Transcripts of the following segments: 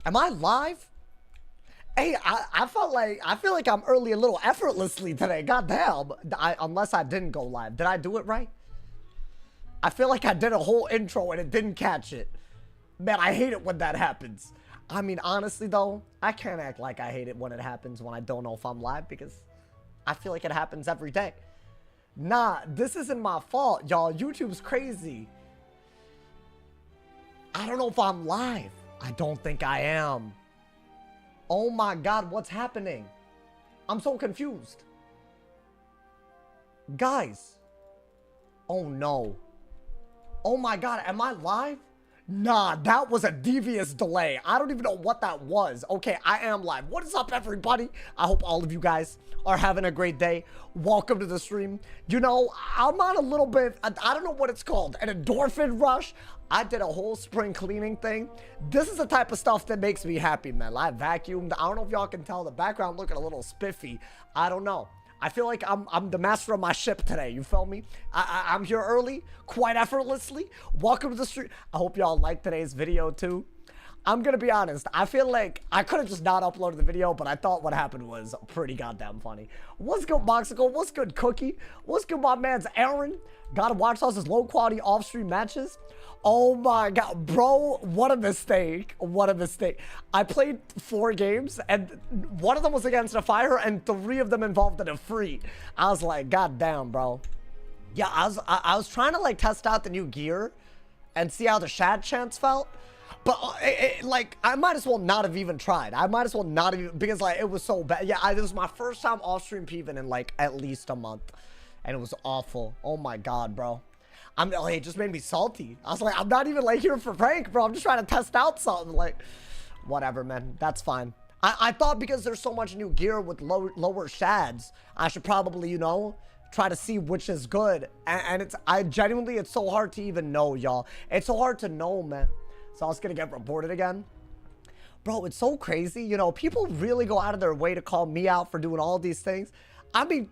Am I live? Hey, I feel like I'm early a little effortlessly today. Goddamn. Unless I didn't go live. Did I do it right? I feel like I did a whole intro and it didn't catch it. Man, I hate it when that happens. I mean, honestly though, I can't act like I hate it when it happens when I don't know if I'm live because I feel like it happens every day. Nah, this isn't my fault, y'all. YouTube's crazy. I don't know if I'm live. I don't think I am. Oh my God, what's happening? I'm so confused. Guys. Oh no. Oh my God, am I live? Nah, that was a devious delay. I don't even know what that was. Okay, I am live. What is up, everybody? I hope all of you guys are having a great day. Welcome to the stream. You know, I'm on a little bit, I don't know what it's called, an endorphin rush. I did a whole spring cleaning thing. This is the type of stuff that makes me happy, man. I vacuumed. I don't know if y'all can tell the background looking a little spiffy. I don't know. I feel like I'm the master of my ship today. You feel me? I'm here early, quite effortlessly. Welcome to the stream. I hope y'all like today's video too. I'm gonna be honest. I feel like I could have just not uploaded the video, but I thought what happened was pretty goddamn funny. What's good, Moxicle? What's good, Cookie? What's good, my man's Aaron? Gotta watch those low quality off-stream matches. Oh my God, bro, what a mistake. What a mistake. I played 4 games and one of them was against a fire and 3 of them involved in a free. I was like, God damn, bro. Yeah, I was trying to like test out the new gear and see how the shad chance felt. But like, I might as well not have even tried. I might as well not have even, because like, it was so bad. Yeah, this was my first time off-stream peeving in like at least a month. And it was awful. Oh my God, bro. Like, it just made me salty. I was like, I'm not even like here for prank, bro. I'm just trying to test out something. Like, whatever, man. That's fine. I thought because there's so much new gear with lower shads, I should probably, you know, try to see which is good. And it's so hard to even know, y'all. It's so hard to know, man. So I was gonna get reported again. Bro, it's so crazy. You know, people really go out of their way to call me out for doing all these things. I mean,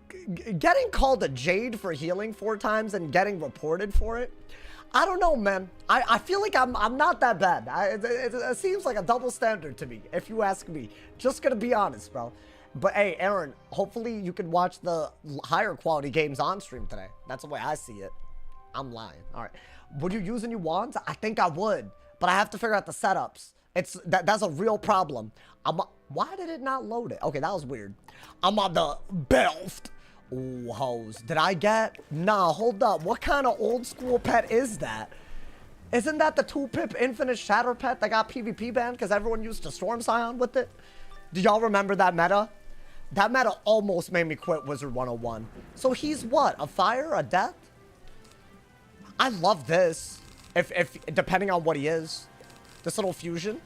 getting called a jade for healing 4 times and getting reported for it, I don't know, man. I feel like I'm not that bad. It seems like a double standard to me, if you ask me. Just gonna be honest, bro. But hey, Aaron, hopefully you can watch the higher quality games on stream today. That's the way I see it. I'm lying. All right. Would you use any wands? I think I would, but I have to figure out the setups. That's a real problem. Why did it not load it? Okay, that was weird. I'm on the Belft. Ooh, hose. Did I get? Nah, hold up. What kind of old school pet is that? Isn't that the 2-pip infinite shatter pet that got PvP banned because everyone used to Storm Scion with it? Do y'all remember that meta? That meta almost made me quit Wizard101. So he's what? A fire? A death? I love this. If depending on what he is. This little fusion.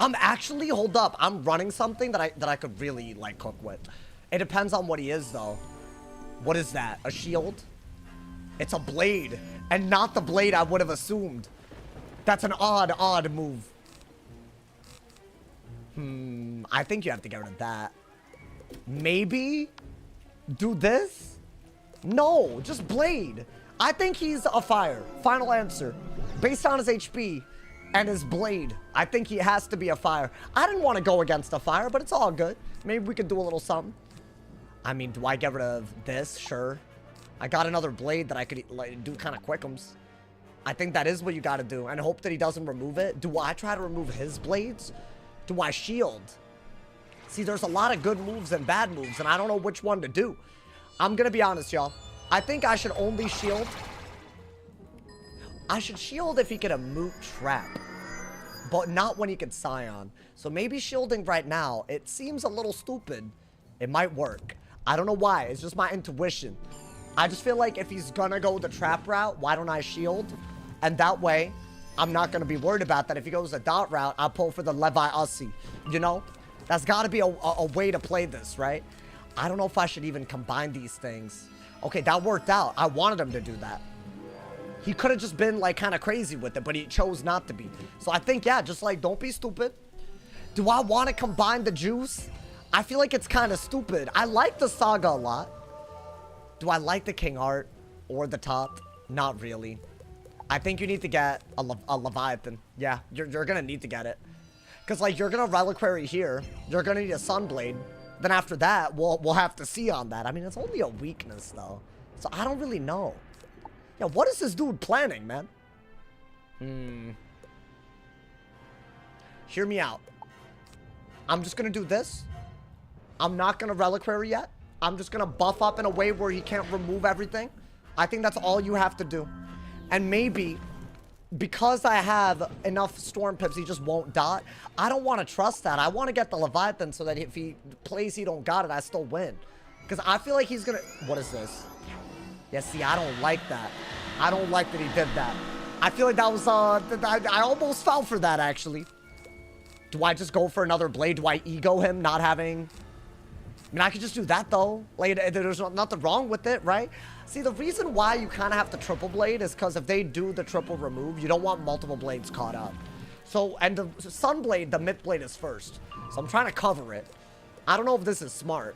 I'm actually, hold up, I'm running something that I could really like cook with. It depends on what he is though. What is that? A shield? It's a blade, and not the blade I would have assumed. That's an odd move. I think you have to get rid of that. Maybe do this? No, just blade. I think he's a fire. Final answer. Based on his HP and his blade, I think he has to be a fire. I didn't want to go against a fire, but it's all good. Maybe we could do a little something. I mean, do I get rid of this? Sure. I got another blade that I could like, do kind of quickums. I think that is what you got to do, and hope that he doesn't remove it. Do I try to remove his blades? Do I shield? See, there's a lot of good moves and bad moves, and I don't know which one to do. I'm gonna be honest, y'all. I think I should only shield. I should shield if he could a moot trap, but not when he could Scion. So maybe shielding right now, it seems a little stupid. It might work. I don't know why. It's just my intuition. I just feel like if he's gonna go the trap route, why don't I shield? And that way, I'm not gonna be worried about that. If he goes the dot route, I'll pull for the Levi Ussie. You know? That's gotta be a way to play this, right? I don't know if I should even combine these things. Okay, that worked out. I wanted him to do that. He could have just been like kind of crazy with it, but he chose not to be. So I think, yeah, just like, don't be stupid. Do I want to combine the juice? I feel like it's kind of stupid. I like the Saga a lot. Do I like the King Art or the top? Not really. I think you need to get a Leviathan. Yeah, you're going to need to get it. Because, like, you're going to Reliquary here. You're going to need a Sunblade. Then after that, we'll have to see on that. I mean, it's only a weakness, though. So I don't really know. Yeah, what is this dude planning, man? Hear me out. I'm just going to do this. I'm not going to Reliquary yet. I'm just going to buff up in a way where he can't remove everything. I think that's all you have to do. And maybe, because I have enough Storm Pips, he just won't dot. I don't want to trust that. I want to get the Leviathan so that if he plays he don't got it, I still win. Because I feel like he's going to... What is this? Yeah, see, I don't like that. I don't like that he did that. I feel like that was... I almost fell for that, actually. Do I just go for another blade? Do I ego him not having... I mean, I could just do that, though. Like, there's nothing wrong with it, right? See, the reason why you kind of have to triple blade is because if they do the triple remove, you don't want multiple blades caught up. So, and the Sunblade, the Myth Blade is first. So I'm trying to cover it. I don't know if this is smart.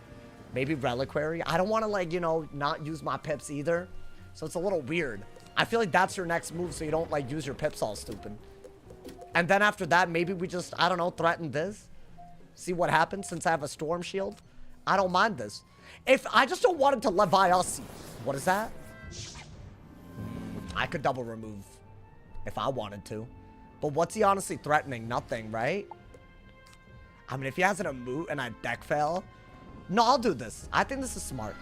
Maybe Reliquary. I don't want to, like, you know, not use my pips either. So it's a little weird. I feel like that's your next move so you don't, like, use your pips all stupid. And then after that, maybe we just, I don't know, threaten this. See what happens since I have a Storm Shield. I don't mind this. If I just don't want it to Leviathan. What is that? I could double remove if I wanted to. But what's he honestly threatening? Nothing, right? I mean, if he has an Amoot and I deck fail. No, I'll do this. I think this is smart.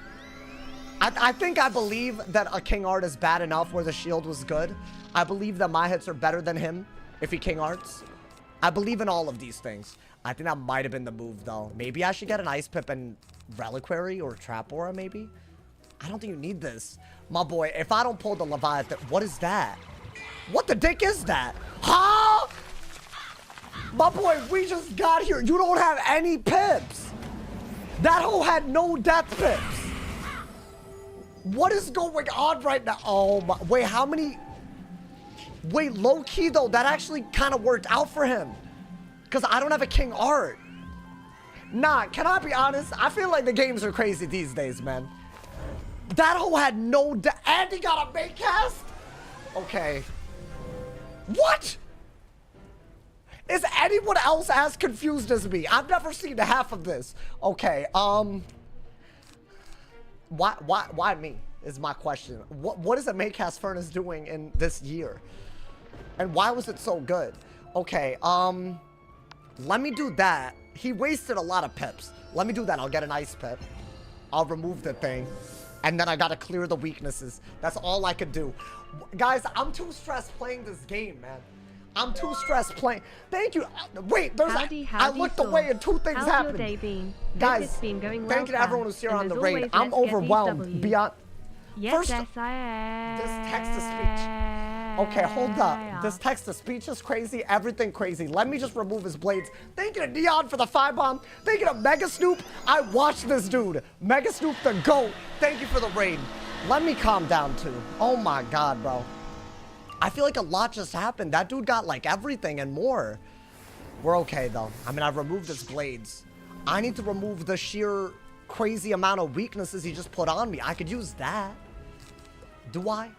I think I believe that a King Art is bad enough where the shield was good. I believe that my hits are better than him if he King Arts. I believe in all of these things. I think that might have been the move, though. Maybe I should get an Ice Pip and Reliquary or Trap Aura, maybe? I don't think you need this. My boy, if I don't pull the Leviathan... What is that? What the dick is that? Huh? My boy, we just got here. You don't have any pips. That hoe had no death pips. What is going on right now? Oh, my... Wait, how many... Wait, low-key, though, that actually kind of worked out for him. Because I don't have a King Art. Nah, can I be honest? I feel like the games are crazy these days, man. That hoe had no... And he got a make cast? Okay. What? Is anyone else as confused as me? I've never seen half of this. Okay, Why me? Is my question. What is a make cast Furnace doing in this year? And why was it so good? Okay, let me do that. He wasted a lot of pips. Let me do that. I'll get an Ice Pip. I'll remove the thing. And then I gotta clear the weaknesses. That's all I could do. Guys, I'm too stressed playing this game, man. I'm too stressed playing. Thank you. Wait, there's I looked away and two things happened. Your day been? Guys, been going well, thank you to everyone who's here on the raid. I'm overwhelmed beyond... Yes, First, I am. this text-to-speech. Okay, hold up. This text-to-speech is crazy. Everything crazy. Let me just remove his blades. Thank you to Neon for the 5-bomb. Thank you to Mega Snoop. I watched this dude. Mega Snoop the GOAT. Thank you for the raid. Let me calm down, too. Oh, my God, bro. I feel like a lot just happened. That dude got, like, everything and more. We're okay, though. I mean, I've removed his blades. I need to remove the sheer crazy amount of weaknesses he just put on me. I could use that. Do I?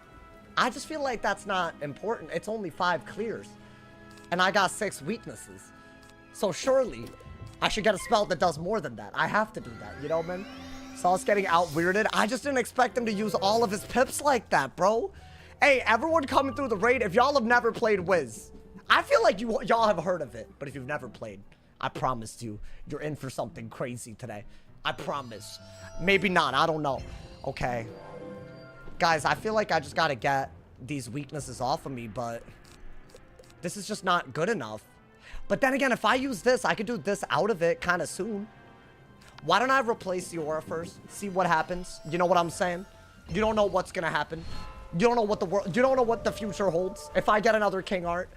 I just feel like that's not important. It's only 5 clears. And I got 6 weaknesses. So surely, I should get a spell that does more than that. I have to do that, you know, man? So I was getting out-weirded. I just didn't expect him to use all of his pips like that, bro. Hey, everyone coming through the raid, if y'all have never played Wiz, I feel like y'all have heard of it. But if you've never played, I promise you're in for something crazy today. I promise. Maybe not. I don't know. Okay. Guys, I feel like I just gotta get these weaknesses off of me, but this is just not good enough. But then again, if I use this, I could do this out of it kind of soon. Why don't I replace the aura first? See what happens. You know what I'm saying? You don't know what's gonna happen. You don't know what the world... You don't know what the future holds. If I get another King Art,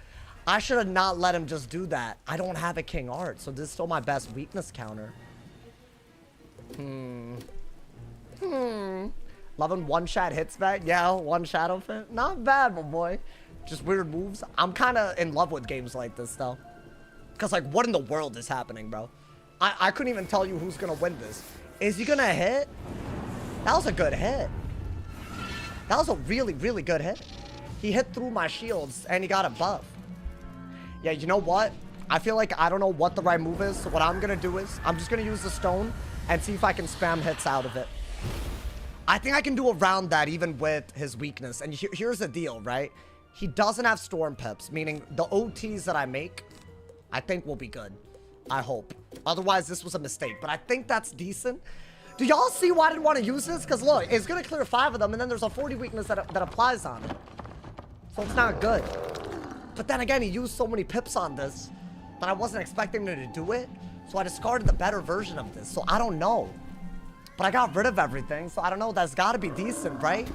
I should have not let him just do that. I don't have a King Art, so this is still my best weakness counter. Loving one-shot hits back. Yeah, one shadow fit. Not bad, my boy. Just weird moves. I'm kind of in love with games like this, though. Because, like, what in the world is happening, bro? I couldn't even tell you who's going to win this. Is he going to hit? That was a good hit. That was a really, really good hit. He hit through my shields, and he got a buff. Yeah, you know what? I feel like I don't know what the right move is. So what I'm going to do is I'm just going to use the stone and see if I can spam hits out of it. I think I can do around that even with his weakness. And here's the deal, right? He doesn't have storm pips, meaning the OTs that I make, I think will be good. I hope. Otherwise, this was a mistake. But I think that's decent. Do y'all see why I didn't want to use this? Because look, it's going to clear 5 of them, and then there's a 40 weakness that applies on it. So it's not good. But then again, he used so many pips on this that I wasn't expecting him to do it. So I discarded the better version of this. So I don't know. But I got rid of everything. So I don't know. That's got to be decent, right?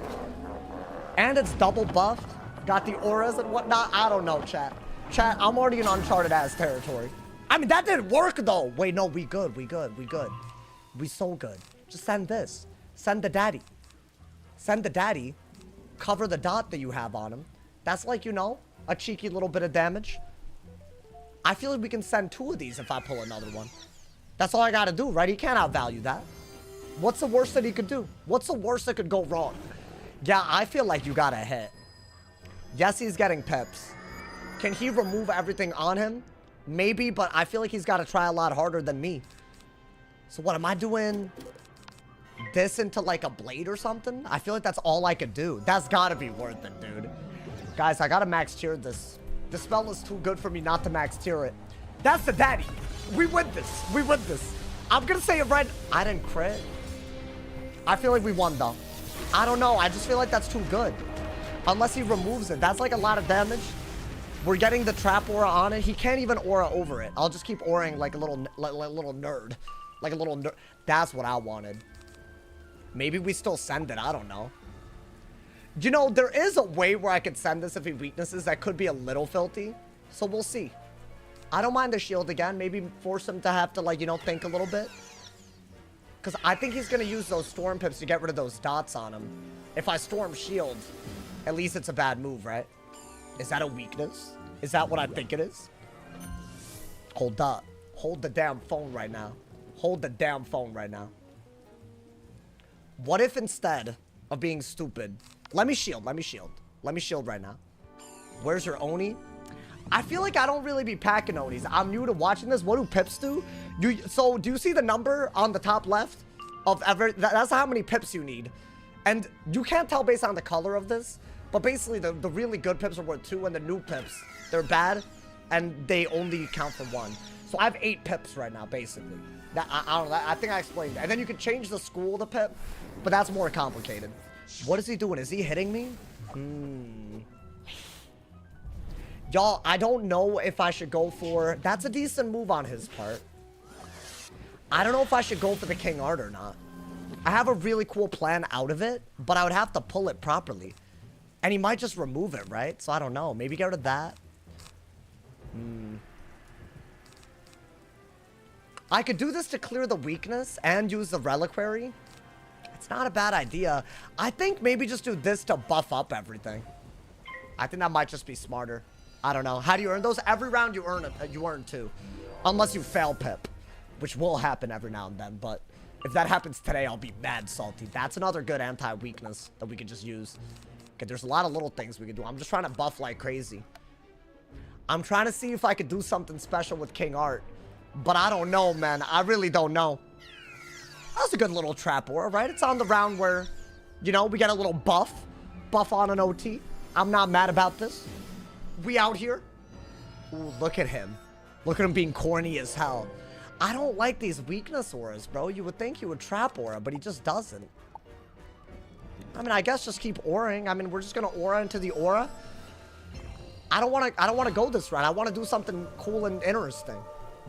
And it's double buffed. Got the auras and whatnot. I don't know, chat. Chat, I'm already in uncharted ass territory. I mean, that didn't work, though. Wait, no, we good. We good. We good. We so good. Just send this. Send the daddy. Send the daddy. Cover the dot that you have on him. That's like, you know, a cheeky little bit of damage. I feel like we can send 2 of these if I pull another one. That's all I gotta do, right? He can't outvalue that. What's the worst that he could do? What's the worst that could go wrong? Yeah, I feel like you gotta hit. Yes, he's getting pips. Can he remove everything on him? Maybe, but I feel like he's got to try a lot harder than me. So what, am I doing this into like a blade or something? I feel like that's all I could do. That's got to be worth it, dude. Guys, I got to max tier this. This spell is too good for me not to max tier it. That's the daddy. We win this. We win this. I'm going to say it right. I didn't crit. I feel like we won, though. I don't know. I just feel like that's too good. Unless he removes it. That's like a lot of damage. We're getting the trap aura on it. He can't even aura over it. I'll just keep auraing like a little nerd. Like a little nerd. That's what I wanted. Maybe we still send it. I don't know. You know, there is a way where I could send this if he weaknesses that could be a little filthy. So we'll see. I don't mind the shield again. Maybe force him to have to, like, you know, think a little bit. Because I think he's going to use those storm pips to get rid of those dots on him. If I storm shield, at least it's a bad move, right? Is that a weakness? Is that what I think it is? Hold up. Hold the damn phone right now. Hold the damn phone right now. What if instead of being stupid... Let me shield. Let me shield. Let me shield right now. Where's your Oni? I feel like I don't really be packing Onis. I'm new to watching this. What do pips do? So, do you see the number on the top left? That's how many pips you need. And you can't tell based on the color of this. But basically, the really good pips are worth 2, and the new pips, they're bad, and they only count for 1. So I have 8 pips right now, basically. I don't know. I think I explained it. And then you can change the school of the pip, but that's more complicated. What is he doing? Is he hitting me? Y'all, I don't know if I should go for... That's a decent move on his part. I don't know if I should go for the King Art or not. I have a really cool plan out of it, but I would have to pull it properly. And he might just remove it, right? So I don't know. Maybe get rid of that. I could do this to clear the weakness and use the reliquary. It's not a bad idea. I think maybe just do this to buff up everything. I think that might just be smarter. I don't know. How do you earn those? Every round you earn 2. Unless you fail pip, which will happen every now and then. But if that happens today, I'll be mad salty. That's another good anti-weakness that we could just use. Okay, there's a lot of little things we can do. I'm just trying to buff like crazy. I'm trying to see if I could do something special with King Art. But I don't know, man. I really don't know. That's a good little trap aura, right? It's on the round where, you know, we get a little buff. Buff on an OT. I'm not mad about this. We out here. Ooh, look at him. Look at him being corny as hell. I don't like these weakness auras, bro. You would think he would trap aura, but he just doesn't. I mean, I guess just keep auraing. I mean, we're just gonna aura into the aura. I don't want to go this route. I want to do something cool and interesting.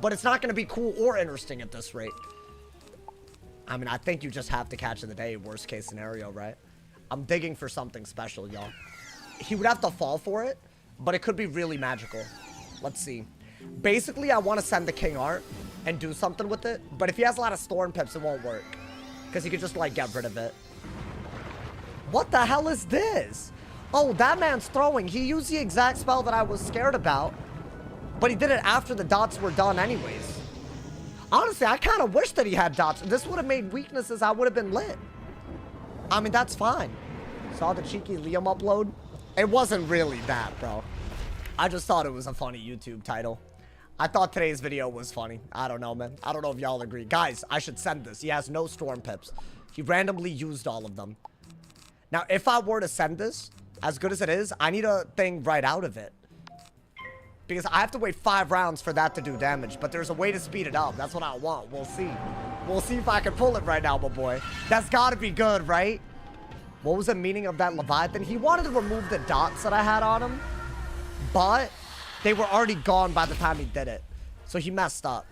But it's not gonna be cool or interesting at this rate. I mean, I think you just have to catch of the day, worst case scenario, right? I'm digging for something special, y'all. He would have to fall for it, but it could be really magical. Let's see. Basically, I want to send the King Art and do something with it. But if he has a lot of Storm Pips, it won't work. Because he could just, like, get rid of it. What the hell is this? Oh, that man's throwing. He used the exact spell that I was scared about. But he did it after the dots were done anyways. Honestly, I kind of wish that he had dots. If this would have made weaknesses, I would have been lit. I mean, that's fine. Saw the cheeky Liam upload? It wasn't really that, bro. I just thought it was a funny YouTube title. I thought today's video was funny. I don't know, man. I don't know if y'all agree. Guys, I should send this. He has no storm pips. He randomly used all of them. Now, if I were to send this, as good as it is, I need a thing right out of it. Because I have to wait 5 rounds for that to do damage. But there's a way to speed it up. That's what I want. We'll see. We'll see if I can pull it right now, my boy. That's gotta be good, right? What was the meaning of that Leviathan? He wanted to remove the dots that I had on him. But they were already gone by the time he did it. So he messed up.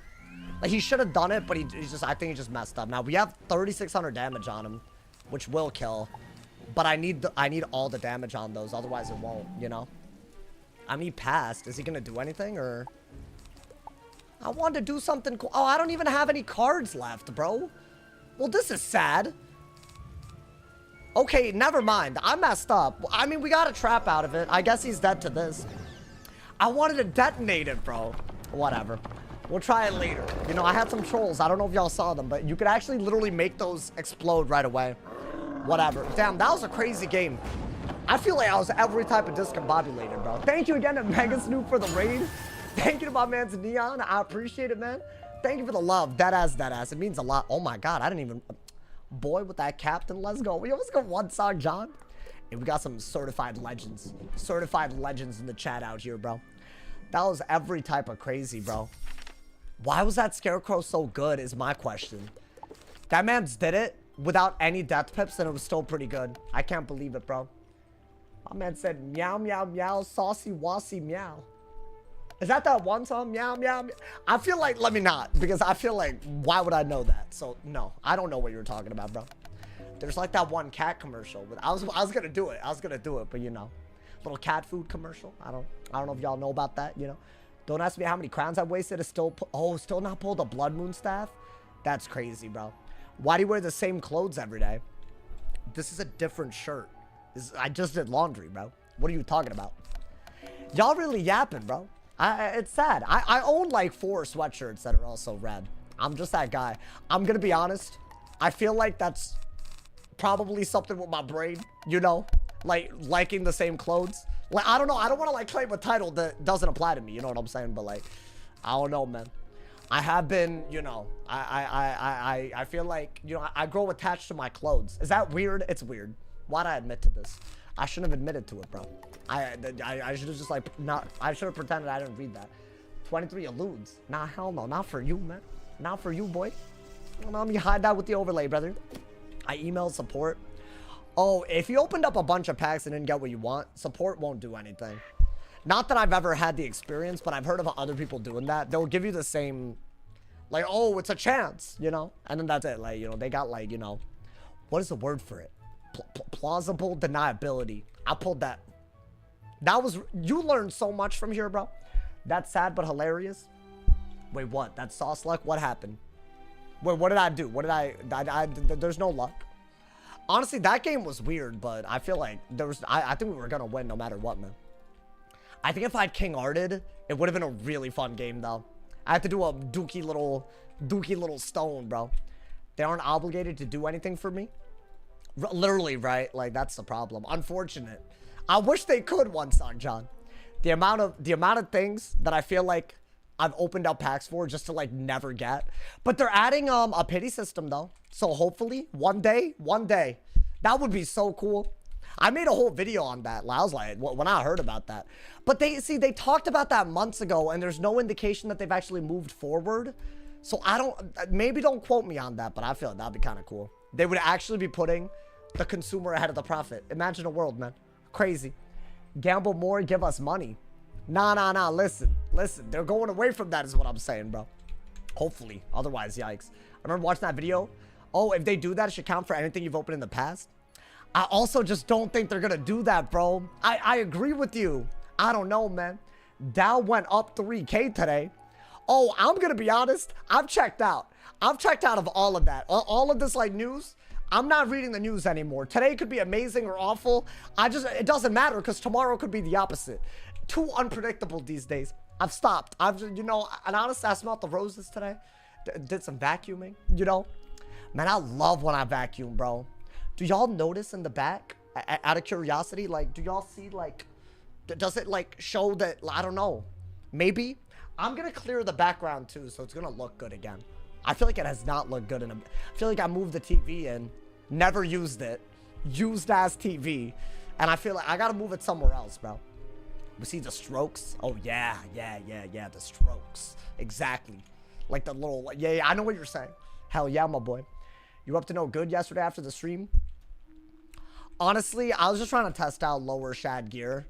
Like, he should have done it, but I think he just messed up. Now, we have 3,600 damage on him, which will kill. But I need all the damage on those, otherwise it won't, you know? I mean, he passed. Is he gonna do anything, or? I wanted to do something cool. Oh, I don't even have any cards left, bro. Well, this is sad. Okay, never mind. I messed up. I mean, we got a trap out of it. I guess he's dead to this. I wanted to detonate it, bro. Whatever. We'll try it later. You know, I had some trolls. I don't know if y'all saw them, but you could actually literally make those explode right away. Whatever. Damn, that was a crazy game. I feel like I was every type of discombobulated, bro. Thank you again to Mega Snoop for the raid. Thank you to my man's Neon. I appreciate it, man. Thank you for the love. Deadass. It means a lot. Oh my God, I didn't even... Boy, with that captain, let's go. We almost got one song, John. And we got some certified legends. Certified legends in the chat out here, bro. That was every type of crazy, bro. Why was that Scarecrow so good is my question. That man's did it without any death pips and it was still pretty good. I can't believe it, bro. My man said, meow, meow, meow, saucy, wassy, meow. Is that one song? Meow, meow, meow. I feel like, let me not, because I feel like, why would I know that? So, no, I don't know what you're talking about, bro. There's like that one cat commercial. But I was gonna do it. But you know, little cat food commercial. I don't know if y'all know about that, you know. Don't ask me how many crowns I've wasted. It's still, still not pulled a blood moon staff. That's crazy, bro. Why do you wear the same clothes every day? This is a different shirt. I just did laundry, bro. What are you talking about? Y'all really yapping, bro. It's sad. I own like 4 sweatshirts that are also red. I'm just that guy. I'm gonna be honest. I feel like that's probably something with my brain, you know? Like, liking the same clothes. Like, I don't know. I don't want to, like, claim a title that doesn't apply to me. You know what I'm saying? But, like, I don't know, man. I have been, you know, I feel like, you know, I grow attached to my clothes. Is that weird? It's weird. Why'd I admit to this? I shouldn't have admitted to it, bro. I should have just, like, I should have pretended I didn't read that. 23 eludes. Nah, hell no. Not for you, man. Not for you, boy. Let me hide that with the overlay, brother. I emailed support. Oh, if you opened up a bunch of packs and didn't get what you want, support won't do anything. Not that I've ever had the experience, but I've heard of other people doing that. They'll give you the same, like, oh, it's a chance, you know? And then that's it. Like, you know, they got, like, you know, what is the word for it? Plausible deniability. I pulled that. That was, you learned so much from here, bro. That's sad, but hilarious. Wait, what? That's sauce luck? What happened? Wait, what did I do? What did I there's no luck. Honestly, that game was weird, but I feel like there was, I think we were gonna win no matter what, man. I think if I had King Arted, it would have been a really fun game, though. I had to do a dookie little stone, bro. They aren't obligated to do anything for me. Literally, right? Like, that's the problem. Unfortunate. I wish they could one song, John. The amount of things that I feel like I've opened up packs for just to, like, never get. But they're adding a pity system, though. So hopefully, one day, that would be so cool. I made a whole video on that. I was like, when I heard about that. But they talked about that months ago, and there's no indication that they've actually moved forward. So maybe don't quote me on that, but I feel like that'd be kind of cool. They would actually be putting the consumer ahead of the profit. Imagine a world, man. Crazy. Gamble more, give us money. Nah. Listen. They're going away from that is what I'm saying, bro. Hopefully. Otherwise, yikes. I remember watching that video. Oh, if they do that, it should count for anything you've opened in the past. I also just don't think they're going to do that, bro. I agree with you. I don't know, man. Dow went up 3K today. Oh, I'm going to be honest. I've checked out. I've checked out of all of that. All of this, like, news. I'm not reading the news anymore. Today could be amazing or awful. It doesn't matter because tomorrow could be the opposite. Too unpredictable these days. I've stopped. You know, and honestly, I smelled the roses today. Did some vacuuming, you know. Man, I love when I vacuum, bro. Do y'all notice in the back, out of curiosity, like, do y'all see, like, does it, like, show that, I don't know, maybe I'm gonna clear the background too, so it's gonna look good again. I feel like it has not looked good in a... I feel like I moved the TV in, never used it, used as TV, and I feel like I gotta move it somewhere else, bro. We see the strokes? Oh, yeah, the strokes. Exactly. Like the little... Yeah, I know what you're saying. Hell yeah, my boy. You up to no good yesterday after the stream? Honestly, I was just trying to test out lower shad gear,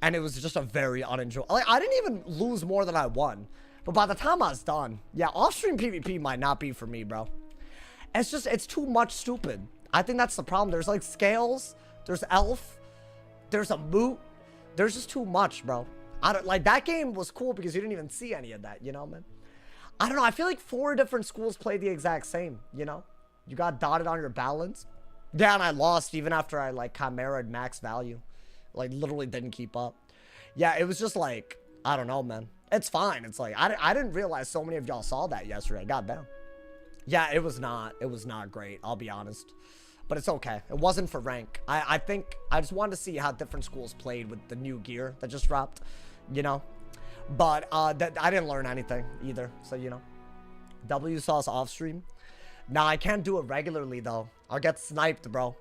and it was just a very unenjoyable... Like, I didn't even lose more than I won. But by the time I was done, yeah, off-stream PvP might not be for me, bro. It's just, it's too much stupid. I think that's the problem. There's, like, scales. There's elf. There's a moot. There's just too much, bro. I don't, like, that game was cool because you didn't even see any of that, you know, man? I don't know. I feel like 4 different schools play the exact same, you know? You got dotted on your balance. Yeah, and I lost even after I, like, chimera'd max value. Like, literally didn't keep up. Yeah, it was just, like, I don't know, man. It's fine. It's like, I didn't realize so many of y'all saw that yesterday. Goddamn. Yeah, it was not great. I'll be honest. But it's okay. It wasn't for rank. I think I just wanted to see how different schools played with the new gear that just dropped, you know? But I didn't learn anything either. So, you know, W sauce off stream. Nah, I can't do it regularly, though. I'll get sniped, bro.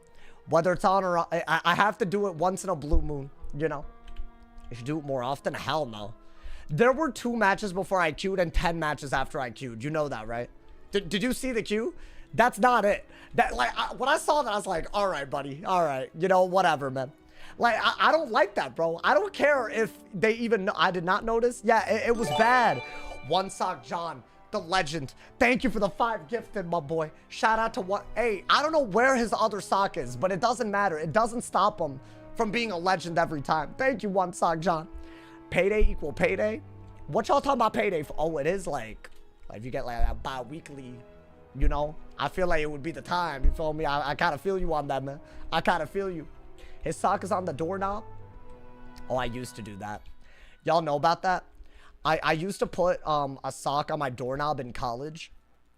Whether it's on or off, I have to do it once in a blue moon, you know? I should do it more often? Hell no. There were 2 matches before I queued and 10 matches after I queued. You know that, right? Did you see the queue? That's not it. That, like, when I saw that, I was like, all right, buddy. All right. You know, whatever, man. Like, I don't like that, bro. I don't care if they even know. I did not notice. Yeah, it was bad. One Sock John, the legend. Thank you for the 5 gifted, my boy. Shout out to what? Hey, I don't know where his other sock is, but it doesn't matter. It doesn't stop him from being a legend every time. Thank you, One Sock John. Payday equal payday? What y'all talking about payday for? Oh, it is like if you get like a bi-weekly, you know? I feel like it would be the time, you feel me? I kind of feel you on that, man. I kind of feel you. His sock is on the doorknob? Oh, I used to do that. Y'all know about that? I used to put a sock on my doorknob in college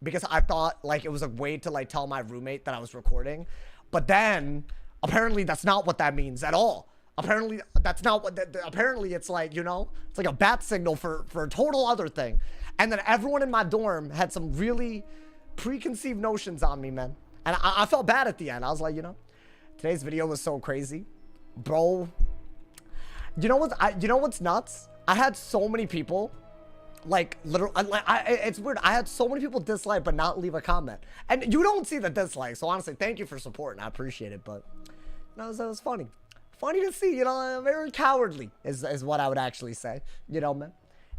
because I thought like it was a way to like tell my roommate that I was recording. But then apparently that's not what that means at all. Apparently, that's not what... apparently, it's like, you know... It's like a bat signal for a total other thing. And then everyone in my dorm had some really preconceived notions on me, man. And I felt bad at the end. I was like, you know... Today's video was so crazy. Bro... You know what's nuts? I had so many people... Like, literally... it's weird. I had so many people dislike but not leave a comment. And you don't see the dislike. So honestly, thank you for supporting. I appreciate it. But... that was funny. Funny to see, you know, very cowardly is what I would actually say, you know, man.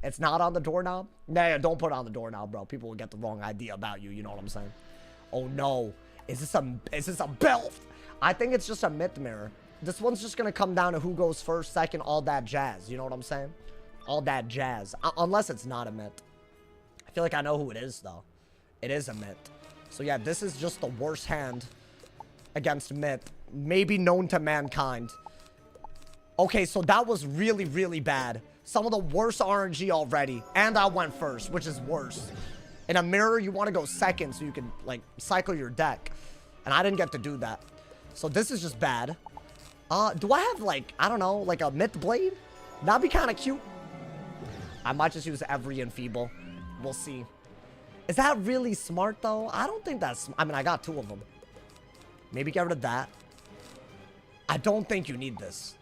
It's not on the doorknob. Nah, don't put it on the doorknob, bro. People will get the wrong idea about you, you know what I'm saying? Oh no, is this a belt? I think it's just a myth mirror. This one's just gonna come down to who goes first, second, all that jazz, you know what I'm saying? All that jazz, unless it's not a myth. I feel like I know who it is, though. It is a myth. So yeah, this is just the worst hand against myth, maybe known to mankind. Okay, so that was really, really bad. Some of the worst RNG already. And I went first, which is worse. In a mirror, you want to go second so you can, like, cycle your deck. And I didn't get to do that. So this is just bad. Do I have, like, I don't know, like a myth blade? That'd be kind of cute. I might just use every enfeeble. We'll see. Is that really smart, though? I don't think that's... I mean, I got 2 of them. Maybe get rid of that. I don't think you need this.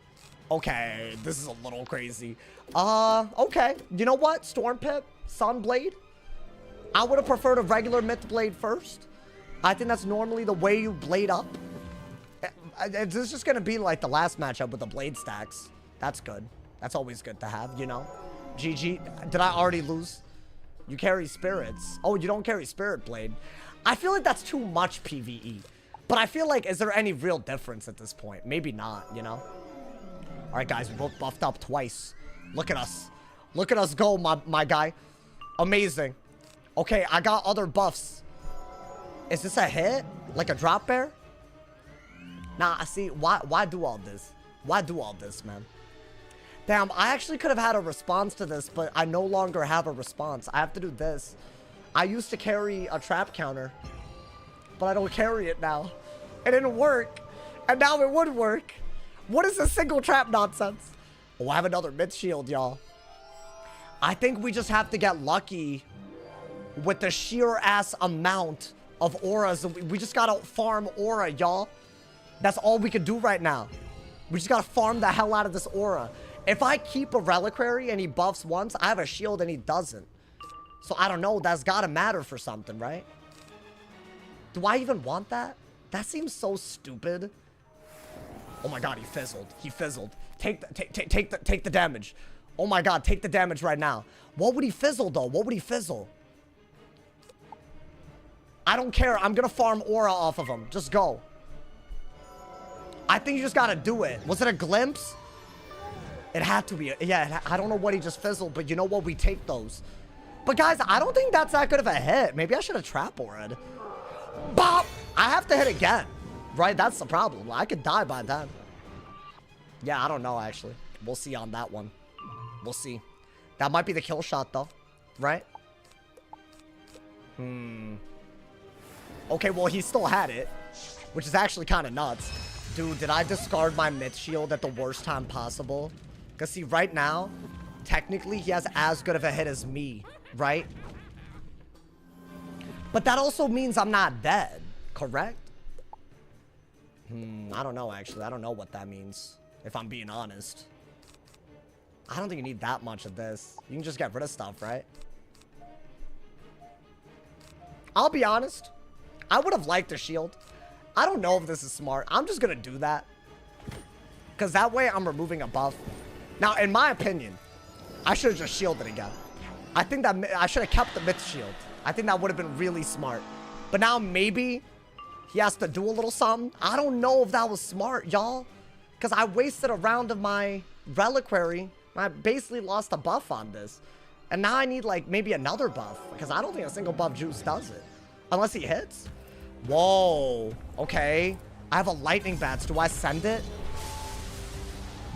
Okay, this is a little crazy. Okay. You know what? Storm Pip, Sunblade. I would have preferred a regular Myth Blade first. I think that's normally the way you blade up. This is just going to be like the last matchup with the blade stacks. That's good. That's always good to have, you know. GG. Did I already lose? You carry spirits. Oh, you don't carry Spirit Blade. I feel like that's too much PvE. But I feel like, is there any real difference at this point? Maybe not, you know? Alright, guys, we both buffed up twice. Look at us. Look at us go, my guy. Amazing. Okay, I got other buffs. Is this a hit? Like a drop bear? Nah, see, why do all this? Why do all this, man? Damn, I actually could have had a response to this, but I no longer have a response. I have to do this. I used to carry a trap counter, but I don't carry it now. It didn't work, and now it would work. What is this single trap nonsense? Oh, I have another mid shield, y'all. I think we just have to get lucky with the sheer ass amount of auras. We just gotta farm aura, y'all. That's all we can do right now. We just gotta farm the hell out of this aura. If I keep a reliquary and he buffs once, I have a shield and he doesn't. So I don't know, that's gotta matter for something, right? Do I even want that? That seems so stupid. Oh my god, he fizzled. He fizzled. Take the damage. Oh my god, take the damage right now. What would he fizzle though? What would he fizzle? I don't care. I'm gonna farm aura off of him. Just go. I think you just gotta do it. Was it a glimpse? It had to be. Yeah, I don't know what he just fizzled, but you know what? We take those. But guys, I don't think that's that good of a hit. Maybe I should have trap aura'd. Bop! I have to hit again. Right? That's the problem. I could die by then. Yeah, I don't know, actually. We'll see on that one. We'll see. That might be the kill shot, though. Right? Okay, well, he still had it. Which is actually kind of nuts. Dude, did I discard my myth shield at the worst time possible? Because, see, right now, technically, he has as good of a hit as me. Right? But that also means I'm not dead. Correct? I don't know, actually. I don't know what that means. If I'm being honest. I don't think you need that much of this. You can just get rid of stuff, right? I'll be honest. I would have liked a shield. I don't know if this is smart. I'm just going to do that. Because that way I'm removing a buff. Now, in my opinion, I should have just shielded again. I think that I should have kept the myth shield. I think that would have been really smart. But now maybe he has to do a little something. I don't know if that was smart, y'all. Because I wasted a round of my reliquary. I basically lost a buff on this. And now I need, like, maybe another buff. Because I don't think a single buff juice does it. Unless he hits. Whoa. Okay. I have a lightning bats. Do I send it?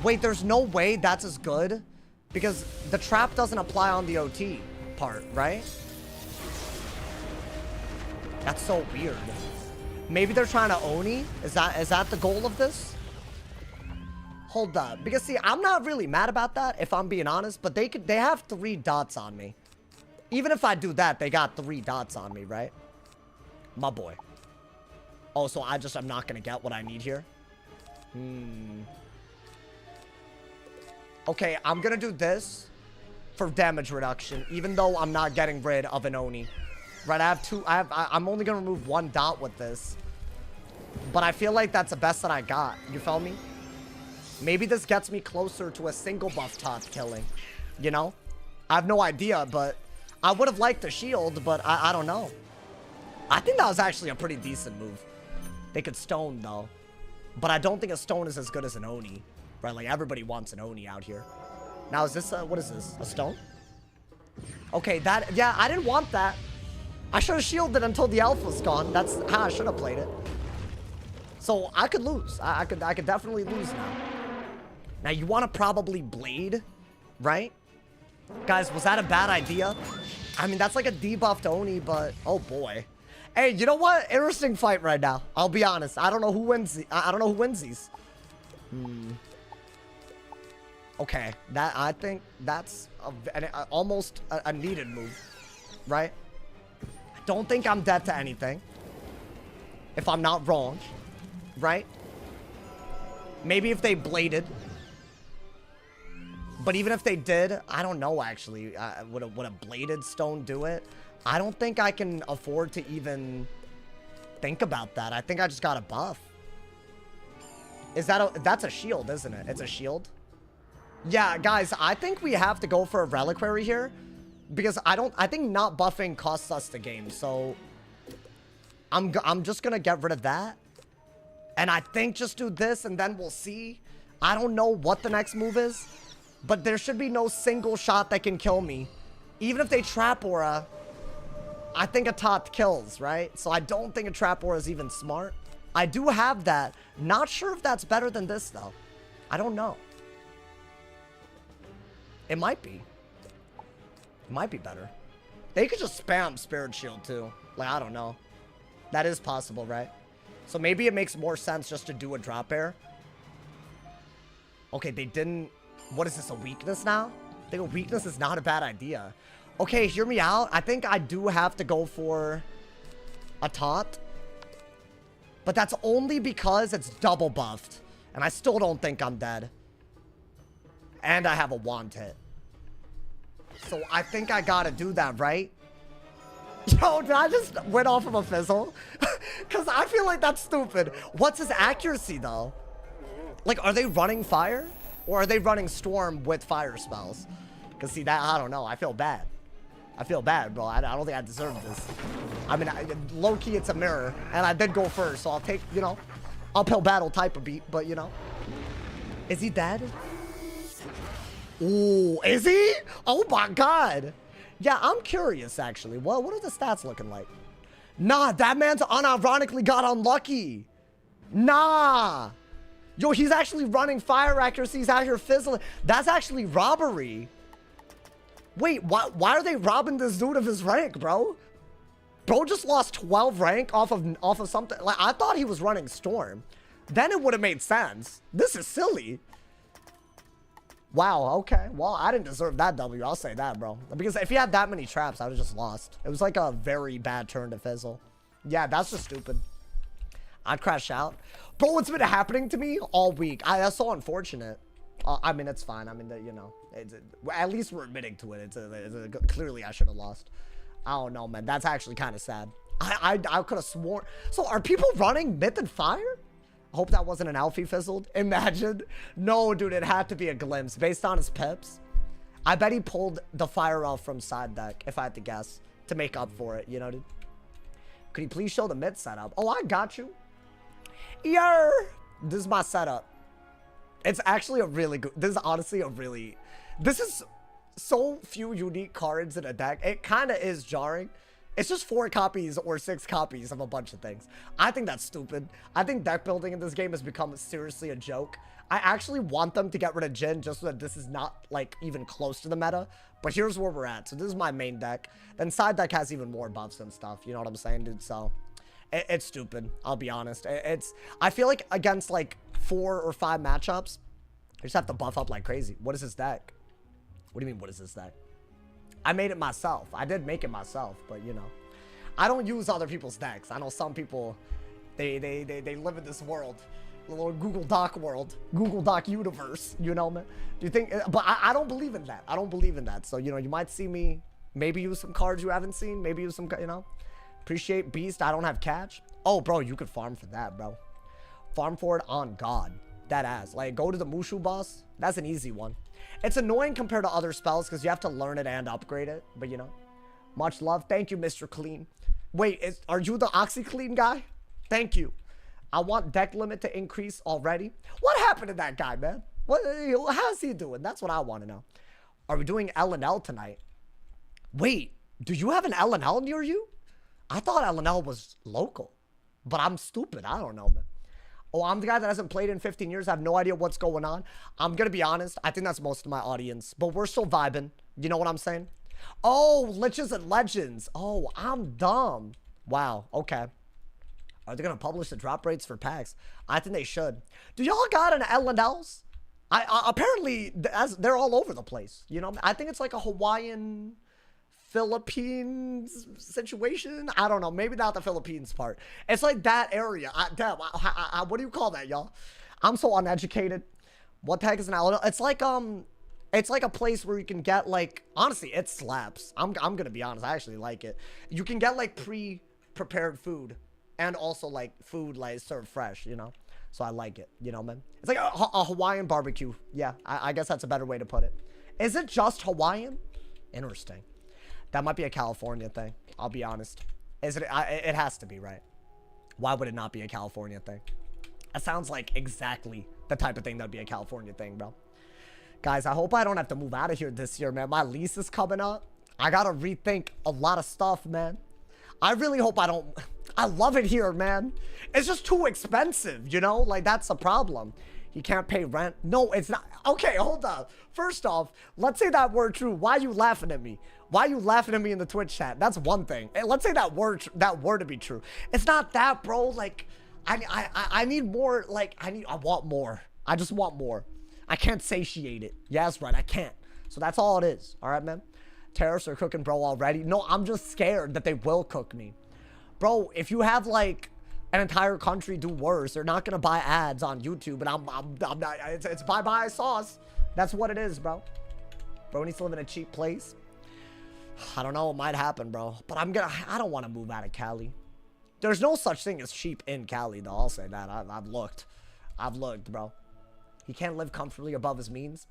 Wait, there's no way that's as good? Because the trap doesn't apply on the OT part, right? That's so weird. Maybe they're trying to Oni? Is that the goal of this? Hold up. Because, see, I'm not really mad about that, if I'm being honest. But they have 3 dots on me. Even if I do that, they got 3 dots on me, right? My boy. Oh, so I'm not going to get what I need here? Okay, I'm going to do this for damage reduction, even though I'm not getting rid of an Oni. Right, I'm only going to remove 1 dot with this. But I feel like that's the best that I got. You feel me? Maybe this gets me closer to a single buff tot killing. You know? I have no idea, but I would have liked a shield, but I don't know. I think that was actually a pretty decent move. They could stone, though. But I don't think a stone is as good as an Oni. Right, like everybody wants an Oni out here. Now, is this, what is this? A stone? Okay, yeah, I didn't want that. I should have shielded until the alpha's gone. That's how I should have played it. So I could lose. I could definitely lose now. Now you want to probably blade, right? Guys, was that a bad idea? I mean, that's like a debuffed Oni, but oh boy. Hey, you know what? Interesting fight right now. I'll be honest. I don't know who wins. I don't know who wins these. Okay, I think that's almost a needed move, right? I don't think I'm dead to anything, if I'm not wrong, right? Maybe if they bladed, but even if they did, I don't know actually. Would a bladed stone do it? I don't think I can afford to even think about that. I think I just got a buff. That's a shield, isn't it? It's a shield. Yeah, guys, I think we have to go for a reliquary here because I think not buffing costs us the game. So I'm just going to get rid of that. And I think just do this and then we'll see. I don't know what the next move is, but there should be no single shot that can kill me. Even if they trap aura, I think a tot kills, right? So I don't think a trap aura is even smart. I do have that. Not sure if that's better than this though. I don't know. It might be. It might be better. They could just spam Spirit Shield too. Like, I don't know. That is possible, right? So maybe it makes more sense just to do a drop air. Okay, they didn't... What is this, a weakness now? think a weakness is not a bad idea. Okay, hear me out. I think I do have to go for a taunt. But that's only because it's double buffed. And I still don't think I'm dead. And I have a wand hit. So I think I gotta do that, right? Yo, did I just went off of a fizzle? Because I feel like that's stupid. What's his accuracy, though? Like, are they running fire? Or are they running storm with fire spells? Because, see, that, I don't know. I feel bad. I feel bad, bro. I don't think I deserve this. I mean, low-key, it's a mirror. And I did go first, so I'll take, you know, uphill battle type of beat. But, you know. Is he dead? Ooh, is he? Oh, my God. Yeah, I'm curious, actually. What are the stats looking like? Nah, that man's unironically got unlucky. Nah. Yo, he's actually running fire accuracies out here fizzling. That's actually robbery. Wait, why are they robbing this dude of his rank, bro? Bro just lost 12 rank off of something. Like, I thought he was running storm. Then it would have made sense. This is silly. Wow, okay. Well, I didn't deserve that W. I'll say that, bro. Because if he had that many traps, I would have just lost. It was like a very bad turn to fizzle. Yeah, that's just stupid. I'd crash out. Bro, what's been happening to me all week? That's so unfortunate. I mean, it's fine. I mean, you know, at least we're admitting to it. Clearly, I should have lost. I don't know, man. That's actually kind of sad. I could have sworn. So, are people running myth and fire? I hope that wasn't an Alfie fizzled. Imagine. No, dude, it had to be a glimpse. Based on his pips, I bet he pulled the fire off from side deck, if I had to guess, to make up for it, you know, dude? Could you please show the mid setup? Oh, I got you. Yer! This is my setup. It's actually a really good... This is honestly a really... This is so few unique cards in a deck. It kind of is jarring. It's just 4 copies or 6 copies of a bunch of things. I think that's stupid. I think deck building in this game has become seriously a joke. I actually want them to get rid of Jhin just so that this is not, like, even close to the meta. But here's where we're at. So this is my main deck. Then side deck has even more buffs and stuff. You know what I'm saying, dude? So it's stupid. I'll be honest. I feel like against, like, 4 or 5 matchups, I just have to buff up like crazy. What is this deck? What do you mean, what is this deck? I made it myself. I did make it myself, but you know, I don't use other people's decks. I know some people, they live in this world, the little Google Doc world, Google Doc universe. You know, man. Do you think? But I don't believe in that. I don't believe in that. So you know, you might see me maybe use some cards you haven't seen. Maybe use some, you know. Appreciate Beast. I don't have catch. Oh, bro, you could farm for that, bro. Farm for it on God. That ass. Like, go to the Mushu boss. That's an easy one. It's annoying compared to other spells because you have to learn it and upgrade it. But, you know, much love. Thank you, Mr. Clean. Wait, are you the OxyClean guy? Thank you. I want deck limit to increase already. What happened to that guy, man? How's he doing? That's what I want to know. Are we doing L&L tonight? Wait, do you have an L&L near you? I thought L&L was local. But I'm stupid. I don't know, man. Oh, I'm the guy that hasn't played in 15 years. I have no idea what's going on. I'm going to be honest. I think that's most of my audience. But we're still vibing. You know what I'm saying? Oh, Liches and Legends. Oh, I'm dumb. Wow. Okay. Are they going to publish the drop rates for packs? I think they should. Do y'all got an L&Ls? Apparently, they're all over the place. You know, I think it's like a Hawaiian... Philippines situation. I don't know. Maybe not the Philippines part. It's like that area. Damn. What do you call that, y'all? I'm so uneducated. What the heck is an L&L? It's like a place where you can get like. Honestly, it slaps. I'm gonna be honest. I actually like it. You can get like pre-prepared food and also like food like served fresh. You know. So I like it. You know, man. It's like a Hawaiian barbecue. Yeah. I guess that's a better way to put it. Is it just Hawaiian? Interesting. That might be a California thing. I'll be honest. Is it? It has to be, right? Why would it not be a California thing? That sounds like exactly the type of thing that'd be a California thing, bro. Guys, I hope I don't have to move out of here this year, man. My lease is coming up. I gotta rethink a lot of stuff, man. I really hope I don't... I love it here, man. It's just too expensive, you know? Like, that's the problem. He can't pay rent. No, it's not. Okay, hold up. First off, let's say that were true. Why are you laughing at me? Why are you laughing at me in the Twitch chat? That's one thing. Hey, let's say that were to be true. It's not that, bro. Like, I need more. Like, I want more. I just want more. I can't satiate it. Yeah, that's right. I can't. So that's all it is. All right, man? Terrorists are cooking, bro, already. No, I'm just scared that they will cook me. Bro, if you have, like, an entire country do worse, they're not going to buy ads on YouTube. And I'm not, it's bye-bye sauce. That's what it is, bro. Bro needs to live in a cheap place. I don't know. It might happen, bro. But I don't want to move out of Cali. There's no such thing as cheap in Cali, though. I'll say that. I've looked. I've looked, bro. He can't live comfortably above his means.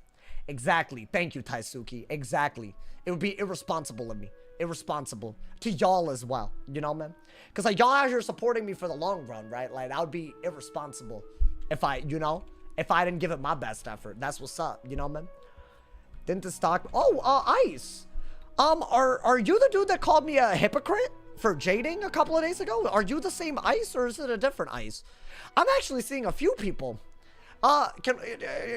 Exactly. Thank you, Taisuke. Exactly. It would be irresponsible of me. Irresponsible. To y'all as well. You know, man? Because, like, y'all out here supporting me for the long run, right? Like, that would be irresponsible if I, you know, if I didn't give it my best effort. That's what's up. You know, man? Didn't the stock... Oh, Ice. Are you the dude that called me a hypocrite for jading a couple of days ago? Are you the same Ice, or is it a different Ice? I'm actually seeing a few people.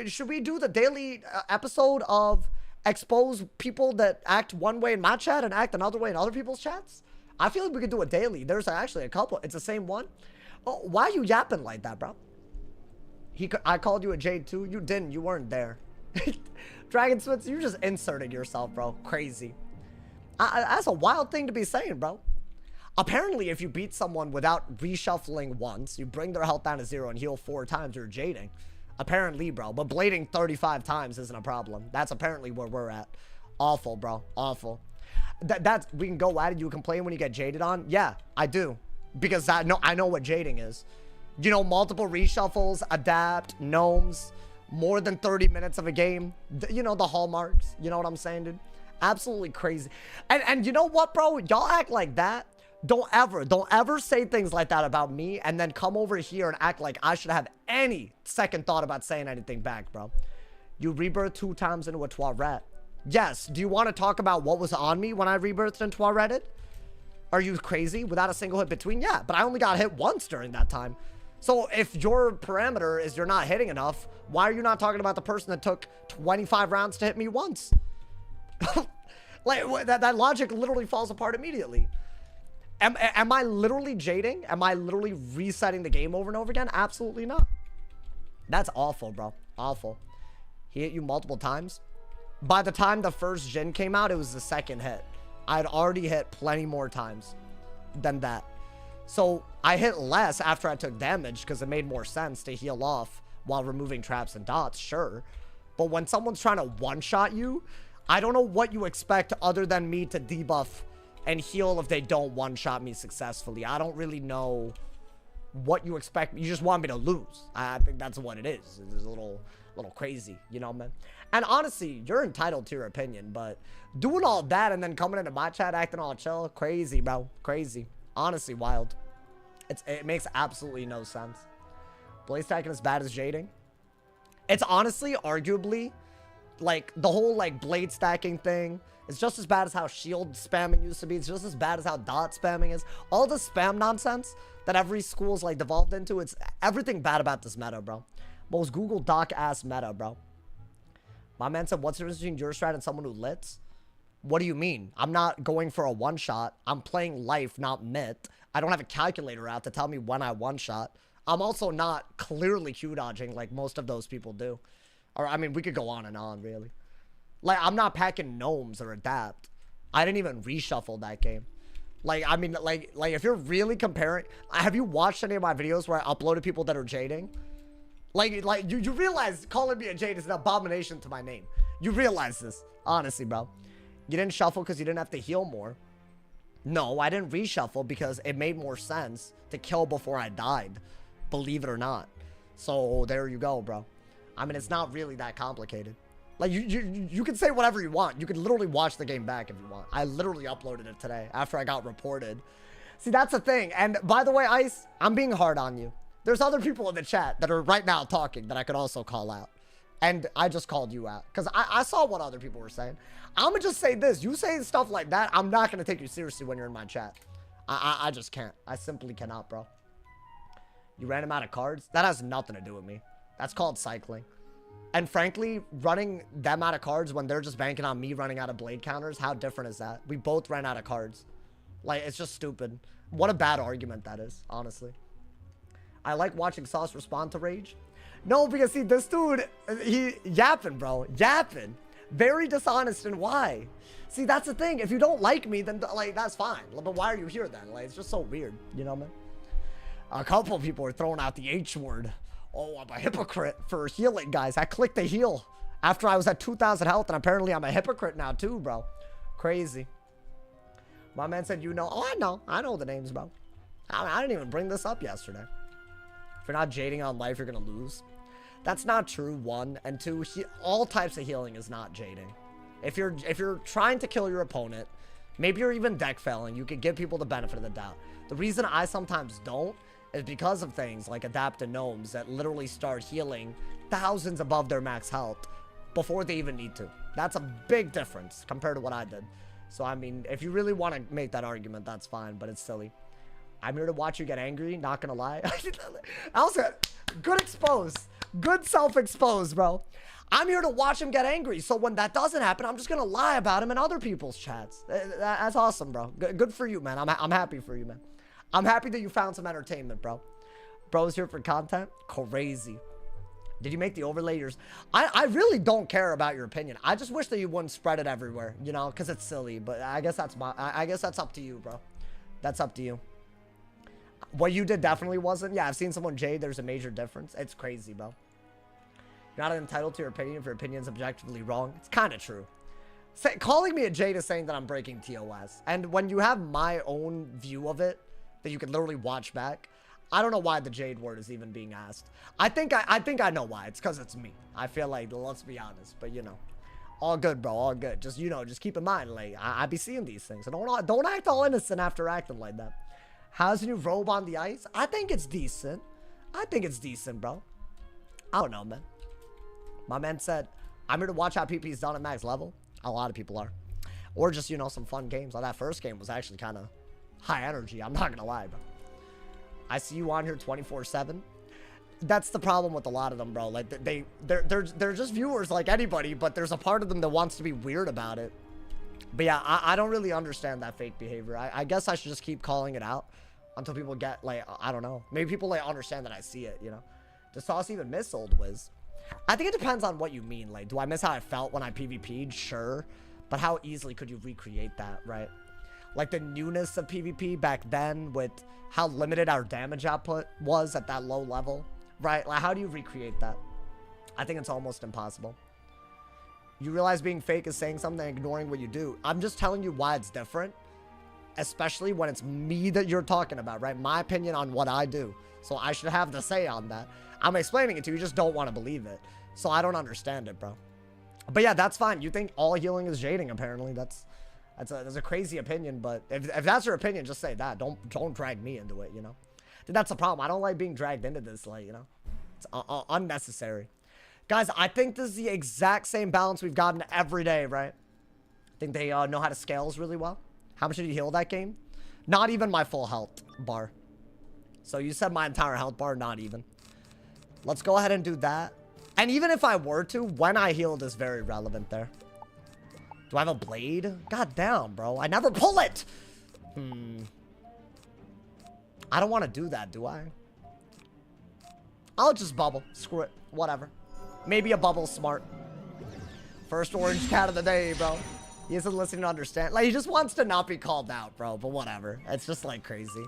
Should we do the daily episode of expose people that act one way in my chat and act another way in other people's chats? I feel like we could do it daily. There's actually a couple. It's the same one. Oh, why are you yapping like that, bro? I called you a jade too. You didn't. You weren't there. Dragon Smith, you're just inserting yourself, bro. Crazy. That's a wild thing to be saying, bro. Apparently, if you beat someone without reshuffling once, you bring their health down to 0 and heal 4 times, you're jading. Apparently, bro. But blading 35 times isn't a problem. That's apparently where we're at. Awful, bro. Awful. That's, we can go at it. You complain when you get jaded on? Yeah, I do. Because I know what jading is. You know, multiple reshuffles, adapt, gnomes, more than 30 minutes of a game. You know, the hallmarks. You know what I'm saying, dude? Absolutely crazy. And you know what, bro? Y'all act like that. Don't ever say things like that about me and then come over here and act like I should have any second thought about saying anything back, bro. You rebirthed 2 times into a Toilet. Yes. Do you want to talk about what was on me when I rebirthed into Toilet? Are you crazy? Without a single hit between? Yeah, but I only got hit once during that time. So if your parameter is you're not hitting enough, why are you not talking about the person that took 25 rounds to hit me once? Like, that logic literally falls apart immediately. Am I literally jading? Am I literally resetting the game over and over again? Absolutely not. That's awful, bro. Awful. He hit you multiple times. By the time the first Jin came out, it was the second hit. I'd already hit plenty more times than that. So I hit less after I took damage because it made more sense to heal off while removing traps and dots, sure. But when someone's trying to one-shot you, I don't know what you expect other than me to debuff and heal if they don't one-shot me successfully. I don't really know what you expect. You just want me to lose. I think that's what it is. It's a little crazy, you know, man? And honestly, you're entitled to your opinion, but doing all that and then coming into my chat acting all chill, crazy, bro. Crazy. Honestly, wild. It makes absolutely no sense. Blaze stacking as bad as jading? It's honestly, arguably, like, the whole, like, blade stacking thing. It's just as bad as how shield spamming used to be. It's just as bad as how dot spamming is. All the spam nonsense that every school's, like, devolved into. It's everything bad about this meta, bro. Most Google Doc ass meta, bro. My man said, what's the difference between your strat and someone who lits? What do you mean? I'm not going for a one-shot. I'm playing life, not myth. I don't have a calculator out to tell me when I one-shot. I'm also not clearly Q-dodging like most of those people do. Or, I mean, we could go on and on, really. Like, I'm not packing gnomes or adapt. I didn't even reshuffle that game. Like, I mean, like if you're really comparing... Have you watched any of my videos where I uploaded people that are jading? Like you realize calling me a jade is an abomination to my name. You realize this. Honestly, bro. You didn't shuffle because you didn't have to heal more. No, I didn't reshuffle because it made more sense to kill before I died. Believe it or not. So, there you go, bro. I mean, it's not really that complicated. Like, you can say whatever you want. You can literally watch the game back if you want. I literally uploaded it today after I got reported. See, that's the thing. And by the way, Ice, I'm being hard on you. There's other people in the chat that are right now talking that I could also call out. And I just called you out. Because I saw what other people were saying. I'm going to just say this. You say stuff like that, I'm not going to take you seriously when you're in my chat. I just can't. I simply cannot, bro. You ran him out of cards? That has nothing to do with me. That's called cycling. And frankly, running them out of cards when they're just banking on me running out of blade counters, how different is that? We both ran out of cards. Like, it's just stupid. What a bad argument that is, honestly. I like watching Sauce respond to rage. No, because see, this dude, he yapping, bro. Yapping. Very dishonest, and why? See, that's the thing. If you don't like me, then like that's fine. But why are you here then? Like, it's just so weird, you know, man. A couple of people are throwing out the H word. Oh, I'm a hypocrite for healing, guys. I clicked the heal after I was at 2,000 health, and apparently I'm a hypocrite now too, bro. Crazy. My man said, you know. Oh, I know. I know the names, bro. I didn't even bring this up yesterday. If you're not jading on life, you're gonna lose. That's not true, one. And two, all types of healing is not jading. If you're trying to kill your opponent, maybe you're even deck failing, you could give people the benefit of the doubt. The reason I sometimes don't is because of things like adapted gnomes that literally start healing thousands above their max health before they even need to. That's a big difference compared to what I did. So, I mean, if you really want to make that argument, that's fine, but it's silly. I'm here to watch you get angry, not gonna lie. Also, good exposed. Good self-exposed, bro. I'm here to watch him get angry, so when that doesn't happen, I'm just gonna lie about him in other people's chats. That's awesome, bro. Good for you, man. I'm happy for you, man. I'm happy that you found some entertainment, bro. Bro's here for content. Crazy. Did you make the overlayers? I really don't care about your opinion. I just wish that you wouldn't spread it everywhere, you know, because it's silly. But I guess that's I guess that's up to you, bro. That's up to you. What you did definitely wasn't. Yeah, I've seen someone jade. There's a major difference. It's crazy, bro. You're not entitled to your opinion if your opinion's objectively wrong. It's kind of true. Calling me a jade is saying that I'm breaking TOS. And when you have my own view of it, that you can literally watch back, I don't know why the jade word is even being asked. I think I know why. It's because it's me. I feel like, let's be honest. But, you know, all good, bro. All good. Just, you know, just keep in mind, like, I be seeing these things. So don't act all innocent after acting like that. How's the new robe on the ice? I think it's decent. I think it's decent, bro. I don't know, man. My man said, I'm here to watch how PP's done at max level. A lot of people are. Or just, you know, some fun games. Like that first game was actually kind of high energy. I'm not going to lie, bro. I see you on here 24/7. That's the problem with a lot of them, bro. Like, they're just viewers like anybody, but there's a part of them that wants to be weird about it. But yeah, I don't really understand that fake behavior. I guess I should just keep calling it out until people get, like, I don't know. Maybe people, like, understand that I see it, you know? Does Sauce even miss Old Wiz? I think it depends on what you mean. Like, do I miss how I felt when I PvP'd? Sure. But how easily could you recreate that, right? Like, the newness of PvP back then with how limited our damage output was at that low level, right? Like, how do you recreate that? I think it's almost impossible. You realize being fake is saying something and ignoring what you do. I'm just telling you why it's different. Especially when it's me that you're talking about, right? My opinion on what I do. So I should have the say on that. I'm explaining it to you, you just don't want to believe it. So I don't understand it, bro. But yeah, that's fine. You think all healing is jading, apparently. That's a crazy opinion, but if that's your opinion, just say that. Don't drag me into it, you know? Dude, that's the problem. I don't like being dragged into this, like, you know? It's unnecessary. Guys, I think this is the exact same balance we've gotten every day, right? I think they know how to scales really well. How much did you heal that game? Not even my full health bar. So you said my entire health bar, not even. Let's go ahead and do that. And even if I were to, when I healed is very relevant there. Do I have a blade? God damn, bro. I never pull it. I don't want to do that, do I? I'll just bubble. Screw it. Whatever. Maybe a bubble's smart. First orange cat of the day, bro. He isn't listening to understand. Like, he just wants to not be called out, bro. But whatever. It's just, like, crazy.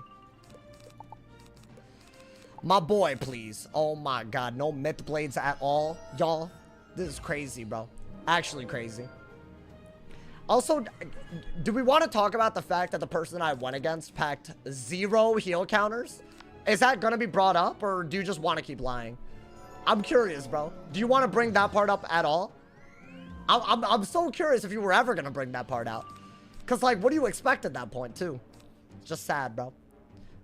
My boy, please. Oh, my God. No myth blades at all, y'all. This is crazy, bro. Actually crazy. Also, do we want to talk about the fact that the person I went against packed 0 heal counters? Is that going to be brought up, or do you just want to keep lying? I'm curious, bro. Do you want to bring that part up at all? I'm so curious if you were ever going to bring that part out. Because, like, what do you expect at that point, too? It's just sad, bro.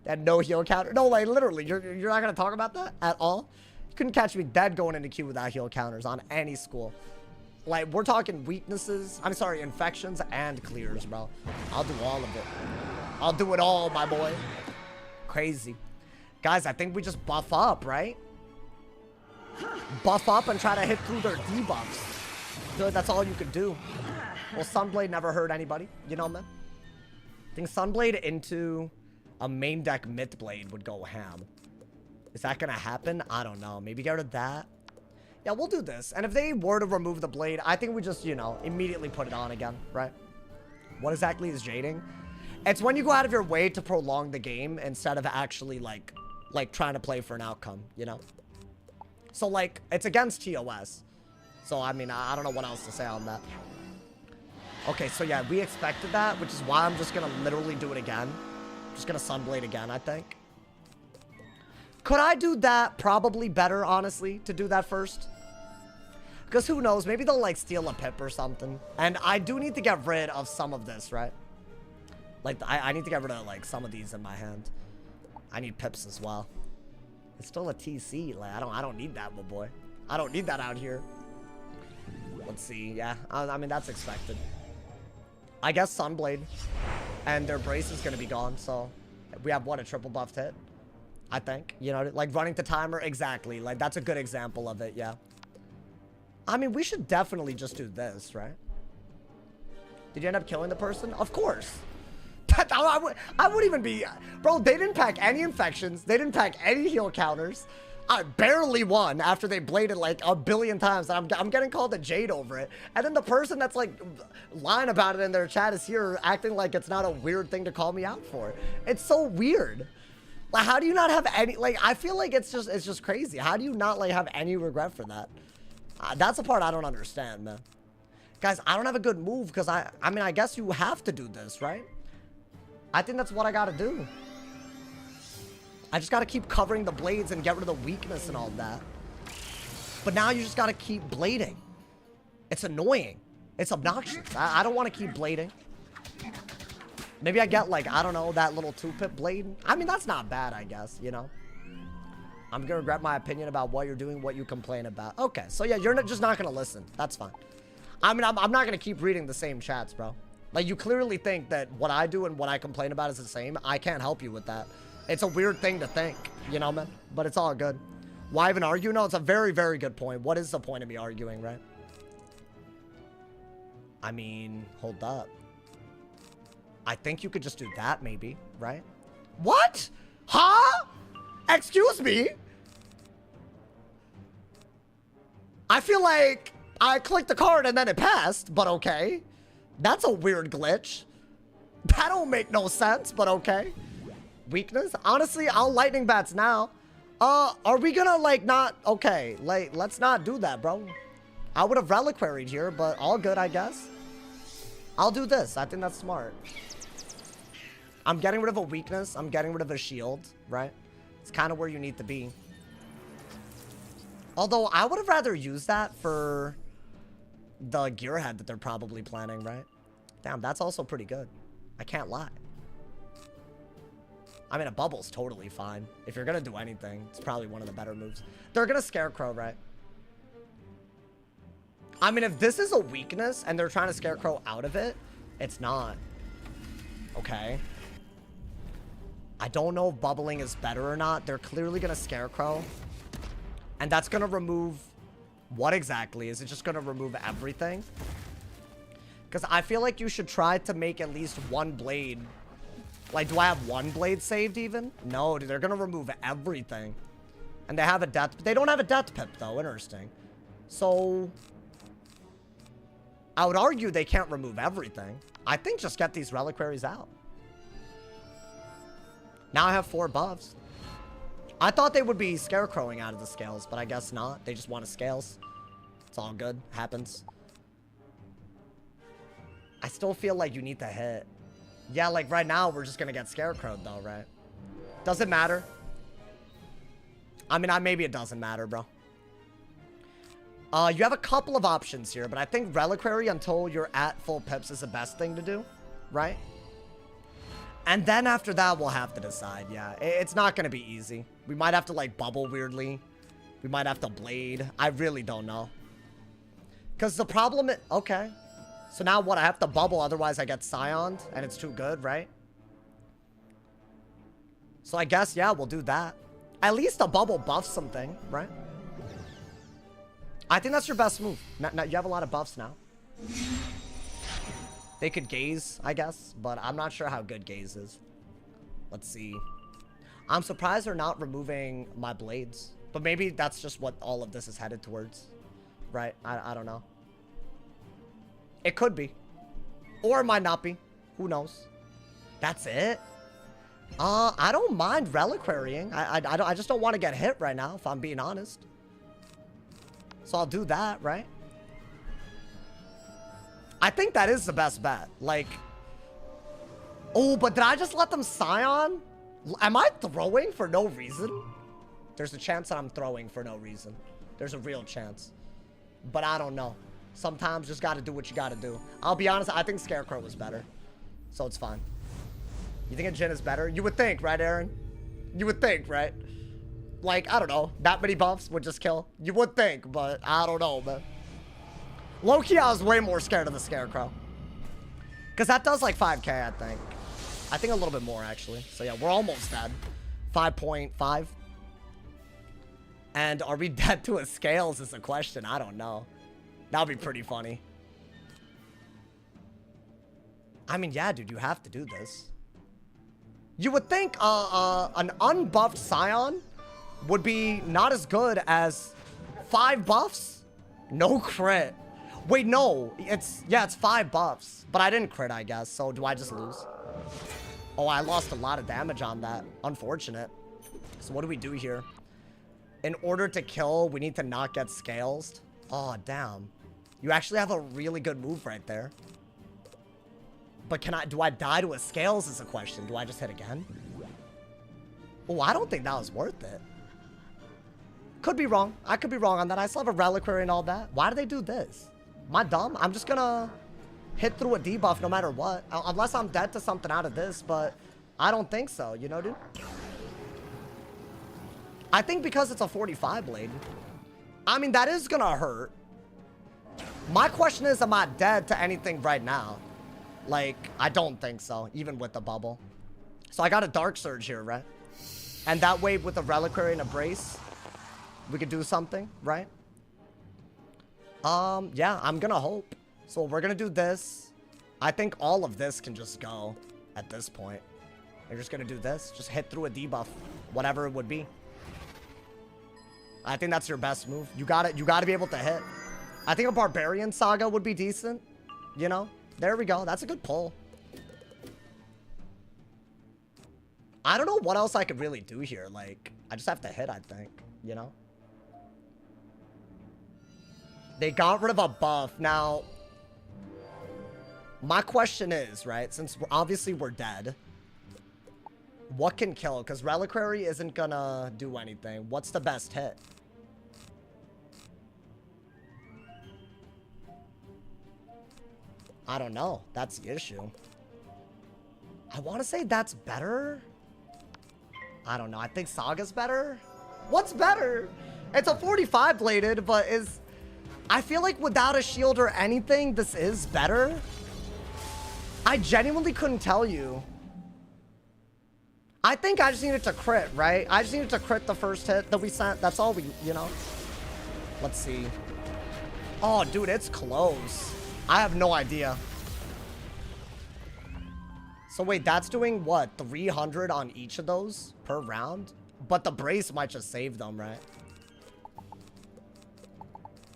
That no heal counter. No, like, literally, you're not going to talk about that at all? You couldn't catch me dead going into queue without heal counters on any school. Like, we're talking weaknesses. I'm sorry, infections and clears, bro. I'll do all of it. I'll do it all, my boy. Crazy. Guys, I think we just buff up, right? Buff up and try to hit through their debuffs. I feel like that's all you could do. Well, Sunblade never hurt anybody. You know, man? I think Sunblade into a main deck Myth Blade would go ham. Is that going to happen? I don't know. Maybe get rid of that. Yeah, we'll do this. And if they were to remove the blade, I think we just, you know, immediately put it on again, right? What exactly is jading? It's when you go out of your way to prolong the game instead of actually, like trying to play for an outcome, you know? So, like, it's against TOS. So, I mean, I don't know what else to say on that. Okay, so yeah, we expected that, which is why I'm just gonna literally do it again. Just gonna Sunblade again, I think. Could I do that? Probably better, honestly, to do that first. Because who knows? Maybe they'll, like, steal a pip or something. And I do need to get rid of some of this, right? Like, I need to get rid of, like, some of these in my hand. I need pips as well. It's still a TC. Like, I don't need that, my boy. I don't need that out here. Let's see. Yeah, I mean, that's expected. I guess Sunblade. And their brace is going to be gone, so... We have, what, a triple buffed hit? I think. You know, like, running the timer. Exactly. Like, that's a good example of it, yeah. I mean, we should definitely just do this, right? Did you end up killing the person? Of course. I wouldn't even be... Bro, they didn't pack any infections. They didn't pack any heal counters. I barely won after they bladed like a billion times. I'm getting called a Jade over it. And then the person that's like lying about it in their chat is here acting like it's not a weird thing to call me out for. It's so weird. Like, how do you not have any... Like, I feel like it's just crazy. How do you not, like, have any regret for that? That's the part I don't understand, man. Guys, I don't have a good move because I mean, I guess you have to do this, right? I think that's what I gotta do. I just gotta keep covering the blades and get rid of the weakness and all that. But now you just gotta keep blading. It's annoying. It's obnoxious. I don't want to keep blading. Maybe I get, like, I don't know, that little 2-pip blade. I mean, that's not bad, I guess, you know? I'm gonna regret my opinion about what you're doing, what you complain about. Okay, so yeah, you're just not gonna listen. That's fine. I mean, I'm not gonna keep reading the same chats, bro. Like, you clearly think that what I do and what I complain about is the same. I can't help you with that. It's a weird thing to think, you know, man? But it's all good. Why even argue? No, it's a very, very good point. What is the point of me arguing, right? I mean, hold up. I think you could just do that, maybe, right? What? Huh? Excuse me? I feel like I clicked the card and then it passed, but okay. That's a weird glitch. That don't make no sense, but okay. Weakness? Honestly, I'll lightning bats now. Are we gonna, like, not... Okay, like, let's not do that, bro. I would have reliquaried here, but all good, I guess. I'll do this. I think that's smart. I'm getting rid of a weakness. I'm getting rid of a shield, right? It's kind of where you need to be. Although, I would have rather used that for the gearhead that they're probably planning, right? Damn, that's also pretty good. I can't lie. I mean, a bubble's totally fine. If you're going to do anything, it's probably one of the better moves. They're going to Scarecrow, right? I mean, if this is a weakness and they're trying to Scarecrow out of it, it's not. Okay. I don't know if bubbling is better or not. They're clearly going to Scarecrow. And that's going to remove... What exactly? Is it just going to remove everything? Because I feel like you should try to make at least one blade. Like, do I have one blade saved even? No, dude, they're going to remove everything. And they have a death... They don't have a death pip, though. Interesting. So... I would argue they can't remove everything. I think just get these reliquaries out. Now I have 4 buffs. I thought they would be scarecrowing out of the scales, but I guess not. They just want to scales. It's all good. Happens. I still feel like you need to hit. Yeah, like right now, we're just going to get scarecrowed though, right? Doesn't matter. I mean, maybe it doesn't matter, bro. You have a couple of options here, but I think reliquary until you're at full pips is the best thing to do, right? And then after that, we'll have to decide, yeah. It's not going to be easy. We might have to, like, bubble weirdly. We might have to blade. I really don't know. Because the problem is... Okay. So now what? I have to bubble, otherwise I get Scioned, and it's too good, right? So I guess, yeah, we'll do that. At least a bubble buffs something, right? I think that's your best move. Now, you have a lot of buffs now. They could gaze, I guess, but I'm not sure how good gaze is. Let's see. I'm surprised they're not removing my blades. But maybe that's just what all of this is headed towards. Right? I don't know. It could be. Or it might not be. Who knows? That's it? I don't mind reliquarying. I just don't want to get hit right now, if I'm being honest. So I'll do that, right? I think that is the best bet. Like, oh, but did I just let them Scion? Am I throwing for no reason? There's a chance that I'm throwing for no reason. There's a real chance. But I don't know. Sometimes just gotta do what you gotta do. I'll be honest, I think Scarecrow was better. So it's fine. You think a Jhin is better? You would think, right, Aaron? You would think, right? Like, I don't know. That many buffs would just kill. You would think, but I don't know, man. Low-key, I was way more scared of the Scarecrow. Because that does like 5k, I think. I think a little bit more, actually. So yeah, we're almost dead. 5.5. And are we dead to a Scales is a question. I don't know. That would be pretty funny. I mean, yeah, dude, you have to do this. You would think an unbuffed Scion would be not as good as 5 buffs. No crit. Wait, no. It's 5 buffs. But I didn't crit, I guess. So do I just lose? Oh, I lost a lot of damage on that. Unfortunate. So what do we do here? In order to kill, we need to not get Scalesed. Oh, damn. You actually have a really good move right there. But do I die to a Scales is a question. Do I just hit again? Oh, I don't think that was worth it. Could be wrong. I could be wrong on that. I still have a Reliquary and all that. Why do they do this? Am I dumb? I'm just gonna hit through a debuff no matter what. Unless I'm dead to something out of this, but I don't think so. You know, dude? I think because it's a 45 blade. I mean, that is gonna hurt. My question is, am I dead to anything right now? Like, I don't think so, even with the bubble. So I got a Dark Surge here, right? And that wave with a Reliquary and a Brace, we could do something, right? Yeah, I'm gonna hope. So we're gonna do this. I think all of this can just go at this point. You're just gonna do this. Just hit through a debuff, whatever it would be. I think that's your best move. You gotta be able to hit. I think a Barbarian Saga would be decent. You know? There we go. That's a good pull. I don't know what else I could really do here. Like, I just have to hit, I think. You know? They got rid of a buff. Now, my question is, right? Since obviously we're dead. What can kill? Because Reliquary isn't gonna do anything. What's the best hit? I don't know. That's the issue. I want to say that's better. I don't know. I think Saga's better. What's better? It's a 45 bladed, but is... I feel like without a shield or anything, this is better. I genuinely couldn't tell you. I think I just needed to crit, right? I just needed to crit the first hit that we sent. That's all we, you know. Let's see. Oh, dude, it's close. I have no idea. So wait, that's doing what? 300 on each of those per round? But the Brace might just save them, right?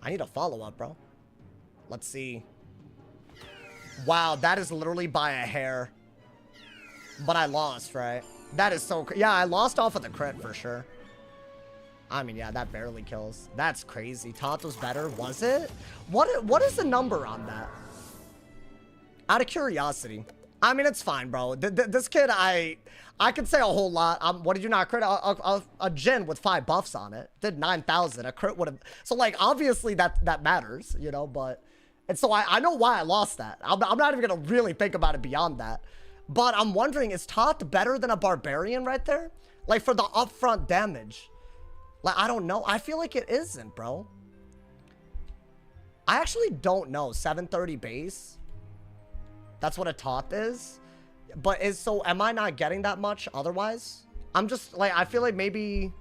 I need a follow-up, bro. Let's see. Wow, that is literally by a hair. But I lost, right? That is so... Yeah, I lost off of the crit for sure. I mean, yeah, that barely kills. That's crazy. Taunt was better, was it? What is the number on that? Out of curiosity. I mean, it's fine, bro. This kid, I could say a whole lot. What did you not crit? A Jhin with 5 buffs on it. Did 9,000. A crit would have... So, like, obviously that matters, you know, but... And so I know why I lost that. I'm not even going to really think about it beyond that. But I'm wondering, is Taunt better than a Barbarian right there? Like, for the upfront damage. Like, I don't know. I feel like it isn't, bro. I actually don't know. 730 base. That's what a Taunt is. But so am I not getting that much otherwise? I'm just, like, I feel like maybe...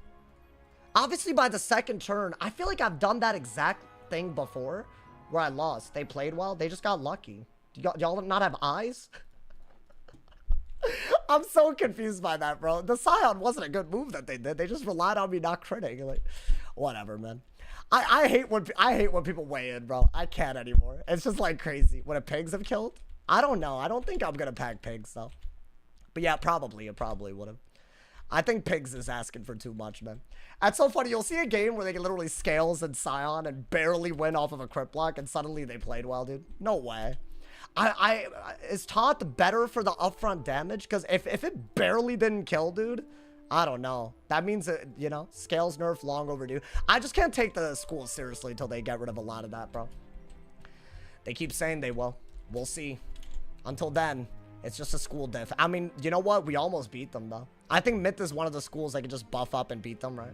Obviously, by the second turn, I feel like I've done that exact thing before. Where I lost. They played well. They just got lucky. Y'all not have eyes? I'm so confused by that, bro. The Scion wasn't a good move that they did. They just relied on me not critting. Like, whatever, man. I hate when people weigh in, bro. I can't anymore. It's just like crazy. When pigs have killed, I don't know. I don't think I'm gonna pack pigs though. But yeah, probably. It probably would have. I think pigs is asking for too much, man. That's so funny. You'll see a game where they can literally scales and Scion and barely win off of a crit block, and suddenly they played well, dude. No way. Is taunt better for the upfront damage? Because if it barely didn't kill, dude, I don't know. That means that, you know, scales nerf long overdue. I just can't take the school seriously until they get rid of a lot of that, bro. They keep saying they will. We'll see. Until then, it's just a school diff. I mean, you know what? We almost beat them, though. I think Myth is one of the schools that can just buff up and beat them, right?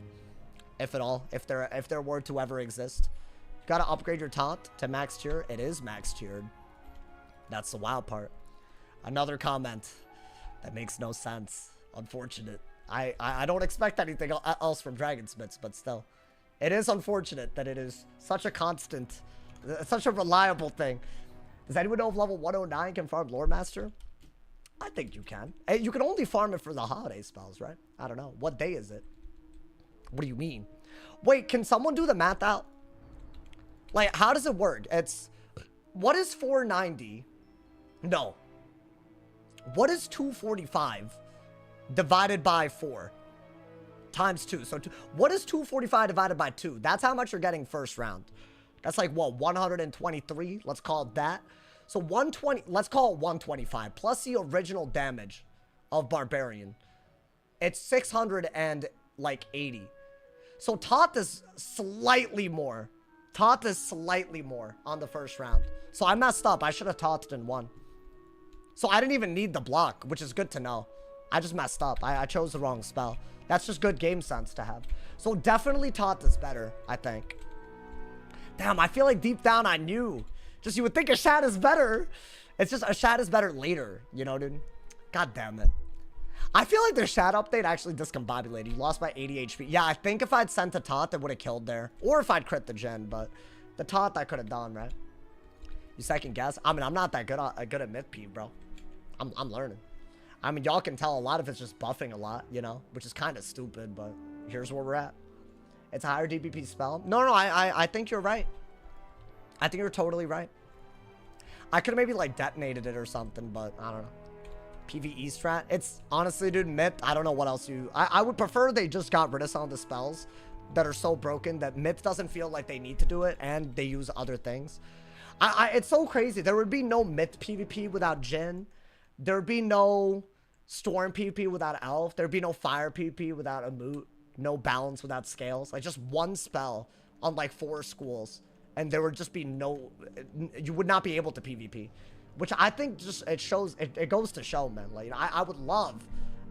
If at all. If there were to ever exist. Gotta upgrade your taunt to max tier. It is max tiered. That's the wild part. Another comment that makes no sense. Unfortunate. I don't expect anything else from Dragonsmiths, but still. It is unfortunate that it is such a constant, such a reliable thing. Does anyone know if level 109 can farm Lore Master? I think you can. You can only farm it for the holiday spells, right? I don't know. What day is it? What do you mean? Wait, can someone do the math out? Like, how does it work? It's... What is 490? No. What is 245 divided by 4? Times 2. So, what is 245 divided by 2? That's how much you're getting first round. That's like, what, 123? Let's call it that. So 120, let's call it 125, plus the original damage of Barbarian. It's 680. So taunt is slightly more. Taunt is slightly more on the first round. So I messed up. I should have taunted and won. So I didn't even need the block, which is good to know. I just messed up. I chose the wrong spell. That's just good game sense to have. So definitely taunt is better, I think. Damn, I feel like deep down I knew. Just you would think a Shad is better. It's just a Shad is better later, you know, dude? God damn it. I feel like their Shad update actually discombobulated. You lost by 80 HP. Yeah, I think if I'd sent a taunt, it would have killed there. Or if I'd crit the gen, but the taunt I could have done, right? You second guess? I mean, I'm not that good at myth PV, bro. I'm learning. I mean, y'all can tell a lot of it's just buffing a lot, you know? Which is kind of stupid, but here's where we're at. It's a higher DPP spell. No, I think you're right. I think you're totally right. I could have maybe like detonated it or something, but I don't know. PvE strat. It's honestly, dude, myth. I don't know what else you... I would prefer they just got rid of some of the spells that are so broken that myth doesn't feel like they need to do it and they use other things. It's so crazy. There would be no myth PvP without Jhin. There would be no storm PvP without Elf. There'd be no fire PvP without a Moot. No balance without scales. Like just one spell on like 4 schools. And there would just be no, you would not be able to PvP, which I think just, it shows, it goes to show, man. Like, I would love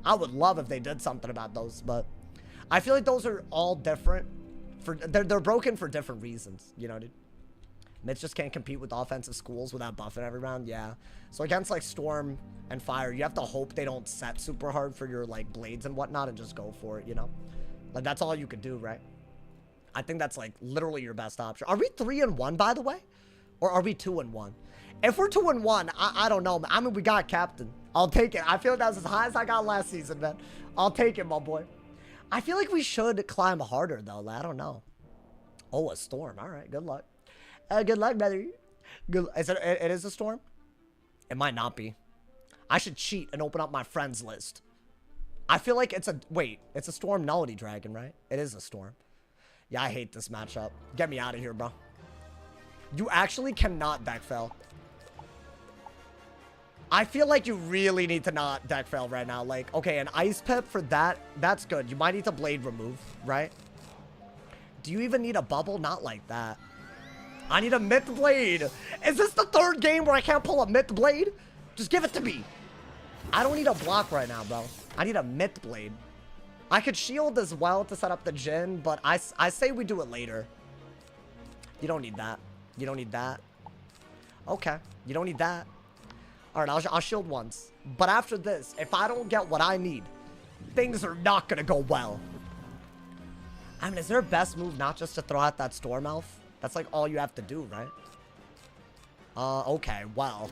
if they did something about those, but I feel like those are all different for, they're broken for different reasons, you know, dude. Myths just can't compete with offensive schools without buffing every round, yeah. So against like Storm and Fire, you have to hope they don't set super hard for your like blades and whatnot and just go for it, you know? Like that's all you could do, right? I think that's like literally your best option. Are we 3-1 by the way? Or are we 2-1? If we're 2-1, I don't know. I mean, we got captain. I'll take it. I feel like that's as high as I got last season, man. I'll take it, my boy. I feel like we should climb harder though. I don't know. Oh, a storm. All right. Good luck. Good luck, brother. Good. It is a storm? It might not be. I should cheat and open up my friends list. I feel like it's a... Wait. It's a storm nullity dragon, right? It is a storm. Yeah, I hate this matchup. Get me out of here, bro. You actually cannot deck fail. I feel like you really need to not deck fail right now. Like, okay, an ice pip for that, that's good. You might need to blade remove, right? Do you even need a bubble? Not like that. I need a myth blade. Is this the 3rd game where I can't pull a myth blade? Just give it to me. I don't need a block right now, bro. I need a myth blade. I could shield as well to set up the Jhin, but I say we do it later. You don't need that. You don't need that. Okay. You don't need that. All right, I'll shield once. But after this, if I don't get what I need, things are not going to go well. I mean, is there a best move not just to throw out that Storm Elf? That's like all you have to do, right? Okay, well.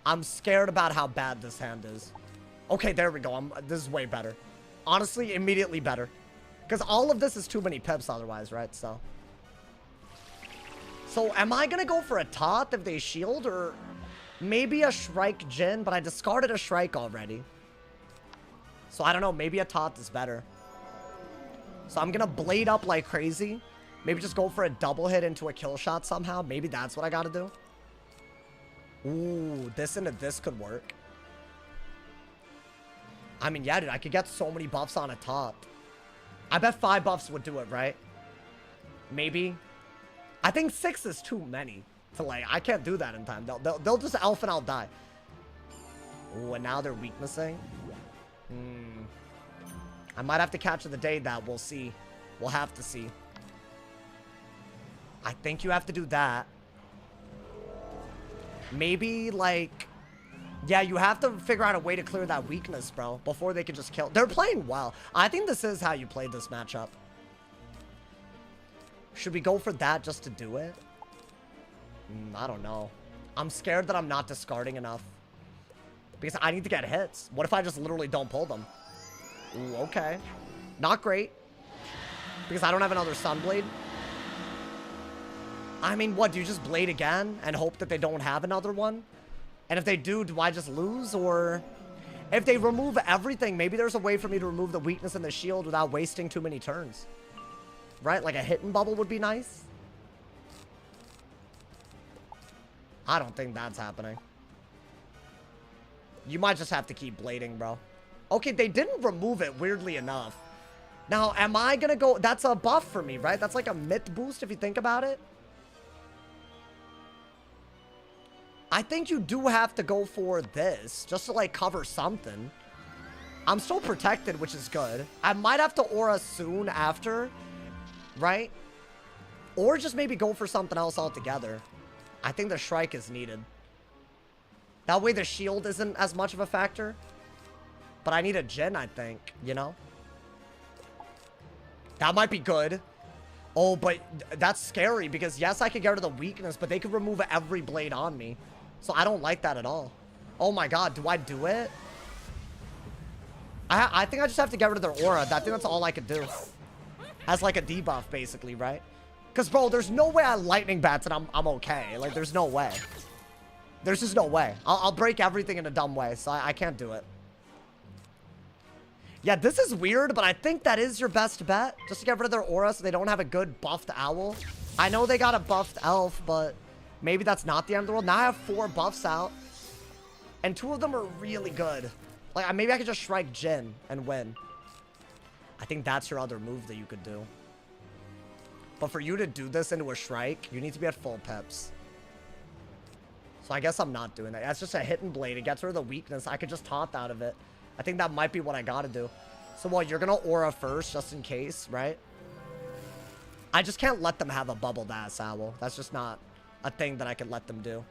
I'm scared about how bad this hand is. Okay, there we go. This is way better. Honestly, immediately better. Because all of this is too many pips otherwise, right? So am I going to go for a Tot if they shield, or maybe a Shrike Jin? But I discarded a Shrike already. So I don't know. Maybe a Tot is better. So I'm going to blade up like crazy. Maybe just go for a double hit into a kill shot somehow. Maybe that's what I got to do. Ooh, this into this could work. I mean, yeah, dude, I could get so many buffs on a Tot. I bet 5 buffs would do it, right? Maybe. I think 6 is too many to, like, I can't do that in time. They'll just elf and I'll die. Ooh, and now they're weaknessing. I might have to catch the day that. We'll see. We'll have to see. I think you have to do that. Maybe, like... Yeah, you have to figure out a way to clear that weakness, bro, before they can just kill. They're playing well. I think this is how you play this matchup. Should we go for that just to do it? I don't know. I'm scared that I'm not discarding enough. Because I need to get hits. What if I just literally don't pull them? Ooh, okay. Not great. Because I don't have another Sunblade. I mean, what? Do you just blade again and hope that they don't have another one? And if they do I just lose? Or if they remove everything, maybe there's a way for me to remove the weakness and the shield without wasting too many turns. Right? Like a hidden bubble would be nice. I don't think that's happening. You might just have to keep blading, bro. Okay, they didn't remove it, weirdly enough. Now, am I gonna go... That's a buff for me, right? That's like a myth boost if you think about it. I think you do have to go for this, just to, like, cover something. I'm still protected, which is good. I might have to aura soon after, right? Or just maybe go for something else altogether. I think the Shrike is needed. That way the shield isn't as much of a factor. But I need a Jin, I think, you know? That might be good. Oh, but that's scary because, yes, I could get rid of the weakness, but they could remove every blade on me. So I don't like that at all. Oh my god, do I do it? I think I just have to get rid of their aura. I think that's all I could do. As like a debuff, basically, right? Because, bro, there's no way I lightning bats and I'm okay. Like, there's no way. There's just no way. I'll break everything in a dumb way, so I can't do it. Yeah, this is weird, but I think that is your best bet. Just to get rid of their aura so they don't have a good buffed owl. I know they got a buffed elf, but... Maybe that's not the end of the world. Now I have 4 buffs out. And 2 of them are really good. Like, maybe I could just Shrike Jin and win. I think that's your other move that you could do. But for you to do this into a Shrike, you need to be at full pips. So I guess I'm not doing that. That's just a hit and blade. It gets rid of the weakness. I could just taunt out of it. I think that might be what I gotta do. So, well, you're gonna aura first, just in case, right? I just can't let them have a bubbled ass owl. That's just not... a thing that I could let them do.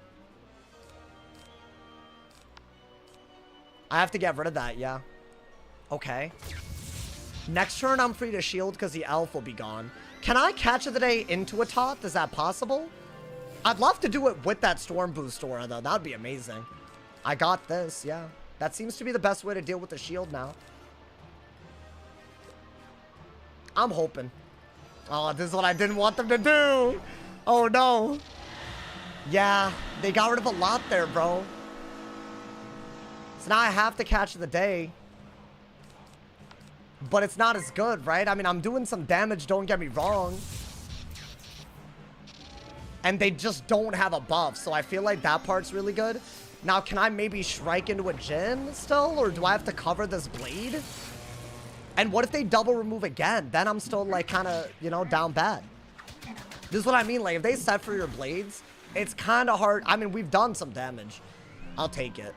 I have to get rid of that, yeah. Okay. Next turn, I'm free to shield because the elf will be gone. Can I catch the day into a Tot? Is that possible? I'd love to do it with that Storm Boost aura, though. That would be amazing. I got this, yeah. That seems to be the best way to deal with the shield now. I'm hoping. Oh, this is what I didn't want them to do. Oh, no. Yeah, they got rid of a lot there, bro. So now I have to catch the day. But it's not as good, right? I mean, I'm doing some damage, don't get me wrong. And they just don't have a buff, so I feel like that part's really good. Now, can I maybe Shrike into a Jin still? Or do I have to cover this blade? And what if they double remove again? Then I'm still, like, kind of, you know, down bad. This is what I mean. Like, if they set for your blades... It's kind of hard. I mean, we've done some damage. I'll take it.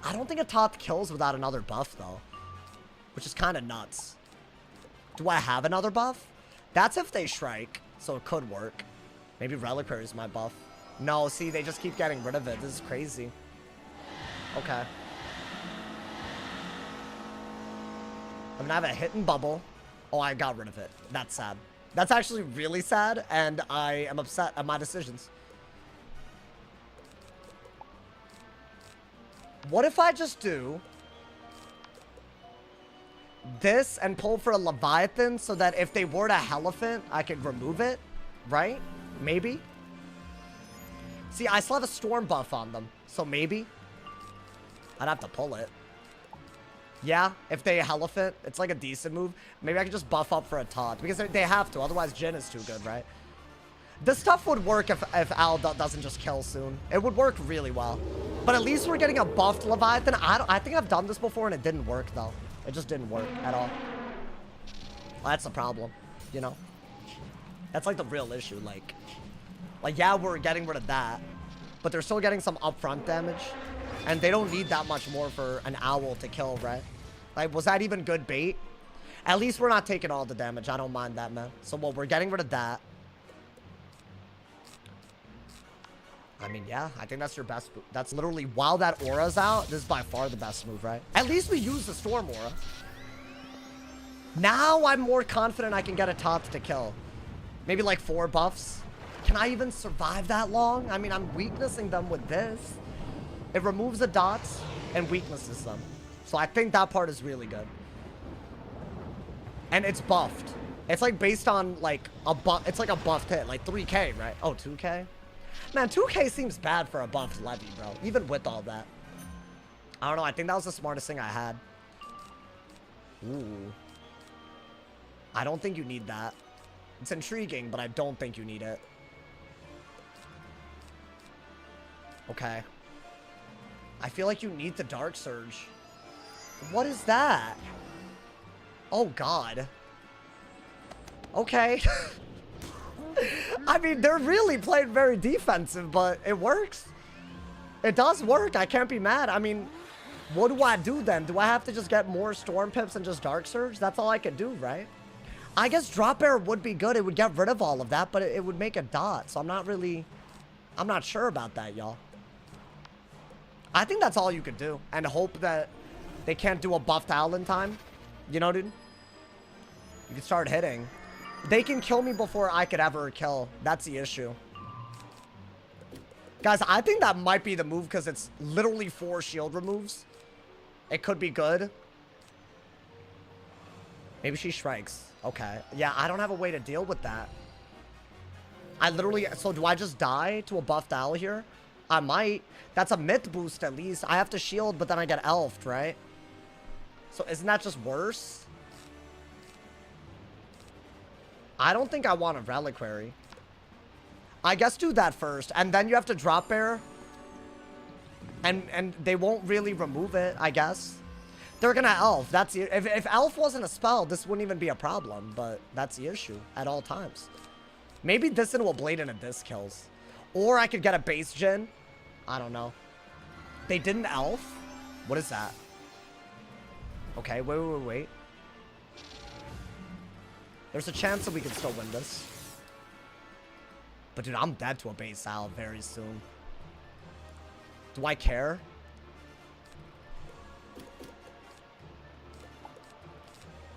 I don't think a Tot kills without another buff, though. Which is kind of nuts. Do I have another buff? That's if they Shrike, so it could work. Maybe Reliquary is my buff. No, see, they just keep getting rid of it. This is crazy. Okay. I'm gonna have a hidden bubble. Oh, I got rid of it. That's sad. That's actually really sad, and I am upset at my decisions. What if I just do this and pull for a Leviathan so that if they were to Elephant, I could remove it, right? Maybe. See, I still have a Storm buff on them, so maybe. I'd have to pull it. Yeah, if they Elephant, it's like a decent move. Maybe I could just buff up for a taunt, because they have to, otherwise Jhin is too good, right? This stuff would work if Al doesn't just kill soon. It would work really well. But at least we're getting a buffed Leviathan. I think I've done this before and it didn't work, though. It just didn't work at all. Well, that's the problem, you know? That's like the real issue. Like, yeah, we're getting rid of that, but they're still getting some upfront damage. And they don't need that much more for an owl to kill, right? Like, was that even good bait? At least we're not taking all the damage. I don't mind that, man. So, well, we're getting rid of that. I mean, yeah, I think that's your best move. That's literally, while that aura's out, this is by far the best move, right? At least we use the Storm Aura. Now I'm more confident I can get a top to kill. Maybe like 4 buffs. Can I even survive that long? I mean, I'm weaknessing them with this. It removes the dots and weaknesses them. So I think that part is really good. And it's buffed. It's like based on like a buff. It's like a buffed hit, like 3K, right? Oh, 2K? Man, 2K seems bad for a buffed Levy, bro. Even with all that. I don't know. I think that was the smartest thing I had. Ooh. I don't think you need that. It's intriguing, but I don't think you need it. Okay. I feel like you need the Dark Surge. What is that? Oh, God. Okay. I mean, they're really playing very defensive, but it works. It does work. I can't be mad. I mean, what do I do then? Do I have to just get more Storm Pips and just Dark Surge? That's all I could do, right? I guess Drop Bear would be good. It would get rid of all of that, but it would make a dot. So I'm not sure about that, y'all. I think that's all you could do. And hope that they can't do a buffed owl in time. You know, dude? You can start hitting. They can kill me before I could ever kill. That's the issue. Guys, I think that might be the move because it's literally 4 shield removes. It could be good. Maybe she strikes. Okay. Yeah, I don't have a way to deal with that. I literally... So do I just die to a buffed owl here? I might. That's a myth boost at least. I have to shield, but then I get elfed, right? So isn't that just worse? I don't think I want a reliquary. I guess do that first. And then you have to drop bear. And they won't really remove it, I guess. They're gonna elf. That's the, if elf wasn't a spell, this wouldn't even be a problem. But that's the issue at all times. Maybe this into a blade and a disc kills. Or I could get a base Jhin. I don't know. They didn't elf? What is that? Okay, wait. There's a chance that we can still win this. But dude, I'm dead to a base Al very soon. Do I care?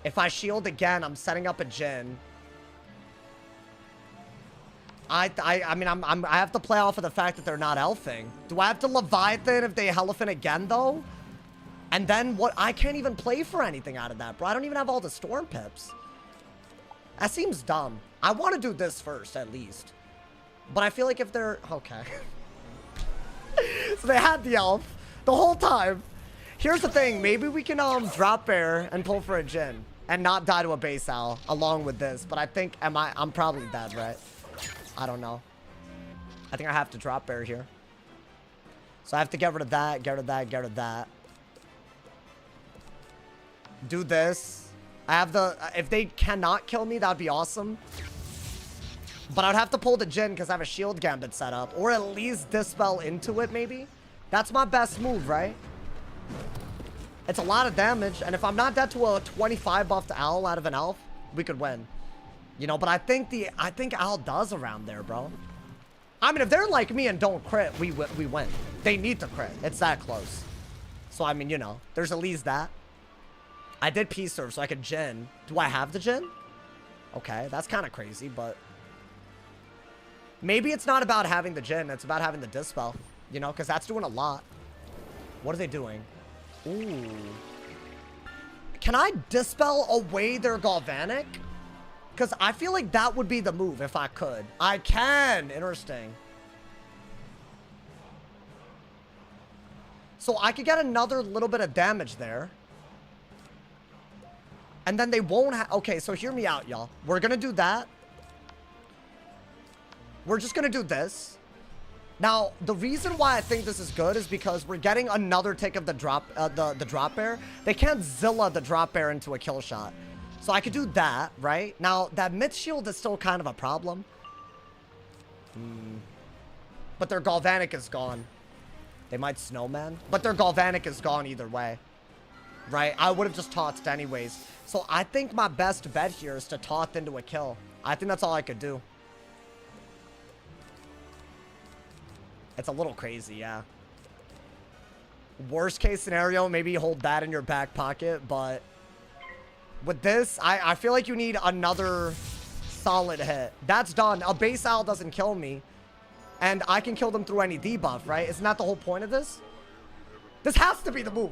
If I shield again, I'm setting up a Jhin. I mean, I have to play off of the fact that they're not elfing. Do I have to Leviathan if they Elephant again, though? And then what? I can't even play for anything out of that, bro. I don't even have all the Storm Pips. That seems dumb. I want to do this first, at least. But I feel like if they're... Okay. So they had the elf the whole time. Here's the thing. Maybe we can drop bear and pull for a Jhin. And not die to a base owl along with this. But I think... I'm probably dead, right? I don't know. I think I have to drop bear here. So I have to get rid of that, get rid of that, get rid of that. Do this. I have the... If they cannot kill me, that'd be awesome. But I'd have to pull the Jhin because I have a shield gambit set up. Or at least dispel into it, maybe. That's my best move, right? It's a lot of damage. And if I'm not dead to a 25 buffed owl out of an elf, we could win. You know, but I think Owl does around there, bro. I mean, if they're like me and don't crit, we win. They need to crit. It's that close. So, I mean, you know, there's at least that. I did P-Serve, so I could Jhin. Do I have the Jhin? Okay, that's kind of crazy, but... Maybe it's not about having the Jhin. It's about having the Dispel. You know, because that's doing a lot. What are they doing? Ooh. Can I dispel away their galvanic? Because I feel like that would be the move if I could. I can. Interesting. So I could get another little bit of damage there. And then they won't have... Okay, so hear me out, y'all. We're going to do that. We're just going to do this. Now, the reason why I think this is good is because we're getting another tick of the drop bear. They can't Zilla the drop bear into a kill shot. So I could do that, right? Now, that mid shield is still kind of a problem. But their galvanic is gone. They might snowman, but their galvanic is gone either way. Right? I would have just tossed anyways. So I think my best bet here is to toss into a kill. I think that's all I could do. It's a little crazy, yeah. Worst case scenario, maybe hold that in your back pocket, but with this, I feel like you need another solid hit. That's done. A base owl doesn't kill me, and I can kill them through any debuff, right? Isn't that the whole point of this? This has to be the move.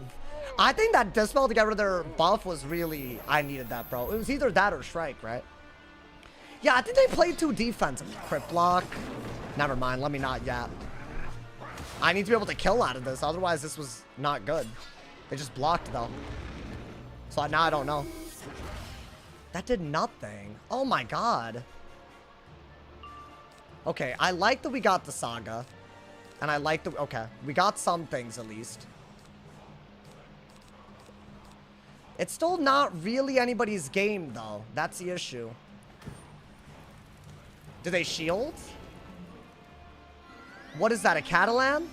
I think that dispel to get rid of their buff was really... I needed that, bro. It was either that or strike, right? Yeah, I think they played too defensive. Crit block. Never mind. Let me not yap. I need to be able to kill out of this. Otherwise, this was not good. They just blocked, though. So now I don't know. That did nothing. Oh, my God. Okay, I like that we got the Saga. And I like that... Okay, we got some things, at least. It's still not really anybody's game, though. That's the issue. Do they shield? What is that, a Catalan?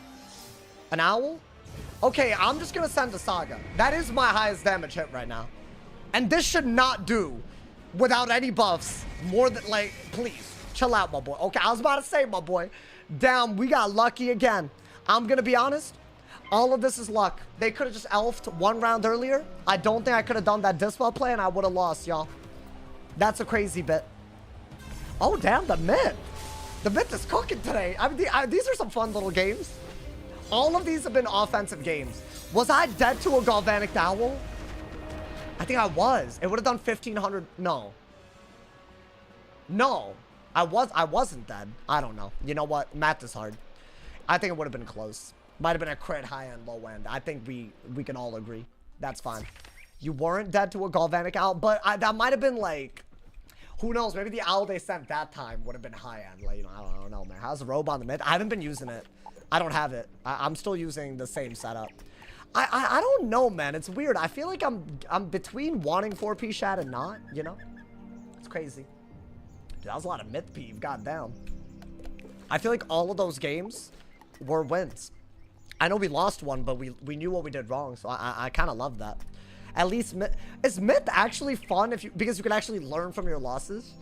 An owl? Okay, I'm just gonna send the Saga. That is my highest damage hit right now. And this should not do, without any buffs, more than, like, please, chill out, my boy. Okay, I was about to say, my boy. Damn, we got lucky again. I'm gonna be honest. All of this is luck. They could have just elfed one round earlier. I don't think I could have done that dispel play, and I would have lost, y'all. That's a crazy bit. Oh, damn, the myth. The myth is cooking today. I mean, these are some fun little games. All of these have been offensive games. Was I dead to a galvanic owl? I think I was. It would have done 1,500. No. No. I wasn't dead. I don't know. You know what? Math is hard. I think it would have been close. Might have been a crit high end, low end. I think we can all agree. That's fine. You weren't dead to a galvanic owl, but that might have been like... Who knows? Maybe the owl they sent that time would have been high end. Like, you know, I don't know, man. How's the robe on the mid? I haven't been using it. I don't have it. I'm still using the same setup. I don't know, man. It's weird. I feel like I'm between wanting 4P shad and not, you know? It's crazy. Dude, that was a lot of myth peeve. Goddamn. I feel like all of those games were wins. I know we lost one, but we knew what we did wrong, so I kind of love that. At least, is myth actually fun because you can actually learn from your losses?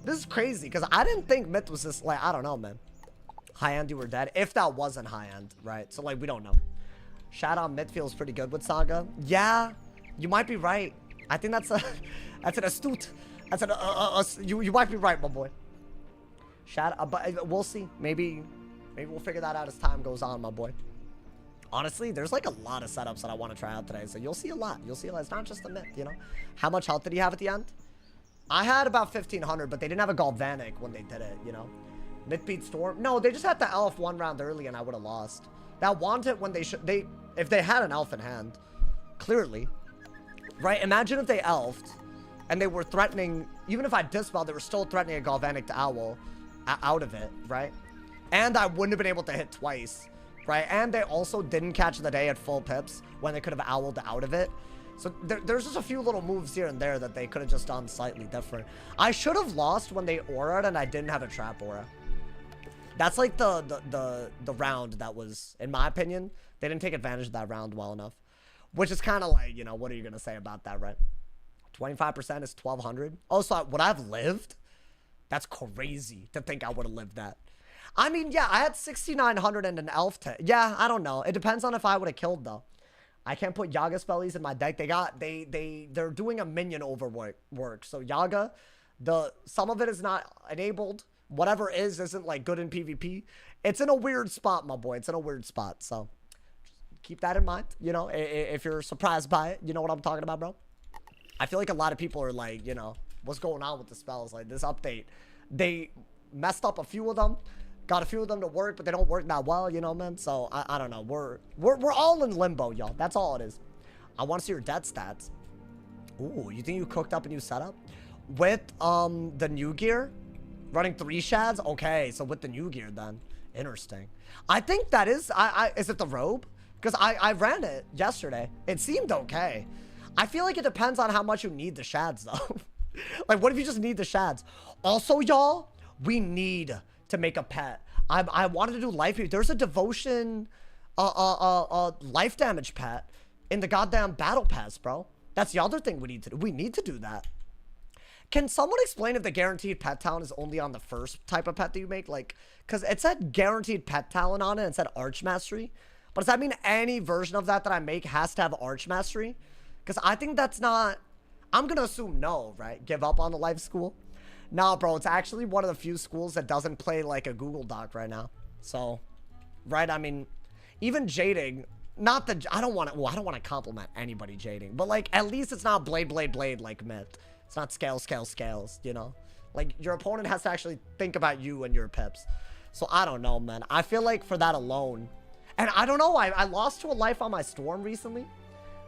This is crazy, because I didn't think myth was this, like, I don't know, man. High end, you were dead. If that wasn't high end, right? So, like, we don't know. Shout out myth feels pretty good with Saga. Yeah, you might be right. I think that's an astute. That's you might be right, my boy. Shout out, but we'll see. Maybe we'll figure that out as time goes on, my boy. Honestly, there's like a lot of setups that I want to try out today, so you'll see a lot. You'll see a lot. It's not just a myth, you know? How much health did he have at the end? I had about 1,500, but they didn't have a galvanic when they did it, you know? Myth beat Storm. No, they just had the elf one round early, and I would have lost. That wanted when if they had an elf in hand, clearly, right? Imagine if they elfed, and they were threatening, even if I dispelled, they were still threatening a galvanic to owl out of it, right? And I wouldn't have been able to hit twice. Right, and they also didn't catch the day at full pips when they could have owled out of it. So there's just a few little moves here and there that they could have just done slightly different. I should have lost when they aura'd and I didn't have a trap aura. That's like the round that was, in my opinion, they didn't take advantage of that round well enough. Which is kind of like, you know, what are you going to say about that, right? 25% is 1,200. Oh, so would I have lived? That's crazy to think I would have lived that. I mean, yeah, I had 6,900 and an elf yeah, I don't know. It depends on if I would have killed, though. I can't put Yaga spellies in my deck. They're doing a minion overwork. So Yaga, some of it is not enabled. Whatever isn't like good in PvP. It's in a weird spot, my boy. It's in a weird spot. So just keep that in mind. You know, if you're surprised by it, you know what I'm talking about, bro. I feel like a lot of people are like, you know, what's going on with the spells? Like this update, they messed up a few of them, got a few of them to work, but they don't work that well, you know, man. So I don't know. We're all in limbo, y'all. That's all it is. I want to see your death stats. Ooh, you think you cooked up a new setup with the new gear, running 3 shads? Okay, so with the new gear then, interesting. I think that is is it the robe? Because I ran it yesterday. It seemed okay. I feel like it depends on how much you need the shads, though. Like, what if you just need the shads? Also, y'all, we need to make a pet. I wanted to do life. There's a devotion, life damage pet in the goddamn battle pass, bro. That's the other thing we need to do. We need to do that. Can someone explain if the guaranteed pet talent is only on the first type of pet that you make? Like, because it said guaranteed pet talent on it and it said arch mastery. But does that mean any version of that I make has to have arch mastery? Because I think that's not... I'm going to assume no, right? Give up on the life school? Nah, bro. It's actually one of the few schools that doesn't play like a Google Doc right now. So, right? I mean, even jading... Not the... I don't want to... Well, I don't want to compliment anybody jading. But, like, at least it's not blade, blade, blade like Myth. It's not scale, scale, scales, you know? Like, your opponent has to actually think about you and your pips. So, I don't know, man. I feel like for that alone... And I don't know. I lost to a life on my Storm recently.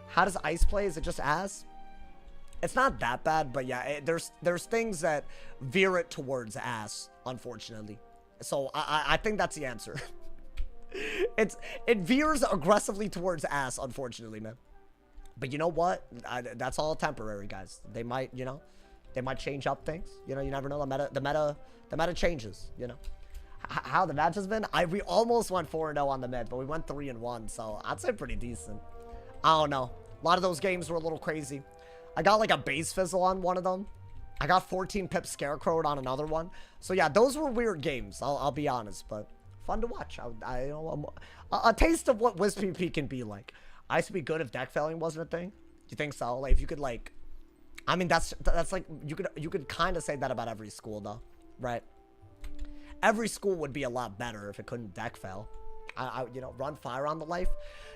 How does ice play? Is it just ass? It's not that bad, but yeah, there's things that veer it towards ass, unfortunately. So I think that's the answer. It veers aggressively towards ass, unfortunately, man. But you know what? That's all temporary, guys. They might, you know, they might change up things. You know, you never know. The meta changes. You know, how the match has been. We almost went 4-0 on the mid, but we went 3-1. So I'd say pretty decent. I don't know. A lot of those games were a little crazy. I got like a base fizzle on one of them. I got 14 pip scarecrowed on another one. So yeah, those were weird games. I'll be honest, but fun to watch. I know a taste of what WizPvP can be like. I used to be good if deck failing wasn't a thing. Do you think so? Like if you could like, I mean that's like you could kind of say that about every school though, right? Every school would be a lot better if it couldn't deck fail. You know, run fire on the life.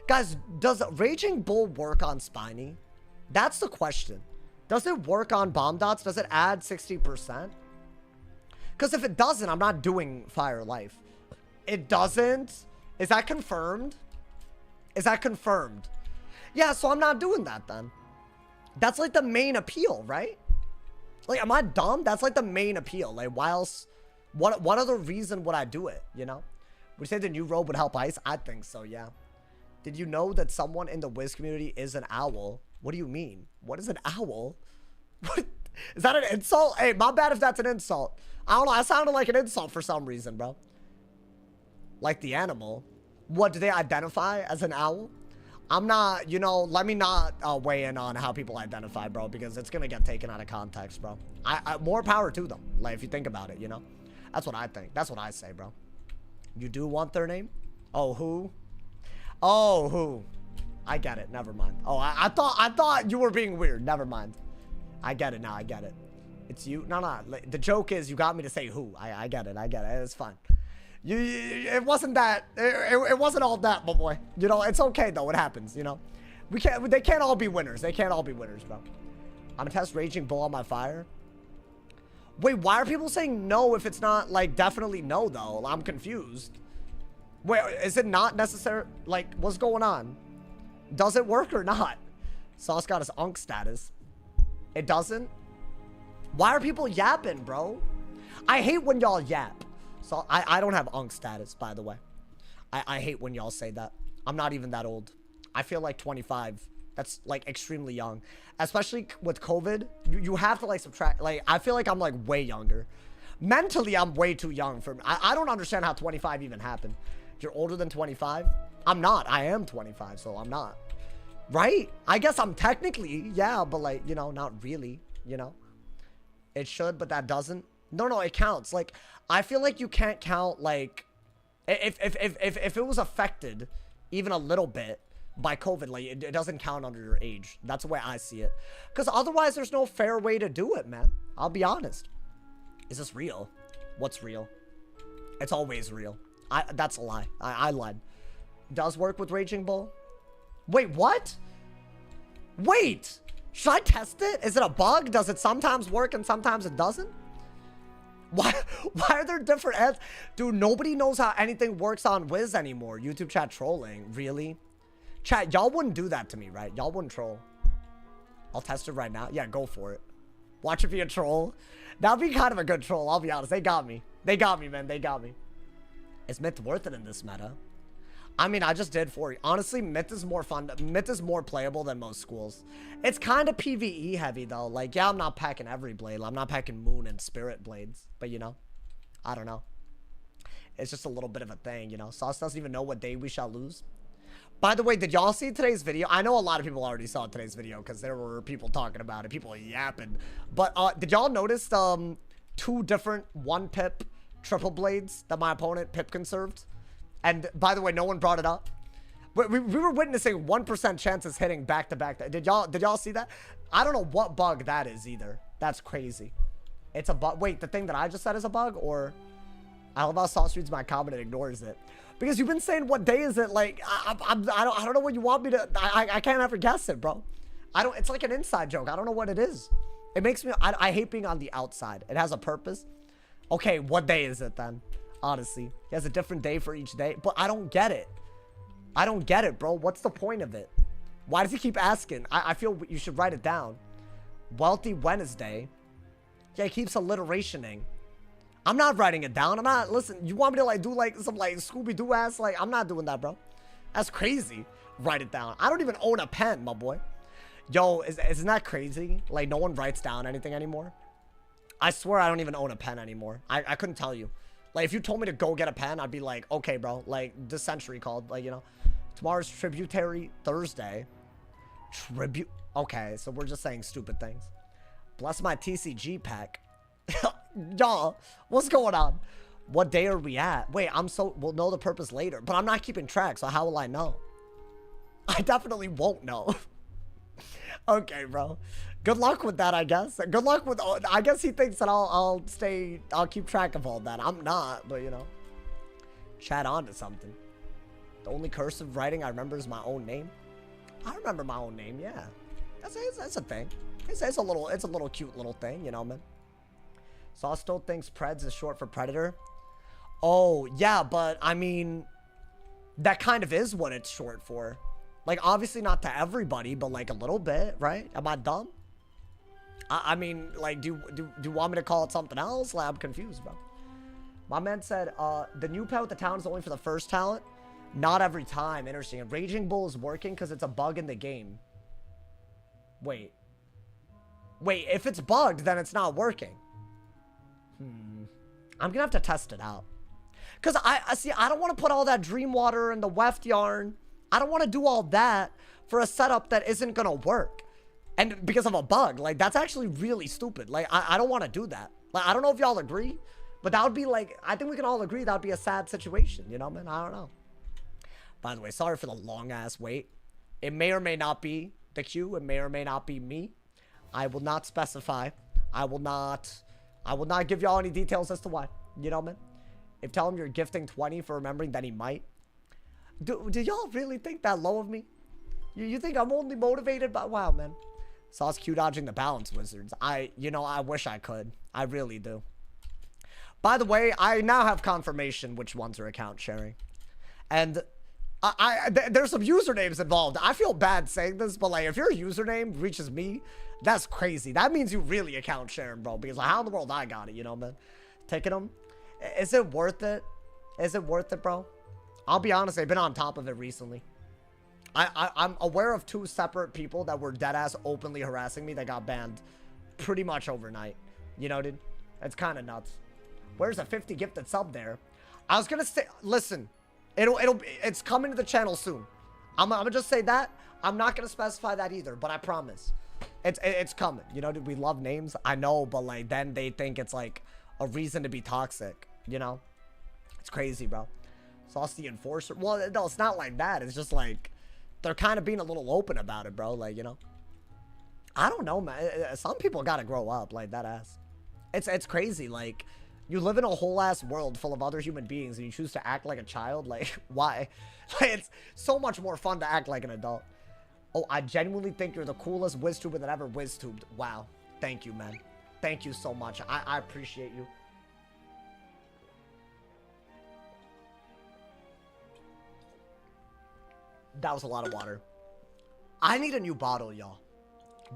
Guys, does Raging Bull work on Spiny? That's the question. Does it work on bomb dots? Does it add 60%? Because if it doesn't, I'm not doing fire life. It doesn't? Is that confirmed? Is that confirmed? Yeah, so I'm not doing that then. That's like the main appeal, right? Like, am I dumb? That's like the main appeal. Like, why else? What other reason would I do it, you know? Would you say the new robe would help ice? I think so, yeah. Did you know that someone in the Wiz community is an owl? What do you mean? What is an owl? What? Is that an insult? Hey, my bad if that's an insult. I don't know. That sounded like an insult for some reason, bro. Like the animal. What, do they identify as an owl? I'm not, you know, let me not weigh in on how people identify, bro, because it's going to get taken out of context, bro. More power to them, like, if you think about it, you know? That's what I think. That's what I say, bro. You do want their name? Oh, who? Oh, who? I get it. Never mind. Oh, I thought you were being weird. Never mind. I get it now. I get it. It's you. No. The joke is you got me to say who. I get it. I get it. It's fine. It wasn't that. It wasn't all that, my boy. You know, it's okay though. It happens. You know, they can't all be winners. They can't all be winners, bro. I'm gonna test Raging Bull on my fire. Wait, why are people saying no if it's not like definitely no though? I'm confused. Wait, is it not necessary? Like, what's going on? Does it work or not? Sauce got his unk status. It doesn't? Why are people yapping, bro? I hate when y'all yap. So I don't have unk status, by the way. I hate when y'all say that. I'm not even that old. I feel like 25. That's like extremely young. Especially with COVID, you have to like subtract. Like, I feel like I'm like way younger. Mentally, I'm way too young for me. I don't understand how 25 even happened. You're older than 25? I'm not. I am 25, so I'm not. Right? I guess I'm technically, yeah, but like, you know, not really, you know? It should, but that doesn't. No, it counts. Like, I feel like you can't count, like, if it was affected even a little bit by COVID, like, it doesn't count under your age. That's the way I see it. Because otherwise, there's no fair way to do it, man. I'll be honest. Is this real? What's real? It's always real. That's a lie. I lied. Does work with Raging Bull? Wait, what? Wait! Should I test it? Is it a bug? Does it sometimes work and sometimes it doesn't? Why are there different ads? Dude, nobody knows how anything works on Wiz anymore. YouTube chat trolling. Really? Chat, y'all wouldn't do that to me, right? Y'all wouldn't troll. I'll test it right now. Yeah, go for it. Watch it be a troll. That'd be kind of a good troll, I'll be honest. They got me. They got me, man. They got me. Is Myth worth it in this meta? I mean, I just did 40. Honestly, Myth is more fun. Myth is more playable than most schools. It's kind of PvE heavy, though. Like, yeah, I'm not packing every blade. I'm not packing Moon and Spirit blades. But, you know, I don't know. It's just a little bit of a thing, you know. Sauce doesn't even know what day we shall lose. By the way, did y'all see today's video? I know a lot of people already saw today's video because there were people talking about it. People yapping. But did y'all notice 2 different 1-pip triple blades that my opponent pip conserved? And by the way, no one brought it up. We were witnessing 1% chances hitting back to back. Did y'all see that? I don't know what bug that is either. That's crazy. It's a bug. Wait, the thing that I just said is a bug, or I love how Sauce reads my comment and ignores it. Because you've been saying, what day is it? Like, I don't know what you want me to. I can't ever guess it, bro. It's like an inside joke. I don't know what it is. It makes me. I hate being on the outside. It has a purpose. Okay, what day is it then? Honestly, he has a different day for each day, but I don't get it. I don't get it, bro. What's the point of it? Why does he keep asking? I feel you should write it down. Wealthy Wednesday. Yeah, he keeps alliterationing. I'm not writing it down. I'm not. Listen, you want me to like do like some like Scooby-Doo ass? Like, I'm not doing that, bro. That's crazy. Write it down. I don't even own a pen, my boy. Yo, isn't that crazy? Like, no one writes down anything anymore. I swear I don't even own a pen anymore. I couldn't tell you. Like, if you told me to go get a pen, I'd be like, okay, bro. Like, this century called, like, you know. Tomorrow's Tributary Thursday. Okay, so we're just saying stupid things. Bless my TCG pack. Y'all, what's going on? What day are we at? Wait, we'll know the purpose later. But I'm not keeping track, so how will I know? I definitely won't know. Okay, bro. Good luck with that, I guess. Good luck with. I guess he thinks that I'll keep track of all that. I'm not, but you know. Chat on to something. The only cursive writing I remember is my own name. I remember my own name. Yeah, that's a thing. It's a little cute little thing, you know, man. Saw still thinks Preds is short for Predator. Oh yeah, but I mean, that kind of is what it's short for. Like, obviously not to everybody, but like a little bit, right? Am I dumb? I mean, like, do you want me to call it something else? Like, I'm confused, bro. My man said, the new pet with the talent is only for the first talent. Not every time. Interesting. And Raging Bull is working because it's a bug in the game. Wait, if it's bugged, then it's not working. I'm gonna have to test it out. Because I see, I don't want to put all that dream water and the weft yarn. I don't want to do all that for a setup that isn't gonna work. And because of a bug, like, that's actually really stupid. Like, I don't want to do that. Like, I don't know if y'all agree, but that would be like, I think we can all agree that would be a sad situation, you know, man? I don't know. By the way, sorry for the long ass wait. It may or may not be the queue. It may or may not be me. I will not specify. I will not give y'all any details as to why, you know, man? If tell him you're gifting 20 for remembering that he might. Do y'all really think that low of me? You think I'm only motivated by, wow, man. Sauce Q dodging the balance wizards. I wish I could. I really do. By the way, I now have confirmation which ones are account sharing. And there's some usernames involved. I feel bad saying this, but like, if your username reaches me, that's crazy. That means you really account sharing, bro. Because like, how in the world I got it, you know, man? Taking them. Is it worth it? Is it worth it, bro? I'll be honest, I've been on top of it recently. I'm aware of 2 separate people that were deadass openly harassing me that got banned pretty much overnight. You know, dude? It's kind of nuts. Where's a 50 gifted sub there? I was gonna say, listen, it's coming to the channel soon. I'm gonna just say that. I'm not gonna specify that either, but I promise. It's coming. You know, dude, we love names. I know, but like, then they think it's like a reason to be toxic, you know? It's crazy, bro. Sauce the Enforcer. Well, no, it's not like that. It's just like, they're kind of being a little open about it, bro. Like, you know, I don't know, man. Some people gotta grow up, like, that ass. It's crazy. Like, you live in a whole ass world full of other human beings and you choose to act like a child. Like, why? Like, it's so much more fun to act like an adult. Oh, I genuinely think you're the coolest WizTuber that ever WizTubed. Wow. Thank you, man. Thank you so much. I appreciate you. That was a lot of water. I need a new bottle, y'all.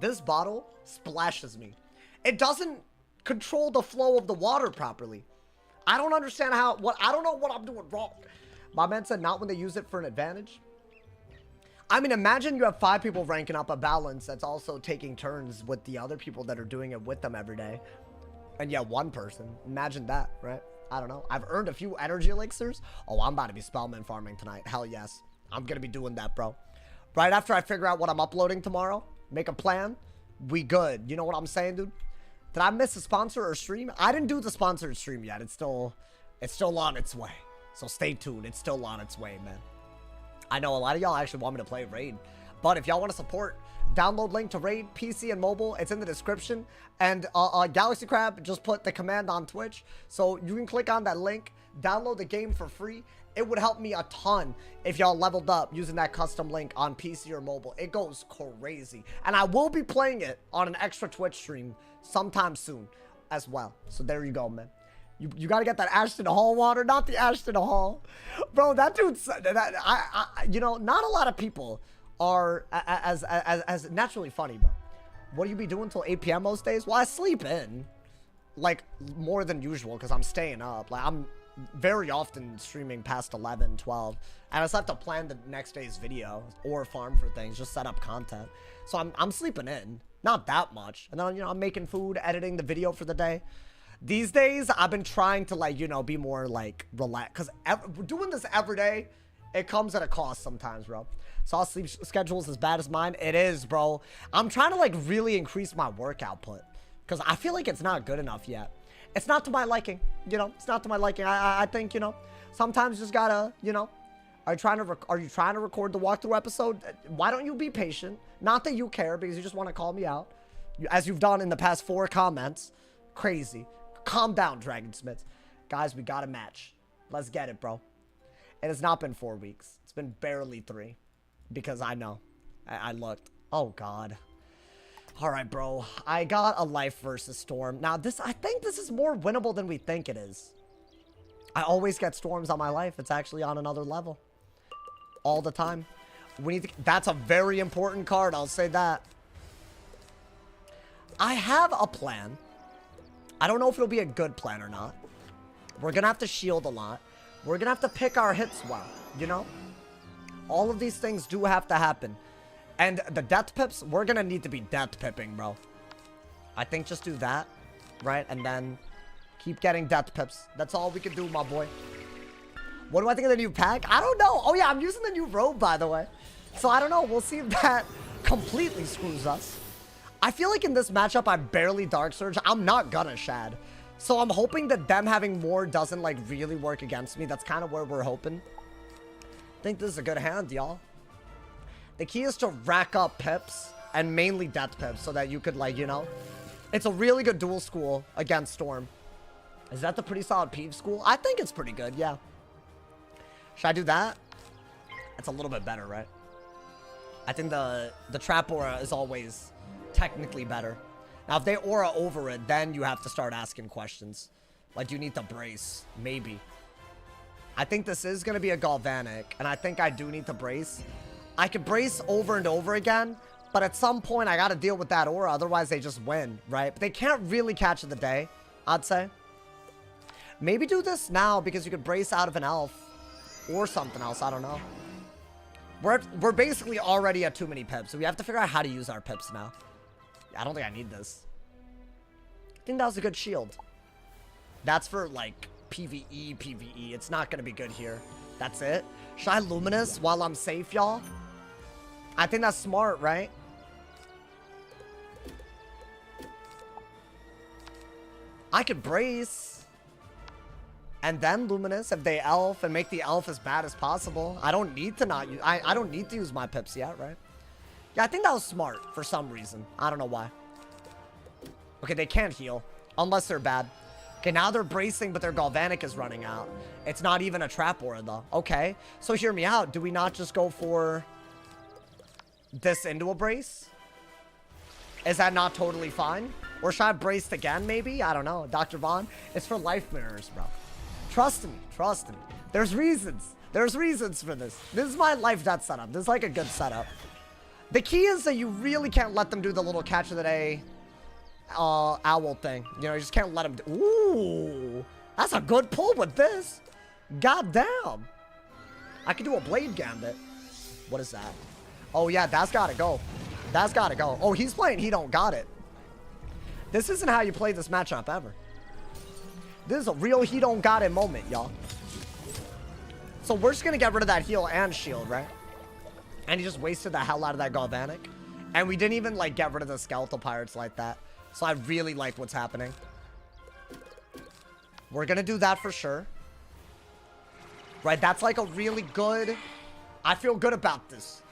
This bottle splashes me. It doesn't control the flow of the water properly. I don't understand how, I don't know what I'm doing wrong. My man said not when they use it for an advantage. I mean, imagine you have 5 people ranking up a balance that's also taking turns with the other people that are doing it with them every day. And yeah, 1 person. Imagine that, right? I don't know. I've earned a few energy elixirs. Oh, I'm about to be Spellman farming tonight. Hell yes. I'm going to be doing that, bro. Right after I figure out what I'm uploading tomorrow, make a plan, we good. You know what I'm saying, dude? Did I miss a sponsor or stream? I didn't do the sponsored stream yet. It's still on its way. So stay tuned. It's still on its way, man. I know a lot of y'all actually want me to play Raid. But if y'all want to support, download link to Raid, PC and mobile. It's in the description. And Galaxy Crab just put the command on Twitch. So you can click on that link, download the game for free. It would help me a ton if y'all leveled up using that custom link on PC or mobile. It goes crazy. And I will be playing it on an extra Twitch stream sometime soon as well. So there you go, man. You got to get that Ashton Hall water, not the Ashton Hall. Bro, that dude's... you know, not a lot of people are as naturally funny, bro. What do you be doing till 8 p.m. most days? Well, I sleep in, like, more than usual because I'm staying up. Like, I'm very often streaming past 11, 12. And I just have to plan the next day's video or farm for things, just set up content. So I'm sleeping in. Not that much. And then, you know, I'm making food, editing the video for the day. These days, I've been trying to, like, you know, be more, like, relaxed. Because doing this every day, it comes at a cost sometimes, bro. So our sleep schedule's as bad as mine. It is, bro. I'm trying to, like, really increase my work output. Because I feel like it's not good enough yet. It's not to my liking, you know. It's not to my liking. I think, you know, sometimes you just gotta, you know. Are you trying to record the walkthrough episode? Why don't you be patient? Not that you care, because you just want to call me out. As you've done in the past 4 comments. Crazy. Calm down, Dragonsmiths. Guys, we got a match. Let's get it, bro. It has not been 4 weeks. It's been barely 3. Because I know. I looked. Oh, God. Alright, bro. I got a life versus Storm. Now, I think this is more winnable than we think it is. I always get Storms on my life. It's actually on another level. All the time. That's a very important card. I'll say that. I have a plan. I don't know if it'll be a good plan or not. We're going to have to shield a lot. We're going to have to pick our hits well, you know? All of these things do have to happen. And the death pips, we're going to need to be death pipping, bro. I think just do that, right? And then keep getting death pips. That's all we can do, my boy. What do I think of the new pack? I don't know. Oh, yeah, I'm using the new robe, by the way. So I don't know. We'll see if that completely screws us. I feel like in this matchup, I barely Dark Surge. I'm not gonna Shad. So I'm hoping that them having more doesn't, like, really work against me. That's kind of where we're hoping. I think this is a good hand, y'all. The key is to rack up pips and mainly death pips so that you could, like, you know. It's a really good dual school against Storm. Is that the pretty solid Peeve school? I think it's pretty good, yeah. Should I do that? That's a little bit better, right? I think the trap aura is always technically better. Now, if they aura over it, then you have to start asking questions. Like, do you need to brace? Maybe. I think this is going to be a Galvanic, and I think I do need to brace. I could brace over and over again, but at some point, I got to deal with that aura, otherwise they just win, right? But they can't really catch the day, I'd say. Maybe do this now, because you could brace out of an elf, or something else, I don't know. We're basically already at too many pips, so we have to figure out how to use our pips now. I don't think I need this. I think that was a good shield. That's for, like, PvE. It's not going to be good here. That's it. Should I Luminous while I'm safe, y'all? I think that's smart, right? I could brace. And then Luminous if they elf and make the elf as bad as possible. I don't need to not use... I don't need to use my pips yet, right? Yeah, I think that was smart for some reason. I don't know why. Okay, they can't heal. Unless they're bad. Okay, now they're bracing, but their Galvanic is running out. It's not even a trap aura, though. Okay. So hear me out. Do we not just go for... this into a brace? Is that not totally fine? Or should I have braced again, maybe? I don't know. Dr. Vaughn, it's for life mirrors, bro. Trust me. Trust me. There's reasons. There's reasons for this. This is my life death setup. This is like a good setup. The key is that you really can't let them do the little catch of the day owl thing. You know, you just can't let them do... Ooh. That's a good pull with this. God damn. I could do a blade gambit. What is that? Oh, yeah, that's gotta go. That's gotta go. Oh, he's playing he don't got it. This isn't how you play this matchup ever. This is a real he don't got it moment, y'all. So we're just gonna get rid of that heal and shield, right? And he just wasted the hell out of that Galvanic. And we didn't even, like, get rid of the Skeletal Pirates like that. So I really like what's happening. We're gonna do that for sure. Right, that's like a really good... I feel good about this.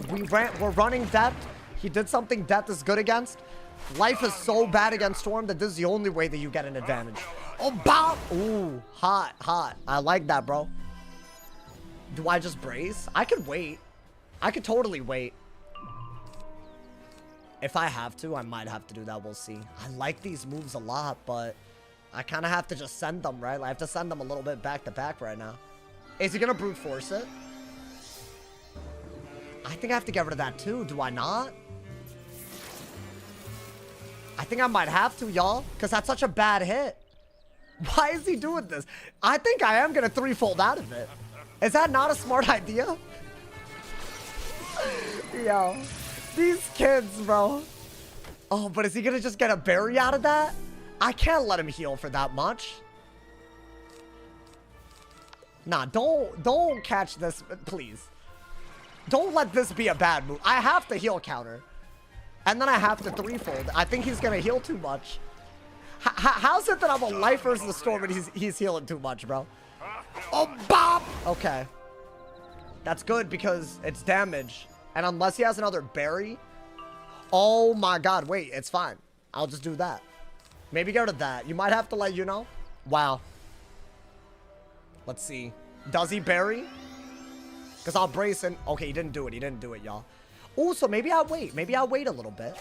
We're running depth. He did something depth is good against. Life is so bad against Storm that this is the only way that you get an advantage. Oh, bop! Ooh, hot, hot. I like that, bro. Do I just brace? I could wait. I could totally wait. If I have to, I might have to do that. We'll see. I like these moves a lot, but I kind of have to just send them, right? I have to send them a little bit back to back right now. Is he going to brute force it? I think I have to get rid of that too. Do I not? I think I might have to, y'all, because that's such a bad hit. Why is he doing this? I think I am going to threefold out of it. Is that not a smart idea? Yo, these kids, bro. Oh, but is he going to just get a berry out of that? I can't let him heal for that much. Nah, don't catch this, please. Don't let this be a bad move. I have to heal counter. And then I have to threefold. I think he's going to heal too much. How's it that I'm a life versus the Storm and he's healing too much, bro? Oh, bop! Okay. That's good because it's damage. And unless he has another berry... Oh my god, wait, it's fine. I'll just do that. Maybe get rid of that. You might have to let you know. Wow. Let's see. Does he berry? Because I'll brace and... Okay, he didn't do it. He didn't do it, y'all. Oh, so maybe I'll wait. Maybe I'll wait a little bit.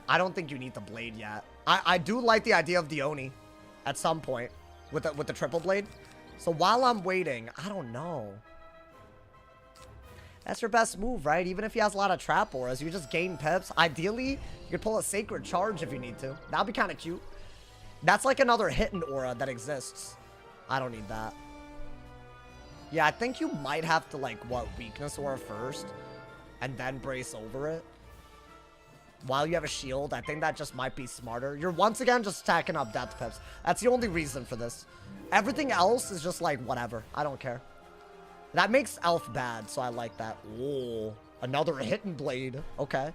I don't think you need the blade yet. I do like the idea of the Oni at some point with the triple blade. So while I'm waiting, I don't know. That's your best move, right? Even if he has a lot of trap auras, you just gain pips. Ideally, you could pull a Sacred Charge if you need to. That'd be kind of cute. That's like another hidden aura that exists. I don't need that. Yeah, I think you might have to, like, what, weakness aura first? And then brace over it? While you have a shield, I think that just might be smarter. You're once again just stacking up death pips. That's the only reason for this. Everything else is just like, whatever. I don't care. That makes Elf bad, so I like that. Oh, another hidden blade. Okay.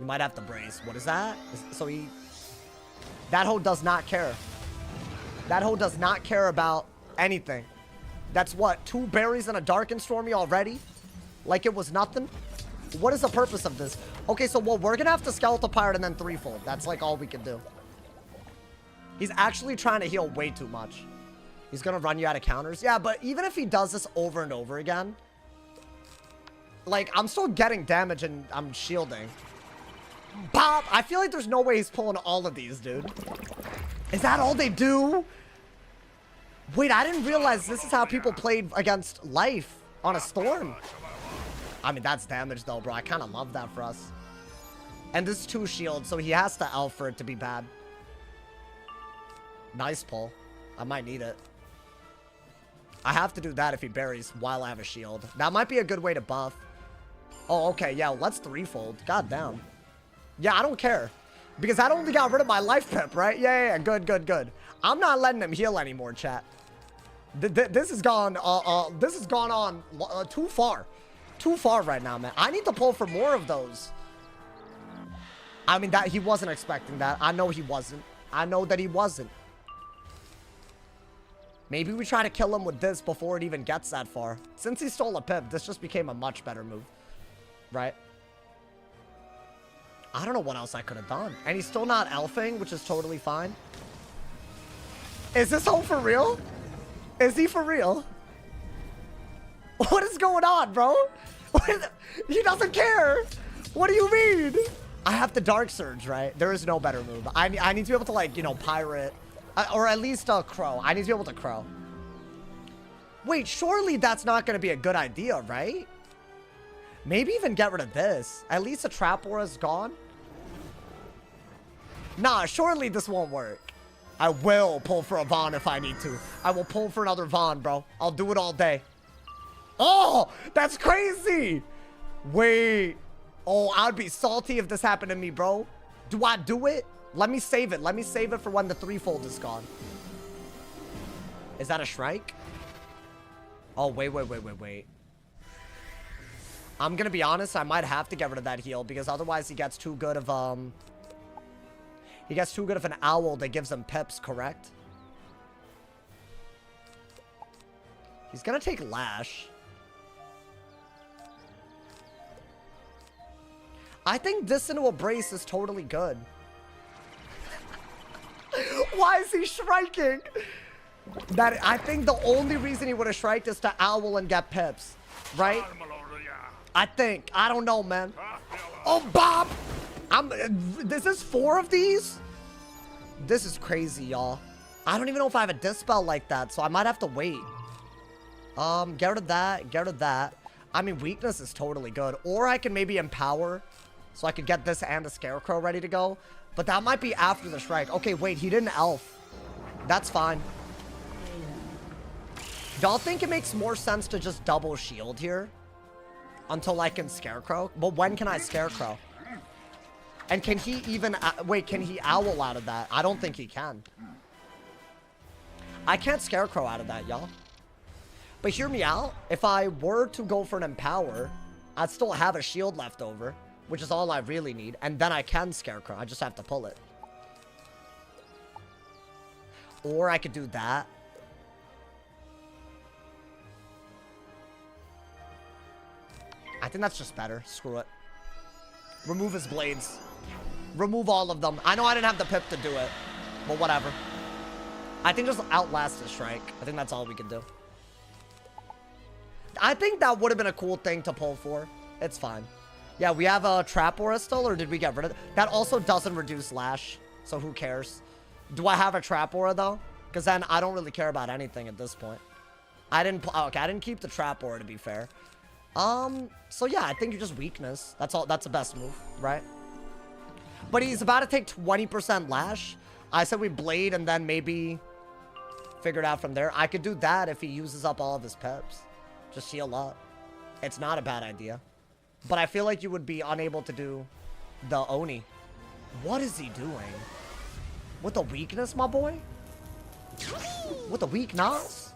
You might have to brace. What is that? So he... That hoe does not care. That hoe does not care about anything. That's what? 2 berries and a Dark and Stormy already? Like it was nothing? What is the purpose of this? Okay, so well, we're gonna have to Skeletal Pirate and then threefold. That's like all we can do. He's actually trying to heal way too much. He's gonna run you out of counters. Yeah, but even if he does this over and over again, like, I'm still getting damage and I'm shielding. Pop! I feel like there's no way he's pulling all of these, dude. Is that all they do? Wait, I didn't realize this is how people played against life on a Storm. I mean, that's damage though, bro. I kind of love that for us. And this is 2 shields, so he has to elf for it to be bad. Nice pull. I might need it. I have to do that if he buries while I have a shield. That might be a good way to buff. Oh, okay. Yeah, let's threefold. God damn. Yeah, I don't care. Because that only got rid of my life pip, right? Yeah. Good, good, good. I'm not letting him heal anymore, chat. This has gone on too far. Too far right now, man. I need to pull for more of those. I mean, that he wasn't expecting that. I know he wasn't. I know that he wasn't. Maybe we try to kill him with this before it even gets that far. Since he stole a pip, this just became a much better move. Right? I don't know what else I could have done. And he's still not elfing, which is totally fine. Is this home for real? Is he for real? What is going on, bro? He doesn't care. What do you mean? I have to Dark Surge, right? There is no better move. I need to be able to, like, you know, pirate. Or at least crow. I need to be able to crow. Wait, surely that's not going to be a good idea, right? Maybe even get rid of this. At least the trap aura is gone. Nah, surely this won't work. I will pull for a Vaughn if I need to. I will pull for another Vaughn, bro. I'll do it all day. Oh, that's crazy. Wait. Oh, I'd be salty if this happened to me, bro. Do I do it? Let me save it. Let me save it for when the threefold is gone. Is that a Shrike? Oh, wait. I'm gonna be honest, I might have to get rid of that heal because otherwise he gets too good of he gets too good of an owl that gives him pips, correct? He's gonna take Lash. I think this into a brace is totally good. Why is he shriking? I think the only reason he would have shriked is to owl and get pips, right? I think. I don't know, man. Oh, Bob! This is 4 of these? This is crazy, y'all. I don't even know if I have a dispel like that, so I might have to wait. Get rid of that. Get rid of that. I mean, weakness is totally good. Or I can maybe empower, so I could get this and a Scarecrow ready to go. But that might be after the Shrike. Okay, wait, he didn't elf. That's fine. Y'all think it makes more sense to just double shield here? Until I can Scarecrow? But when can I Scarecrow? And can he even... wait, can he owl out of that? I don't think he can. I can't Scarecrow out of that, y'all. But hear me out. If I were to go for an Empower, I'd still have a shield left over, which is all I really need. And then I can Scarecrow. I just have to pull it. Or I could do that. I think that's just better. Screw it. Remove his blades. Remove all of them. I know I didn't have the pip to do it, but whatever. I think just outlast the Shrike. I think that's all we can do. I think that would have been a cool thing to pull for. It's fine. Yeah, we have a Trap Aura still, or did we get rid of it? That also doesn't reduce Lash, so who cares? Do I have a Trap Aura, though? Because then I don't really care about anything at this point. I didn't keep the Trap Aura, to be fair. So yeah, I think you're just weakness. That's all. That's the best move, right? But he's about to take 20% Lash. I said we Blade and then maybe figure it out from there. I could do that if he uses up all of his pips. Just heal up. It's not a bad idea. But I feel like you would be unable to do the Oni. What is he doing? With the weakness, my boy? With the weakness?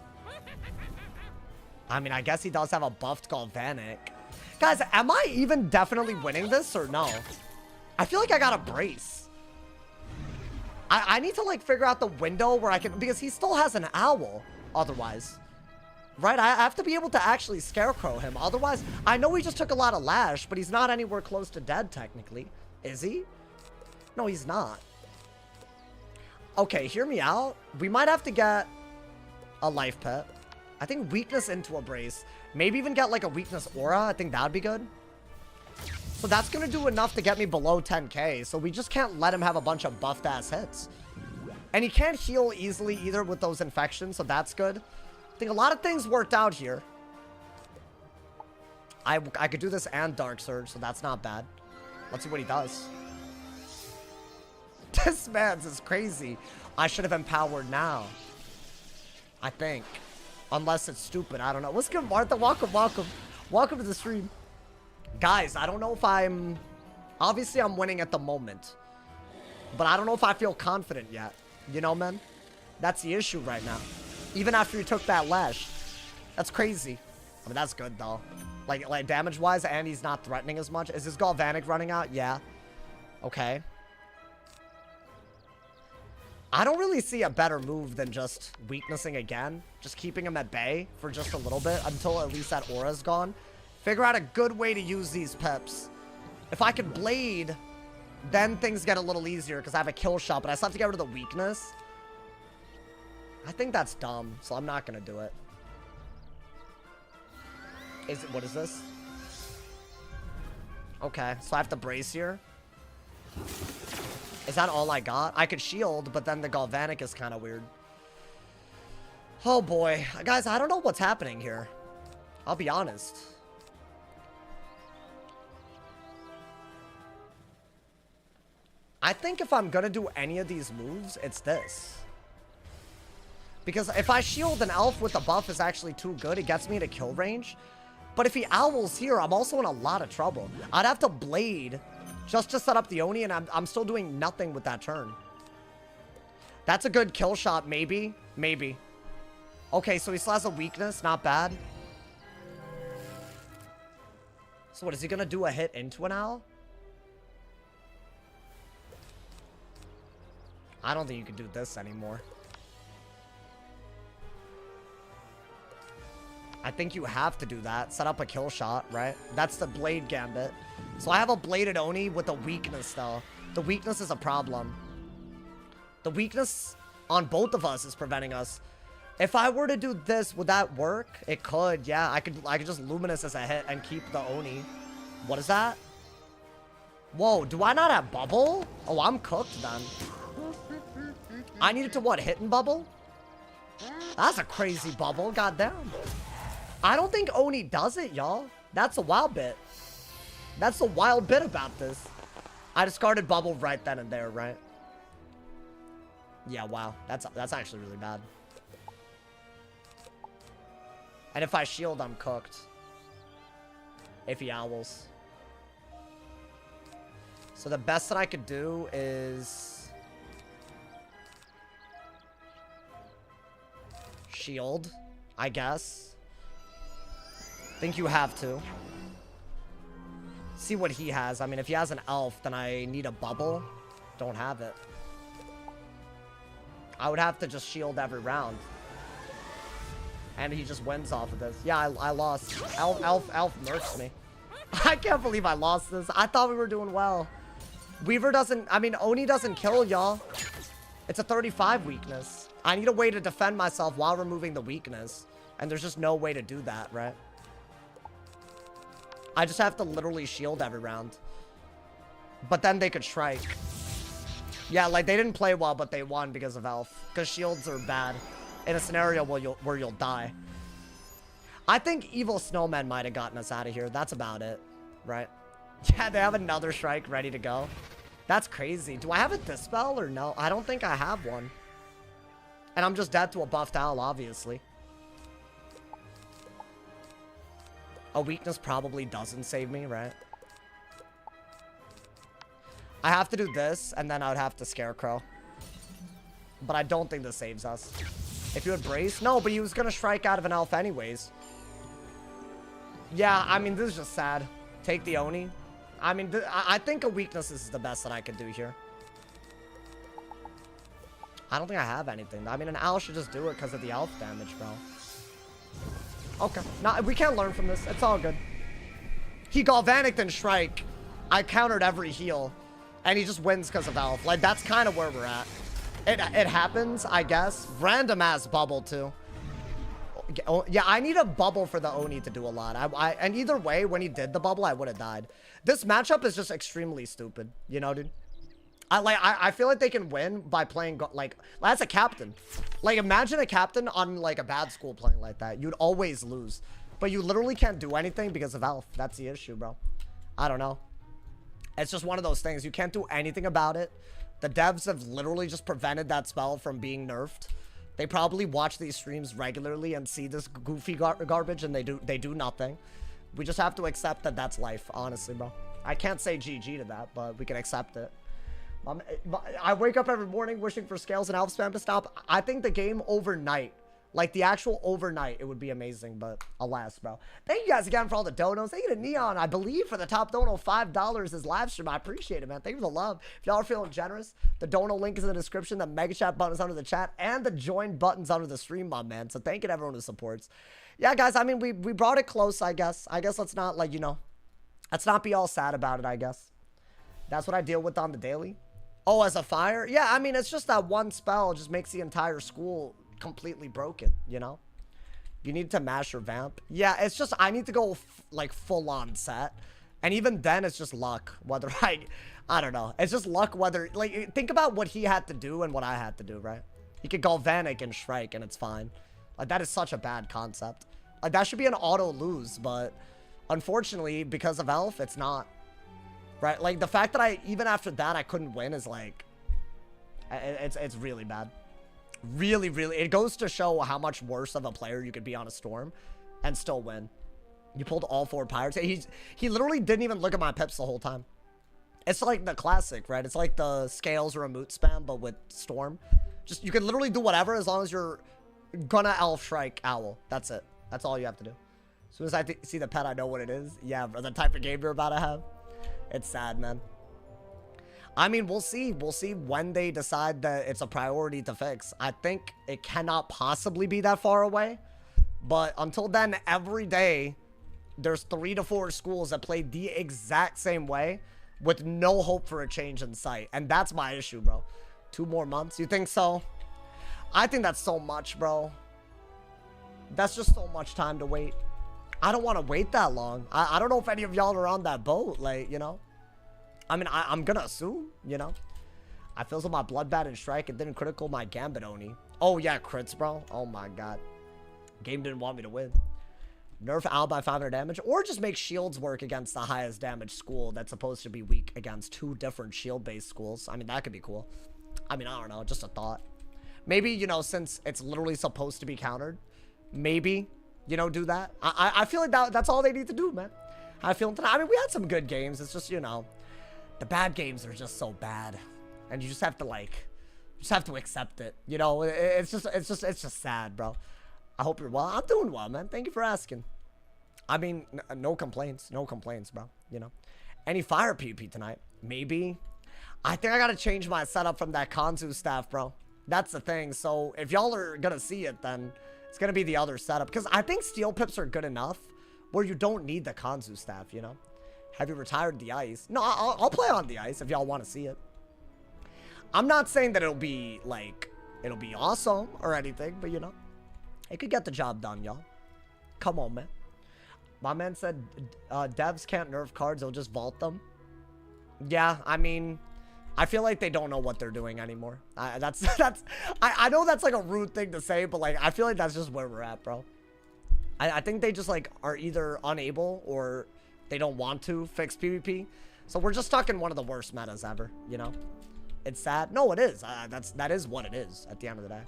I mean, I guess he does have a buffed Galvanic. Guys, am I even definitely winning this or no? I feel like I got a brace. I need to, like, figure out the window where I can... Because he still has an owl, otherwise. Right? I have to be able to actually Scarecrow him. Otherwise, I know he just took a lot of Lash, but he's not anywhere close to dead, technically. Is he? No, he's not. Okay, hear me out. We might have to get a life pet. I think weakness into a brace. Maybe even get like a weakness aura. I think that'd be good. So that's going to do enough to get me below 10k. So we just can't let him have a bunch of buffed ass hits. And he can't heal easily either with those infections. So that's good. I think a lot of things worked out here. I could do this and Dark Surge. So that's not bad. Let's see what he does. This man's is crazy. I should have empowered now. I think. Unless it's stupid. I don't know. What's good, Martha? Welcome, welcome. Welcome to the stream. Guys, I don't know if I'm... Obviously, I'm winning at the moment. But I don't know if I feel confident yet. You know, man? That's the issue right now. Even after you took that Lash. That's crazy. I mean, that's good, though. Like damage-wise, and he's not threatening as much. Is his Galvanic running out? Yeah. Okay. I don't really see a better move than just weaknessing again. Just keeping him at bay for just a little bit until at least that aura's gone. Figure out a good way to use these pips. If I could Blade, then things get a little easier because I have a kill shot, but I still have to get rid of the weakness. I think that's dumb, so I'm not going to do it. Is it, what is this? Okay, so I have to brace here. Is that all I got? I could shield, but then the Galvanic is kind of weird. Oh boy. Guys, I don't know what's happening here. I'll be honest. I think if I'm gonna do any of these moves, it's this. Because if I shield an elf with a buff is actually too good, it gets me to kill range. But if he owls here, I'm also in a lot of trouble. I'd have to blade just to set up the Oni, and I'm still doing nothing with that turn. That's a good kill shot, maybe. Maybe. Okay, so he still has a weakness. Not bad. So what, is he gonna do a hit into an owl? I don't think you can do this anymore. I think you have to do that. Set up a kill shot, right? That's the blade gambit. So I have a bladed Oni with a weakness, though. The weakness is a problem. The weakness on both of us is preventing us. If I were to do this, would that work? It could, yeah. I could just Luminous as a hit and keep the Oni. What is that? Whoa, do I not have bubble? Oh, I'm cooked then. I needed to, what, hit and bubble? That's a crazy bubble, goddamn. I don't think Oni does it, y'all. That's a wild bit. That's a wild bit about this. I discarded bubble right then and there, right? Yeah, wow. That's actually really bad. And if I shield, I'm cooked. If he owls. So the best that I could do is shield, I guess. Think you have to. See what he has. I mean, if he has an elf, then I need a bubble. Don't have it. I would have to just shield every round. And he just wins off of this. Yeah, I lost. Elf nerfs me. I can't believe I lost this. I thought we were doing well. Weaver doesn't... I mean, Oni doesn't kill, y'all. It's a 35 weakness. I need a way to defend myself while removing the weakness. And there's just no way to do that, right? I just have to literally shield every round. But then they could strike. Yeah, like, they didn't play well, but they won because of Elf. Because shields are bad in a scenario where you'll die. I think Evil Snowmen might have gotten us out of here. That's about it, right? Yeah, they have another strike ready to go. That's crazy. Do I have a Dispel or no? I don't think I have one. And I'm just dead to a buffed owl, obviously. A weakness probably doesn't save me, right? I have to do this, and then I would have to Scarecrow. But I don't think this saves us. If you had Brace? No, but he was going to strike out of an elf anyways. Yeah, I mean, this is just sad. Take the Oni. I mean, I think a weakness is the best that I could do here. I don't think I have anything. I mean, an owl should just do it because of the elf damage, bro. Okay. No, we can't learn from this. It's all good. He Galvanic and Strike. I countered every heal. And he just wins because of elf. Like, that's kind of where we're at. It happens, I guess. Random ass bubble, too. Yeah, I need a bubble for the Oni to do a lot. And either way, when he did the bubble, I would have died. This matchup is just extremely stupid. You know, dude? I feel like they can win by playing, like, as a captain. Like, imagine a captain on, like, a bad school playing like that. You'd always lose. But you literally can't do anything because of elf. That's the issue, bro. I don't know. It's just one of those things. You can't do anything about it. The devs have literally just prevented that spell from being nerfed. They probably watch these streams regularly and see this goofy garbage, and they do nothing. We just have to accept that that's life, honestly, bro. I can't say GG to that, but we can accept it. I wake up every morning wishing for Scales and Elf Spam to stop. I think the game overnight, like the actual overnight, it would be amazing, but alas, bro. Thank you guys again for all the donos. Thank you to Neon, I believe, for the top dono, $5 is live stream. I appreciate it, man. Thank you for the love. If y'all are feeling generous, the dono link is in the description. The mega chat button is under the chat, and the join button's under the stream, my man. So thank you to everyone who supports. Yeah, guys, I mean, we brought it close, I guess. I guess let's not, like, you know, let's not be all sad about it, I guess. That's what I deal with on the daily. Oh, as a fire? Yeah, I mean, it's just that one spell just makes the entire school completely broken, you know? You need to mash your vamp. Yeah, it's just, I need to go, like, full-on set. And even then, it's just luck. Whether I don't know. It's just luck whether, like, think about what he had to do and what I had to do, right? He could Galvanic and Shrike, and it's fine. Like, that is such a bad concept. Like, that should be an auto-lose, but unfortunately, because of Elf, it's not. Right? Like, the fact that even after that, I couldn't win is, like, it's really bad. Really, really. It goes to show how much worse of a player you could be on a Storm and still win. You pulled all 4 Pirates. He literally didn't even look at my pips the whole time. It's like the classic, right? It's like the Scales or a Moot spam, but with Storm. Just, you can literally do whatever as long as you're gonna Elf, Shrike, Owl. That's it. That's all you have to do. As soon as I see the pet, I know what it is. Yeah, bro, the type of game you're about to have. It's sad, man. I mean, we'll see. We'll see when they decide that it's a priority to fix. I think it cannot possibly be that far away. But until then, every day, there's 3 to 4 schools that play the exact same way with no hope for a change in sight. And that's my issue, bro. 2 more months? You think so? I think that's so much, bro. That's just so much time to wait. I don't want to wait that long. I don't know if any of y'all are on that boat, like, you know. I mean, I'm gonna assume, you know. I feel so my Bloodbat and Strike, it didn't critical my Gambit Oni. Oh, yeah, crits, bro. Oh, my God. Game didn't want me to win. Nerf Owl by 500 damage, or just make shields work against the highest damage school that's supposed to be weak against 2 different shield-based schools. I mean, that could be cool. I mean, I don't know, just a thought. Maybe, you know, since it's literally supposed to be countered, maybe, you know, do that. I feel like that's all they need to do, man. I feel tonight. I mean, we had some good games. It's just, you know, the bad games are just so bad, and you just have to, like, you just have to accept it. You know, it's just sad, bro. I hope you're well. I'm doing well, man. Thank you for asking. I mean, no complaints. No complaints, bro. You know. Any fire PP tonight? Maybe. I think I gotta change my setup from that Kanzu staff, bro. That's the thing. So, if y'all are gonna see it, then it's gonna be the other setup. Because I think steel pips are good enough where you don't need the Kanzu staff, you know? Have you retired the ice? No, I'll play on the ice if y'all want to see it. I'm not saying that it'll be, like, it'll be awesome or anything, but, you know. It could get the job done, y'all. Come on, man. My man said devs can't nerf cards. They'll just vault them. Yeah, I mean, I feel like they don't know what they're doing anymore. I know that's like a rude thing to say, but like, I feel like that's just where we're at, bro. I think they just like are either unable or they don't want to fix PvP. So we're just stuck in one of the worst metas ever, you know? It's sad. No, it is. That is what it is at the end of the day.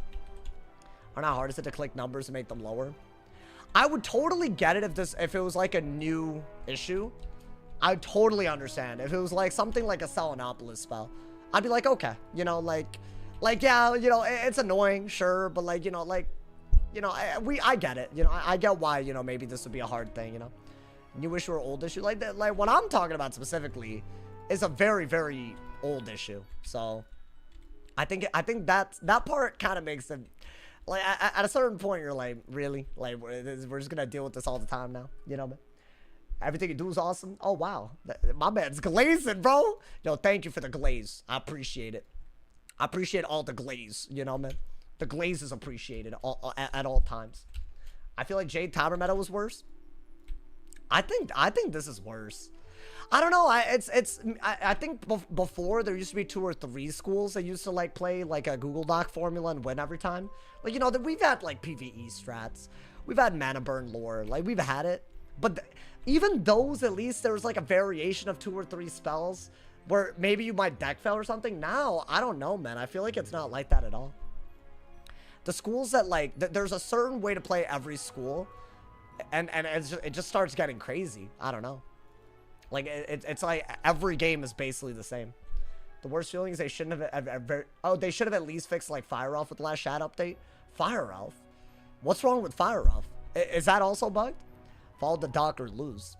I don't know how hard is it to click numbers and make them lower. I would totally get it if it was like a new issue. I would totally understand. If it was like something like a Selenopolis spell, I'd be like, okay, you know, like yeah, you know, it's annoying, sure, but like, you know, I get it, you know, I get why, you know, maybe this would be a hard thing, you know. New issue or old issue, like that, like what I'm talking about specifically is a very, very old issue. So I think that part kind of makes it. Like, at a certain point, you're like, really? Like, we're just gonna deal with this all the time now, you know, man? Everything you do is awesome. Oh, wow. My man's glazing, bro. Yo, thank you for the glaze. I appreciate it. I appreciate all the glaze, you know, man? The glaze is appreciated at all times. I feel like Jade Tower Meta was worse. I think this is worse. I don't know. I think before there used to be 2 or 3 schools that used to like play like a Google Doc formula and win every time. Like, you know, that we've had like PvE strats, we've had mana burn lore, like we've had it. But even those, at least there was like a variation of 2 or 3 spells where maybe you might deck fail or something. Now I don't know, man. I feel like it's not like that at all. The schools that like there's a certain way to play every school, and it just starts getting crazy. I don't know. Like, it's like every game is basically the same. The worst feeling is they shouldn't have they should have at least fixed, like, Fire Elf with the last Shad update. Fire Elf? What's wrong with Fire Elf? Is that also bugged? Follow the doc or lose.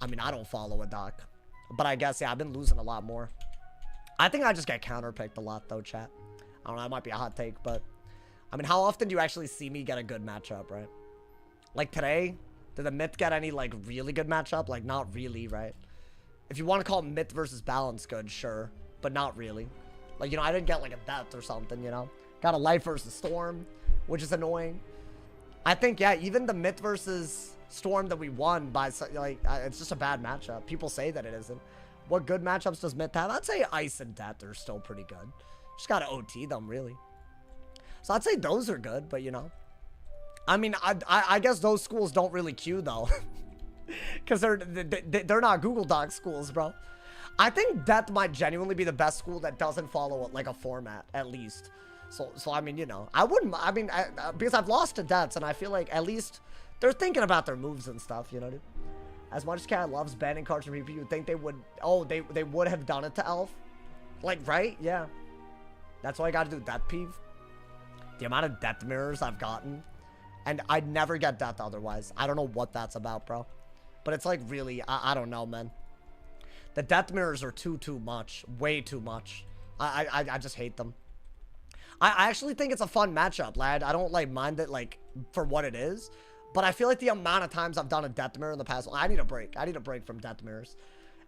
I mean, I don't follow a doc. But I guess, yeah, I've been losing a lot more. I think I just get counterpicked a lot, though, chat. I don't know, that might be a hot take, but... I mean, how often do you actually see me get a good matchup, right? Like, today... Did the Myth get any, like, really good matchup? Like, not really, right? If you want to call Myth versus Balance good, sure. But not really. Like, you know, I didn't get, like, a Death or something, you know? Got a Life versus Storm, which is annoying. I think, yeah, even the Myth versus Storm that we won by, like, it's just a bad matchup. People say that it isn't. What good matchups does Myth have? I'd say Ice and Death are still pretty good. Just gotta OT them, really. So I'd say those are good, but, you know. I mean, I guess those schools don't really queue, though. Because they're not Google Docs schools, bro. I think Death might genuinely be the best school that doesn't follow, like, a format, at least. So I mean, you know, I wouldn't, I mean, because I've lost to Deaths, and I feel like at least they're thinking about their moves and stuff, you know, dude? As much as Cat loves banning cards from PP, you'd think they would, oh, they would have done it to Elf. Like, right? Yeah. That's why I gotta do Death Peeve. The amount of Death Mirrors I've gotten. And I'd never get Death otherwise. I don't know what that's about, bro. But it's like really, I don't know, man. The Death Mirrors are too much. Way too much. I just hate them. I actually think it's a fun matchup, lad. I don't, like, mind it, like, for what it is. But I feel like the amount of times I've done a Death Mirror in the past, I need a break. I need a break from Death Mirrors.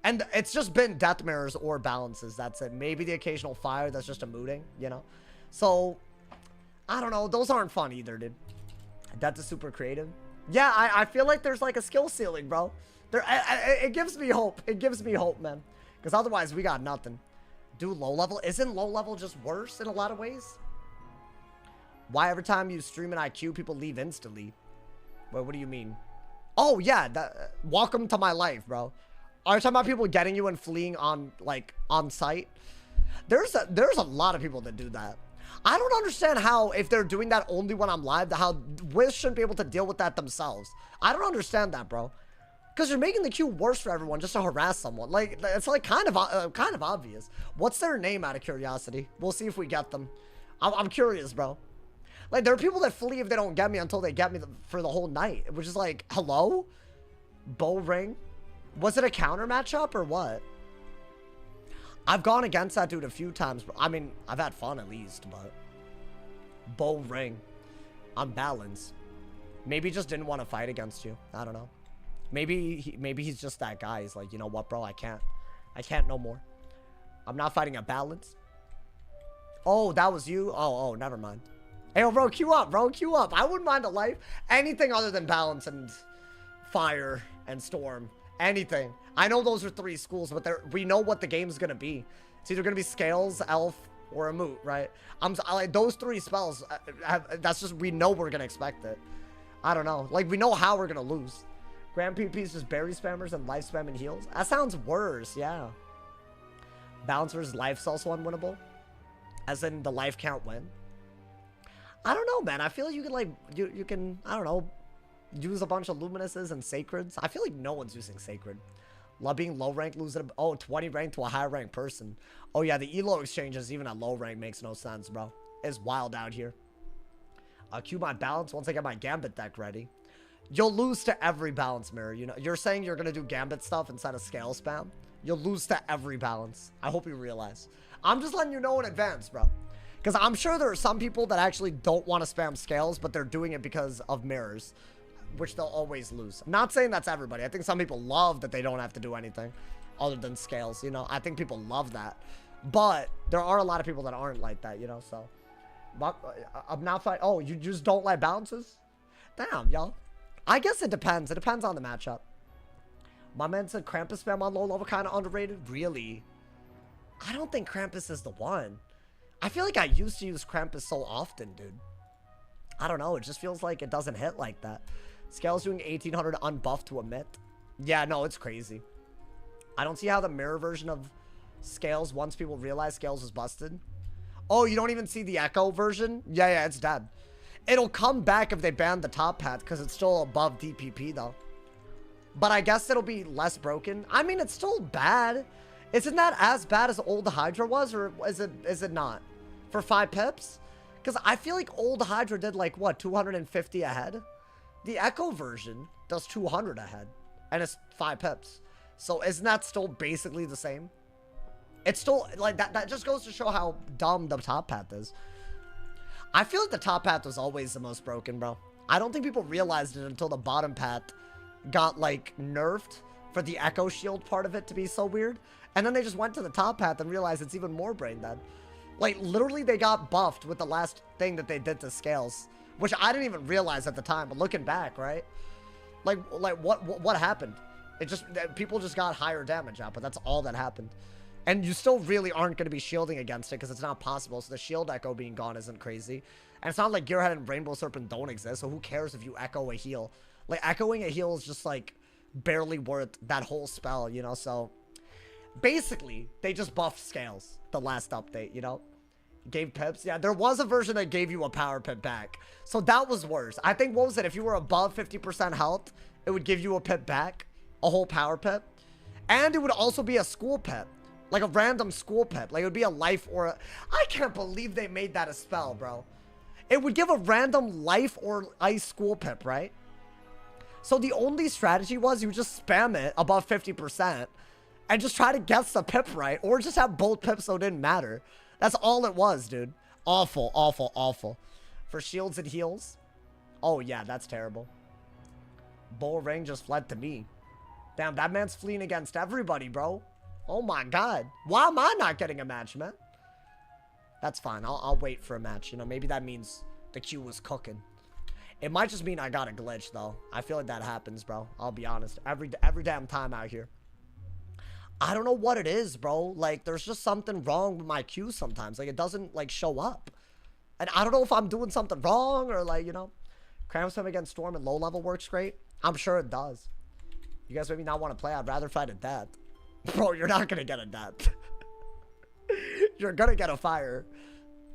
And it's just been Death Mirrors or balances. That's it. Maybe the occasional fire that's just a mooting, you know? So, I don't know. Those aren't fun either, dude. Death is super creative. Yeah, I feel like there's, like, a skill ceiling, bro. It gives me hope. It gives me hope, man. Because otherwise, we got nothing. Do low level? Isn't low level just worse in a lot of ways? Why every time you stream an IQ, people leave instantly? Wait, what do you mean? Oh, yeah. Welcome to my life, bro. Are you talking about people getting you and fleeing on, like, on site? There's a lot of people that do that. I don't understand how, if they're doing that only when I'm live, how Wiz shouldn't be able to deal with that themselves. I don't understand that, bro. Because you're making the queue worse for everyone just to harass someone. Like, it's like kind of obvious. What's their name, out of curiosity? We'll see if we get them. I'm curious, bro. Like, there are people that flee if they don't get me until they get me for the whole night. Which is like, hello? Bow ring? Was it a counter matchup or what? I've gone against that dude a few times. I mean, I've had fun at least, but... Bow ring. On balance. Maybe he just didn't want to fight against you. I don't know. Maybe he's just that guy. He's like, you know what, bro? I can't no more. I'm not fighting a balance. Oh, that was you? Oh, never mind. Hey, yo, bro, queue up, bro. Queue up. I wouldn't mind a life. Anything other than balance and fire and storm. Anything. I know those are 3 schools, but we know what the game's gonna be. It's either gonna be Scales, Elf, or a Moot, right? Like, those 3 spells, that's just, we know we're gonna expect it. I don't know. Like, we know how we're gonna lose. Grand PP's just berry spammers and life spam and heals. That sounds worse, yeah. Balance versus life's also unwinnable. As in the life count win. I don't know, man. I feel like you can, like, you can, I don't know, use a bunch of Luminuses and Sacreds. I feel like no one's using Sacred. Love being low rank, losing, 20 rank to a high rank person. Oh yeah, the elo exchanges even at low rank makes no sense, bro. It's wild out here. I'll queue my balance once I get my Gambit deck ready. You'll lose to every balance mirror, you know. You're saying you're gonna do Gambit stuff instead of scale spam. You'll lose to every balance. I hope you realize. I'm just letting you know in advance, bro. Because I'm sure there are some people that actually don't want to spam scales, but they're doing it because of mirrors, which they'll always lose. I'm not saying that's everybody. I think some people love that they don't have to do anything other than scales, you know. I think people love that. But there are a lot of people that aren't like that, you know, so. I'm not fighting. Oh, you just don't like balances? Damn, y'all. I guess it depends. It depends on the matchup. My man said Krampus spam on low level kind of underrated. Really? I don't think Krampus is the one. I feel like I used to use Krampus so often, dude. I don't know. It just feels like it doesn't hit like that. Scale's doing 1800 unbuffed to emit. Yeah, no, it's crazy. I don't see how the mirror version of Scales, once people realize Scales is busted. Oh, you don't even see the Echo version? Yeah, it's dead. It'll come back if they ban the top hat because it's still above DPP though. But I guess it'll be less broken. I mean, it's still bad. Isn't that as bad as old Hydra was, or is it not? For 5 pips? Because I feel like old Hydra did like, what, 250 ahead? The Echo version does 200 ahead. And it's 5 pips. So isn't that still basically the same? It's still, like, that just goes to show how dumb the top path is. I feel like the top path was always the most broken, bro. I don't think people realized it until the bottom path got, like, nerfed for the Echo Shield part of it to be so weird. And then they just went to the top path and realized it's even more brain dead. Like, literally, they got buffed with the last thing that they did to Scales which I didn't even realize at the time, but looking back, right? Like what happened? It just, people just got higher damage out, but that's all that happened. And you still really aren't going to be shielding against it because it's not possible. So the shield echo being gone isn't crazy. And it's not like Gearhead and Rainbow Serpent don't exist. So who cares if you echo a heal? Like, echoing a heal is just, like, barely worth that whole spell, you know? So, basically, they just buffed scales the last update, you know? Gave pips. Yeah, there was a version that gave you a power pip back. So that was worse. I think, what was it? If you were above 50% health, it would give you a pip back. A whole power pip. And it would also be a school pip. Like a random school pip. Like, it would be a life or a... I can't believe they made that a spell, bro. It would give a random life or ice school pip, right? So the only strategy was you just spam it above 50% and just try to guess the pip right, or just have both pips so it didn't matter. That's all it was, dude. Awful, awful, awful. For shields and heals. Oh, yeah, that's terrible. Bull Ring just fled to me. Damn, that man's fleeing against everybody, bro. Oh my god. Why am I not getting a match, man? That's fine. I'll wait for a match. You know, maybe that means the queue was cooking. It might just mean I got a glitch, though. I feel like that happens, bro. I'll be honest. Every damn time out here. I don't know what it is, bro. Like, there's just something wrong with my queue sometimes. Like, it doesn't, like, show up. And I don't know if I'm doing something wrong or, like, you know. Cram Swim against Storm and low level works great. I'm sure it does. You guys maybe not want to play. I'd rather fight a death. Bro, you're not going to get a death. You're going to get a fire.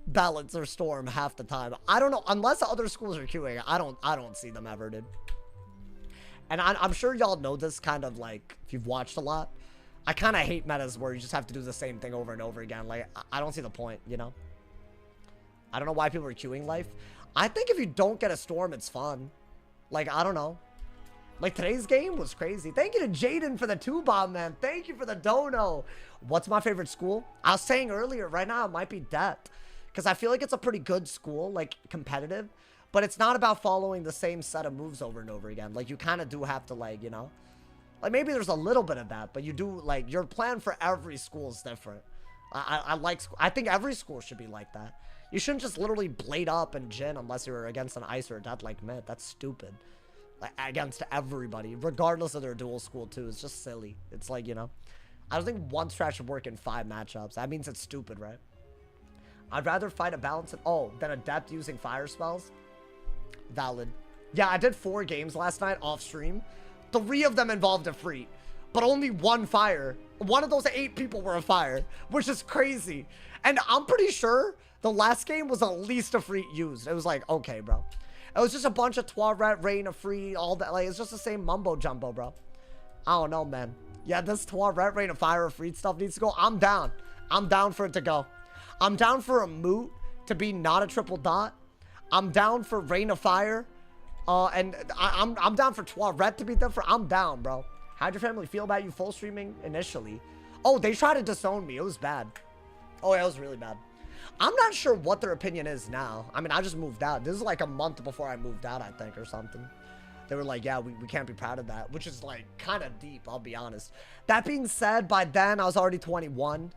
Balance or Storm half the time. I don't know. Unless the other schools are queuing, I don't see them ever, dude. And I'm sure y'all know this kind of, like, if you've watched a lot. I kind of hate metas where you just have to do the same thing over and over again. Like, I don't see the point, you know? I don't know why people are queuing life. I think if you don't get a Storm, it's fun. Like, I don't know. Like, today's game was crazy. Thank you to Jaden for the 2-bomb, man. Thank you for the dono. What's my favorite school? I was saying earlier, right now, it might be Det. Because I feel like it's a pretty good school, like, competitive. But it's not about following the same set of moves over and over again. Like, you kind of do have to, like, you know? Like, maybe there's a little bit of that. But you do, like, your plan for every school is different. I think every school should be like that. You shouldn't just literally blade up and Jin unless you're against an Ice or a Det like Myth. That's stupid. Like, against everybody. Regardless of their dual school, too. It's just silly. It's like, you know? I don't think one strat should work in 5 matchups. That means it's stupid, right? I'd rather fight a balance than adept using fire spells. Valid. Yeah, I did 4 games last night off stream. 3 of them involved a free, but only 1 fire. One of those 8 people were a fire, which is crazy. And I'm pretty sure the last game was at least a free used. It was like, okay, bro. It was just a bunch of Toilet, Rain, a free, all that. Like, it's just the same mumbo jumbo, bro. I don't know, man. Yeah, this Toilet, Rain, a fire, a free stuff needs to go. I'm down. I'm down for it to go. I'm down for a moot to be not a triple dot. I'm down for Rain of Fire. And I'm down for Toilet to be different. I'm down, bro. How'd your family feel about you full streaming initially? Oh, they tried to disown me. It was bad. Oh, yeah, it was really bad. I'm not sure what their opinion is now. I mean, I just moved out. This is like a month before I moved out, I think, or something. They were like, yeah, we can't be proud of that, which is like kind of deep, I'll be honest. That being said, by then I was already 21.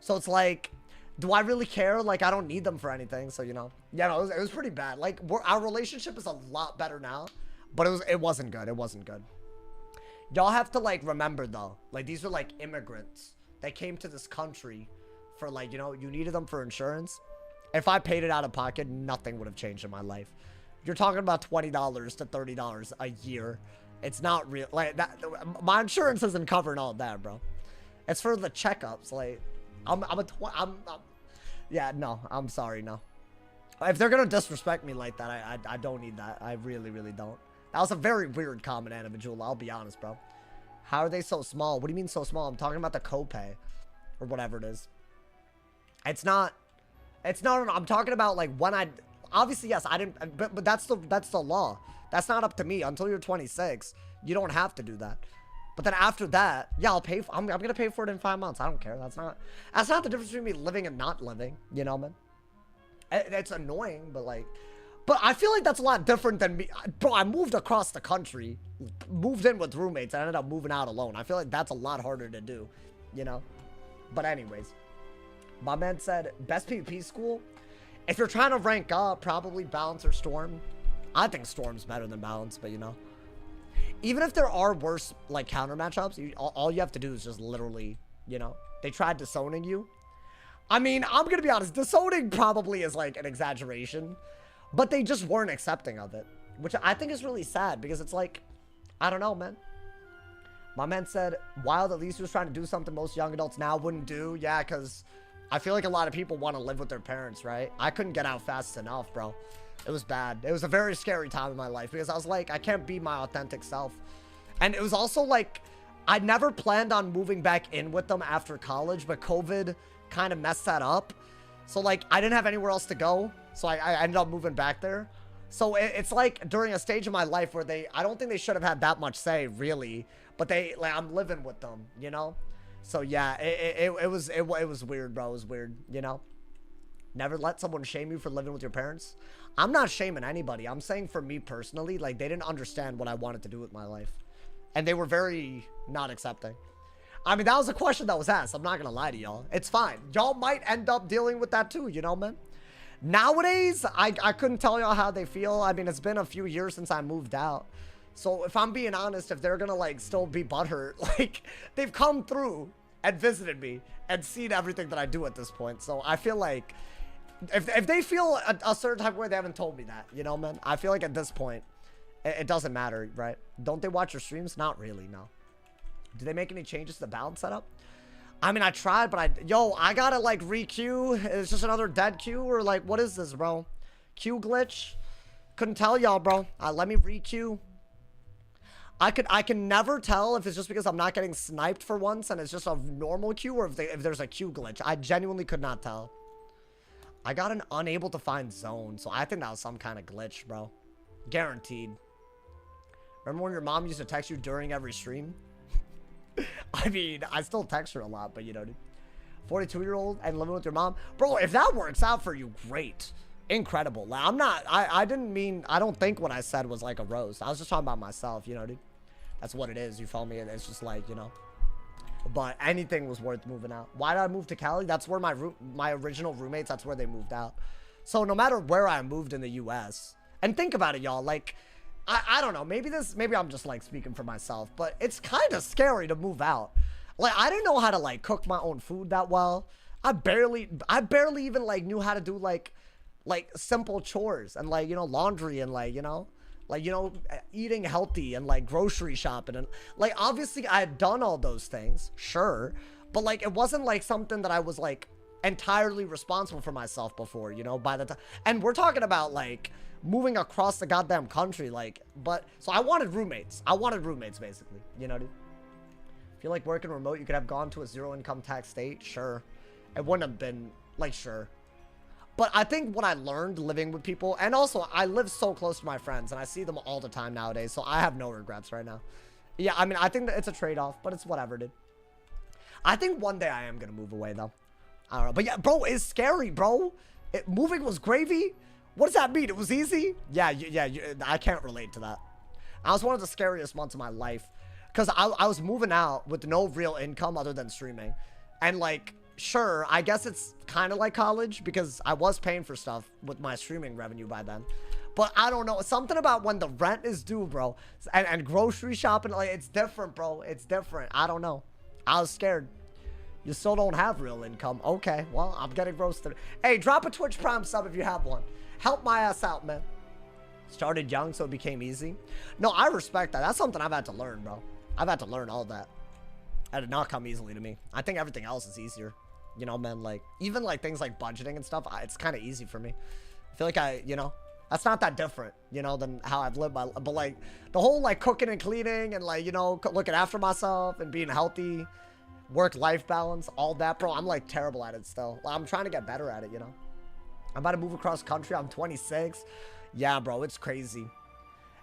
So it's like, do I really care? Like, I don't need them for anything. So, you know, yeah, no, it was pretty bad. Like, our relationship is a lot better now, but it wasn't good. It wasn't good. Y'all have to, like, remember, though, like, these are, like, immigrants that came to this country for, like, you know, you needed them for insurance. If I paid it out of pocket, nothing would have changed in my life. You're talking about $20 to $30 a year. It's not real. Like, that, my insurance isn't covering all of that, bro. It's for the checkups. Like, yeah, no, I'm sorry, no. If they're gonna disrespect me like that, I don't need that. I really, really don't. That was a very weird comment, individual. I'll be honest, bro. How are they so small? What do you mean so small? I'm talking about the copay or whatever it is. It's not, I'm talking about like when obviously, yes, I didn't, but that's the law. That's not up to me. Until you're 26, you don't have to do that. But then after that, yeah, I'll pay. I'm gonna pay for it in 5 months. I don't care. That's not the difference between me living and not living. You know, man. It's annoying, but like, but I feel like that's a lot different than me, bro. I moved across the country, moved in with roommates, and ended up moving out alone. I feel like that's a lot harder to do, you know. But anyways, my man said best PvP school. If you're trying to rank up, probably Balance or Storm. I think Storm's better than Balance, but you know. Even if there are worse, like, counter matchups, all you have to do is just literally, you know, they tried disowning you. I mean, I'm gonna be honest, disowning probably is, like, an exaggeration, but they just weren't accepting of it, which I think is really sad, because it's like, I don't know, man. My man said, Wild, at least he was trying to do something most young adults now wouldn't do. Yeah, because I feel like a lot of people want to live with their parents, right? I couldn't get out fast enough, bro. It was bad. It was a very scary time in my life because I was like, I can't be my authentic self. And it was also like, I never planned on moving back in with them after college, but COVID kind of messed that up. So like, I didn't have anywhere else to go. So I ended up moving back there. So it's like during a stage of my life where I don't think they should have had that much say really, but like, I'm living with them, you know? So yeah, it was weird, bro. It was weird, you know? Never let someone shame you for living with your parents. I'm not shaming anybody. I'm saying for me personally, like, they didn't understand what I wanted to do with my life. And they were very not accepting. I mean, that was a question that was asked. I'm not gonna lie to y'all. It's fine. Y'all might end up dealing with that too, you know, man? Nowadays, I couldn't tell y'all how they feel. I mean, it's been a few years since I moved out. So if I'm being honest, if they're gonna, like, still be butthurt, like, they've come through and visited me and seen everything that I do at this point. So I feel like if they feel a certain type of way, they haven't told me that, you know, man? I feel like at this point, it doesn't matter, right? Don't they watch your streams? Not really, no. Do they make any changes to the balance setup? I mean, I tried, but I gotta, like, re-queue. It's just another dead queue, or, like, what is this, bro? Queue glitch? Couldn't tell y'all, bro. Let me re-queue. I can never tell if it's just because I'm not getting sniped for once and it's just a normal queue, or if there's a queue glitch. I genuinely could not tell. I got an unable to find zone, so I think that was some kind of glitch, bro. Guaranteed. Remember when your mom used to text you during every stream? I mean, I still text her a lot, but you know, dude. 42-year-old and living with your mom. Bro, if that works out for you, great. Incredible. Like, I don't think what I said was like a roast. I was just talking about myself, you know, dude. That's what it is, you feel me? It's just like, you know. But anything was worth moving out. Why did I move to Cali? That's where my original roommates, that's where they moved out. So no matter where I moved in the US, and think about it, y'all, like, I don't know, maybe I'm just like speaking for myself, but it's kind of scary to move out. Like, I didn't know how to like cook my own food that well. I barely even like knew how to do like simple chores and like, you know, laundry and like, you know, eating healthy and like grocery shopping and like, obviously I had done all those things, sure, but like, it wasn't like something that I was like entirely responsible for myself before, you know, by the time. And we're talking about like moving across the goddamn country, like, but so I wanted roommates basically, you know, dude. Feel like working remote, you could have gone to a zero income tax state, sure. It wouldn't have been like, sure. But I think what I learned living with people, and also I live so close to my friends and I see them all the time nowadays, so I have no regrets right now. Yeah, I mean, I think that it's a trade-off, but it's whatever, dude. I think one day I am gonna move away though. I don't know, but yeah, bro, it's scary, bro. Moving was gravy. What does that mean? It was easy? Yeah, I can't relate to that. I was one of the scariest months of my life because I was moving out with no real income other than streaming, and like, sure, I guess it's kind of like college because I was paying for stuff with my streaming revenue by then. But I don't know, something about when the rent is due, bro, and grocery shopping, like, it's different, bro. It's different. I don't know. I was scared. You still don't have real income. Okay, well, I'm getting roasted. Hey, drop a Twitch Prime sub if you have one. Help my ass out, man. Started young, so it became easy. No, I respect that. That's something I've had to learn, bro. I've had to learn all that. That did not come easily to me. I think everything else is easier. You know, man, like, even like things like budgeting and stuff, it's kind of easy for me. I feel like you know, that's not that different, you know, than how I've lived my, but like the whole like cooking and cleaning and like, you know, looking after myself and being healthy, work-life balance, all that, bro, I'm like terrible at it still. I'm trying to get better at it, you know. I'm about to move across country. I'm 26. Yeah, bro, it's crazy.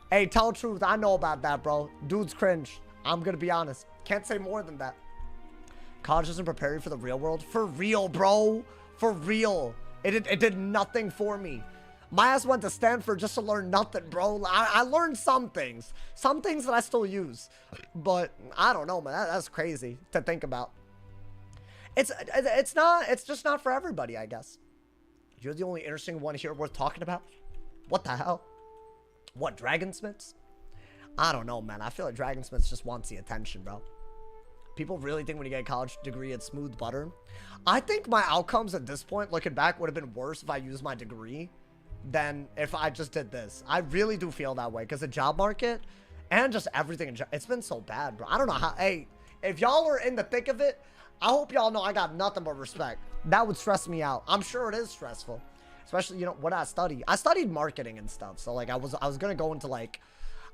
Hey, tell the truth. I know about that, bro. Dude's cringe. I'm gonna be honest. Can't say more than that. College doesn't prepare you for the real world. For real, bro. For real. It did nothing for me. My ass went to Stanford just to learn nothing, bro. I learned some things. Some things that I still use. But I don't know, man. That's crazy to think about. It's just not for everybody, I guess. You're the only interesting one here worth talking about? What the hell? What, Dragonsmiths? I don't know, man. I feel like Dragonsmiths just wants the attention, bro. People really think when you get a college degree, it's smooth butter. I think my outcomes at this point, looking back, would have been worse if I used my degree than if I just did this. I really do feel that way because the job market and just everything, it's been so bad, bro. I don't know how, hey, if y'all are in the thick of it, I hope y'all know I got nothing but respect. That would stress me out. I'm sure it is stressful, especially, you know, what I study. I studied marketing and stuff. So like I was going to go into like,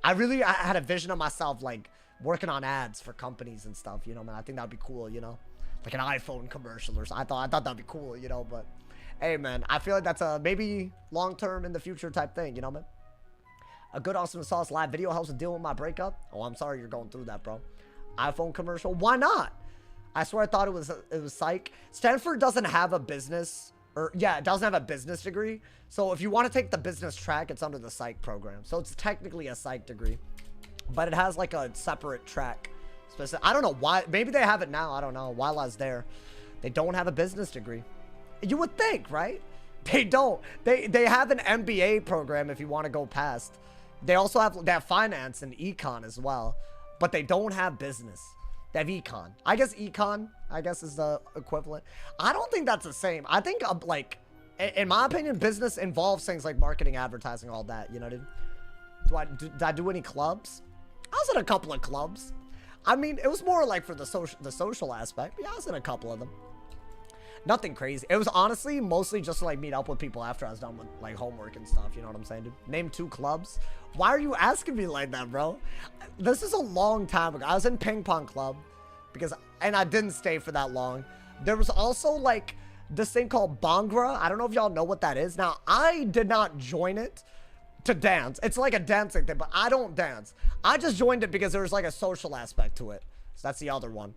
I had a vision of myself, like, working on ads for companies and stuff, you know, man. I think that'd be cool, you know, like an iPhone commercial or something. I thought that'd be cool, you know, but hey, man, I feel like that's a maybe long-term in the future type thing, you know, man. A good Awesome Sauce live video helps with dealing with my breakup. Oh, I'm sorry you're going through that, bro. iPhone commercial, why not? I swear I thought it was psych. Stanford doesn't have a business, or yeah, it doesn't have a business degree. So if you want to take the business track, it's under the psych program. So it's technically a psych degree. But it has like a separate track. I don't know why. Maybe they have it now. I don't know. While I was there, they don't have a business degree. You would think, right? They don't. They have an MBA program if you want to go past. They also have finance and econ as well, but they don't have business. They have econ. I guess econ, is the equivalent. I don't think that's the same. I think like, in my opinion, business involves things like marketing, advertising, all that. You know, did I do any clubs? I was in a couple of clubs. I mean, it was more like for the social aspect. But yeah, I was in a couple of them. Nothing crazy. It was honestly mostly just to like meet up with people after I was done with like homework and stuff. You know what I'm saying, dude? Name 2 clubs. Why are you asking me like that, bro? This is a long time ago. I was in ping pong club and I didn't stay for that long. There was also like this thing called Bhangra. I don't know if y'all know what that is. Now, I did not join it to dance. It's like a dancing thing, but I don't dance. I just joined it because there was like a social aspect to it. So that's the other one.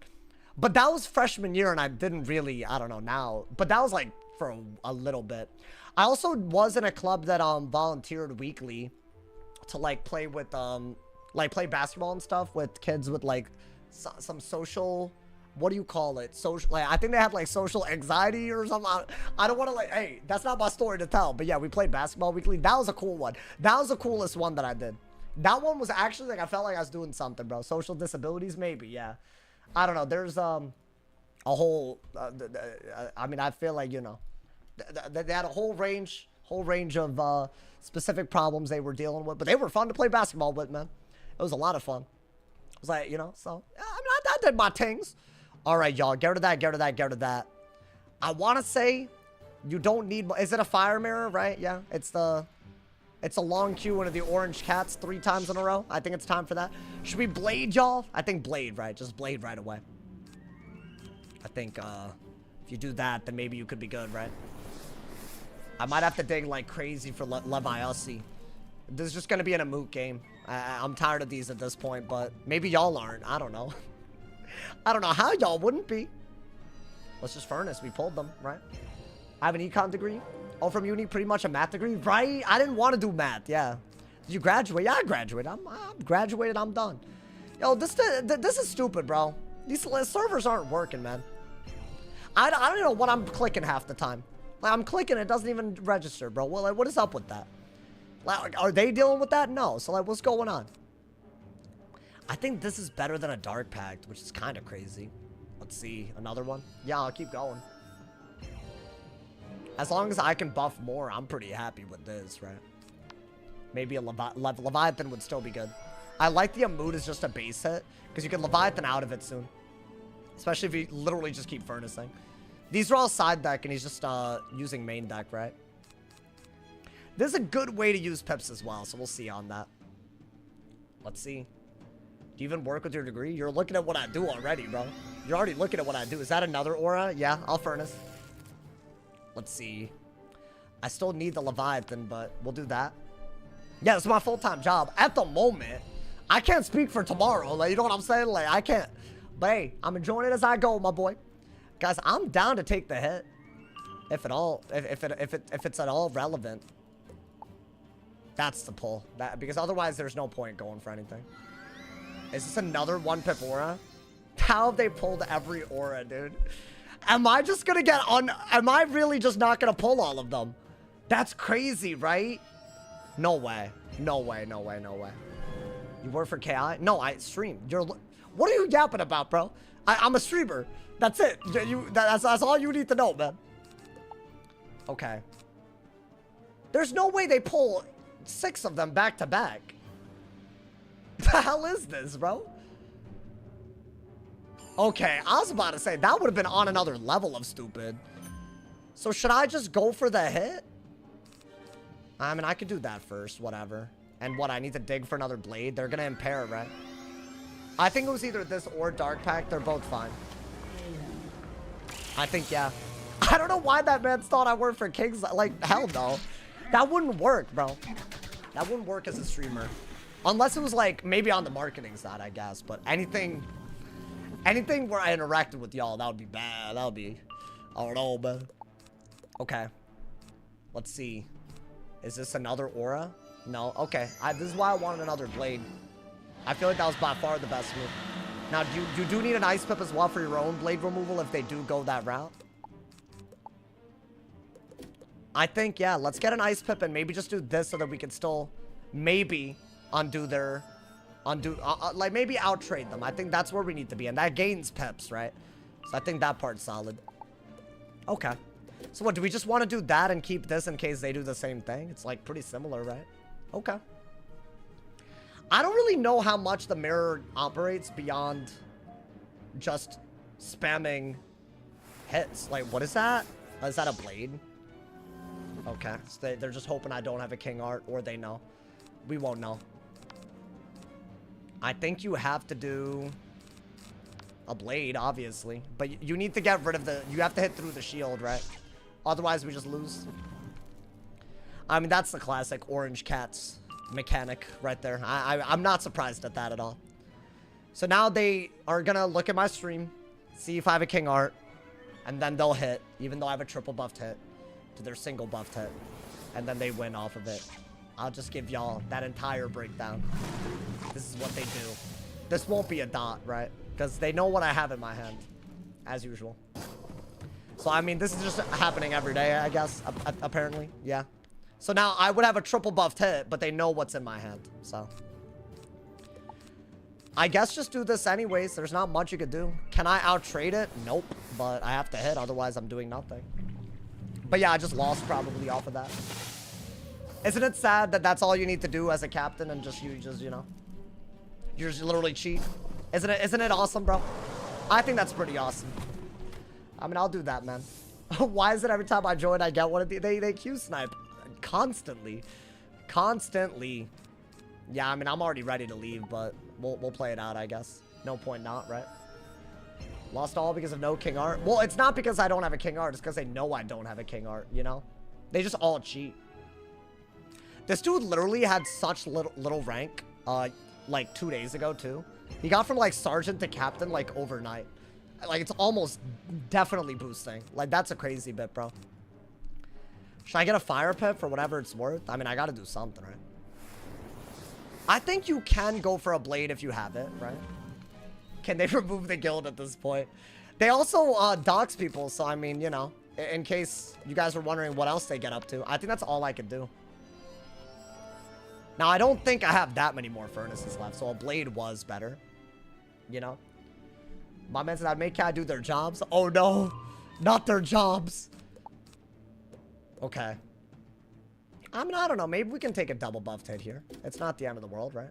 But that was freshman year and I didn't really, I don't know now, but that was like for a little bit. I also was in a club that volunteered weekly to like play with play basketball and stuff with kids with like some social, what do you call it? Social, like I think they had like social anxiety or something. I don't want to like, hey, that's not my story to tell, but yeah, we played basketball weekly. That was a cool one. That was the coolest one that I did. That one was actually like, I felt like I was doing something, bro. Social disabilities, maybe, yeah. I don't know. There's a whole, I mean, I feel like, you know, they had a whole range of specific problems they were dealing with, but they were fun to play basketball with, man. It was a lot of fun. It was like, you know, so I mean, I did my things. All right, y'all, get rid of that, get rid of that, get rid of that. I want to say you don't need, is it a fire mirror, right? Yeah, it's a long queue into the orange cats 3 times in a row. I think it's time for that. Should we blade, y'all? I think blade, right? Just blade right away. I think if you do that, then maybe you could be good, right? I might have to dig like crazy for Leviossi. This is just going to be in a moot game. I'm tired of these at this point, but maybe y'all aren't. I don't know. I don't know how y'all wouldn't be. Let's just furnace. We pulled them, right? I have an econ degree. Oh, from uni, pretty much a math degree, right? I didn't want to do math. Yeah. Did you graduate? Yeah, I graduated. I'm graduated. I'm done. Yo, this is stupid, bro. These servers aren't working, man. I don't know what I'm clicking half the time. Like, I'm clicking, it doesn't even register, bro. Well, like, what is up with that? Like, are they dealing with that? No. So, like, what's going on? I think this is better than a Dark Pact, which is kind of crazy. Let's see. Another one? Yeah, I'll keep going. As long as I can buff more, I'm pretty happy with this, right? Maybe a Leviathan would still be good. I like the Amud is just a base hit, because you can Leviathan out of it soon. Especially if you literally just keep furnacing. These are all side deck, and he's just using main deck, right? This is a good way to use pips as well, so we'll see on that. Let's see. Do you even work with your degree? You're looking at what I do already, bro. You're already looking at what I do. Is that another aura? Yeah, I'll furnace. Let's see. I still need the Leviathan, but we'll do that. Yeah, it's my full-time job. At the moment, I can't speak for tomorrow. Like, you know what I'm saying? Like, I can't. But hey, I'm enjoying it as I go, my boy. Guys, I'm down to take the hit. If at all, if it's at all relevant. That's the pull. Because otherwise, there's no point going for anything. Is this another 1-pip aura? How have they pulled every aura, dude? Am I just gonna get on? Am I really just not gonna pull all of them? That's crazy, right? No way. No way, no way, no way. You work for KI? No, I stream. What are you yapping about, bro? I'm a streamer. That's it. That's all you need to know, man. Okay. There's no way they pull 6 of them back to back. The hell is this, bro? Okay, I was about to say, that would have been on another level of stupid. So should I just go for the hit? I mean, I could do that first, whatever. And what, I need to dig for another blade? They're gonna impair, right? I think it was either this or Dark Pact. They're both fine. I think, yeah. I don't know why that man thought I worked for Kings. Like, hell no. That wouldn't work, bro. That wouldn't work as a streamer. Unless it was, like, maybe on the marketing side, I guess. But anything where I interacted with y'all, that would be bad. That would be, I don't know, man. Okay. Let's see. Is this another aura? No. Okay. This is why I wanted another blade. I feel like that was by far the best move. Now, you do need an ice pip as well for your own blade removal if they do go that route. I think, yeah, let's get an ice pip and maybe just do this so that we can still maybe like maybe out-trade them. I think that's where we need to be. And that gains pips, right? So I think that part's solid. Okay. So what, do we just want to do that and keep this in case they do the same thing? It's like pretty similar, right? Okay. I don't really know how much the mirror operates beyond just spamming hits. Like, what is that? Is that a blade? Okay. So they're just hoping I don't have a king art, or they know. We won't know. I think you have to do a blade, obviously. But you need to get rid of the... You have to hit through the shield, right? Otherwise, we just lose. I mean, that's the classic Orange Cats mechanic right there. I'm not surprised at that at all. So now they are gonna look at my stream, see if I have a king art, and then they'll hit, even though I have a triple buffed hit, to their single buffed hit. And then they win off of it. I'll just give y'all that entire breakdown. This is what they do. This won't be a dot, right? Because they know what I have in my hand, as usual. So, I mean, this is just happening every day, I guess, apparently. Yeah. So now I would have a triple buffed hit, but they know what's in my hand. So I guess just do this anyways. There's not much you could do. Can I out-trade it? Nope. But I have to hit, otherwise I'm doing nothing. But yeah, I just lost probably off of that. Isn't it sad that that's all you need to do as a captain and you know, you just literally cheat? Isn't it awesome, bro? I think that's pretty awesome. I mean, I'll do that, man. Why is it every time I join, I get one of they Q snipe constantly? Constantly. Yeah, I mean, I'm already ready to leave, but we'll play it out, I guess. No point not, right? Lost all because of no king art. Well, it's not because I don't have a king art. It's because they know I don't have a king art, you know? They just all cheat. This dude literally had such little rank, like 2 days ago, too. He got from, like, sergeant to captain, like, overnight. Like, it's almost definitely boosting. Like, that's a crazy bit, bro. Should I get a fire pit for whatever it's worth? I mean, I gotta do something, right? I think you can go for a blade if you have it, right? Can they remove the guild at this point? They also dox people, so I mean, you know, in case you guys were wondering what else they get up to, I think that's all I could do. Now, I don't think I have that many more furnaces left, so a blade was better, you know? My man said I'd make Cat do their jobs. Oh, no. Not their jobs. Okay. I mean, I don't know. Maybe we can take a double buffed hit here. It's not the end of the world, right?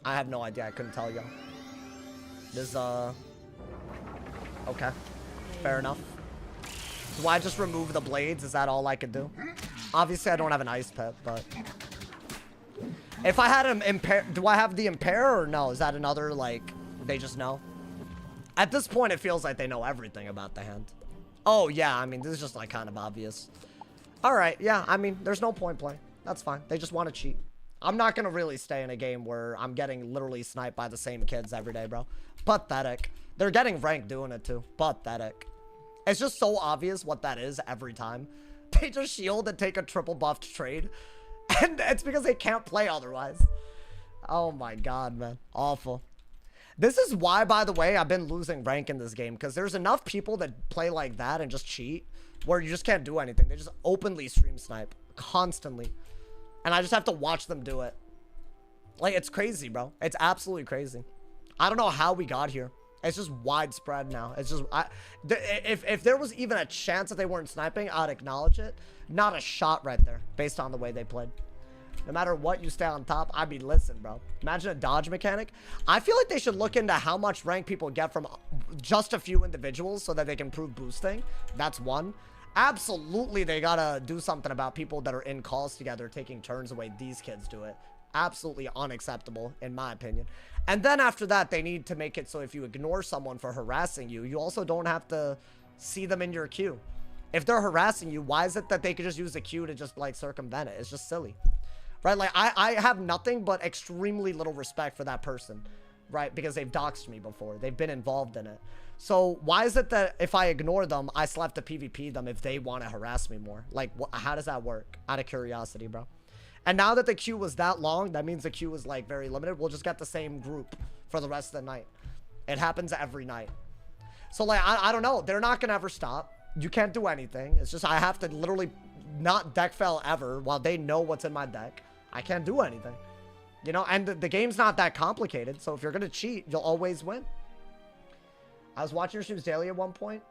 I have no idea. I couldn't tell y'all. There's, okay. Fair enough. Do I just remove the blades? Is that all I could do? Obviously, I don't have an ice pet, but... If I had an impair... Do I have the impair or no? Is that another, like... They just know? At this point, it feels like they know everything about the hand. Oh, yeah. I mean, this is just, like, kind of obvious. Alright, yeah. I mean, there's no point playing. That's fine. They just want to cheat. I'm not gonna really stay in a game where I'm getting literally sniped by the same kids every day, bro. Pathetic. They're getting ranked doing it, too. Pathetic. It's just so obvious what that is every time. They just shield and take a triple buffed trade. And it's because they can't play otherwise. Oh my god, man. Awful. This is why, by the way, I've been losing rank in this game. Because there's enough people that play like that and just cheat. where you just can't do anything. They just openly stream snipe constantly. And I just have to watch them do it. Like, it's crazy, bro. It's absolutely crazy. I don't know how we got here. It's just widespread now. It's just, if there was even a chance that they weren't sniping, I'd acknowledge it. Not a shot right there, based on the way they played. No matter what, you stay on top. I mean, listen, bro. Imagine a dodge mechanic. I feel like they should look into how much rank people get from just a few individuals so that they can prove boosting. That's one. Absolutely, they gotta do something about people that are in calls together taking turns the way these kids do it. Absolutely unacceptable, in my opinion. And then after that, they need to make it so if you ignore someone for harassing you, you also don't have to see them in your queue. If they're harassing you, why is it that they could just use the queue to just, like, circumvent it? It's just silly. Right? Like, I have nothing but extremely little respect for that person. Right? Because they've doxed me before. They've been involved in it. So, why is it that if I ignore them, I still have to PvP them if they want to harass me more? Like, how does that work? Out of curiosity, bro. And now that the queue was that long, that means the queue is, like, very limited. We'll just get the same group for the rest of the night. It happens every night. So, like, I don't know. They're not going to ever stop. You can't do anything. It's just I have to literally not deck fail ever while they know what's in my deck. I can't do anything. You know, and the game's not that complicated. So if you're going to cheat, you'll always win. I was watching your streams daily at one point.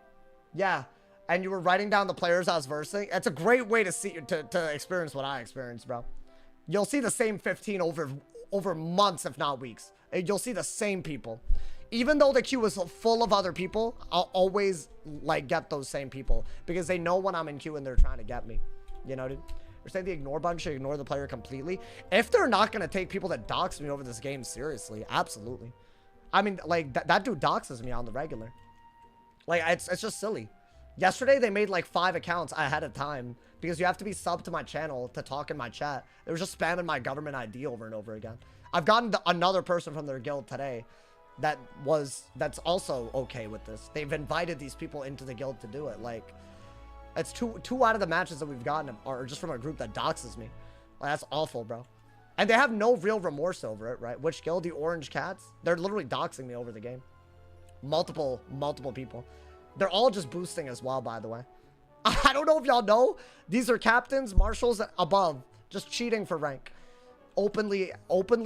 Yeah. And you were writing down the players I was versing. It's a great way to see to experience what I experienced, bro. You'll see the same 15 over months, if not weeks. You'll see the same people. Even though the queue is full of other people, I'll always, like, get those same people. Because they know when I'm in queue and they're trying to get me. You know, dude? You're saying the ignore button should ignore the player completely? If they're not going to take people that dox me over this game seriously, absolutely. I mean, like, that dude doxes me on the regular. Like, it's just silly. Yesterday, they made, like, 5 accounts ahead of time. Because you have to be subbed to my channel to talk in my chat. They were just spamming my government ID over and over again. I've gotten another person from their guild today that's also okay with this. They've invited these people into the guild to do it. Like, it's two out of the matches that we've gotten are just from a group that doxes me. Like, that's awful, bro. And they have no real remorse over it, right? Which guild? The Orange Cats? They're literally doxing me over the game. Multiple people. They're all just boosting as well, by the way. I don't know if y'all know. These are captains, marshals above. Just cheating for rank. Openly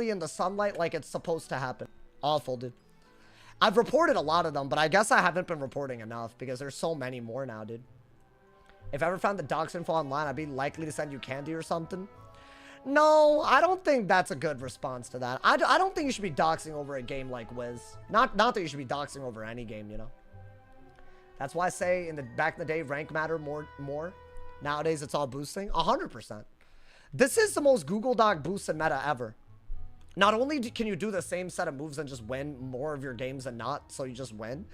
in the sunlight like it's supposed to happen. Awful, dude. I've reported a lot of them, but I guess I haven't been reporting enough because there's so many more now, dude. If I ever found the dox info online, I'd be likely to send you candy or something. No, I don't think that's a good response to that. I don't think you should be doxing over a game like Wiz. Not that you should be doxing over any game, you know. That's why I say back in the day, rank mattered more. Nowadays, it's all boosting. 100%. This is the most Google Doc boosted meta ever. Not only can you do the same set of moves and just win more of your games than not, so you just win.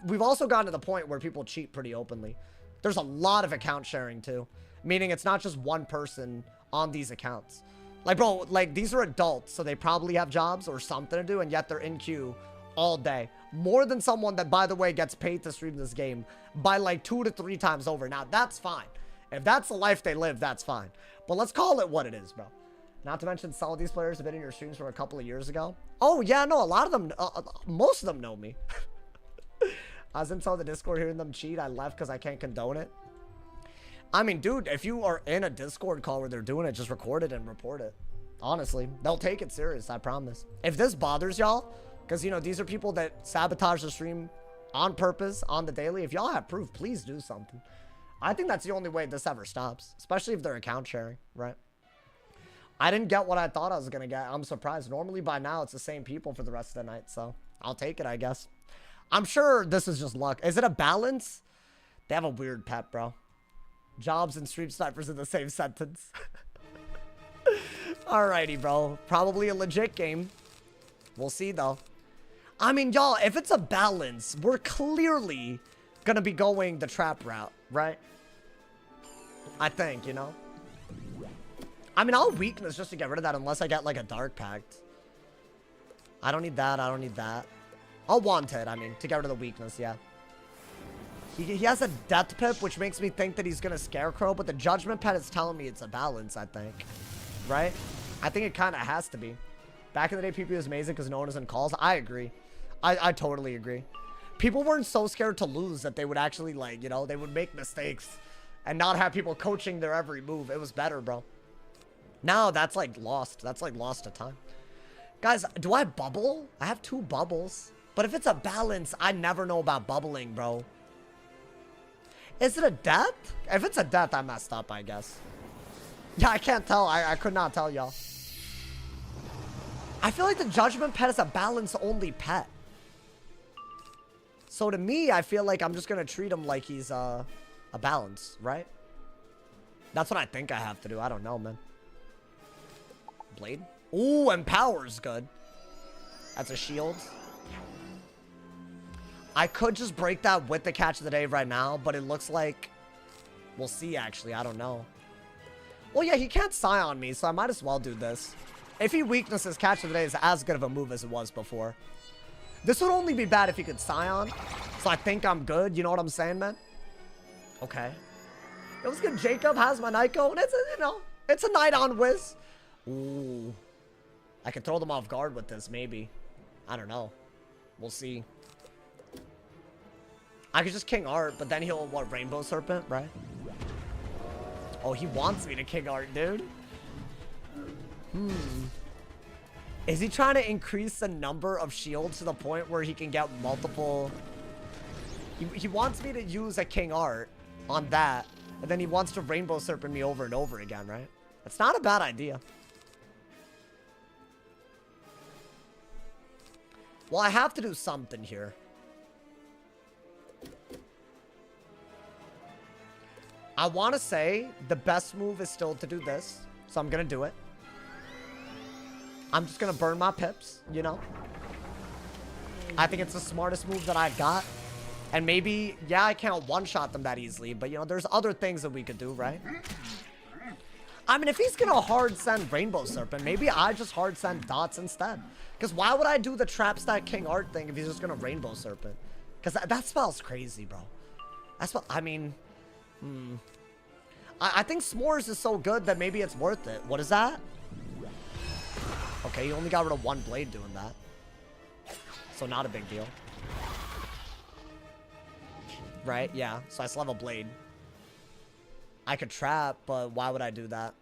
We've also gotten to the point where people cheat pretty openly. There's a lot of account sharing too. Meaning it's not just one person on these accounts. Like, bro, like, these are adults, so they probably have jobs or something to do, and yet they're in queue all day. More than someone that, by the way, gets paid to stream this game by like 2 to 3 times over. Now, that's fine. If that's the life they live, that's fine. But let's call it what it is, bro. Not to mention, some of these players have been in your streams from a couple of years ago. Oh, yeah, no, a lot of them, most of them know me. I was inside the Discord hearing them cheat. I left because I can't condone it. I mean, dude, if you are in a Discord call where they're doing it, just record it and report it. Honestly, they'll take it serious, I promise. If this bothers y'all, because, you know, these are people that sabotage the stream on purpose on the daily. If y'all have proof, please do something. I think that's the only way this ever stops, especially if they're account sharing, right? I didn't get what I thought I was going to get. I'm surprised. Normally by now, it's the same people for the rest of the night, so I'll take it, I guess. I'm sure this is just luck. Is it a balance? They have a weird pet, bro. Jobs and stream snipers in the same sentence. Alrighty, bro. Probably a legit game. We'll see, though. I mean, y'all, if it's a balance, we're clearly gonna be going the trap route, right? I think, you know? I mean, I'll weakness just to get rid of that unless I get, like, a Dark Pact. I don't need that. I don't need that. I'll Wanted, I mean, to get rid of the weakness, yeah. He has a Death Pip, which makes me think that he's gonna Scarecrow, but the Judgment Pet is telling me it's a balance, I think. Right? I think it kind of has to be. Back in the day, PP was amazing because no one was in calls. I agree. I totally agree. People weren't so scared to lose that they would actually, like, you know, they would make mistakes and not have people coaching their every move. It was better, bro. Now that's like lost. That's like lost to time. Guys, do I bubble? I have 2 bubbles. But if it's a balance, I never know about bubbling, bro. Is it a death? If it's a death, I messed up, I guess. Yeah, I can't tell. I could not tell y'all. I feel like the Judgment Pet is a balance-only pet. So to me, I feel like I'm just going to treat him like he's a balance, right? That's what I think I have to do. I don't know, man. Blade? Ooh, Empower's good. That's a shield. I could just break that with the catch of the day right now, but it looks like... We'll see, actually. I don't know. Well, yeah, he can't Scion me, so I might as well do this. If he weaknesses, catch of the day is as good of a move as it was before. This would only be bad if he could Scion, so I think I'm good. You know what I'm saying, man? Okay. It was good. Jacob has my Nyko, and it's a, you know, it's a night on Wiz. Ooh. I could throw them off guard with this, maybe. I don't know. We'll see. I could just King Art, but then he'll, what, Rainbow Serpent, right? Oh, he wants me to King Art, dude. Is he trying to increase the number of shields to the point where he can get multiple... He wants me to use a King Art on that, and then he wants to Rainbow Serpent me over and over again, right? It's not a bad idea. Well, I have to do something here. I want to say the best move is still to do this, so I'm going to do it. I'm just going to burn my pips, you know? I think it's the smartest move that I've got. And maybe, yeah, I can't one-shot them that easily, but, you know, there's other things that we could do, right? I mean, if he's going to hard send Rainbow Serpent, maybe I just hard send Dots instead. Because why would I do the Trap Stack King Art thing if he's just going to Rainbow Serpent? Because that spell's crazy, bro. That's what, I mean... I think S'mores is so good that maybe it's worth it. What is that? Okay, you only got rid of 1 blade doing that. So not a big deal. Right, yeah. So I still have a blade. I could trap, but why would I do that?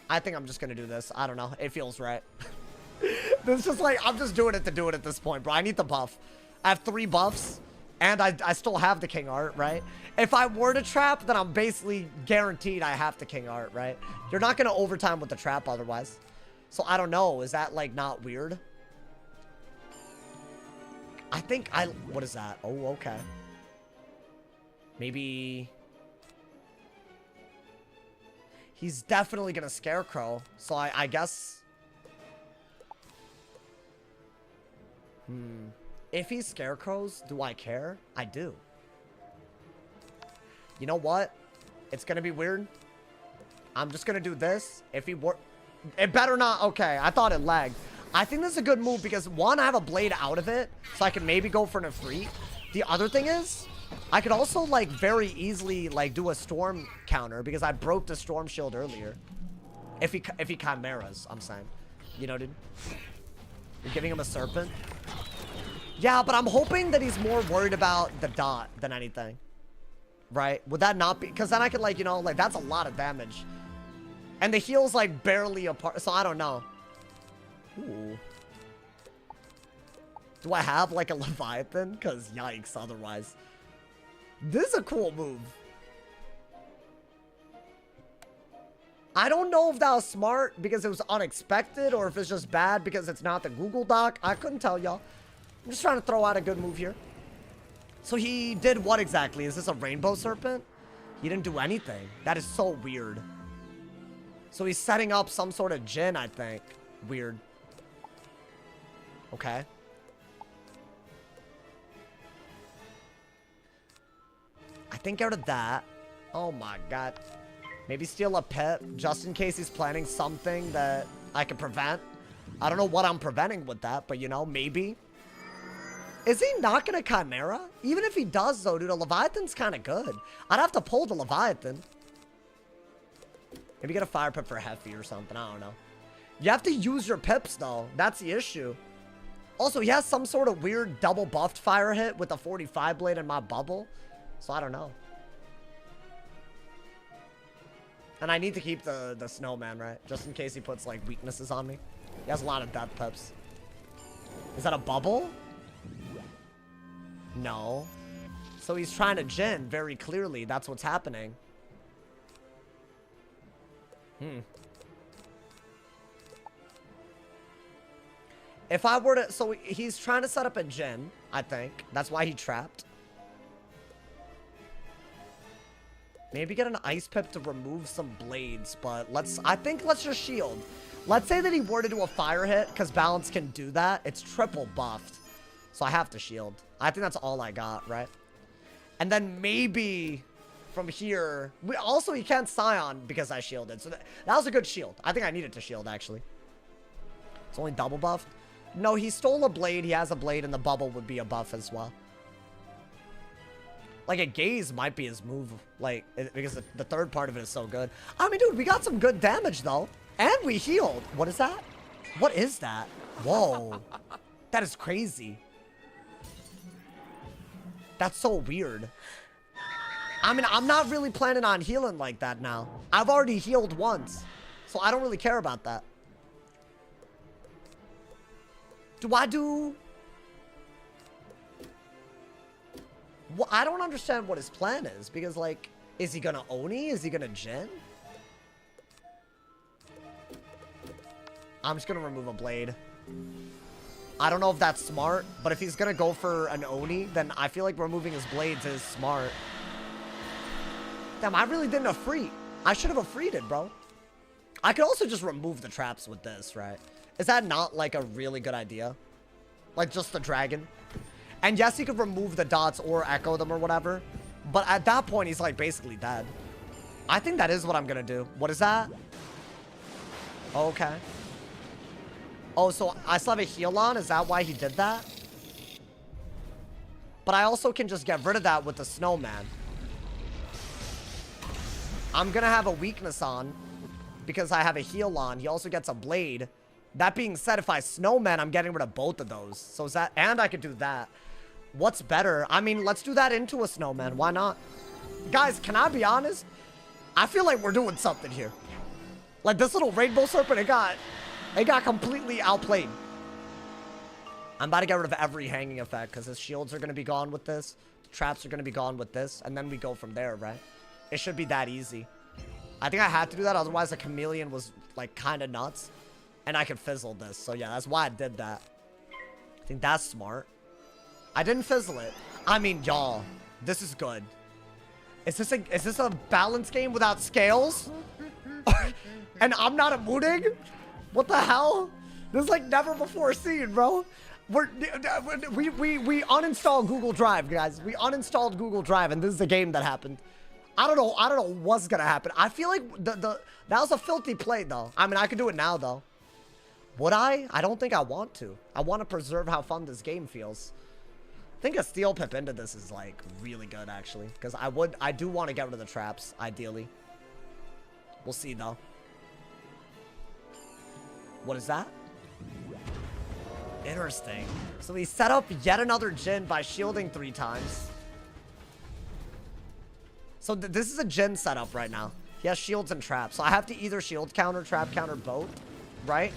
I think I'm just gonna do this. I don't know. It feels right. This is just like, I'm just doing it to do it at this point, bro. I need the buff. I have 3 buffs. And I still have the King Art, right? If I were to trap, then I'm basically guaranteed I have the King Art, right? You're not going to overtime with the trap otherwise. So I don't know. Is that, like, not weird? I think I... What is that? Oh, okay. Maybe... He's definitely going to Scarecrow. So I guess... If he Scarecrows, do I care? I do. You know what? It's going to be weird. I'm just going to do this. If he were... It better not... Okay, I thought it lagged. I think this is a good move because, one, I have a blade out of it, so I can maybe go for an Ifrit. The other thing is, I could also, like, very easily, like, do a Storm counter because I broke the Storm Shield earlier. If he Chimeras, I'm saying. You know, dude? You're giving him a Serpent? Yeah, but I'm hoping that he's more worried about the dot than anything. Right? Would that not be... Because then I could, like, you know, like, that's a lot of damage. And the heal's, like, barely apart. So I don't know. Ooh. Do I have, like, a Leviathan? Because, yikes, otherwise. This is a cool move. I don't know if that was smart because it was unexpected or if it's just bad because it's not the Google Doc. I couldn't tell y'all. I'm just trying to throw out a good move here. So he did what exactly? Is this a Rainbow Serpent? He didn't do anything. That is so weird. So he's setting up some sort of Jhin, I think. Weird. Okay. I think out of that... Oh my god. Maybe steal a pet just in case he's planning something that I can prevent. I don't know what I'm preventing with that, but you know, maybe. Is he not going to Chimera? Even if he does, though, dude, a Leviathan's kind of good. I'd have to pull the Leviathan. Maybe get a Fire Pip for Heffy or something. I don't know. You have to use your pips, though. That's the issue. Also, he has some sort of weird double buffed fire hit with a 45 blade in my bubble. So I don't know. And I need to keep the snowman, right? Just in case he puts, like, weaknesses on me. He has a lot of death pips. Is that a bubble? No. So he's trying to Jin very clearly. That's what's happening. If I were to... So he's trying to set up a Jin, I think. That's why he trapped. Maybe get an ice pip to remove some blades, but I think let's just shield. Let's say that he were to do a fire hit, because balance can do that. It's triple buffed. So I have to shield. I think that's all I got, right? And then maybe from here... Also, he can't Scion because I shielded. So that was a good shield. I think I needed to shield, actually. It's only double buffed. No, he stole a blade. He has a blade, and the bubble would be a buff as well. Like, a gaze might be his move, like, because the third part of it is so good. I mean, dude, we got some good damage, though. And we healed. What is that? What is that? Whoa. That is crazy. That's so weird. I mean, I'm not really planning on healing like that now. I've already healed once. So I don't really care about that. Do I do... Well, I don't understand what his plan is. Because, like, is he gonna Oni? Is he gonna Jin? I'm just gonna remove a blade. I don't know if that's smart. But if he's gonna go for an Oni, then I feel like removing his blades is smart. Damn, I really didn't Afreet. I should have Afreeted, bro. I could also just remove the traps with this, right? Is that not, like, a really good idea? Like, just the dragon? And yes, he could remove the dots or echo them or whatever. But at that point, he's, like, basically dead. I think that is what I'm gonna do. What is that? Okay. Oh, so I still have a heal on? Is that why he did that? But I also can just get rid of that with the snowman. I'm gonna have a weakness on because I have a heal on. He also gets a blade. That being said, if I snowman, I'm getting rid of both of those. So is that... And I could do that. What's better? I mean, let's do that into a snowman. Why not? Guys, can I be honest? I feel like we're doing something here. Like, this little rainbow serpent, it got completely outplayed. I'm about to get rid of every hanging effect because his shields are going to be gone with this. The traps are going to be gone with this. And then we go from there, right? It should be that easy. I think I had to do that. Otherwise, the chameleon was, like, kind of nuts. And I could fizzle this. So, yeah, that's why I did that. I think that's smart. I didn't fizzle it. I mean, y'all, this is good. Is this a balance game without scales? And I'm not a mooning? What the hell? This is like never before seen, bro. We uninstalled Google Drive, guys. We uninstalled Google Drive, and this is the game that happened. I don't know what's gonna happen. I feel like that was a filthy play, though. I mean, I could do it now, though. Would I? I don't think I want to. I want to preserve how fun this game feels. I think a steel pip into this is, like, really good, actually. Because I do want to get rid of the traps, ideally. We'll see, though. What is that? Interesting. So he set up yet another Jin by shielding 3 times. So this is a Jin setup right now. He has shields and traps. So I have to either shield counter, trap counter, both. Right?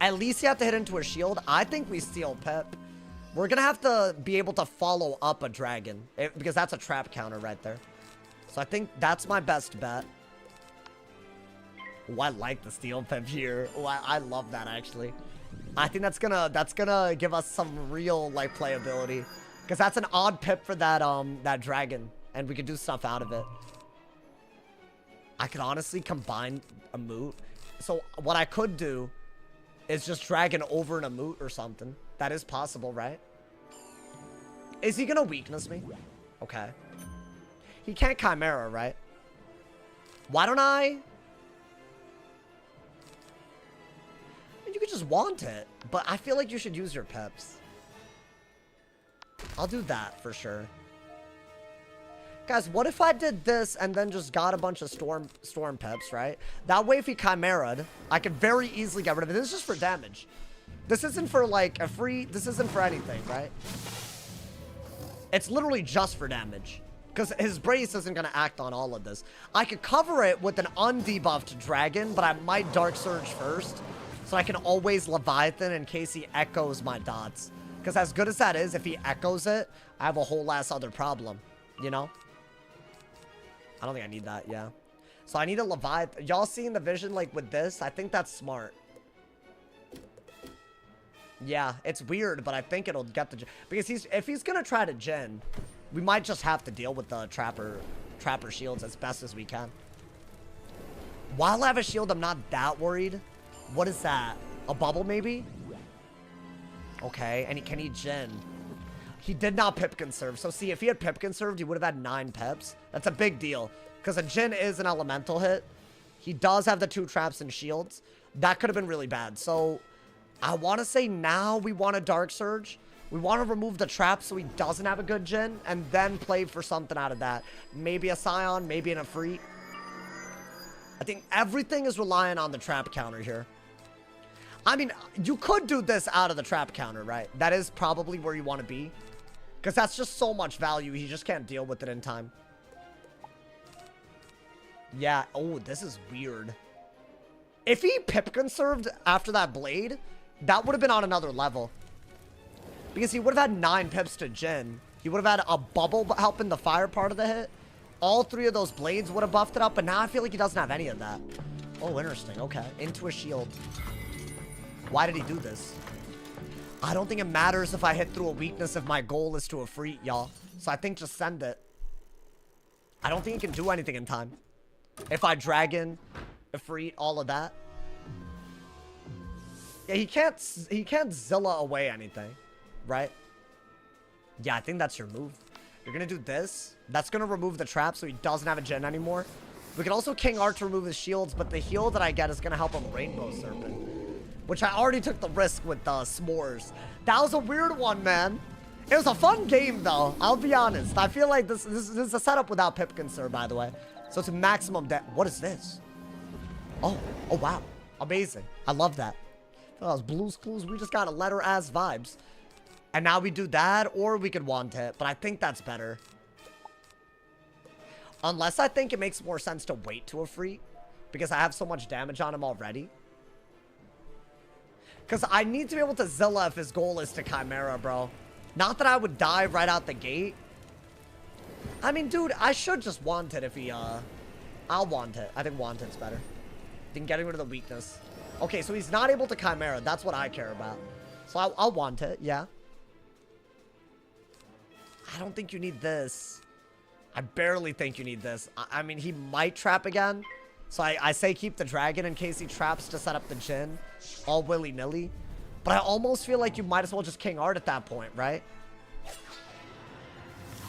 At least you have to hit into a shield. I think we steal Pip. We're going to have to be able to follow up a dragon. Because that's a trap counter right there. So I think that's my best bet. Oh, I like the steel Pip here. Oh, I love that, actually. I think that's gonna give us some real, like, playability. Because that's an odd Pip for that dragon. And we could do stuff out of it. I could honestly combine a moot. So what I could do is just dragon over an a moot or something. That is possible, right? Is he gonna weakness me? Okay. He can't Chimera, right? Why don't I? You could just want it. But I feel like you should use your Pips. I'll do that for sure. Guys, what if I did this and then just got a bunch of storm Pips, right? That way, if he Chimera'd, I could very easily get rid of it. This is just for damage. This isn't for, like, a free... This isn't for anything, right? It's literally just for damage. Because his brace isn't going to act on all of this. I could cover it with an undebuffed dragon, but I might Dark Surge first. So I can always Leviathan in case he echoes my dots. Because as good as that is, if he echoes it, I have a whole ass other problem. You know? I don't think I need that, yeah. So I need a Leviathan. Y'all seeing the vision, like, with this? I think that's smart. Yeah, it's weird, but I think it'll get the... Because if he's gonna try to gen, we might just have to deal with the Trapper shields as best as we can. While I have a shield, I'm not that worried. What is that? A bubble, maybe? Okay, and can he gen? He did not pip conserve. So see, if he had pip conserved, he would have had 9 pips. That's a big deal. Because a gen is an elemental hit. He does have the 2 traps and shields. That could have been really bad. So I want to say now we want a Dark Surge. We want to remove the trap so he doesn't have a good gen. And then play for something out of that. Maybe a Scion, maybe an Efreet. I think everything is relying on the trap counter here. I mean, you could do this out of the trap counter, right? That is probably where you want to be. Because that's just so much value. He just can't deal with it in time. Yeah. Oh, this is weird. If he pip conserved after that blade, that would have been on another level. Because he would have had 9 pips to gen. He would have had a bubble helping the fire part of the hit. All 3 of those blades would have buffed it up. But now I feel like he doesn't have any of that. Oh, interesting. Okay. Into a shield. Why did he do this? I don't think it matters if I hit through a weakness if my goal is to Efreet, y'all. So I think just send it. I don't think he can do anything in time. If I dragon, Efreet, all of that. Yeah, he can't Zilla away anything, right? Yeah, I think that's your move. You're gonna do this. That's gonna remove the trap so he doesn't have a gen anymore. We can also King Art to remove his shields, but the heal that I get is gonna help him Rainbow Serpent. Which I already took the risk with s'mores. That was a weird one, man. It was a fun game, though. I'll be honest. I feel like this is a setup without pip conserve, by the way. So it's a maximum What is this? Oh, wow. Amazing. I love that. That was Blue's Clues. We just got a letter-ass vibes. And now we do that, or we could want it. But I think that's better. Unless I think it makes more sense to wait to Efreet. Because I have so much damage on him already. Because I need to be able to Zilla if his goal is to Chimera, bro. Not that I would die right out the gate. I mean, dude, I should just want it if he, I'll want it. I think want it's better than getting rid of the weakness. Okay, so he's not able to Chimera. That's what I care about. So I'll want it, yeah. I don't think you need this. I barely think you need this. I mean, he might trap again. So I say keep the dragon in case he traps to set up the Jhin. All willy-nilly. But I almost feel like you might as well just King Art at that point, right?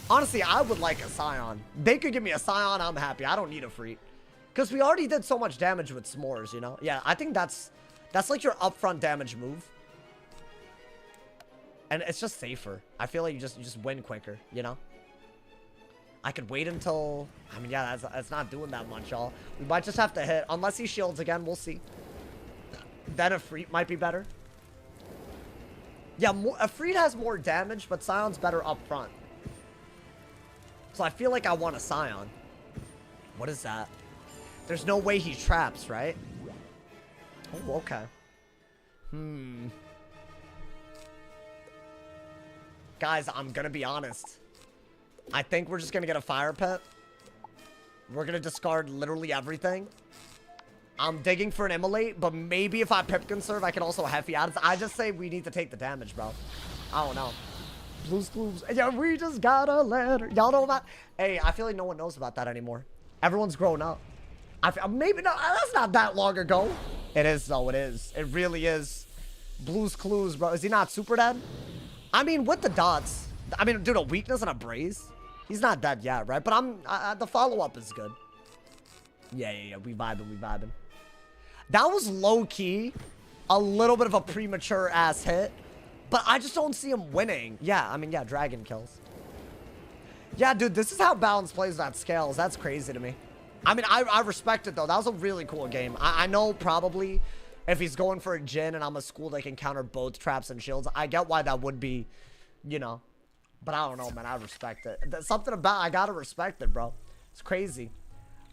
Honestly, I would like a Scion. They could give me a Scion, I'm happy. I don't need a Efreet. Because we already did so much damage with s'mores, you know? Yeah, I think that's like your upfront damage move. And it's just safer. I feel like you just win quicker, you know? I could wait until... I mean, yeah, that's not doing that much, y'all. We might just have to hit. Unless he shields again, we'll see. Then Efreet might be better. Yeah, Efreet has more damage, but Scion's better up front. So I feel like I want a Scion. What is that? There's no way he traps, right? Oh, okay. Guys, I'm gonna be honest. I think we're just gonna get a fire pit. We're gonna discard literally everything. I'm digging for an immolate, but maybe if I pip conserve, I can also Heffy out. I just say we need to take the damage, bro. I don't know. Blue's Clues. Yeah, we just got a letter. Y'all know about... Hey, I feel like no one knows about that anymore. Everyone's grown up. Maybe no, that's not that long ago. It is, though. It is. It really is. Blue's Clues, bro. Is he not super dead? I mean, with the dots. I mean, dude, a weakness and a brace. He's not dead yet, right? But the follow-up is good. Yeah. We vibing. That was low-key a little bit of a premature-ass hit. But I just don't see him winning. Yeah, I mean, yeah, dragon kills. Yeah, dude, this is how balance plays that scales. That's crazy to me. I mean, I respect it, though. That was a really cool game. I know probably If he's going for a Jhin and I'm a school that can counter both traps and shields, I get why that would be, you know. But I don't know, man. I respect it. There's something about I gotta respect it, bro. It's crazy.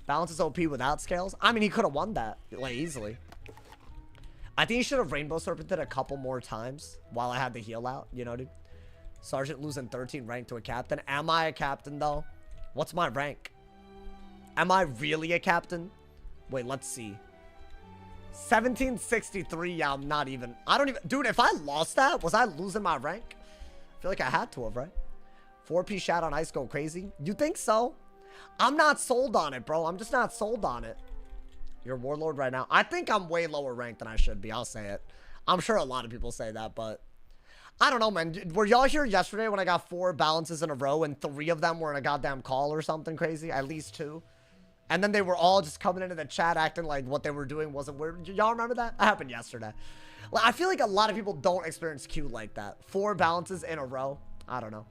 Balance is OP without scales. I mean, he could have won that, like, easily. I think he should have Rainbow Serpented a couple more times while I had the heal out, you know, dude. Sergeant losing 13 rank to a captain. Am I a captain, though? What's my rank? Am I really a captain? Wait, let's see. 1763. Yeah, I'm not even. I don't even. Dude, if I lost that, was I losing my rank? I feel like I had to have, right? 4P Shat on Ice go crazy. You think so? I'm not sold on it, bro. I'm just not sold on it. You're Warlord right now. I think I'm way lower ranked than I should be. I'll say it. I'm sure a lot of people say that, but I don't know, man. Were y'all here yesterday when I got 4 balances in a row and 3 of them were in a goddamn call or something crazy? At least 2. And then they were all just coming into the chat acting like what they were doing wasn't weird. Y'all remember that? That happened yesterday. Like, I feel like a lot of people don't experience Q like that. 4 balances in a row. I don't know.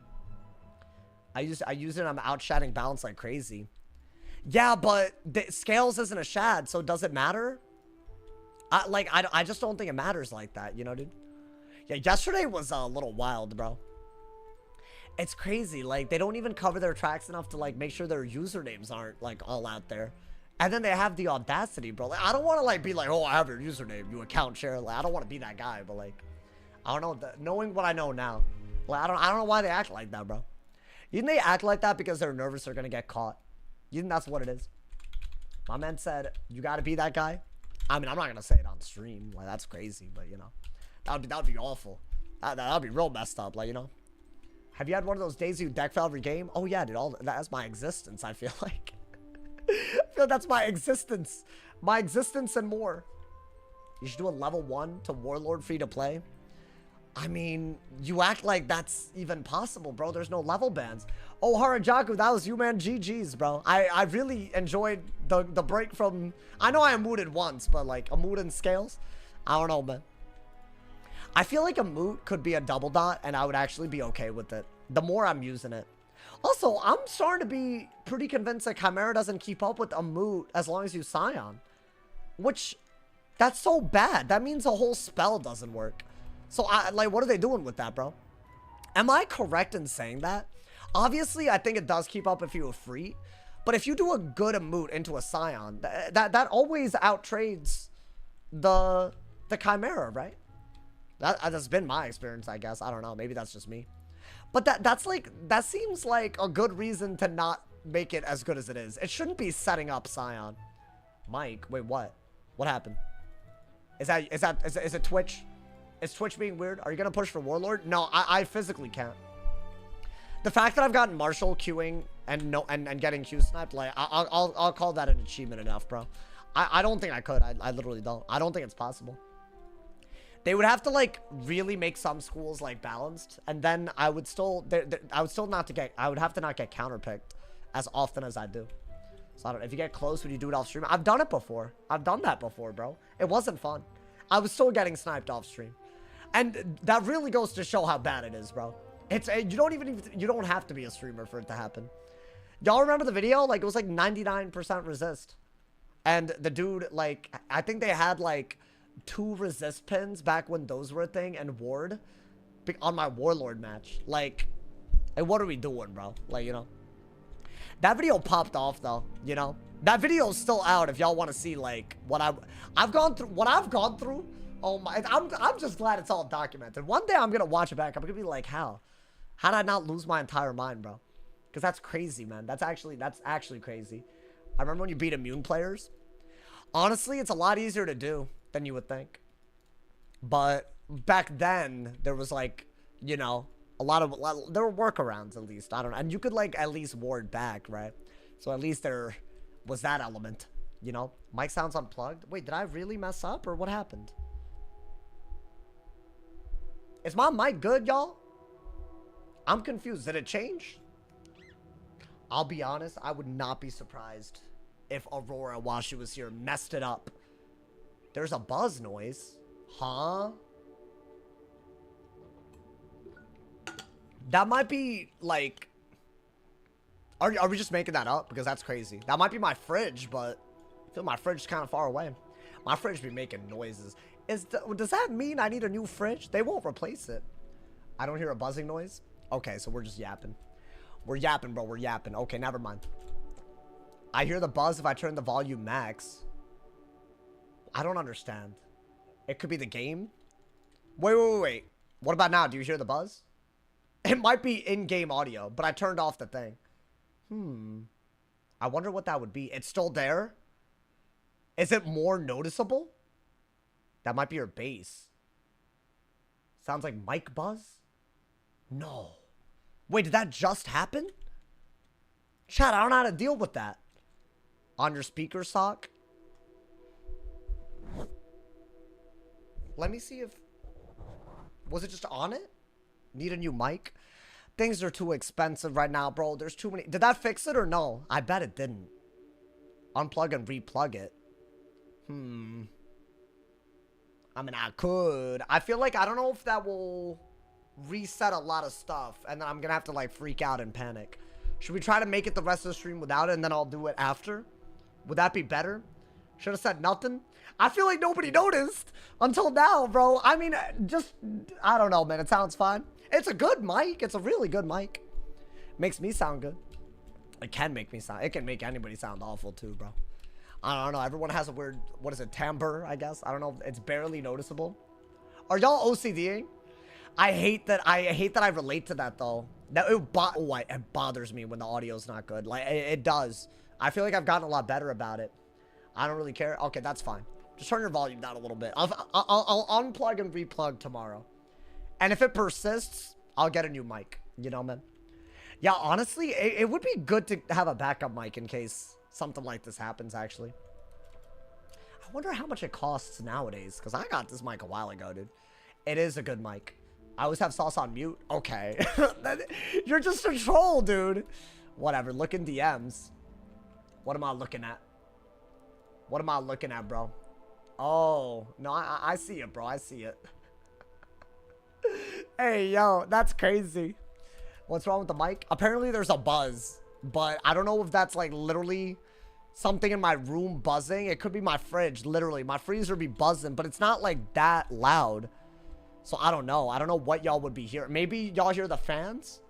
I use it and I'm out chatting balance like crazy. Yeah, but the scales isn't a shad, so does it matter? I just don't think it matters like that, you know, dude? Yeah, yesterday was a little wild, bro. It's crazy. Like, they don't even cover their tracks enough to, like, make sure their usernames aren't, like, all out there. And then they have the audacity, bro. Like, I don't want to, like, be like, oh, I have your username, you account share. Like, I don't want to be that guy, but, like, I don't know. Knowing what I know now, like, I don't know why they act like that, bro. You think they act like that because they're nervous they're going to get caught? You think that's what it is? My man said, you got to be that guy. I mean, I'm not going to say it on stream. Like, that's crazy, but, you know. That would be awful. That would be real messed up, like, you know. Have you had one of those days you deck fail every game? Oh, yeah, dude. That's my existence, I feel like. I feel that's my existence. My existence and more. You should do a level 1 to Warlord free to play. I mean, you act like that's even possible, bro. There's no level bans. Oh, Harajaku, that was you, man. GG's, bro. I really enjoyed the break from... I know I mooted once, but, like, a moot and scales? I don't know, man. I feel like a moot could be a double dot, and I would actually be okay with it. The more I'm using it. Also, I'm starting to be pretty convinced that Chimera doesn't keep up with a moot as long as you Scion. Which, that's so bad. That means the whole spell doesn't work. So, like, what are they doing with that, bro? Am I correct in saying that? Obviously, I think it does keep up if you are free. But if you do a good moot into a Scion, that always outtrades the Chimera, right? That's been my experience, I guess. I don't know. Maybe that's just me. But that seems like a good reason to not make it as good as it is. It shouldn't be setting up Scion. Mike, wait, what? What happened? Is it Twitch? Is Twitch being weird? Are you gonna push for Warlord? No, I physically can't. The fact that I've gotten Marshall queuing and getting Q sniped, like I'll call that an achievement enough, bro. I don't think I could. I literally don't. I don't think it's possible. They would have to, like, really make some schools, like, balanced, and then I would still have to not get counterpicked as often as I do. So I don't know. If you get close, would you do it off stream? I've done it before. I've done that before, bro. It wasn't fun. I was still getting sniped off stream, and that really goes to show how bad it is, bro. It's you don't have to be a streamer for it to happen. Y'all remember the video? Like, it was like 99% resist, and the dude, like, I think they had like 2 resist pins back when those were a thing, and ward on my Warlord match. Like, hey, what are we doing, bro? Like, you know, that video popped off though, you know. That video is still out if y'all want to see, like, what I've gone through. Oh my, I'm just glad it's all documented. One day I'm gonna watch it back. I'm gonna be like, how did I not lose my entire mind, bro? Because that's crazy, man. That's actually crazy. I remember when you beat immune players. Honestly, it's a lot easier to do than you would think. But back then, there was, like, you know, there were workarounds, at least. I don't know. And you could, like, at least ward back, right? So at least there was that element, you know? Mic sounds unplugged. Wait, did I really mess up, or what happened? Is my mic good, y'all? I'm confused. Did it change? I'll be honest, I would not be surprised if Aurora, while she was here, messed it up. There's a buzz noise. Huh? That might be, like... Are we just making that up? Because that's crazy. That might be my fridge, but I feel my fridge is kind of far away. My fridge be making noises. Does that mean I need a new fridge? They won't replace it. I don't hear a buzzing noise. Okay, so we're just yapping. We're yapping, bro. We're yapping. Okay, never mind. I hear the buzz if I turn the volume max. I don't understand. It could be the game. Wait. What about now? Do you hear the buzz? It might be in-game audio, but I turned off the thing. I wonder what that would be. It's still there? Is it more noticeable? That might be your bass. Sounds like mic buzz? No. Wait, did that just happen? Chat, I don't know how to deal with that. On your speaker sock? Let me see if... Was it just on it? Need a new mic? Things are too expensive right now, bro. There's too many... Did that fix it or no? I bet it didn't. Unplug and replug it. I mean, I could. I feel like... I don't know if that will reset a lot of stuff. And then I'm gonna have to, like, freak out and panic. Should we try to make it the rest of the stream without it and then I'll do it after? Would that be better? Should have said nothing. I feel like nobody noticed until now, bro. I mean, just... I don't know, man. It sounds fine. It's a good mic. It's a really good mic. Makes me sound good. It can make me sound... It can make anybody sound awful, too, bro. I don't know. Everyone has a weird... What is it? Timbre, I guess. I don't know. It's barely noticeable. Are y'all OCDing? I hate that I relate to that, though. That it bothers me when the audio's not good. Like, it does. I feel like I've gotten a lot better about it. I don't really care. Okay, that's fine. Just turn your volume down a little bit. I'll unplug and replug tomorrow. And if it persists, I'll get a new mic. You know, man? Yeah, honestly, it would be good to have a backup mic in case something like this happens, actually. I wonder how much it costs nowadays, because I got this mic a while ago, dude. It is a good mic. I always have sauce on mute. Okay. You're just a troll, dude. Whatever. Look in DMs. What am I looking at? What am I looking at, bro? Oh, no, I see it, bro. I see it. Hey, yo, that's crazy. What's wrong with the mic? Apparently, there's a buzz, but I don't know if that's, like, literally something in my room buzzing. It could be my fridge, literally. My freezer be buzzing, but it's not, like, that loud. So, I don't know. I don't know what y'all would be hearing. Maybe y'all hear the fans?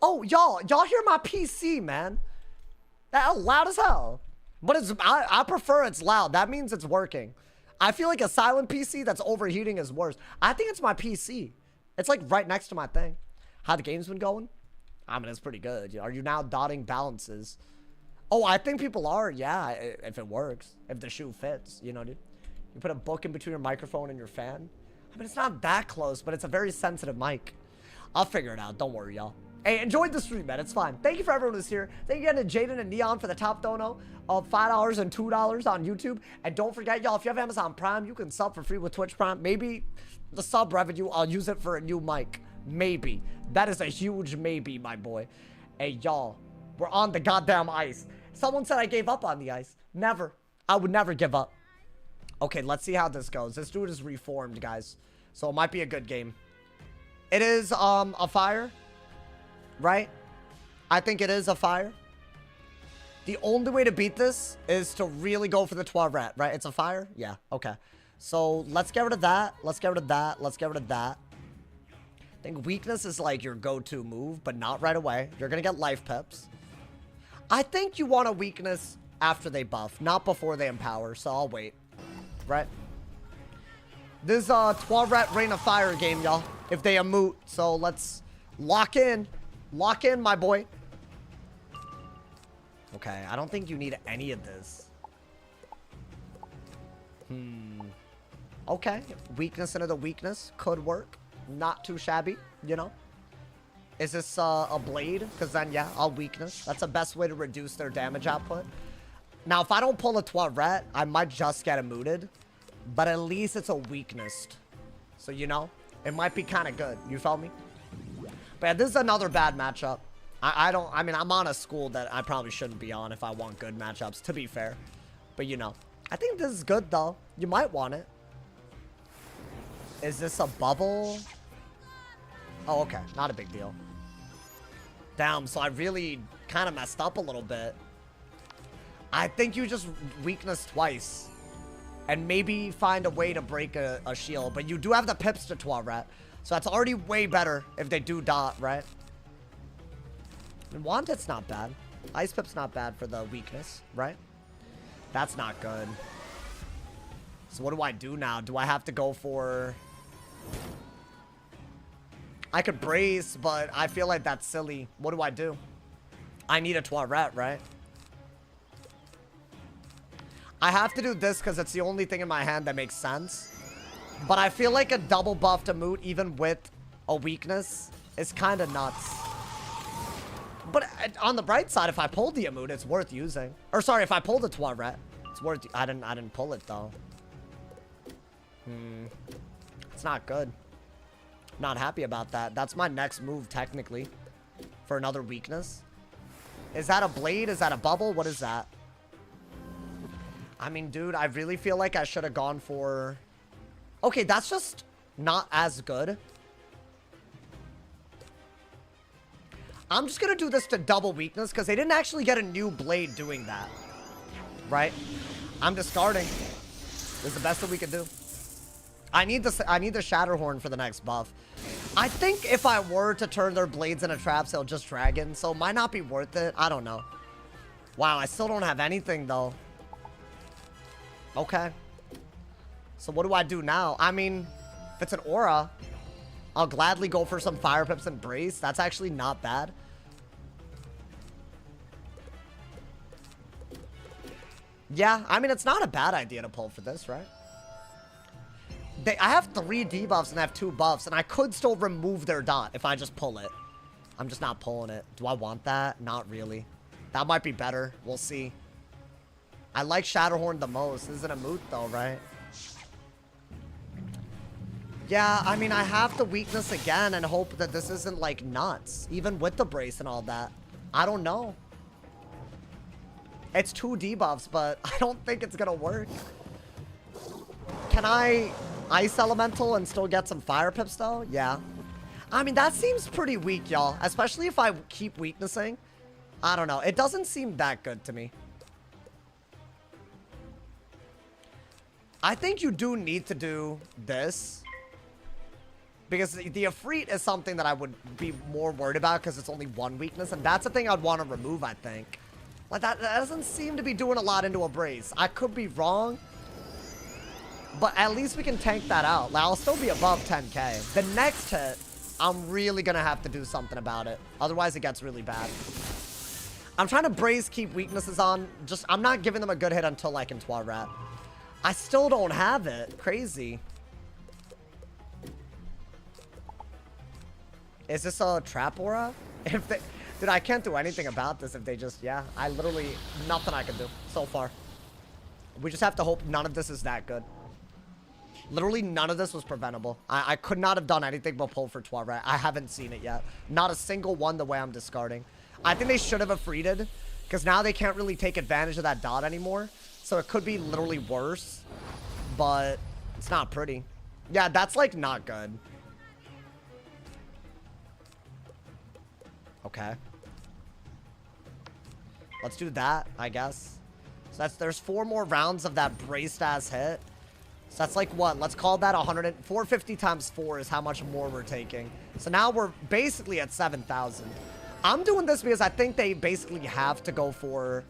Oh, y'all hear my PC, man. That loud as hell. But it's, I prefer it's loud. That means it's working. I feel like a silent PC that's overheating is worse. I think it's my PC. It's like right next to my thing. How the game's been going? I mean, it's pretty good. Are you now dotting balances? Oh, I think people are. Yeah, if it works. If the shoe fits, you know, dude. You put a book in between your microphone and your fan. I mean, it's not that close, but it's a very sensitive mic. I'll figure it out. Don't worry, y'all. Hey, enjoyed the stream, man. It's fine. Thank you for everyone who's here. Thank you again to Jaden and Neon for the top dono of $5 and $2 on YouTube. And don't forget, y'all, if you have Amazon Prime, you can sub for free with Twitch Prime. Maybe the sub revenue, I'll use it for a new mic. Maybe. That is a huge maybe, my boy. Hey, y'all, we're on the goddamn ice. Someone said I gave up on the ice. Never. I would never give up. Okay, let's see how this goes. This dude is reformed, guys. So it might be a good game. It is a fire. Right? I think it is a fire. The only way to beat this is to really go for the toilet, right? It's a fire? Yeah, okay. So, let's get rid of that. Let's get rid of that. Let's get rid of that. I think weakness is like your go-to move, but not right away. You're gonna get life pips. I think you want a weakness after they buff, not before they empower, so I'll wait. Right? This is a toilet Rain of Fire game, y'all. If they emote, so let's lock in. Lock in, my boy. Okay, I don't think you need any of this. Okay, weakness into the weakness could work. Not too shabby, you know. Is this a blade? Because then, yeah, I'll weakness. That's the best way to reduce their damage output. Now, if I don't pull a toilet, I might just get mooted. But at least it's a weakness. So, you know, it might be kind of good. You feel me? But yeah, this is another bad matchup. I mean, I'm on a school that I probably shouldn't be on if I want good matchups, to be fair. But, you know, I think this is good, though. You might want it. Is this a bubble? Oh, okay. Not a big deal. Damn, so I really kind of messed up a little bit. I think you just weakness twice. and maybe find a way to break a shield. But you do have the pips to Toilet, so that's already way better if they do dot, right? And Wanted's not bad. Ice Pip's not bad for the weakness, right? That's not good. So what do I do now? Do I have to go for... I could brace, but I feel like that's silly. What do I do? I need a Toilet, right? I have to do this because it's the only thing in my hand that makes sense. But I feel like a double buff to Moot, even with a weakness, is kind of nuts. But on the bright side, if I pulled the Moot, it's worth using. Or sorry, if I pulled the Toilet, it's worth... I didn't pull it, though. It's not good. Not happy about that. That's my next move, technically, for another weakness. Is that a blade? Is that a bubble? What is that? I mean, dude, I really feel like I should have gone for... Okay, that's just not as good. I'm just going to do this to double weakness because they didn't actually get a new blade doing that. Right? I'm discarding. This is the best that we could do. I need the Shatterhorn for the next buff. I think if I were to turn their blades into traps, they'll just dragon. So it might not be worth it. I don't know. Wow, I still don't have anything, though. Okay. So what do I do now? I mean, if it's an aura, I'll gladly go for some Fire Pips and Brace. That's actually not bad. Yeah, I mean, it's not a bad idea to pull for this, right? I have 3 debuffs and I have 2 buffs, and I could still remove their dot if I just pull it. I'm just not pulling it. Do I want that? Not really. That might be better. We'll see. I like Shatterhorn the most. This isn't a Moot, though, right? Yeah, I mean, I have the weakness again and hope that this isn't, like, nuts. Even with the brace and all that. I don't know. It's 2 debuffs, but I don't think it's gonna work. Can I Ice Elemental and still get some Fire Pips, though? Yeah. I mean, that seems pretty weak, y'all. Especially if I keep weaknessing. I don't know. It doesn't seem that good to me. I think you do need to do this. Because the Ifrit is something that I would be more worried about because it's only 1 weakness. And that's the thing I'd want to remove, I think. Like, that doesn't seem to be doing a lot into a brace. I could be wrong. But at least we can tank that out. Like, I'll still be above 10k. The next hit, I'm really going to have to do something about it. Otherwise, it gets really bad. I'm trying to brace, keep weaknesses on. I'm not giving them a good hit until I can Toilet. I still don't have it. Crazy. Is this a trap aura? Dude, I can't do anything about this if they just... Yeah, I literally... Nothing I can do so far. We just have to hope none of this is that good. Literally none of this was preventable. I could not have done anything but pull for Toilet. I haven't seen it yet. Not a single one the way I'm discarding. I think they should have Ifrited. Because now they can't really take advantage of that dot anymore. So it could be literally worse. But it's not pretty. Yeah, that's like not good. Okay. Let's do that, I guess. So there's 4 more rounds of that braced ass hit. So that's like what? Let's call that 450 times 4 is how much more we're taking. So now we're basically at 7,000. I'm doing this because I think they basically have to go for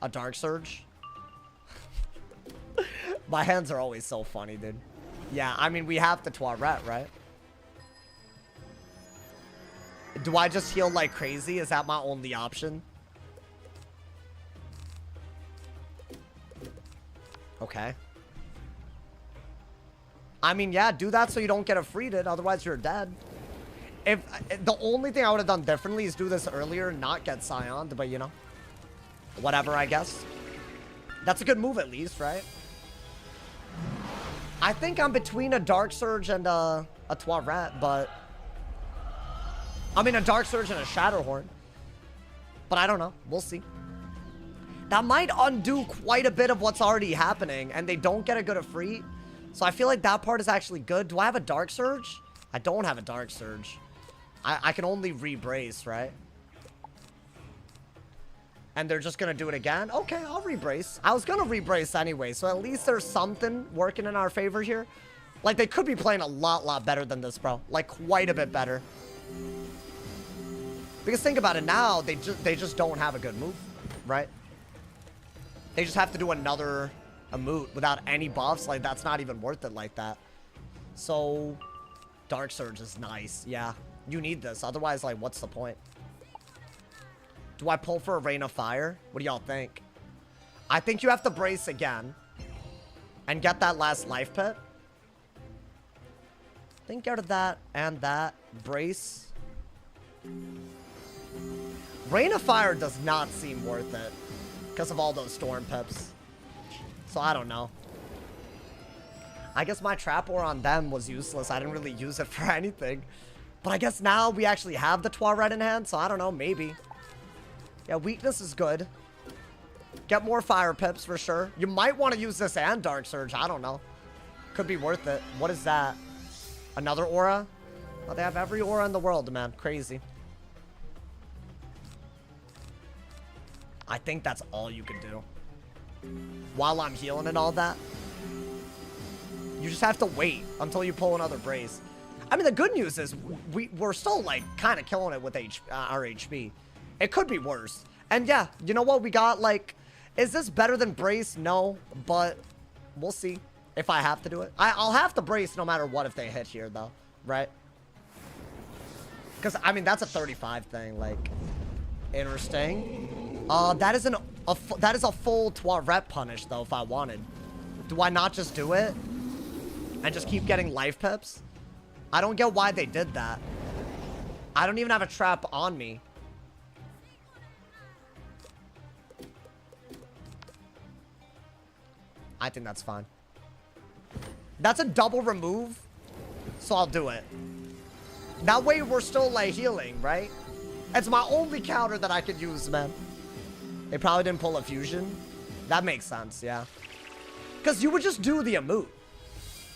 a Dark Surge. My hands are always so funny, dude. Yeah, I mean, we have to Toilet, right? Do I just heal like crazy? Is that my only option? Okay. I mean, yeah, do that so you don't get Ifrited. Otherwise, you're dead. If the only thing I would have done differently is do this earlier and not get Scioned, but you know, whatever, I guess. That's a good move at least, right? I think I'm between a Dark Surge and a Toilet, but... I mean, a Dark Surge and a Shatterhorn. But I don't know. We'll see. That might undo quite a bit of what's already happening, and they don't get a good Ifrit. So I feel like that part is actually good. Do I have a Dark Surge? I don't have a Dark Surge. I can only re-brace, right? And they're just gonna do it again? Okay, I'll rebrace. I was gonna rebrace anyway, so at least there's something working in our favor here. Like, they could be playing a lot better than this, bro. Like, quite a bit better. Because think about it now, they just don't have a good move, right? They just have to do another Amoot without any buffs. Like, that's not even worth it like that. So, Dark Surge is nice. Yeah, you need this. Otherwise, like, what's the point? Do I pull for a Rain of Fire? What do y'all think? I think you have to brace again. And get that last life pit. Think out of that and that. Brace. Rain of Fire does not seem worth it. Because of all those Storm pips. So I don't know. I guess my Trap Ore on them was useless. I didn't really use it for anything. But I guess now we actually have the Tuaret in hand. So I don't know, maybe. Yeah, weakness is good. Get more fire pips for sure. You might want to use this and Dark Surge. I don't know. Could be worth it. What is that? Another aura? Well, they have every aura in the world, man. Crazy. I think that's all you can do. While I'm healing and all that. You just have to wait until you pull another brace. I mean, the good news is we're still, like, kind of killing it with our HP. It could be worse. And yeah, you know what? We got, like, is this better than brace? No, but we'll see if I have to do it. I'll have to brace no matter what if they hit here, though, right? Because, I mean, that's a 35 thing, like, interesting. That is a full Tuaret punish, though, if I wanted. Do I not just do it? And just keep getting life pips? I don't get why they did that. I don't even have a trap on me. I think that's fine. That's a double remove, so I'll do it. That way we're still, like, healing, right? It's my only counter that I could use, man. They probably didn't pull a fusion. That makes sense, yeah. Because you would just do the Amoot.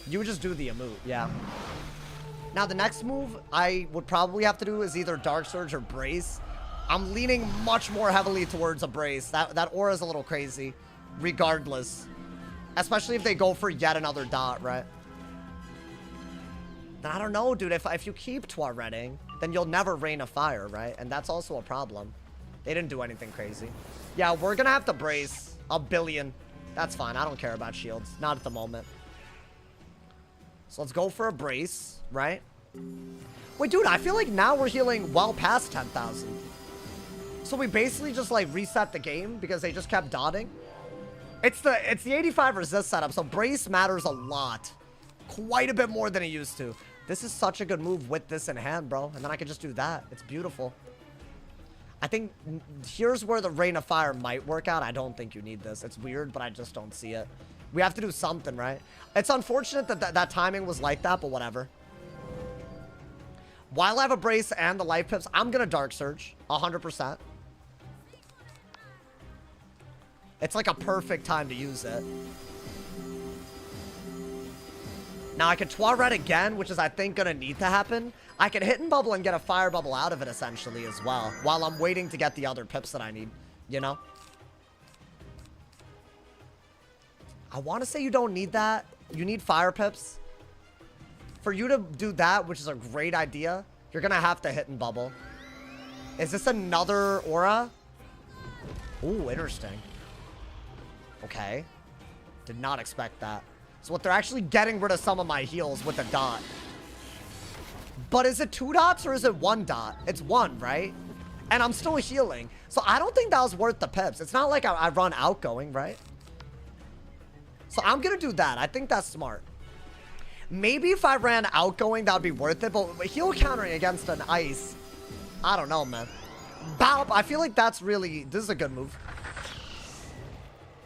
You would just do the Amoot, yeah. Now, the next move I would probably have to do is either Dark Surge or Brace. I'm leaning much more heavily towards a Brace. That aura is a little crazy, regardless. Especially if they go for yet another dot, right? I don't know, dude. If you keep Tuaretting, then you'll never Rain of Fire, right? And that's also a problem. They didn't do anything crazy. Yeah, we're gonna have to Brace a billion. That's fine. I don't care about shields. Not at the moment. So let's go for a Brace, right? Wait, dude, I feel like now we're healing well past 10,000. So we basically just, like, reset the game because they just kept dotting. It's the 85 resist setup, so Brace matters a lot. Quite a bit more than it used to. This is such a good move with this in hand, bro. And then I can just do that. It's beautiful. I think here's where the Rain of Fire might work out. I don't think you need this. It's weird, but I just don't see it. We have to do something, right? It's unfortunate that that timing was like that, but whatever. While I have a Brace and the life pips, I'm going to Dark Surge 100%. It's like a perfect time to use it. Now, I could Tuaret again, which is, I think, going to need to happen. I could Hidden Bubble and get a Fire Bubble out of it, essentially, as well, while I'm waiting to get the other pips that I need, you know? I want to say you don't need that. You need Fire Pips. For you to do that, which is a great idea, you're going to have to Hidden Bubble. Is this another aura? Ooh, interesting. Okay. Did not expect that. So what, they're actually getting rid of some of my heals with a dot. But is it 2 dots or is it 1 dot? It's 1, right? And I'm still healing. So I don't think that was worth the pips. It's not like I run outgoing, right? So I'm going to do that. I think that's smart. Maybe if I ran outgoing, that would be worth it. But heal countering against an ice, I don't know, man. Bop. I feel like that's really... This is a good move.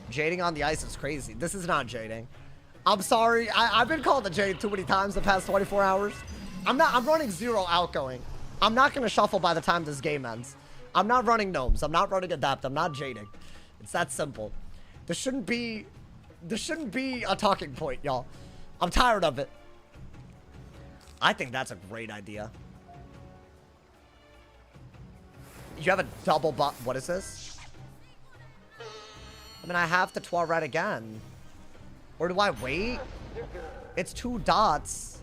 Jading on the ice is crazy. This is not jading. I'm sorry. I've been called a jade too many times the past 24 hours. I'm running 0 outgoing. I'm not going to shuffle by the time this game ends. I'm not running gnomes. I'm not running adapt. I'm not jading. It's that simple. This shouldn't be a talking point, y'all. I'm tired of it. I think that's a great idea. You have a double buff. What is this? I mean, I have to Toilet again. Or do I wait? It's 2 dots.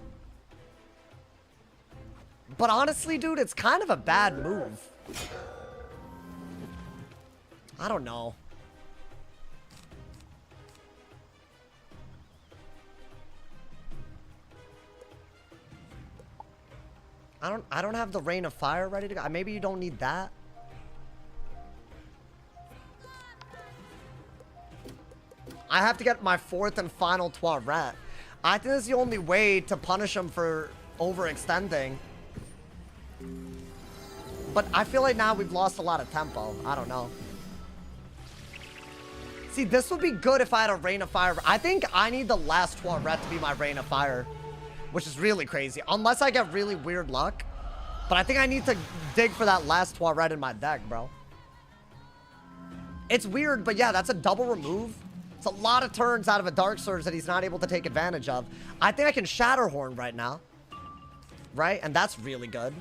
But honestly, dude, it's kind of a bad move. I don't know. I don't have the Rain of Fire ready to go. Maybe you don't need that. I have to get my 4th and final Toilet. I think that's the only way to punish him for overextending. But I feel like now we've lost a lot of tempo. I don't know. See, this would be good if I had a Rain of Fire. I think I need the last Toilet to be my Rain of Fire, which is really crazy. Unless I get really weird luck. But I think I need to dig for that last Toilet in my deck, bro. It's weird, but yeah, that's a double remove. It's a lot of turns out of a Dark Surge that he's not able to take advantage of. I think I can Shatterhorn right now. Right? And that's really good.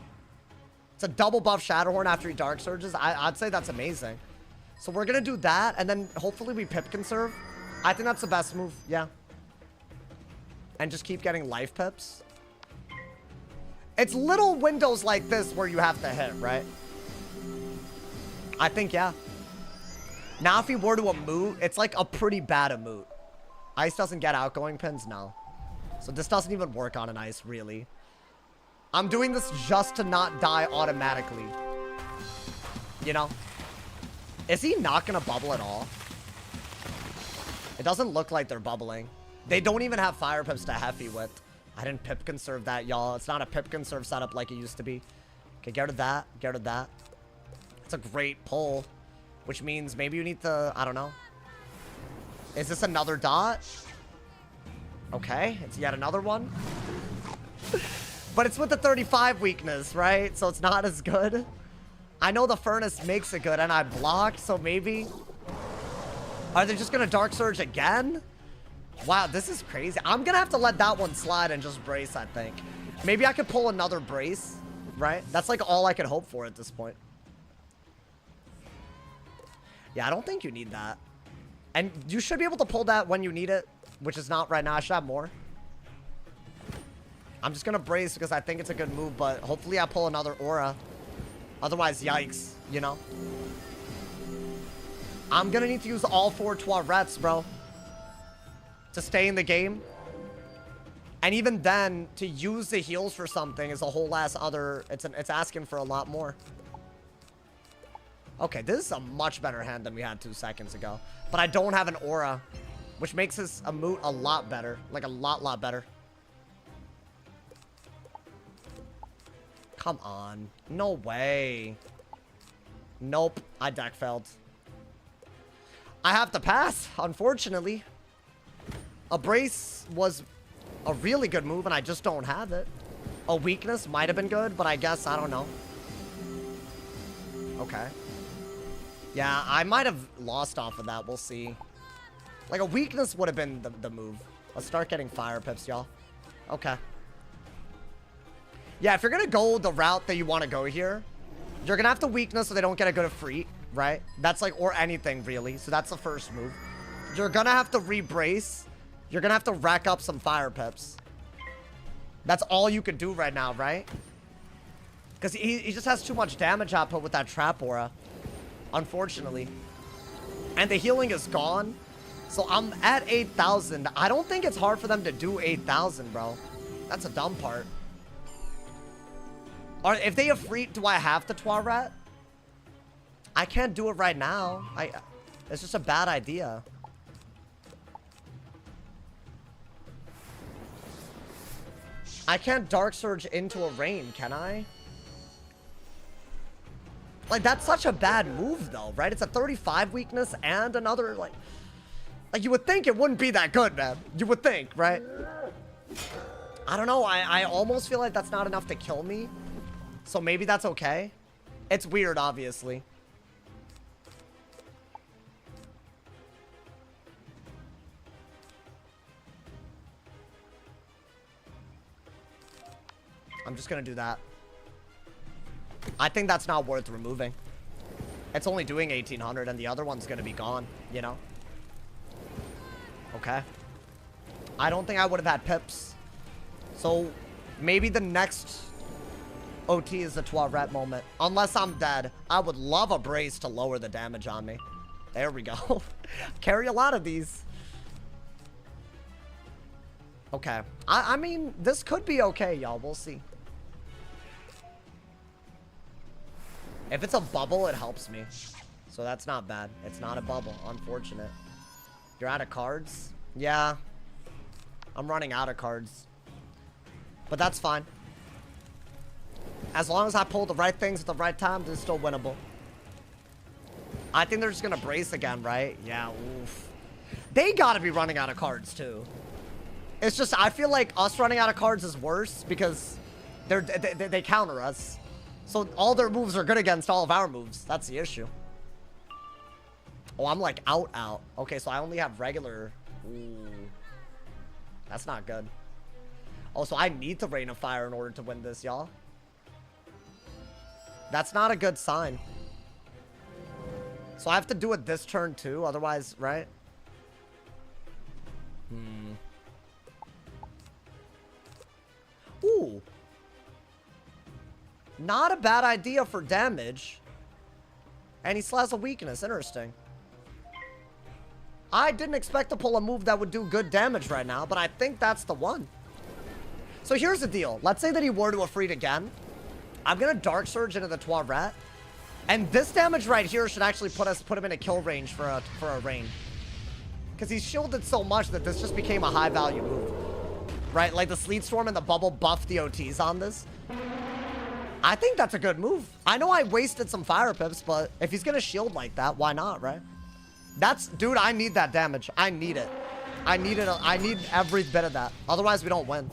It's a double buff Shatterhorn after he Dark Surges. I'd say that's amazing. So we're going to do that, and then hopefully we Pip Conserve. I think that's the best move, yeah. And just keep getting life pips. It's little windows like this where you have to hit, right? I think, yeah. Now if he were to emote, it's like a pretty bad emote. Ice doesn't get outgoing pins? No. So this doesn't even work on an ice, really. I'm doing this just to not die automatically. You know? Is he not going to bubble at all? It doesn't look like they're bubbling. They don't even have fire pips to Heffy with. I didn't Pip Conserve that, y'all. It's not a Pip Conserve setup like it used to be. Okay, get rid of that. Get rid of that. It's a great pull. Which means maybe you need to... I don't know. Is this another dot? Okay, it's yet another one. But it's with the 35 weakness, right? So it's not as good. I know the Furnace makes it good, and I blocked, so maybe... Are they just going to Dark Surge again? Wow, this is crazy. I'm going to have to let that one slide and just brace, I think. Maybe I could pull another brace, right? That's like all I could hope for at this point. Yeah, I don't think you need that. And you should be able to pull that when you need it, which is not right now. I should have more. I'm just going to brace because I think it's a good move, but hopefully I pull another aura. Otherwise, yikes, you know? I'm going to need to use all 4 Toilets, bro, to stay in the game. And even then, to use the heals for something is a whole ass other... It's asking for a lot more. Okay, this is a much better hand than we had 2 seconds ago. But I don't have an aura, which makes this a moot a lot better. Like, a lot better. Come on. No way. Nope. I deck failed. I have to pass, unfortunately. A brace was a really good move, and I just don't have it. A weakness might have been good, but I guess, I don't know. Okay. Yeah, I might have lost off of that. We'll see. Like, a weakness would have been the move. Let's start getting fire pips, y'all. Okay. Yeah, if you're going to go the route that you want to go here, you're going to have to weakness so they don't get a good Freet, right? That's like, or anything, really. So that's the first move. You're going to have to re-brace. You're going to have to rack up some fire pips. That's all you can do right now, right? Because he just has too much damage output with that trap aura. Unfortunately. And the healing is gone. So I'm at 8,000. I don't think it's hard for them to do 8,000, bro. That's a dumb part. Or if they have Freet, do I have to Toilet? I can't do it right now. It's just a bad idea. I can't Dark Surge into a Rain, can I? Like, that's such a bad move, though, right? It's a 35 weakness and another, like, you would think it wouldn't be that good, man. You would think, right? I don't know. I almost feel like that's not enough to kill me. So maybe that's okay. It's weird, obviously. I'm just going to do that. I think that's not worth removing. It's only doing 1,800 and the other one's going to be gone, you know? Okay. I don't think I would have had pips. So maybe the next OT is the Toilet moment. Unless I'm dead. I would love a brace to lower the damage on me. There we go. Carry a lot of these. Okay. I mean, this could be okay, y'all. We'll see. If it's a bubble, it helps me. So that's not bad. It's not a bubble. Unfortunate. You're out of cards? Yeah. I'm running out of cards. But that's fine. As long as I pull the right things at the right time, this is still winnable. I think they're just going to brace again, right? Yeah, oof. They got to be running out of cards, too. It's just, I feel like us running out of cards is worse because they counter us. So all their moves are good against all of our moves. That's the issue. Oh, I'm like out. Okay, so I only have regular. Ooh. That's not good. Oh, so I need to Rain of Fire in order to win this, y'all. That's not a good sign. So I have to do it this turn too, otherwise, right? Ooh. Not a bad idea for damage. And he still has a weakness. Interesting. I didn't expect to pull a move that would do good damage right now, but I think that's the one. So here's the deal. Let's say that he were to Ifrit again. I'm going to Dark Surge into the Toilet. And this damage right here should actually put him in a kill range for a Rain. Because he's shielded so much that this just became a high value move. Right? Like the Sleet Storm and the Bubble buff the OTs on this. I think that's a good move. I know I wasted some fire pips, but if he's going to shield like that, why not, right? That's, dude, I need that damage. I need it. I need it. I need every bit of that. Otherwise, we don't win.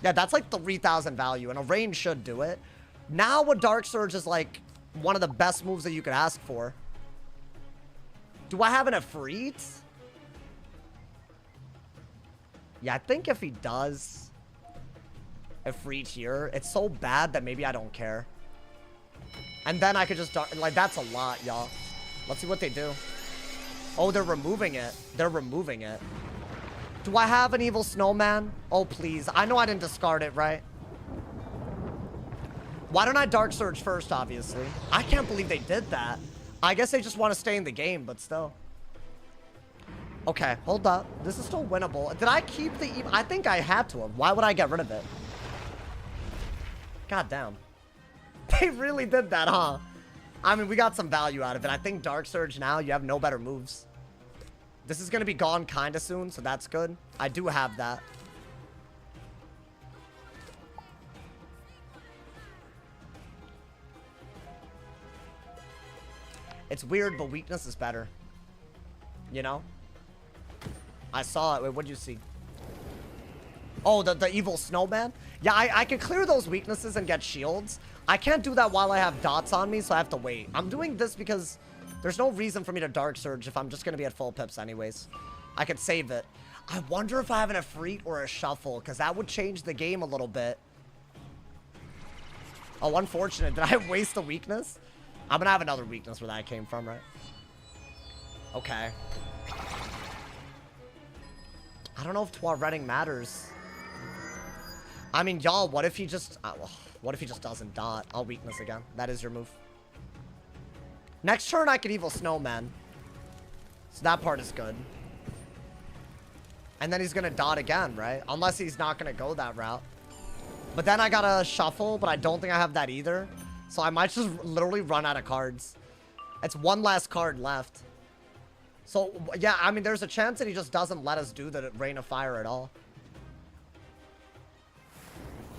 Yeah, that's like 3,000 value, and a Rain should do it. Now a Dark Surge is like one of the best moves that you could ask for. Do I have an Ifrit? Yeah, I think if he does Ifrit here, it's so bad that maybe I don't care. And then I could just, like, that's a lot, y'all. Let's see what they do. Oh, they're removing it. They're removing it. Do I have an Evil Snowman? Oh, please. I know I didn't discard it, right? Why don't I Dark Surge first, obviously? I can't believe they did that. I guess they just want to stay in the game, but still. Okay, hold up. This is still winnable. Did I keep the... I think I had to have. Why would I get rid of it? God damn. They really did that, huh? I mean, we got some value out of it. I think Dark Surge now, you have no better moves. This is going to be gone kind of soon, so that's good. I do have that. It's weird, but weakness is better. You know? I saw it. Wait, what'd you see? Oh, the Evil Snowman? Yeah, I can clear those weaknesses and get shields. I can't do that while I have dots on me, so I have to wait. I'm doing this because there's no reason for me to Dark Surge if I'm just going to be at full pips anyways. I could save it. I wonder if I have an Ifrit or a Shuffle, because that would change the game a little bit. Oh, unfortunate. Did I waste a weakness? I'm going to have another weakness where that came from, right? Okay. I don't know if Toiletting matters. I mean, y'all, what if he just... what if he just doesn't dot? I'll weakness again. That is your move. Next turn, I could Evil Snowman. So that part is good. And then he's going to dot again, right? Unless he's not going to go that route. But then I got to Shuffle, but I don't think I have that either. So I might just literally run out of cards. It's one last card left. So, yeah, I mean, there's a chance that he just doesn't let us do the Rain of Fire at all.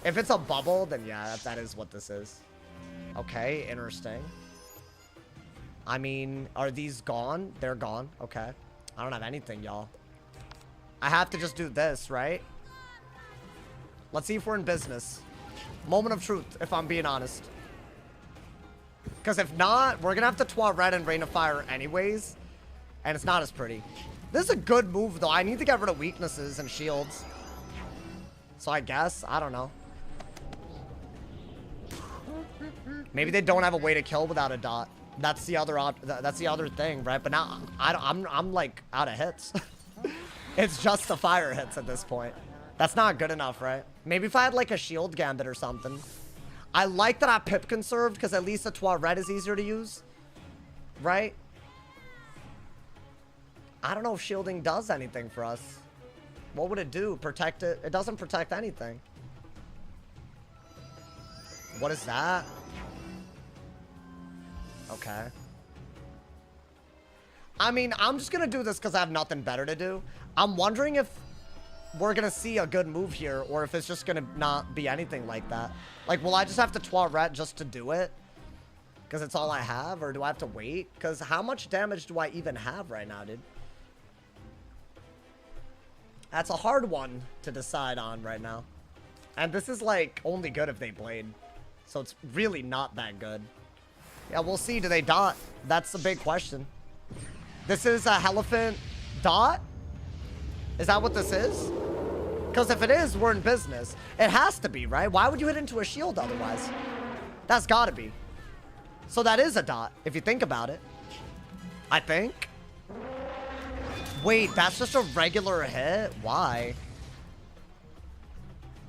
If it's a bubble, then yeah, that is what this is. Okay, interesting. I mean, are these gone? They're gone. Okay. I don't have anything, y'all. I have to just do this, right? Let's see if we're in business. Moment of truth, if I'm being honest. Because if not, we're going to have to Toilet and Rain of Fire anyways. And it's not as pretty. This is a good move, though. I need to get rid of weaknesses and shields. So I guess, I don't know. Maybe they don't have a way to kill without a dot. That's the other thing, right? But now I'm like out of hits. It's just the fire hits at this point. That's not good enough, right? Maybe if I had like a shield gambit or something. I like that I pip conserved because at least the Toilet is easier to use. Right? I don't know if shielding does anything for us. What would it do? Protect it? It doesn't protect anything. What is that? Okay. I mean, I'm just gonna do this because I have nothing better to do. I'm wondering if we're gonna see a good move here, or if it's just gonna not be anything like that. Like, will I just have to Toilet just to do it? Because it's all I have, or do I have to wait? Because how much damage do I even have right now, dude? That's a hard one to decide on right now. And this is, like, only good if they blade. So it's really not that good. Yeah, we'll see. Do they dot? That's the big question. This is a Elephant dot? Is that what this is? Because if it is, we're in business. It has to be, right? Why would you hit into a shield otherwise? That's gotta be. So that is a dot, if you think about it. I think. Wait, that's just a regular hit? Why?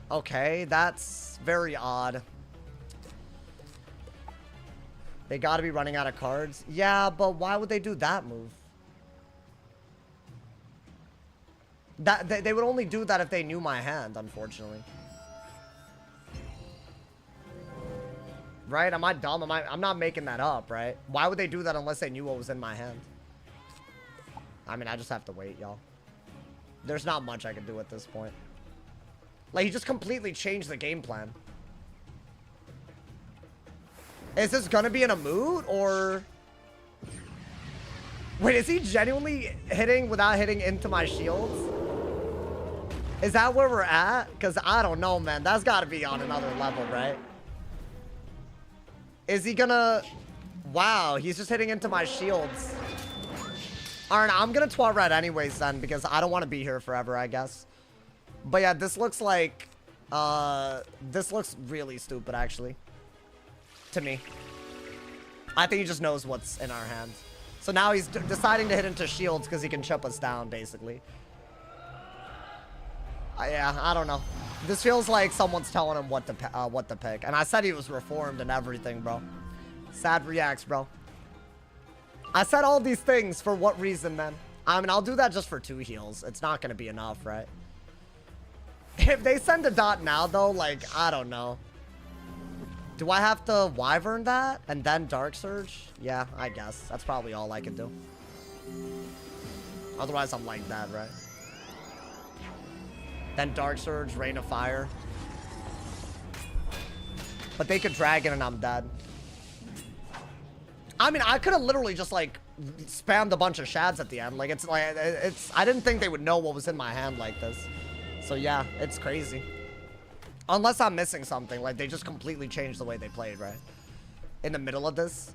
Okay, that's very odd. They gotta be running out of cards. Yeah, but why would they do that move? They would only do that if they knew my hand, unfortunately. Right? Am I dumb? I'm not making that up, right? Why would they do that unless they knew what was in my hand? I mean, I just have to wait, y'all. There's not much I can do at this point. Like, he just completely changed the game plan. Is this gonna be in a mood, or... Wait, is he genuinely hitting without hitting into my shields? Is that where we're at? Because I don't know, man. That's gotta be on another level, right? Is he gonna... Wow, he's just hitting into my shields. Alright, I'm gonna Toilet anyways then, because I don't want to be here forever, I guess. But yeah, this looks like... this looks really stupid, actually. To me. I think he just knows what's in our hands. So now he's deciding to hit into shields because he can chip us down, basically. Yeah, I don't know. This feels like someone's telling him what to pick. And I said he was reformed and everything, bro. Sad reacts, bro. I said all these things for what reason, man? I mean, I'll do that just for 2 heals. It's not going to be enough, right? If they send a dot now, though, like, I don't know. Do I have to Wyvern that and then Dark Surge? Yeah, I guess. That's probably all I can do. Otherwise, I'm like that, right? Then Dark Surge, Rain of Fire. But they could Dragon and I'm dead. I mean, I could have literally just, like, spammed a bunch of shads at the end. Like, it's like, I didn't think they would know what was in my hand like this. So, yeah, it's crazy. Unless I'm missing something. Like, they just completely changed the way they played, right? In the middle of this.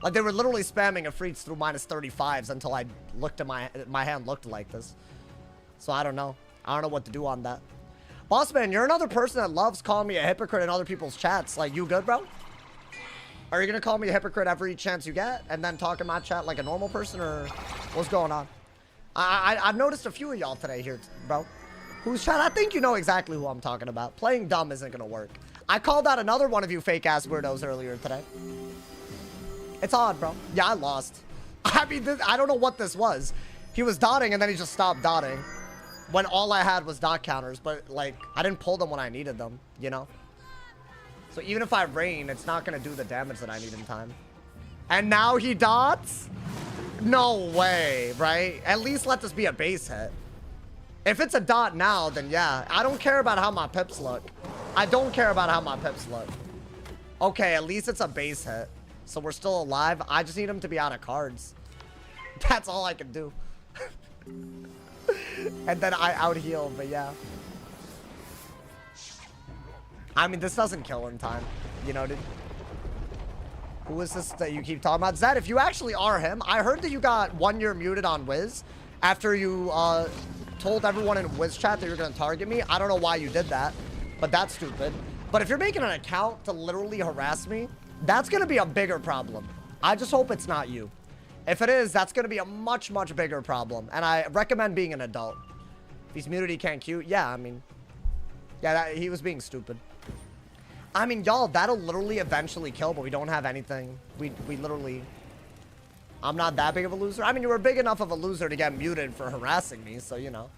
Like, they were literally spamming a freeze through -35s until I looked at my hand looked like this. So, I don't know. I don't know what to do on that. Boss man, you're another person that loves calling me a hypocrite in other people's chats. Like, you good, bro? Are you gonna call me a hypocrite every chance you get and then talk in my chat like a normal person, or what's going on? I've noticed a few of y'all today here, bro. Who's chat? I think you know exactly who I'm talking about. Playing dumb isn't gonna work. I called out another one of you fake ass weirdos earlier today. It's odd, bro. Yeah, I lost. I mean, I don't know what this was. He was dotting and then he just stopped dotting when all I had was dot counters, but like I didn't pull them when I needed them, you know? So even if I rain, it's not gonna do the damage that I need in time. And now he dots? No way, right? At least let this be a base hit. If it's a dot now, then yeah. I don't care about how my pips look. I don't care about how my pips look. Okay, at least it's a base hit. So we're still alive. I just need him to be out of cards. That's all I can do. And then I out heal, but yeah. I mean, this doesn't kill in time. You know, dude. Who is this that you keep talking about? Zed, if you actually are him, I heard that you got 1 year muted on Wiz after you told everyone in Wiz chat that you're going to target me. I don't know why you did that, but that's stupid. But if you're making an account to literally harass me, that's going to be a bigger problem. I just hope it's not you. If it is, that's going to be a much, much bigger problem. And I recommend being an adult. he's muted, he can't queue. Yeah, I mean, yeah, he was being stupid. I mean, y'all, that'll literally eventually kill, but we don't have anything. We literally... I'm not that big of a loser. I mean, you were big enough of a loser to get muted for harassing me, so, you know.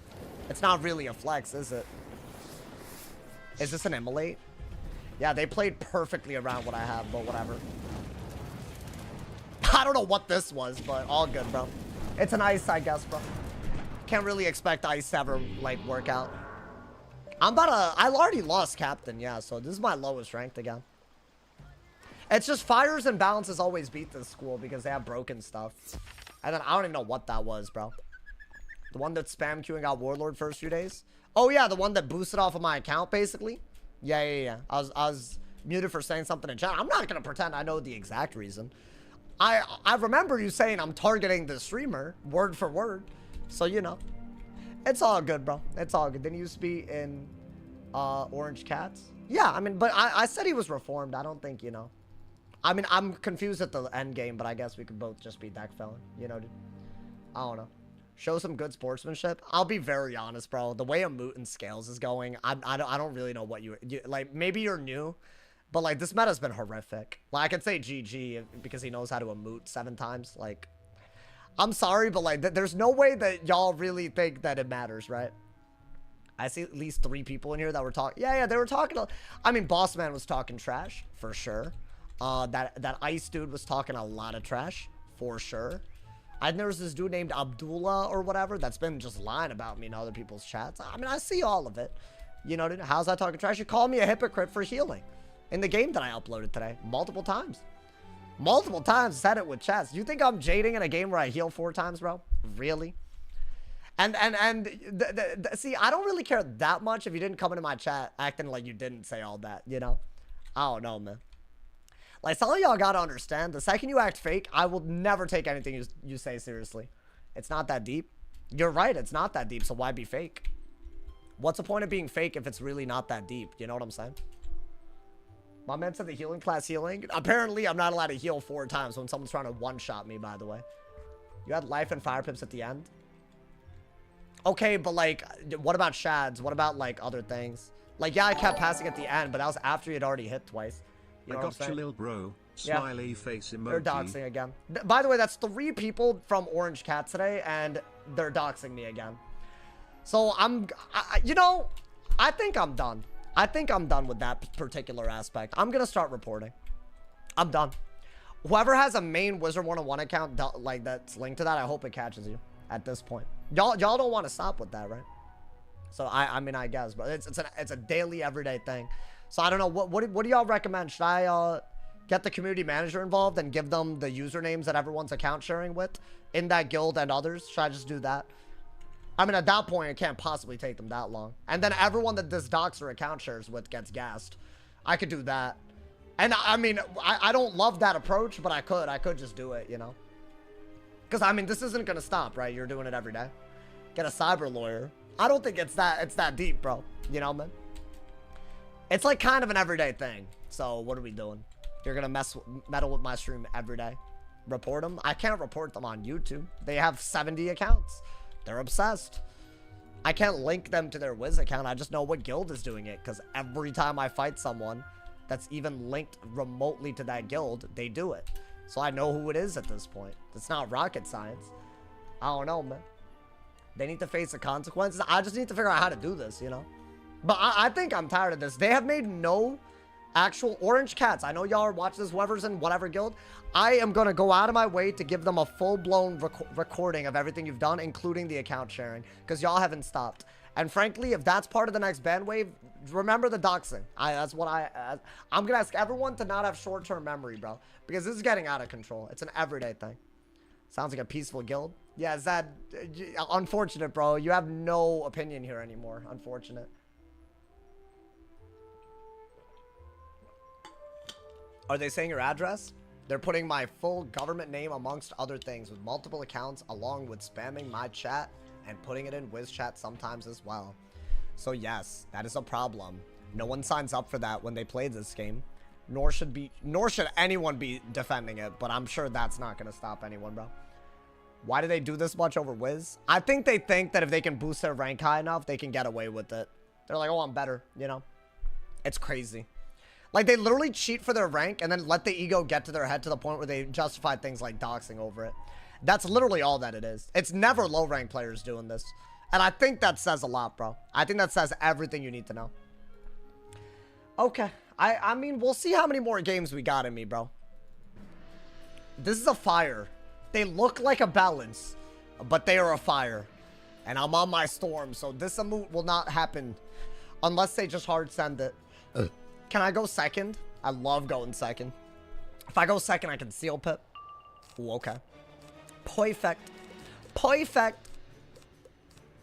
It's not really a flex, is it? Is this an immolate? Yeah, they played perfectly around what I have, but whatever. I don't know what this was, but all good, bro. It's an ice, I guess, bro. Can't really expect ice to ever, like, work out. I already lost captain, yeah, so this is my lowest ranked again. It's just fires and balances always beat this school because they have broken stuff. And then I don't even know what that was, bro. The one that spam queuing got warlord first few days. Oh yeah, the one that boosted off of my account basically. Yeah. I was muted for saying something in chat. I'm not gonna pretend I know the exact reason. I remember you saying I'm targeting the streamer word for word. So you know. It's all good, bro. It's all good. Didn't he used to be in Orange Cats? Yeah, I mean, but I said he was reformed. I don't think, you know. I mean, I'm confused at the end game, but I guess we could both just be deck felon. You know, dude. I don't know. Show some good sportsmanship. I'll be very honest, bro. The way a moot and scales is going, I don't really know what you like. Maybe you're new, but like this meta's been horrific. Like I could say GG because he knows how to emote 7 times. Like, I'm sorry, but like there's no way that y'all really think that it matters, right? I see at least 3 people in here that were talking. Yeah, they were talking. I mean, Boss Man was talking trash for sure. That Ice dude was talking a lot of trash for sure. And there was this dude named Abdullah or whatever that's been just lying about me in other people's chats. I mean, I see all of it. You know, how's that talking trash? You call me a hypocrite for healing in the game that I uploaded today multiple times. Multiple times, said it with chats. You think I'm jading in a game where I heal 4 times, bro? Really? And see, I don't really care that much if you didn't come into my chat acting like you didn't say all that, you know? I don't know, man. Like, some of y'all gotta understand, the second you act fake, I will never take anything you say seriously. It's not that deep. You're right, it's not that deep, so why be fake? What's the point of being fake if it's really not that deep? You know what I'm saying? My man said the healing class healing. Apparently, I'm not allowed to heal 4 times when someone's trying to one-shot me, by the way. You had life and fire pips at the end? Okay, but like, what about shads? What about like other things? Like, yeah, I kept passing at the end, but that was after you had already hit twice. You know I got you, lil bro. Smiley face emoji. They're doxing again. By the way, that's 3 people from Orange Cat today, and they're doxing me again. So you know, I think I'm done. I think I'm done with that particular aspect. I'm gonna start reporting. I'm done. Whoever has a main Wizard101 account like that's linked to that, I hope it catches you at this point. Y'all don't want to stop with that, right? So I mean, I guess, but it's a daily, everyday thing. So I don't know, what do y'all recommend? Should I get the community manager involved and give them the usernames that everyone's account sharing with in that guild and others? Should I just do that? I mean, at that point, it can't possibly take them that long. And then everyone that this Doxer account shares with gets gassed. I could do that. And I mean, I don't love that approach, but I could just do it, you know? Because I mean, this isn't gonna stop, right? You're doing it every day. Get a cyber lawyer. I don't think it's that deep, bro. You know, man? It's like kind of an everyday thing. So what are we doing? You're gonna meddle with my stream every day. Report them? I can't report them on YouTube. They have 70 accounts. They're obsessed. I can't link them to their Wiz account. I just know what guild is doing it. Because every time I fight someone that's even linked remotely to that guild, they do it. So I know who it is at this point. It's not rocket science. I don't know, man. They need to face the consequences. I just need to figure out how to do this, you know? But I think I'm tired of this. They have made no actual Orange Cats. I know y'all are watching this, whoever's in whatever guild. I am going to go out of my way to give them a full-blown recording of everything you've done, including the account sharing, because y'all haven't stopped. And frankly, if that's part of the next ban wave, remember the doxing. I'm going to ask everyone to not have short-term memory, bro, because this is getting out of control. It's an everyday thing. Sounds like a peaceful guild. Yeah, Zed, unfortunate, bro. You have no opinion here anymore. Unfortunate. Are they saying your address? They're putting my full government name amongst other things with multiple accounts, along with spamming my chat and putting it in WizChat sometimes as well. So yes, that is a problem. No one signs up for that when they play this game, nor should anyone be defending it, but I'm sure that's not going to stop anyone, bro. Why do they do this much over Wiz? I think they think that if they can boost their rank high enough, they can get away with it. They're like, oh, I'm better, you know? It's crazy. Like, they literally cheat for their rank and then let the ego get to their head to the point where they justify things like doxing over it. That's literally all that it is. It's never low-rank players doing this. And I think that says a lot, bro. I think that says everything you need to know. Okay. I mean, we'll see how many more games we got in me, bro. This is a fire. They look like a balance, but they are a fire. And I'm on my storm, so this emote will not happen unless they just hard send it. Can I go second? I love going second. If I go second, I can seal pip. Ooh, okay. Perfect. Perfect.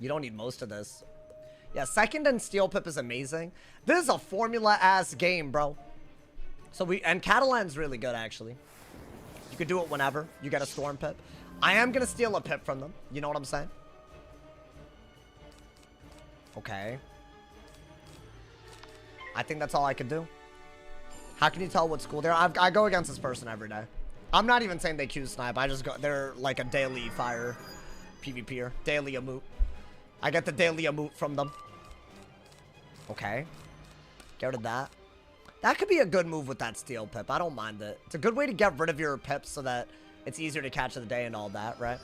You don't need most of this. Yeah, second and steel pip is amazing. This is a formula-ass game, bro. So and Catalan's really good, actually. You could do it whenever you get a storm pip. I am going to steal a pip from them. You know what I'm saying? Okay. I think that's all I could do. How can you tell what school they're? I go against this person every day. I'm not even saying they Q snipe. I just go. They're like a daily fire PvPer. Daily emote. I get the daily emote from them. Okay. Get rid of that. That could be a good move with that steel pip. I don't mind it. It's a good way to get rid of your pips so that it's easier to catch in the day and all that, right?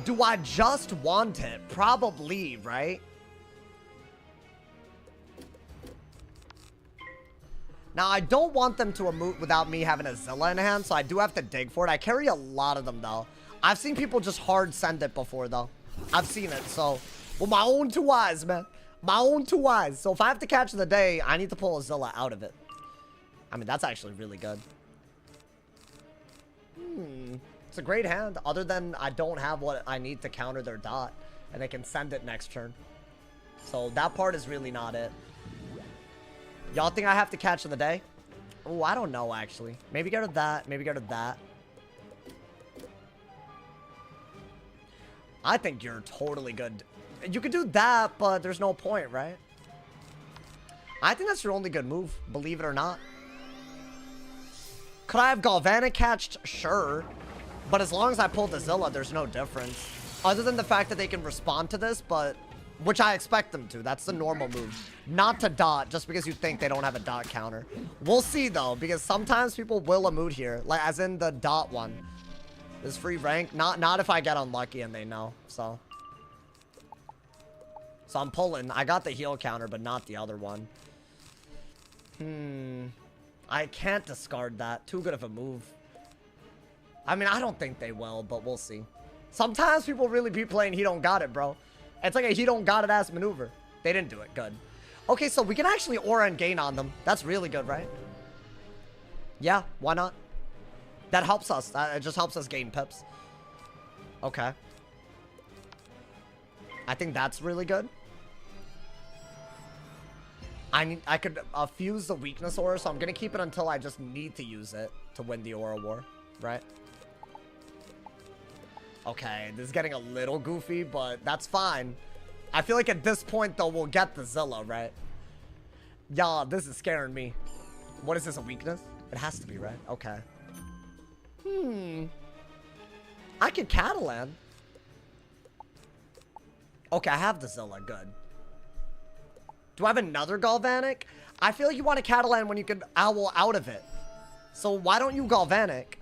Do I just want it? Probably, right? Now, I don't want them to emote without me having a Zilla in hand, so I do have to dig for it. I carry a lot of them, though. I've seen people just hard send it before, though. I've seen it, so... Well, my own two eyes, man. My own two eyes. So if I have to catch the day, I need to pull a Zilla out of it. I mean, that's actually really good. It's a great hand, other than I don't have what I need to counter their dot, and they can send it next turn. So that part is really not it. Y'all think I have to catch of the day? Oh, I don't know, actually. Maybe get rid of that. Maybe get rid of that. I think you're totally good. You could do that, but there's no point, right? I think that's your only good move, believe it or not. Could I have Galvanic catched? Sure. But as long as I pull the Zilla, there's no difference. Other than the fact that they can respond to this, but... Which I expect them to. That's the normal move. Not to dot, just because you think they don't have a dot counter. We'll see, though, because sometimes people will emote here. Like, as in the dot one. This free rank. Not if I get unlucky and they know, so... So I'm pulling. I got the heal counter, but not the other one. I can't discard that. Too good of a move. I mean, I don't think they will, but we'll see. Sometimes people really be playing he don't got it, bro. It's like a he don't got it ass maneuver. They didn't do it. Good. Okay, so we can actually aura and gain on them. That's really good, right? Yeah, why not? That helps us. It just helps us gain pips. Okay. I think that's really good. I could fuse the weakness aura, so I'm gonna keep it until I just need to use it to win the aura war, right? Okay, this is getting a little goofy, but that's fine. I feel like at this point, though, we'll get the Zilla, right? Yeah, this is scaring me. What is this, a weakness? It has to be, right? Okay. I could Catalan. Okay, I have the Zilla. Good. Do I have another Galvanic? I feel like you want a Catalan when you can Owl out of it. So why don't you Galvanic?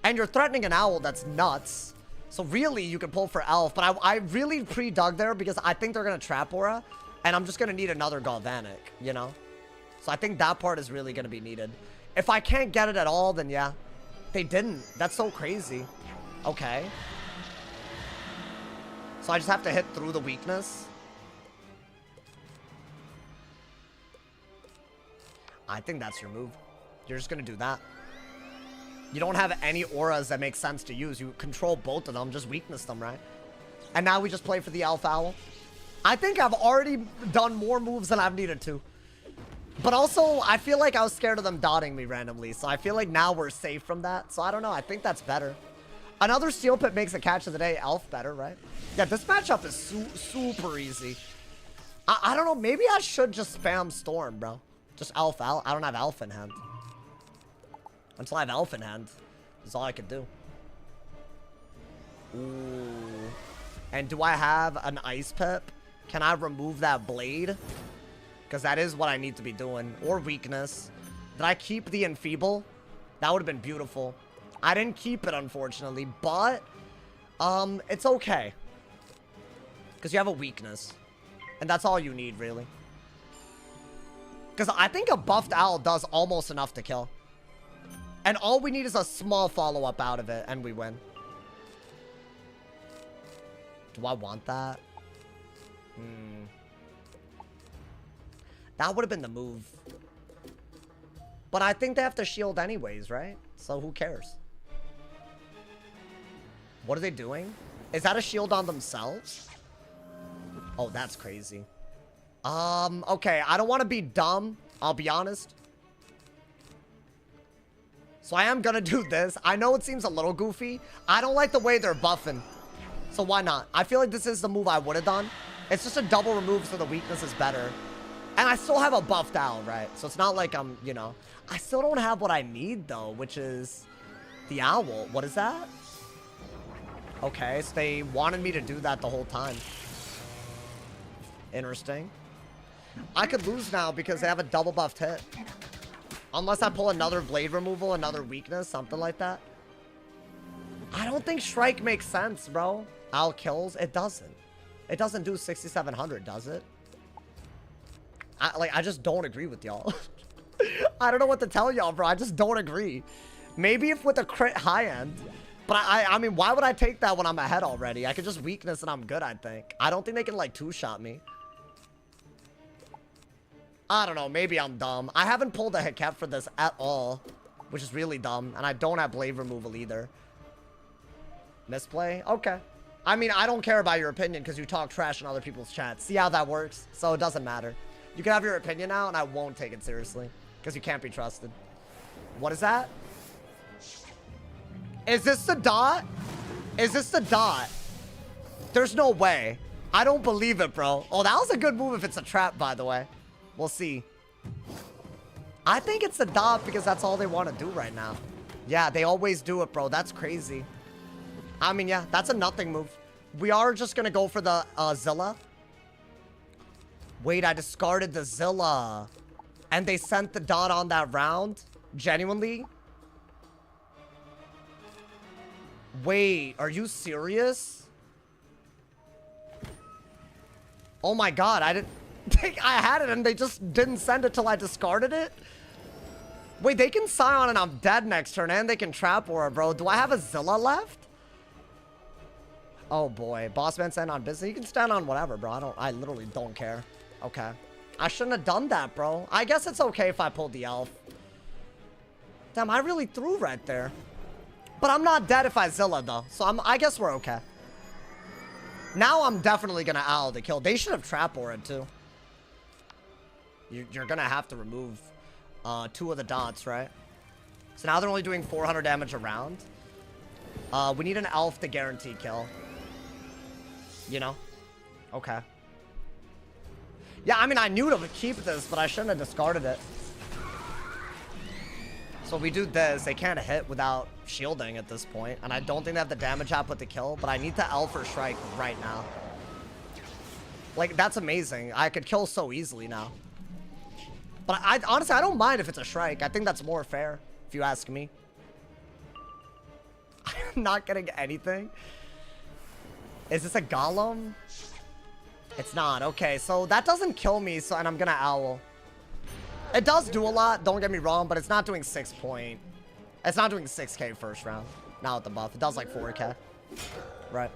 And you're threatening an Owl that's nuts. So really, you could pull for Elf. But I really pre-dug there because I think they're going to Trap Aura. And I'm just going to need another Galvanic, you know? So I think that part is really going to be needed. If I can't get it at all, then yeah. They didn't. That's so crazy. Okay. So I just have to hit through the weakness. I think that's your move. You're just going to do that. You don't have any auras that make sense to use. You control both of them. Just weakness them, right? And now we just play for the Alpha Owl. I think I've already done more moves than I've needed to. But also, I feel like I was scared of them dotting me randomly. So I feel like now we're safe from that. So I don't know. I think that's better. Another Steel Pit makes a catch of the day. Elf better, right? Yeah, this matchup is super easy. I don't know. Maybe I should just spam Storm, bro. Just Elf out. I don't have Elf in hand. Until I have Elf in hand. That's all I could do. Ooh. And do I have an ice pip? Can I remove that blade? Because that is what I need to be doing. Or weakness. Did I keep the enfeeble? That would have been beautiful. I didn't keep it, unfortunately. But, it's okay. Because you have a weakness. And that's all you need, really. Because I think a buffed owl does almost enough to kill. And all we need is a small follow-up out of it, and we win. Do I want that? That would have been the move. But I think they have to shield anyways, right? So who cares? What are they doing? Is that a shield on themselves? Oh, that's crazy. Okay, I don't want to be dumb. I'll be honest. So I am gonna do this. I know it seems a little goofy. I don't like the way they're buffing. So why not? I feel like this is the move I would have done. It's just a double remove so the weakness is better. And I still have a buffed owl, right? So it's not like I'm, you know. I still don't have what I need, though, which is the owl. What is that? Okay, so they wanted me to do that the whole time. Interesting. I could lose now because they have a double buffed hit. Unless I pull another blade removal, another weakness, something like that. I don't think Shrike makes sense, bro. Owl kills. It doesn't. It doesn't do 6,700, does it? I just don't agree with y'all. I don't know what to tell y'all, bro. I just don't agree. Maybe if with a crit high end. But I mean, why would I take that when I'm ahead already? I could just weakness and I'm good, I think. I don't think they can, like, two-shot me. I don't know. Maybe I'm dumb. I haven't pulled a Hiccup for this at all, which is really dumb. And I don't have blade removal either. Misplay? Okay. I mean, I don't care about your opinion because you talk trash in other people's chats. See how that works? So it doesn't matter. You can have your opinion now, and I won't take it seriously because you can't be trusted. What is that? Is this the dot? Is this the dot? There's no way. I don't believe it, bro. Oh, that was a good move if it's a trap, by the way. We'll see. I think it's the dot because that's all they want to do right now. Yeah, they always do it, bro. That's crazy. I mean, yeah, that's a nothing move. We are just going to go for the Zilla. Wait, I discarded the Zilla. And they sent the dot on that round? Genuinely? Wait, are you serious? Oh my god, I didn't think I had it and they just didn't send it till I discarded it? Wait, they can Scion and I'm dead next turn and they can Trap Aura, bro. Do I have a Zilla left? Oh boy, boss man stand on business. You can stand on whatever, bro. I literally don't care. Okay. I shouldn't have done that, bro. I guess it's okay if I pulled the elf. Damn, I really threw right there. But I'm not dead if I Zilla, though. So I guess we're okay. Now I'm definitely going to owl the kill. They should have Trap Aura'd, too. You're going to have to remove 2 of the dots, right? So now they're only doing 400 damage a round. We need an elf to guarantee kill. You know? Okay. Yeah, I mean, I knew to keep this, but I shouldn't have discarded it. So we do this. They can't hit without shielding at this point. And I don't think they have the damage output to kill, but I need to elf or Shrike right now. Like, that's amazing. I could kill so easily now. But honestly, I don't mind if it's a Shrike. I think that's more fair, if you ask me. I'm not getting anything. Is this a Golem? It's not. Okay, so that doesn't kill me, so and I'm gonna owl. It does do a lot, don't get me wrong, but it's not doing 6 point. It's not doing 6k first round. Not with the buff. It does like 4k. Right.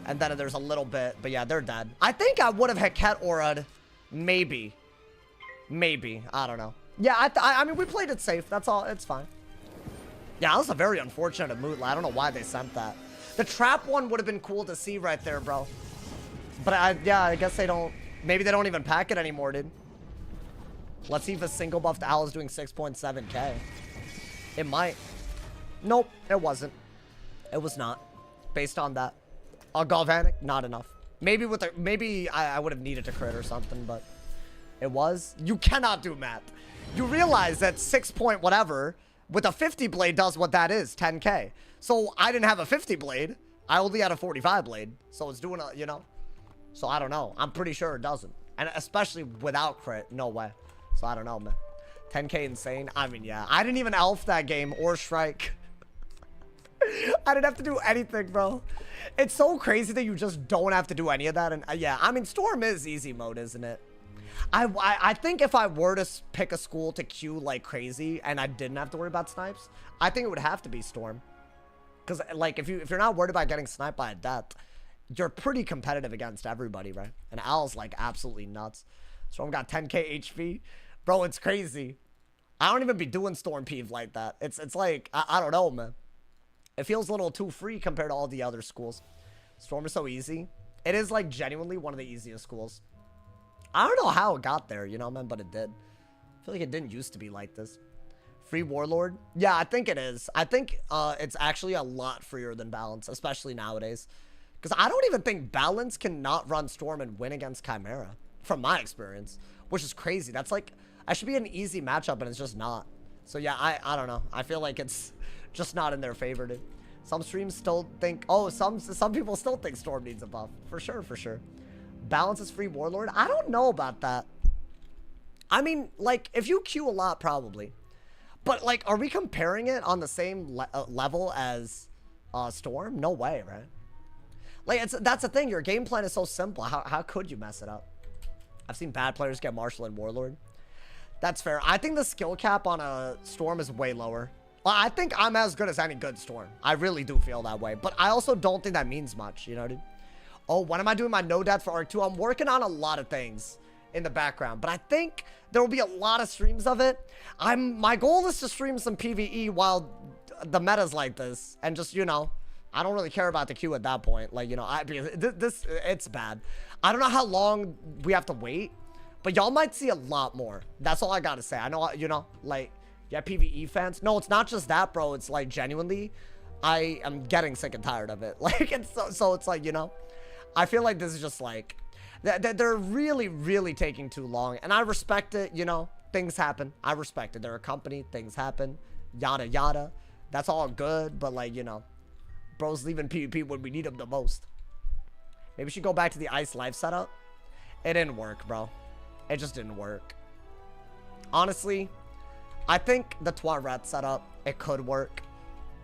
And then there's a little bit, but yeah, they're dead. I think I would have Heket Aura'd. Maybe. Maybe. I don't know. Yeah, I mean, we played it safe. That's all. It's fine. Yeah, that was a very unfortunate move. I don't know why they sent that. The trap one would have been cool to see right there, bro. But yeah, I guess they don't. Maybe they don't even pack it anymore, dude. Let's see if a single buffed owl is doing 6.7k. It might. Nope, it wasn't. It was not. Based on that. Galvanic, not enough. Maybe with a, maybe I would have needed to crit or something, but it was. You cannot do math. You realize that 6 point whatever with a 50 blade does what that is, 10k. So I didn't have a 50 blade. I only had a 45 blade, so it's doing a, you know. So I don't know. I'm pretty sure it doesn't. And especially without crit, no way. So I don't know, man. 10k insane. I mean, yeah. I didn't even elf that game or strike. I didn't have to do anything, bro. It's so crazy that you just don't have to do any of that. And yeah, I mean, Storm is easy mode, isn't it? I think if I were to pick a school to queue like crazy and I didn't have to worry about snipes, I think it would have to be Storm. Because like if you're not worried about getting sniped by a death, you're pretty competitive against everybody, right? And Al's like absolutely nuts. Storm got 10k HP. Bro, it's crazy. I don't even be doing Storm Peeve like that. It's like, I don't know, man. It feels a little too free compared to all the other schools. Storm is so easy. It is like genuinely one of the easiest schools. I don't know how it got there, you know, man, but it did. I feel like it didn't used to be like this. Free Warlord? Yeah, I think it is. I think it's actually a lot freer than Balance, especially nowadays. Because I don't even think Balance cannot run Storm and win against Chimera, from my experience, which is crazy. That's like, I should be an easy matchup, and it's just not. So yeah, I don't know. I feel like it's just not in their favor, dude. Some streams still think, oh, some people still think Storm needs a buff. For sure, for sure. Balance is free Warlord? I don't know about that. I mean, like, if you queue a lot, probably. But, like, are we comparing it on the same level as Storm? No way, right? Like, that's the thing. Your game plan is so simple. How could you mess it up? I've seen bad players get Marshal and Warlord. That's fair. I think the skill cap on a Storm is way lower. Well, I think I'm as good as any good Storm. I really do feel that way. But I also don't think that means much, you know, dude? Oh, when am I doing my no death for R2? I'm working on a lot of things in the background, but I think there will be a lot of streams of it. My goal is to stream some PvE while the meta's like this, and just, you know, I don't really care about the queue at that point. Like, you know, it's bad. I don't know how long we have to wait, but y'all might see a lot more. That's all I gotta say. I know, you know, like, yeah, PvE fans. No, it's not just that, bro. It's like, genuinely, I am getting sick and tired of it. Like, it's so it's like, you know, I feel like this is just like, they're really, really taking too long. And I respect it, you know, things happen. I respect it. They're a company, things happen, yada, yada. That's all good, but like, you know, bro's leaving PvP when we need him the most. Maybe we should go back to the Ice Life setup. It didn't work, bro. It just didn't work. Honestly, I think the Toilet setup, it could work.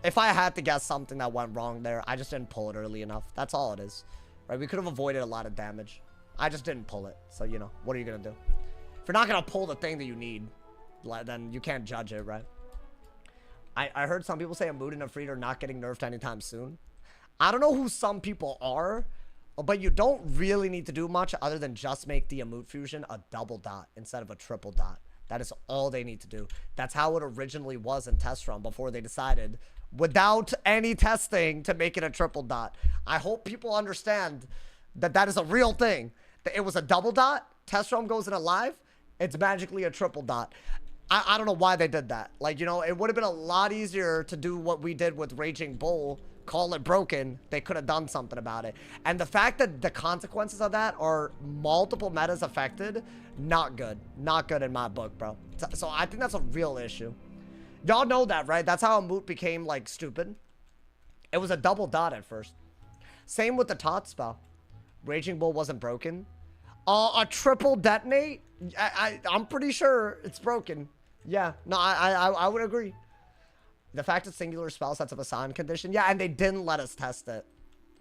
If I had to guess something that went wrong there, I just didn't pull it early enough. That's all it is. Right? We could have avoided a lot of damage. I just didn't pull it. So, you know, what are you going to do? If you're not going to pull the thing that you need, then you can't judge it, right? I heard some people say Amoot and Afreed are not getting nerfed anytime soon. I don't know who some people are, but you don't really need to do much other than just make the Amoot fusion a double dot instead of a triple dot. That is all they need to do. That's how it originally was in test run before they decided, without any testing, to make it a triple dot. I hope people understand that that is a real thing. That it was a double dot, test run goes in a live, it's magically a triple dot. I don't know why they did that. Like, you know, it would have been a lot easier to do what we did with Raging Bull, call it broken. They could have done something about it. And the fact that the consequences of that are multiple metas affected, not good. Not good in my book, bro. So I think that's a real issue. Y'all know that, right? That's how Amoot became, like, stupid. It was a double dot at first. Same with the Tot spell. Raging Bull wasn't broken. A triple detonate? I'm pretty sure it's broken. Yeah, no, I would agree. The fact that singular spell sets up a sign condition. Yeah, and they didn't let us test it.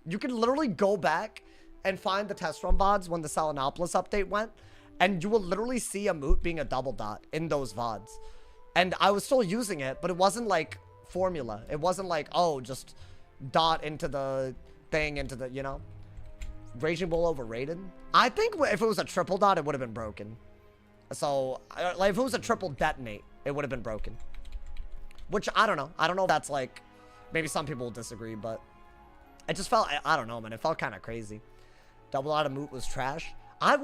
You can literally go back and find the test run VODs when the Selenopolis update went, and you will literally see Amoot being a double dot in those VODs. And I was still using it, but it wasn't like formula. It wasn't like, oh, just dot into the thing, into the, you know. Raging Bull overrated? I think if it was a triple dot, it would have been broken. So, like, if it was a triple detonate, it would have been broken. Which, I don't know. I don't know if that's, like, maybe some people will disagree, but it just felt, I don't know, man. It felt kind of crazy. Double dot Amoot was trash. I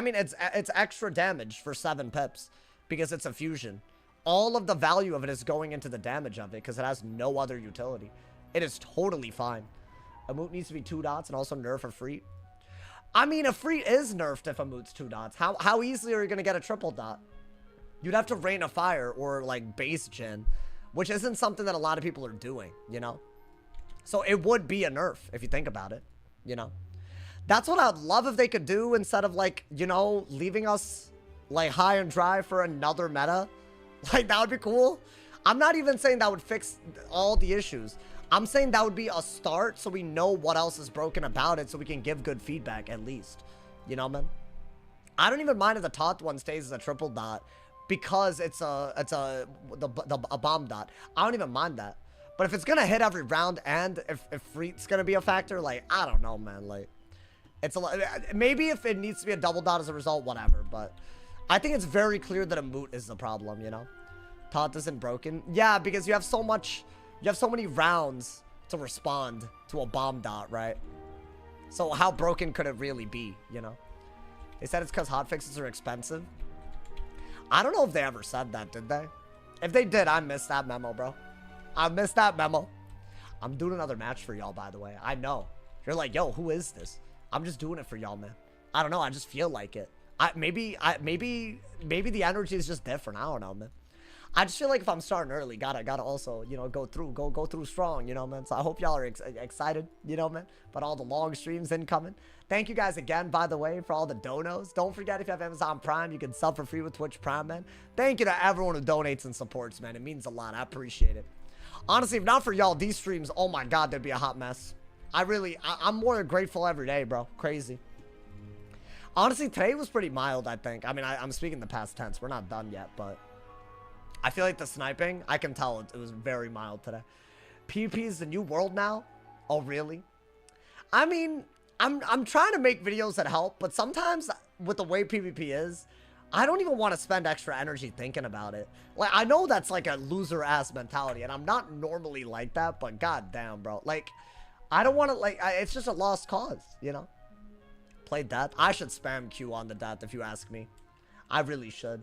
mean, it's extra damage for 7 pips because it's a fusion. All of the value of it is going into the damage of it because it has no other utility. It is totally fine. Amoot needs to be 2 dots and also nerf Afreet. I mean, Afreet is nerfed if Amoot's 2 dots. How easily are you going to get a triple dot? You'd have to Rain of Fire or, like, base gen, which isn't something that a lot of people are doing, you know? So it would be a nerf if you think about it, you know? That's what I'd love if they could do instead of, like, you know, leaving us, like, high and dry for another meta. Like, that would be cool. I'm not even saying that would fix all the issues. I'm saying that would be a start so we know what else is broken about it so we can give good feedback at least. You know, man? I don't even mind if the taunt one stays as a triple dot because it's a bomb dot. I don't even mind that. But if it's going to hit every round and if Freet's going to be a factor, like, I don't know, man. Like, it's a lot. Maybe if it needs to be a double dot as a result, whatever. But I think it's very clear that a moot is the problem, you know? Taunt isn't broken. Yeah, because you have so many rounds to respond to a bomb dot, right? So how broken could it really be, you know? They said it's because hotfixes are expensive. I don't know if they ever said that, did they? If they did, I missed that memo, bro. I missed that memo. I'm doing another match for y'all, by the way. I know. You're like, yo, who is this? I'm just doing it for y'all, man. I don't know. I just feel like it. Maybe the energy is just different. I don't know, man. I just feel like if I'm starting early, gotta also, you know, go through strong, you know, man. So I hope y'all are excited, you know, man. But all the long streams incoming. Thank you guys again, by the way, for all the donos. Don't forget, if you have Amazon Prime, you can sub for free with Twitch Prime, man. Thank you to everyone who donates and supports, man. It means a lot. I appreciate it. Honestly, if not for y'all, these streams, oh my God, they'd be a hot mess. I'm more grateful every day, bro. Crazy. Honestly, today was pretty mild, I think. I mean, I'm speaking the past tense. We're not done yet, but I feel like the sniping, I can tell it was very mild today. PvP is the new world now? Oh, really? I mean, I'm trying to make videos that help, but sometimes with the way PvP is, I don't even want to spend extra energy thinking about it. Like, I know that's like a loser-ass mentality, and I'm not normally like that, but goddamn, bro. Like, I don't want to, like, it's just a lost cause, you know? Play death. I should spam Q on the death if you ask me. I really should.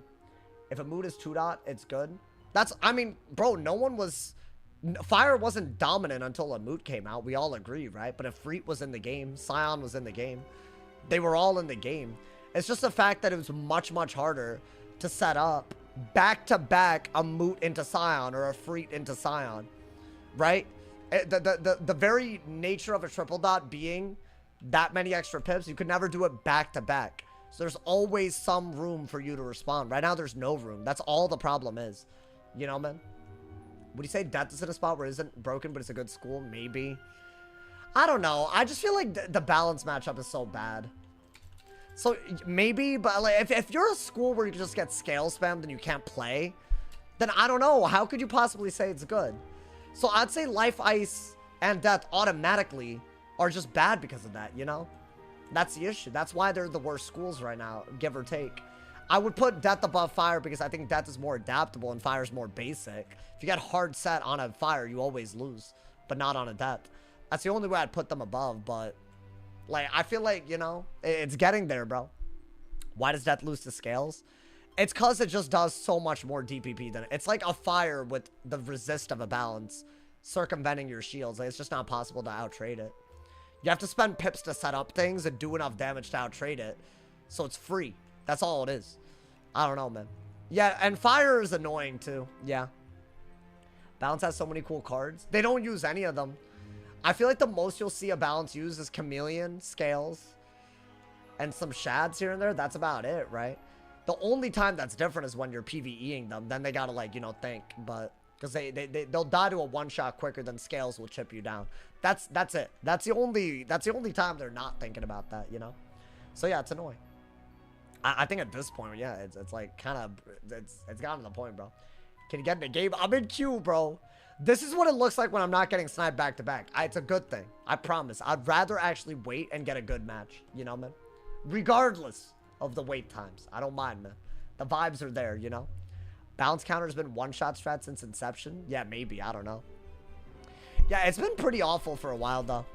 If a mood is 2-dot, it's good. I mean, bro, Fire wasn't dominant until a moot came out. We all agree, right? But if Freet was in the game, Scion was in the game, they were all in the game. It's just the fact that it was much, much harder to set up back-to-back a moot into Scion or a Freet into Scion, right? The very nature of a triple dot being that many extra pips, you could never do it back-to-back. So there's always some room for you to respond. Right now, there's no room. That's all the problem is. You know, man? Would you say death is in a spot where it isn't broken, but it's a good school? Maybe. I don't know. I just feel like the balance matchup is so bad. So, maybe, but like, if you're a school where you just get scale spammed and you can't play, then I don't know. How could you possibly say it's good? So I'd say Life, Ice, and Death automatically are just bad because of that, you know? That's the issue. That's why they're the worst schools right now, give or take. I would put Death above Fire because I think Death is more adaptable and Fire is more basic. If you get hard set on a Fire, you always lose, but not on a Death. That's the only way I'd put them above, but like, I feel like, you know, it's getting there, bro. Why does Death lose to Scales? It's because it just does so much more DPP than it's like a Fire with the resist of a balance circumventing your shields. Like, it's just not possible to outtrade it. You have to spend pips to set up things and do enough damage to outtrade it. So it's free. That's all it is. I don't know, man. Yeah, and Fire is annoying too. Yeah. Balance has so many cool cards. They don't use any of them. I feel like the most you'll see a Balance use is Chameleon, Scales, and some Shads here and there. That's about it, right? The only time that's different is when you're PvEing them. Then they gotta, like, you know, think. But because they'll die to a one-shot quicker than Scales will chip you down. That's it. That's the only time they're not thinking about that, you know? So yeah, it's annoying. I think at this point, yeah, it's like kind of, it's gotten to the point, bro. Can you get in the game? I'm in queue, bro. This is what it looks like when I'm not getting sniped back to back. It's a good thing. I promise. I'd rather actually wait and get a good match, you know, man? Regardless of the wait times. I don't mind, man. The vibes are there, you know? Balance counter has been one-shot strat since inception. Yeah, maybe. I don't know. Yeah, it's been pretty awful for a while, though.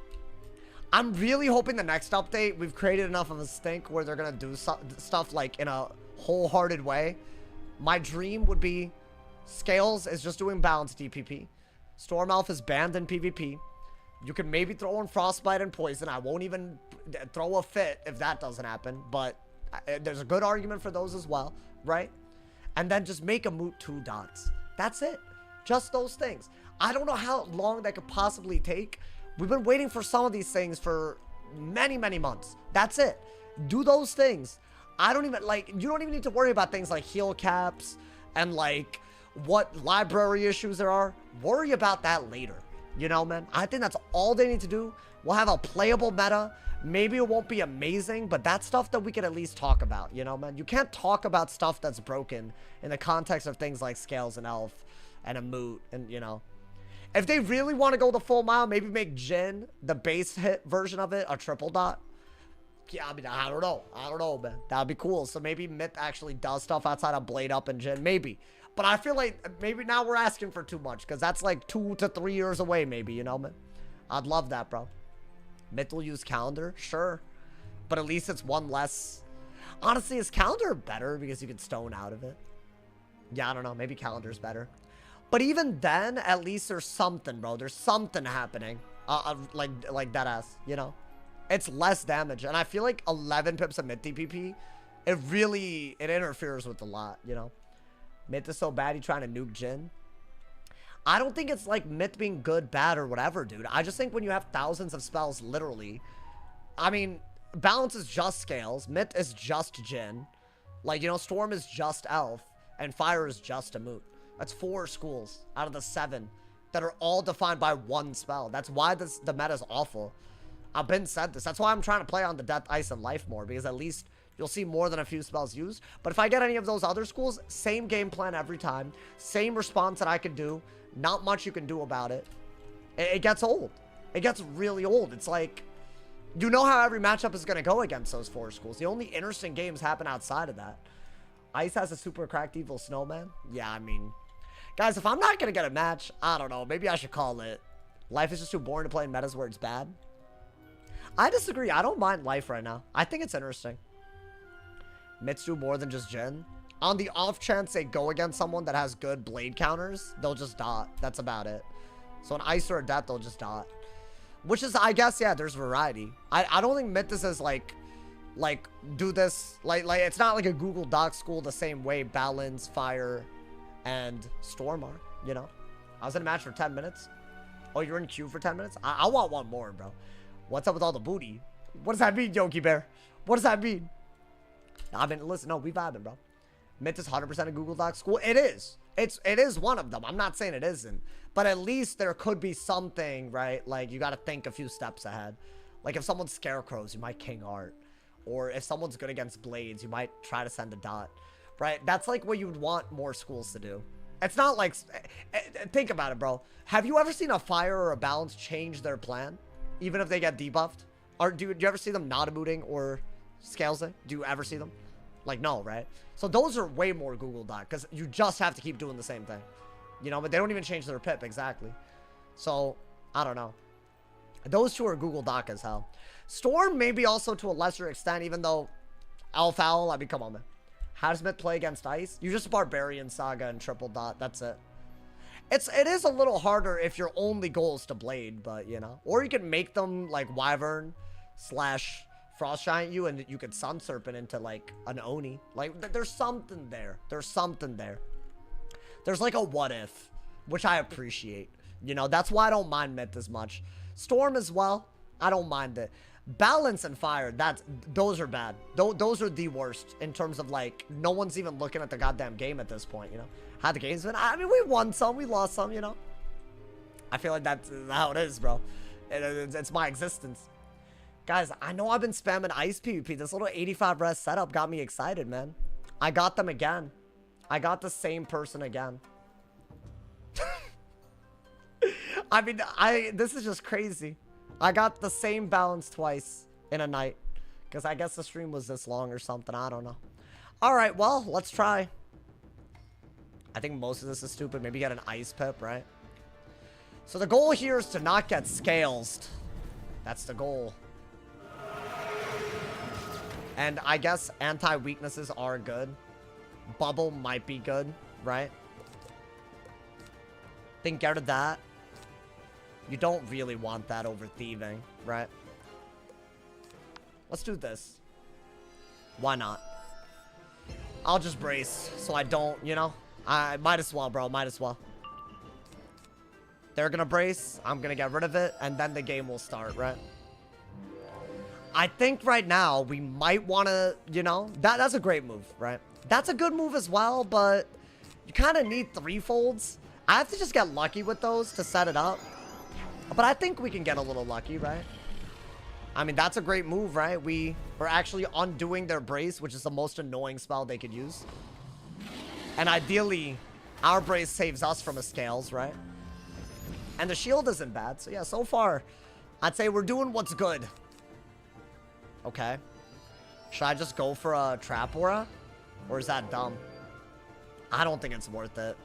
I'm really hoping the next update, we've created enough of a stink where they're going to do stuff like in a wholehearted way. My dream would be Scales is just doing balance DPP. Storm Elf is banned in PvP. You can maybe throw in Frostbite and Poison. I won't even throw a fit if that doesn't happen, but there's a good argument for those as well, right? And then just make a moot 2 dots. That's it. Just those things. I don't know how long that could possibly take, We've been waiting for some of these things for many, many months. That's it. Do those things. I don't even, like, you don't even need to worry about things like heal caps and, like, what library issues there are. Worry about that later. You know, man? I think that's all they need to do. We'll have a playable meta. Maybe it won't be amazing, but that's stuff that we can at least talk about, you know, man? You can't talk about stuff that's broken in the context of things like Scales and Elf and a Moot and, you know. If they really want to go the full mile, maybe make Jin, the base hit version of it, a triple dot. Yeah, I mean, I don't know, man. That'd be cool. So maybe Myth actually does stuff outside of Blade Up and Jin. Maybe. But I feel like maybe now we're asking for too much, because that's like 2 to 3 years away, maybe, you know, man? I'd love that, bro. Myth will use Calendar, sure. But at least it's one less. Honestly, is Calendar better because you can stone out of it? Yeah, I don't know. Maybe Calendar's better. But even then, at least there's something, bro. There's something happening. Like that ass, you know? It's less damage. And I feel like 11 pips of Myth DPP, it interferes with a lot, you know? Myth is so bad, he's trying to nuke Jin. I don't think it's like Myth being good, bad, or whatever, dude. I just think when you have thousands of spells, literally. I mean, Balance is just Scales. Myth is just Jin. Like, you know, Storm is just Elf. And Fire is just a Moot. That's 4 schools out of the 7 that are all defined by one spell. That's why the meta is awful. I've been said this. That's why I'm trying to play on the Death, Ice, and Life more. Because at least you'll see more than a few spells used. But if I get any of those other schools, same game plan every time. Same response that I can do. Not much you can do about it. It gets old. It gets really old. It's like, you know how every matchup is going to go against those 4 schools. The only interesting games happen outside of that. Ice has a super cracked evil snowman. Yeah, I mean, guys, if I'm not going to get a match, I don't know. Maybe I should call it. Life is just too boring to play in metas where it's bad. I disagree. I don't mind Life right now. I think it's interesting. Myths do more than just Jin. On the off chance they go against someone that has good blade counters, they'll just dot. That's about it. So an Ice or a Death, they'll just dot. Which is, I guess, yeah, there's variety. I don't think Mythos is like, do this. Like it's not like a Google Doc school the same way Balance, Fire, and Storm are, you know? I was in a match for 10 minutes. Oh, you're in queue for 10 minutes? I want one more, bro. What's up with all the booty? What does that mean, Yoki Bear? What does that mean? I mean, listen, no, we vibing, bro. Myth is 100% a Google Doc school. It is. It is one of them. I'm not saying it isn't. But at least there could be something, right? Like, you got to think a few steps ahead. Like, if someone's Scarecrows, you might King Art. Or if someone's good against Blades, you might try to send a dot. Right? That's like what you would want more schools to do. It's not like... Think about it, bro. Have you ever seen a Fire or a Balance change their plan? Even if they get debuffed? Or do you ever see them not booting or scalesing? Do you ever see them? Like, no, right? So those are way more Google Doc, because you just have to keep doing the same thing. You know, but they don't even change their pip, exactly. So, I don't know. Those 2 are Google Doc as hell. Storm maybe also to a lesser extent, even though Elf Owl, I mean, come on, man. How does Myth play against Ice? You just Barbarian Saga and triple dot, that's it. It is a little harder if your only goal is to Blade, but, you know. Or you can make them, like, Wyvern / Frost Giant you, and you could Sun Serpent into, like, an Oni. Like, there's something there. There's something there. There's, like, a what if, which I appreciate. You know, that's why I don't mind Myth as much. Storm as well, I don't mind it. Balance and Fire, those are bad. Those are the worst in terms of, like, no one's even looking at the goddamn game at this point, you know? How the game's been, I mean, we won some, we lost some, you know? I feel like that's how it is, bro. It's my existence. Guys, I know I've been spamming Ice PvP. This little 85 res setup got me excited, man. I got them again. I got the same person again. I mean, this is just crazy. I got the same Balance twice in a night. Because I guess the stream was this long or something. I don't know. Alright, well, let's try. I think most of this is stupid. Maybe get an Ice Pip, right? So the goal here is to not get Scalesed. That's the goal. And I guess anti-weaknesses are good. Bubble might be good, right? Think get rid of that. You don't really want that over thieving, right? Let's do this. Why not? I'll just brace so I don't, you know? I might as well, bro. Might as well. They're gonna brace. I'm gonna get rid of it. And then the game will start, right? I think right now we might want to, you know, that's a great move, right? That's a good move as well, but you kind of need 3-folds. I have to just get lucky with those to set it up. But I think we can get a little lucky, right? I mean, that's a great move, right? We're actually undoing their brace, which is the most annoying spell they could use. And ideally, our brace saves us from a scales, right? And the shield isn't bad. So yeah, so far, I'd say we're doing what's good. Okay. Should I just go for a trap aura? Or is that dumb? I don't think it's worth it.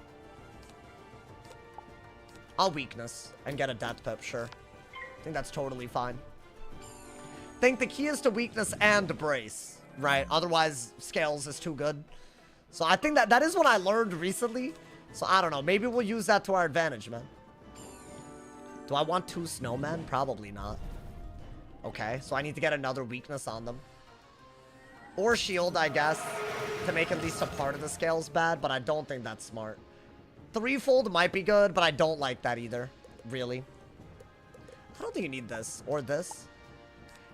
I'll weakness and get a death pip, sure. I think that's totally fine. I think the key is to weakness and brace, right? Otherwise, scales is too good. So I think that is what I learned recently. So I don't know. Maybe we'll use that to our advantage, man. Do I want 2 snowmen? Probably not. Okay, so I need to get another weakness on them. Or shield, I guess, to make at least a part of the scales bad, but I don't think that's smart. 3-fold might be good, but I don't like that either, really. I don't think you need this, or this.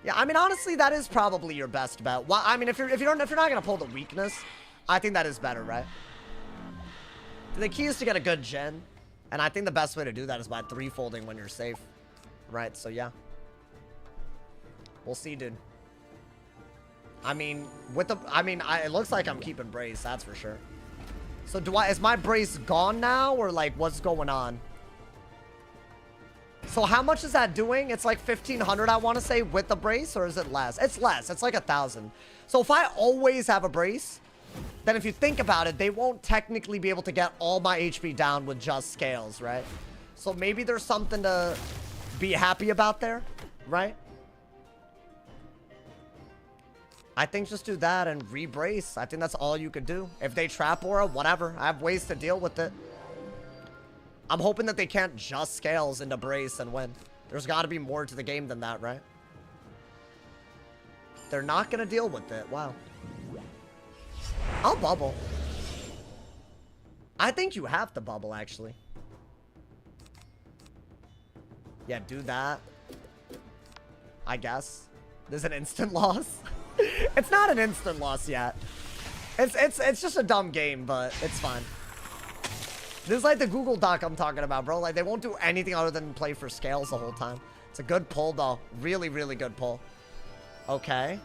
Yeah, I mean, honestly, that is probably your best bet. Well, I mean, if you're not gonna pull the weakness, I think that is better, right? The key is to get a good gen, and I think the best way to do that is by 3-folding when you're safe, right? So yeah. We'll see, dude. I mean, it looks like I'm keeping brace, that's for sure. So is my brace gone now, or like, what's going on? So how much is that doing? It's like 1,500, I want to say, with the brace, or is it less? It's less, it's like 1,000. So if I always have a brace, then if you think about it, they won't technically be able to get all my HP down with just scales, right? So maybe there's something to be happy about there, right? I think just do that and re-brace. I think that's all you could do. If they trap aura, whatever. I have ways to deal with it. I'm hoping that they can't just scales into brace and win. There's got to be more to the game than that, right? They're not going to deal with it. Wow. I'll bubble. I think you have to bubble, actually. Yeah, do that. I guess. There's an instant loss. It's not an instant loss yet. It's just a dumb game, but it's fine. This is like the Google Doc I'm talking about, bro. Like, they won't do anything other than play for scales the whole time. It's a good pull, though. Really, really good pull. Okay.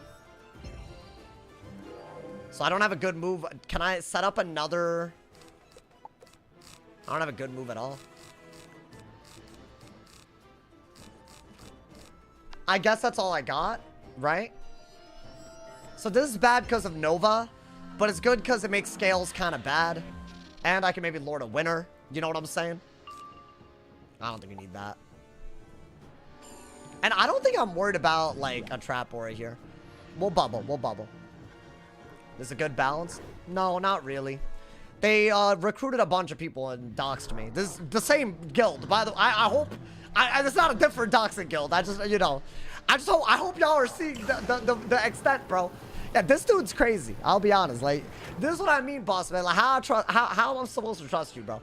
So I don't have a good move. Can I set up another? I don't have a good move at all. I guess that's all I got, right? So this is bad because of Nova, but it's good because it makes scales kind of bad. And I can maybe Lord a Winner. You know what I'm saying? I don't think we need that. And I don't think I'm worried about, like, a trap aura here. We'll bubble. We'll bubble. There's a good balance? No, not really. They recruited a bunch of people and doxed me. This is the same guild, by the way. I hope... it's not a different doxing guild. I just, you know... I hope y'all are seeing the extent, bro. Yeah, this dude's crazy. I'll be honest. Like, this is what I mean, boss man. Like, how am I supposed to trust you, bro?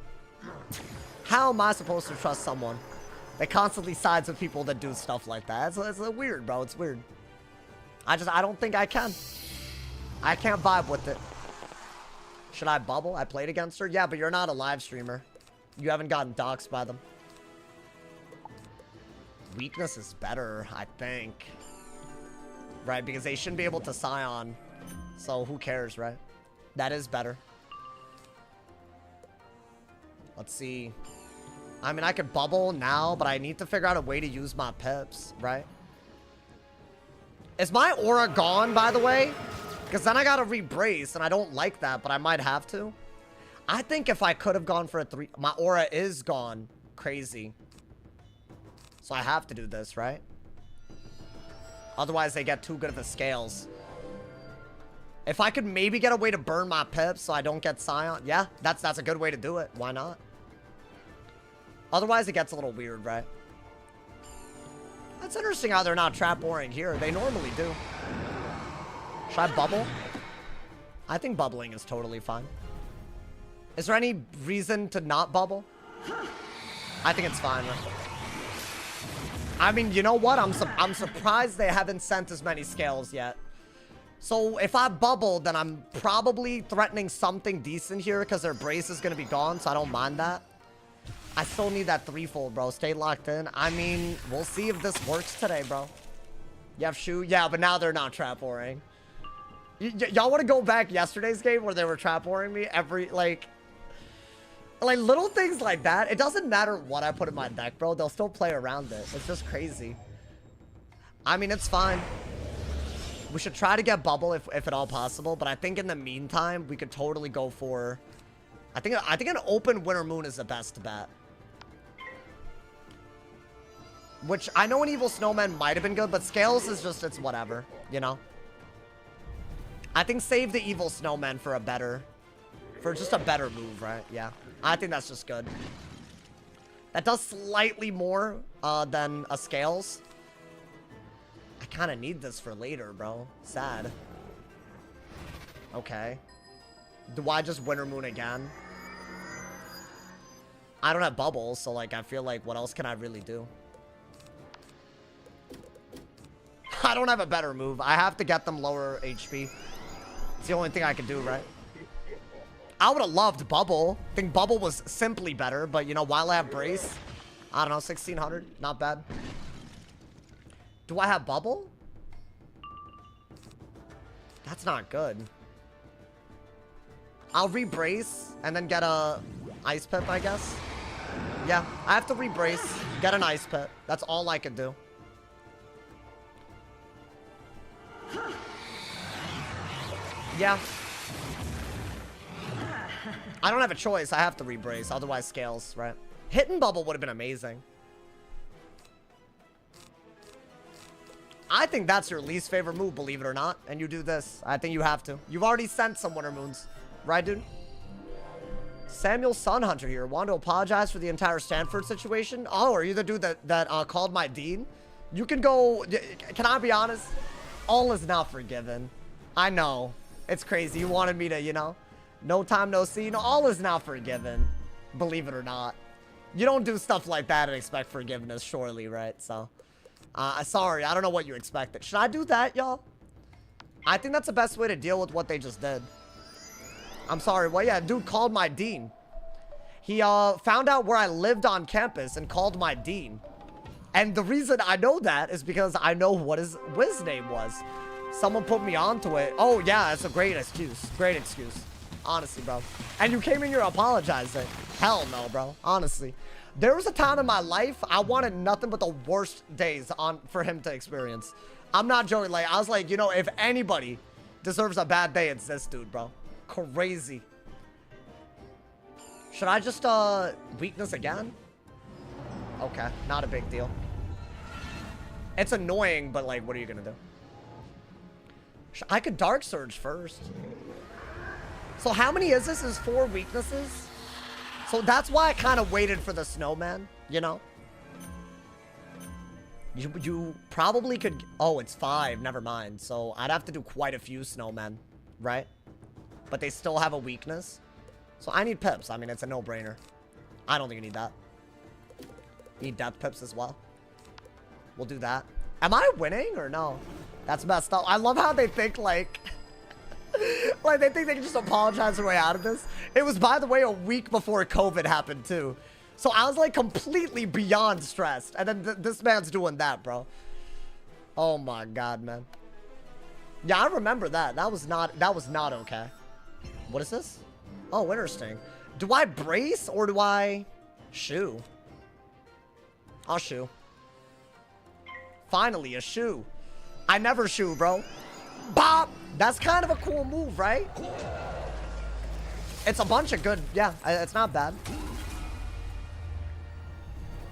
How am I supposed to trust someone that constantly sides with people that do stuff like that? It's weird, bro. It's weird. I don't think I can. I can't vibe with it. Should I bubble? I played against her? Yeah, but you're not a live streamer. You haven't gotten doxed by them. Weakness is better, I think. Right, because they shouldn't be able to Scion. So who cares, right? That is better. Let's see. I mean, I could bubble now, but I need to figure out a way to use my pips, right? Is my aura gone, by the way? Because then I gotta re-brace, and I don't like that, but I might have to. I think if I could have gone for a 3... My aura is gone. Crazy. So I have to do this, right? Otherwise, they get too good of the scales. If I could maybe get a way to burn my pips so I don't get Scion. Yeah, that's a good way to do it. Why not? Otherwise, it gets a little weird, right? That's interesting how they're not trap auring here. They normally do. Should I bubble? I think bubbling is totally fine. Is there any reason to not bubble? I think it's fine. I mean, you know what? I'm surprised they haven't sent as many scales yet. So if I bubble, then I'm probably threatening something decent here because their brace is going to be gone, so I don't mind that. I still need that threefold, bro. Stay locked in. I mean, we'll see if this works today, bro. You have shoe? Yeah, but now they're not trap warring. Y'all want to go back yesterday's game where they were trap warring me every, like little things like that. It doesn't matter what I put in my deck, bro. They'll still play around it. It's just crazy. I mean, it's fine. We should try to get bubble if at all possible, but I think in the meantime, we could totally go for... I think an open Winter Moon is the best bet. Which, I know an Evil Snowman might have been good, but Scales is just, it's whatever, you know? I think save the Evil Snowman for just a better move, right? Yeah. I think that's just good. That does slightly more than a Scales. I kind of need this for later, bro. Sad. Okay. Do I just Winter Moon again? I don't have bubbles, so like I feel like what else can I really do? I don't have a better move. I have to get them lower HP. It's the only thing I can do, right? I would have loved bubble. I think bubble was simply better, but you know, while I have brace, I don't know, 1600, not bad. Do I have bubble? That's not good. I'll re-brace and then get a ice pip, I guess. Yeah, I have to re-brace, get an ice pip. That's all I can do. Yeah. I don't have a choice. I have to re-brace, otherwise Scales, right? Hitting bubble would have been amazing. I think that's your least favorite move, believe it or not. And you do this. I think you have to. You've already sent some Winter Moons. Right, dude? Samuel Sunhunter here. Want to apologize for the entire Stanford situation? Oh, are you the dude that called my dean? You can go... Can I be honest? All is not forgiven. I know. It's crazy. You wanted me to, you know... No time, no scene. All is not forgiven. Believe it or not. You don't do stuff like that and expect forgiveness, surely, right? So... sorry, I don't know what you expected. Should I do that, y'all? I think that's the best way to deal with what they just did. I'm sorry. Well, yeah, dude called my dean. He found out where I lived on campus and called my dean. And the reason I know that is because I know what his Wiz name was. Someone put me onto it. Oh, yeah, that's a great excuse. Great excuse. Honestly, bro. And you came in here apologizing. Hell no, bro. Honestly. There was a time in my life I wanted nothing but the worst days for him to experience. I'm not joking. Like, I was like, you know, if anybody deserves a bad day, it's this dude, bro. Crazy. Should I just weakness again? Okay, not a big deal. It's annoying, but like, what are you gonna do? I could Dark Surge first. So how many is this? Is 4 weaknesses? So that's why I kind of waited for the snowman, you know? You probably could... Oh, it's 5. Never mind. So I'd have to do quite a few snowmen, right? But they still have a weakness. So I need pips. I mean, it's a no-brainer. I don't think you need that. You need death pips as well. We'll do that. Am I winning or no? That's messed up. I love how they think, like... like, they think they can just apologize their way out of this. It was, by the way, a week before COVID happened, too. So I was, like, completely beyond stressed. And then this man's doing that, bro. Oh, my God, man. Yeah, I remember that. That was not okay. What is this? Oh, interesting. Do I brace or do I shoe? I'll shoe. Finally, a shoe. I never shoe, bro. Bop! That's kind of a cool move, right? It's a bunch of good... Yeah, it's not bad.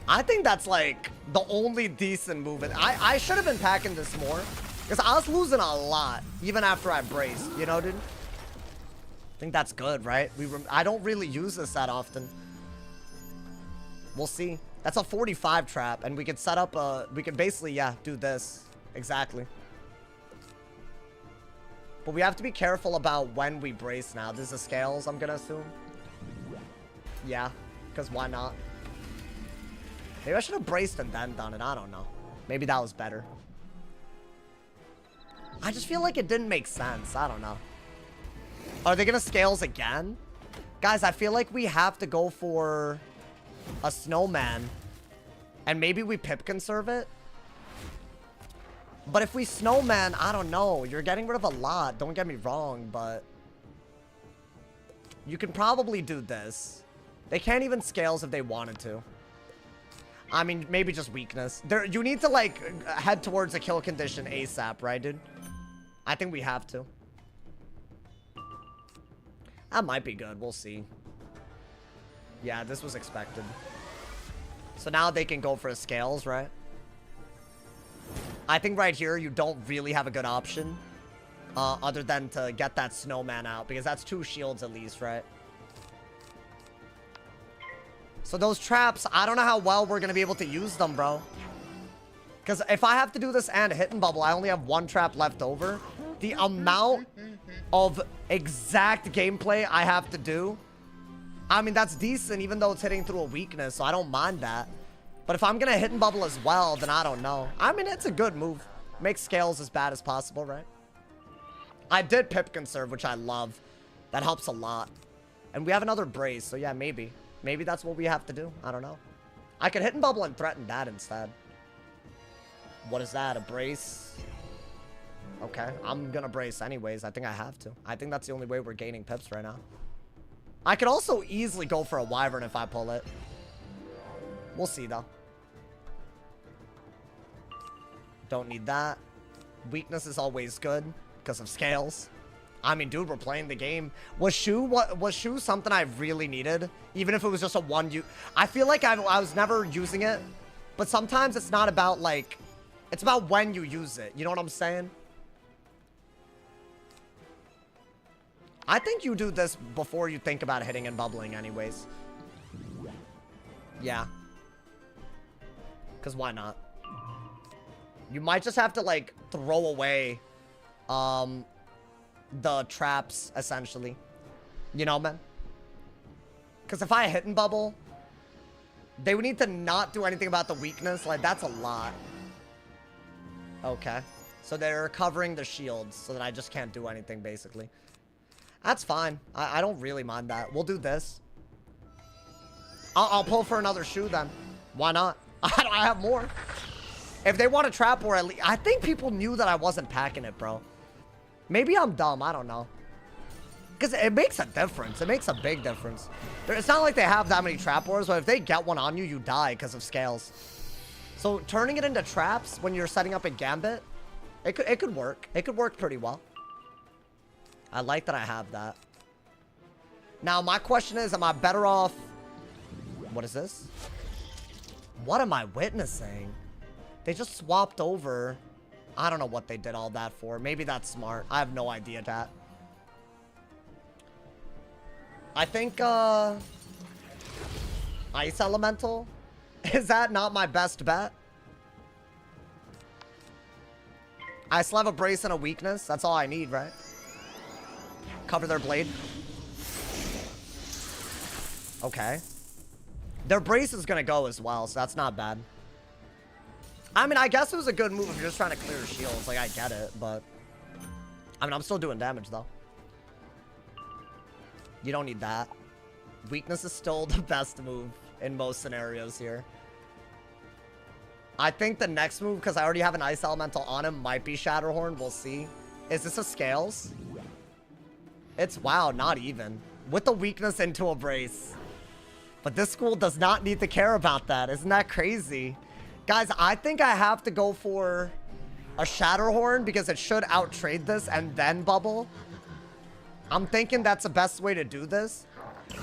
I think that's, like, the only decent move. I should have been packing this more. Because I was losing a lot, even after I braced. You know, dude? I think that's good, right? I don't really use this that often. We'll see. That's a 45 trap, and we could set up a... We could basically, yeah, do this. Exactly. But we have to be careful about when we brace now. This is the scales, I'm gonna assume. Yeah, because why not? Maybe I should have braced and then done it. I don't know. Maybe that was better. I just feel like it didn't make sense. I don't know. Are they gonna scales again? Guys, I feel like we have to go for a snowman. And maybe we pip conserve it. But if we snowman, I don't know. You're getting rid of a lot. Don't get me wrong, but you can probably do this. They can't even scales if they wanted to. I mean, maybe just weakness. You need to, like, head towards a kill condition ASAP, right, dude? I think we have to. That might be good. We'll see. Yeah, this was expected. So now they can go for a scales, right? I think right here, you don't really have a good option. Other than to get that snowman out. Because that's 2 shields at least, right? So those traps, I don't know how well we're going to be able to use them, bro. Because if I have to do this and hit and bubble, I only have 1 trap left over. The amount of exact gameplay I have to do, I mean, that's decent, even though it's hitting through a weakness, so I don't mind that. But if I'm going to hit and bubble as well, then I don't know. I mean, it's a good move. Make scales as bad as possible, right? I did pip conserve, which I love. That helps a lot. And we have another brace, so yeah, maybe. Maybe that's what we have to do. I don't know. I could hit and bubble and threaten that instead. What is that? A brace? Okay, I'm gonna brace anyways. I think I have to. I think that's the only way we're gaining pips right now. I could also easily go for a wyvern if I pull it. We'll see, though. Don't need that. Weakness is always good because of scales. I mean, dude, we're playing the game. Was shoe something I really needed? Even if it was just a I feel like I was never using it. But sometimes it's not about, like... It's about when you use it. You know what I'm saying? I think you do this before you think about hitting and bubbling anyways. Yeah. Because why not? You might just have to, like, throw away the traps, essentially. You know, man? Because if I hit and bubble, they would need to not do anything about the weakness. Like, that's a lot. Okay. So they're covering the shields so that I just can't do anything, basically. That's fine. I don't really mind that. We'll do this. I'll pull for another shoe then. Why not? I have more. If they want a trap or at least... I think people knew that I wasn't packing it, bro. Maybe I'm dumb. I don't know. Because it makes a difference. It makes a big difference. It's not like they have that many trap wars, but if they get one on you, you die because of scales. So turning it into traps when you're setting up a gambit, it could work. It could work pretty well. I like that I have that. Now, my question is, am I better off... What is this? What am I witnessing? They just swapped over. I don't know what they did all that for. Maybe that's smart. I have no idea, chat. I think, Ice Elemental? Is that not my best bet? I still have a brace and a weakness. That's all I need, right? Cover their blade. Okay. Their brace is gonna go as well, so that's not bad. I mean, I guess it was a good move if you're just trying to clear shields. Like, I get it, but... I mean, I'm still doing damage, though. You don't need that. Weakness is still the best move in most scenarios here. I think the next move, because I already have an Ice Elemental on him, might be Shatterhorn. We'll see. Is this a Scales? It's, wow, not even. With the weakness into a brace. But this school does not need to care about that. Isn't that crazy? Guys, I think I have to go for a Shatterhorn because it should outtrade this and then bubble. I'm thinking that's the best way to do this.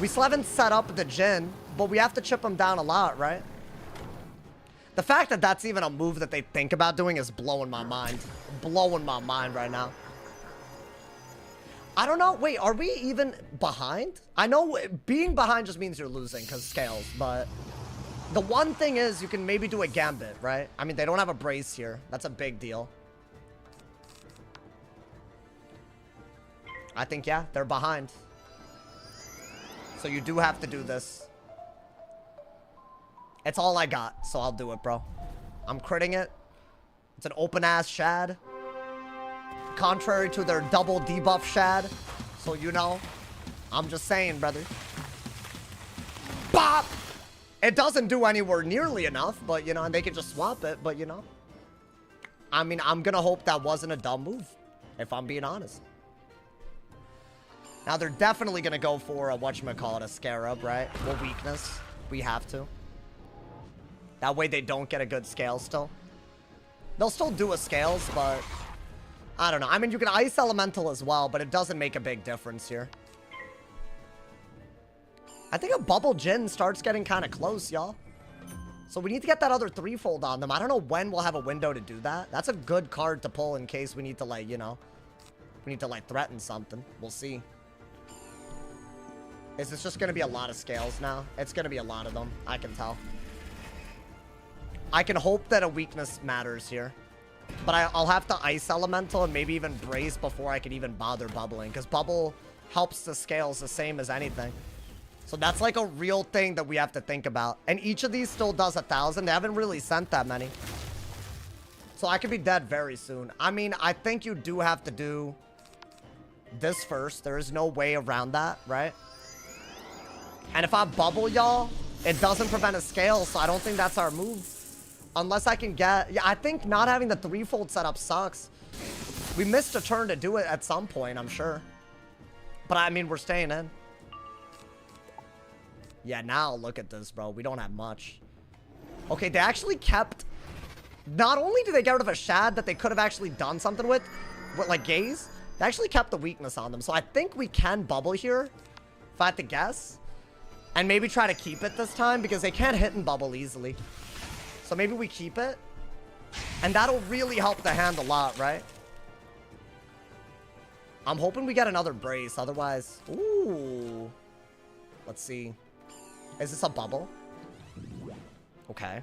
We still haven't set up the Jhin, but we have to chip him down a lot, right? The fact that that's even a move that they think about doing is blowing my mind. Blowing my mind right now. I don't know. Wait, are we even behind? I know being behind just means you're losing because scales, but the one thing is you can maybe do a gambit, right? I mean, they don't have a brace here. That's a big deal. I think, yeah, they're behind. So you do have to do this. It's all I got, so I'll do it, bro. I'm critting it. It's an open-ass shad. Contrary to their double debuff shad. So you know. I'm just saying, brother. Bop! It doesn't do anywhere nearly enough, but, you know, and they can just swap it, but, you know. I mean, I'm gonna hope that wasn't a dumb move, if I'm being honest. Now, they're definitely gonna go for a, whatchamacallit, a Scarab, right? Well, weakness. We have to. That way they don't get a good scale still. They'll still do a scales, but I don't know. I mean, you can ice elemental as well, but it doesn't make a big difference here. I think a bubble Jin starts getting kind of close, y'all. So we need to get that other threefold on them. I don't know when we'll have a window to do that. That's a good card to pull in case we need to, like, you know, we need to, like, threaten something. We'll see. Is this just going to be a lot of scales now? It's going to be a lot of them. I can tell. I can hope that a weakness matters here. But I'll have to ice elemental and maybe even brace before I can even bother bubbling. Because bubble helps the scales the same as anything. So that's like a real thing that we have to think about. And each of these still does 1,000. They haven't really sent that many. So I could be dead very soon. I mean, I think you do have to do this first. There is no way around that, right? And if I bubble, y'all, it doesn't prevent a scale. So I don't think that's our move. Unless I can get... Yeah, I think not having the threefold setup sucks. We missed a turn to do it at some point, I'm sure. But I mean, we're staying in. Yeah, now look at this, bro. We don't have much. Okay, they actually kept... Not only did they get rid of a shad that they could have actually done something with like gaze, they actually kept the weakness on them. So I think we can bubble here, if I had to guess. And maybe try to keep it this time, because they can't hit and bubble easily. So maybe we keep it. And that'll really help the hand a lot, right? I'm hoping we get another brace, otherwise... Ooh. Let's see. Is this a bubble? Okay.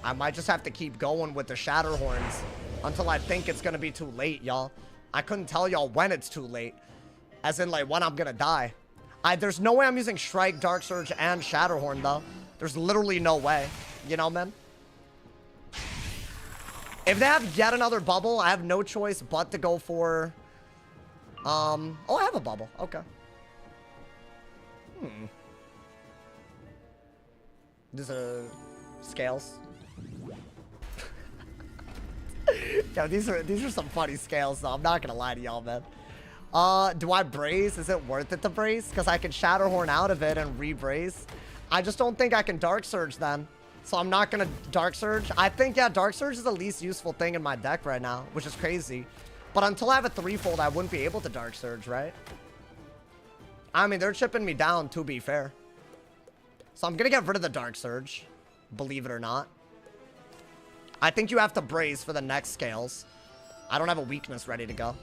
I might just have to keep going with the Shatterhorns until I think it's gonna be too late, y'all. I couldn't tell y'all when it's too late. As in, like, when I'm gonna die. There's no way I'm using Shrike, Dark Surge, and Shatterhorn, though. There's literally no way. You know, man? If they have yet another bubble, I have no choice but to go for... Oh, I have a bubble. Okay. These are scales. Yo, these are some funny scales, though. I'm not gonna lie to y'all, man. Do I brace? Is it worth it to brace? Because I can Shatterhorn out of it and re-brace. I just don't think I can Dark Surge then. So I'm not gonna Dark Surge. I think, yeah, Dark Surge is the least useful thing in my deck right now, which is crazy. But until I have a threefold, I wouldn't be able to Dark Surge, right? I mean, they're chipping me down, to be fair. So I'm gonna get rid of the Dark Surge, believe it or not. I think you have to brace for the next scales. I don't have a weakness ready to go.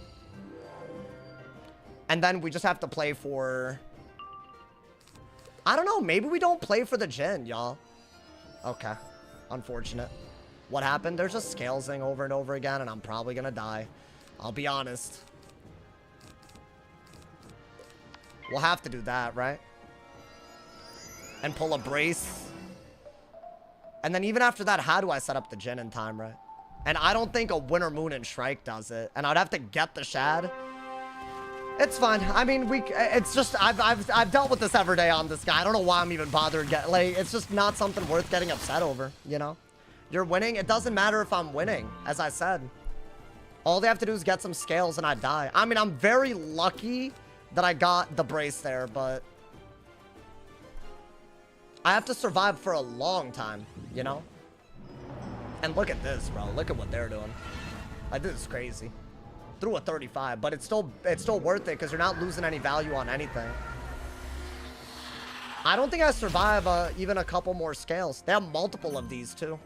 And then we just have to play for... I don't know, maybe we don't play for the Jin, y'all. Okay. Unfortunate. What happened? There's just scalesing over and over again, and I'm probably gonna die. I'll be honest. We'll have to do that, right? And pull a brace. And then even after that, how do I set up the Jin in time, right? And I don't think a Winter Moon and Shrike does it. And I'd have to get the Shad. It's fine. I mean, it's just, I've dealt with this every day on this guy. I don't know why I'm even bothered getting, like, it's just not something worth getting upset over, you know? You're winning. It doesn't matter if I'm winning, as I said. All they have to do is get some scales and I die. I mean, I'm very lucky that I got the brace there, but I have to survive for a long time, you know? And look at this, bro. Look at what they're doing. Like, this is crazy. Through a 35, but it's still worth it because you're not losing any value on anything. I don't think I survive even a couple more scales. They have multiple of these too.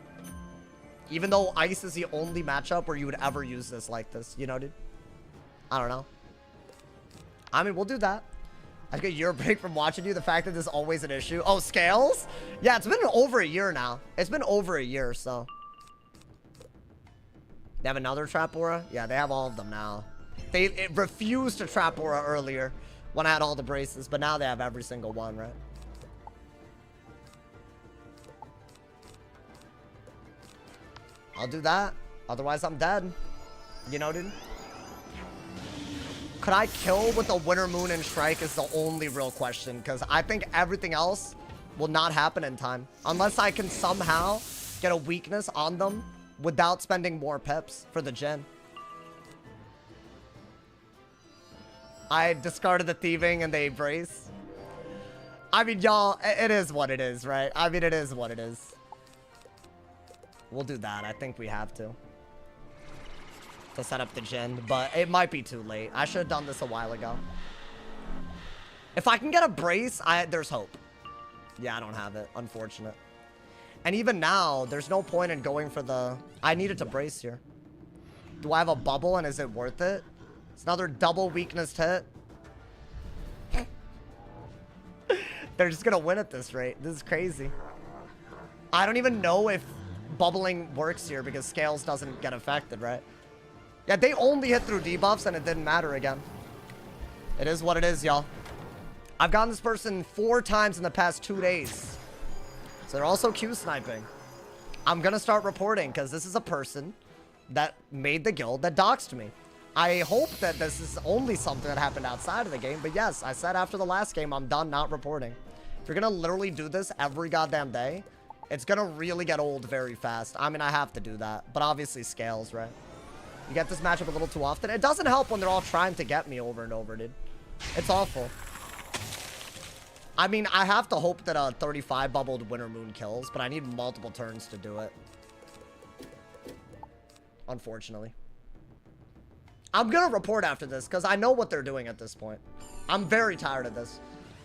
Even though ice is the only matchup where you would ever use this like this, you know, dude? I don't know. I mean, we'll do that. I get a year break from watching you. The fact that this is always an issue. Oh, scales? Yeah, it's been over a year now. It's been over a year, so. They have another Trap Aura? Yeah, they have all of them now. They refused to Trap Aura earlier when I had all the braces, but now they have every single one, right? I'll do that. Otherwise, I'm dead. You know, dude? Could I kill with the Winter Moon and Strike is the only real question. Because I think everything else will not happen in time. Unless I can somehow get a weakness on them without spending more pips for the gen. I discarded the thieving and they brace. I mean, y'all, it is what it is, right? I mean, it is what it is. We'll do that. I think we have to set up the gen, but it might be too late. I should have done this a while ago. If I can get a brace, there's hope. Yeah, I don't have it. Unfortunate. And even now, there's no point in going for the... I needed to brace here. Do I have a bubble and is it worth it? It's another double weakness hit. They're just gonna win at this rate. This is crazy. I don't even know if bubbling works here because scales doesn't get affected, right? Yeah, they only hit through debuffs and it didn't matter again. It is what it is, y'all. I've gotten this person 4 times in the past 2 days. So they're also Q sniping. I'm gonna start reporting because this is a person that made the guild that doxed me. I hope that this is only something that happened outside of the game, but yes, I said after the last game, I'm done not reporting. If you're gonna literally do this every goddamn day, it's gonna really get old very fast. I mean, I have to do that, but obviously scales, right? You get this matchup a little too often. It doesn't help when they're all trying to get me over and over, dude. It's awful. I mean, I have to hope that a 35 bubbled Winter Moon kills, but I need multiple turns to do it. Unfortunately. I'm gonna report after this, because I know what they're doing at this point. I'm very tired of this.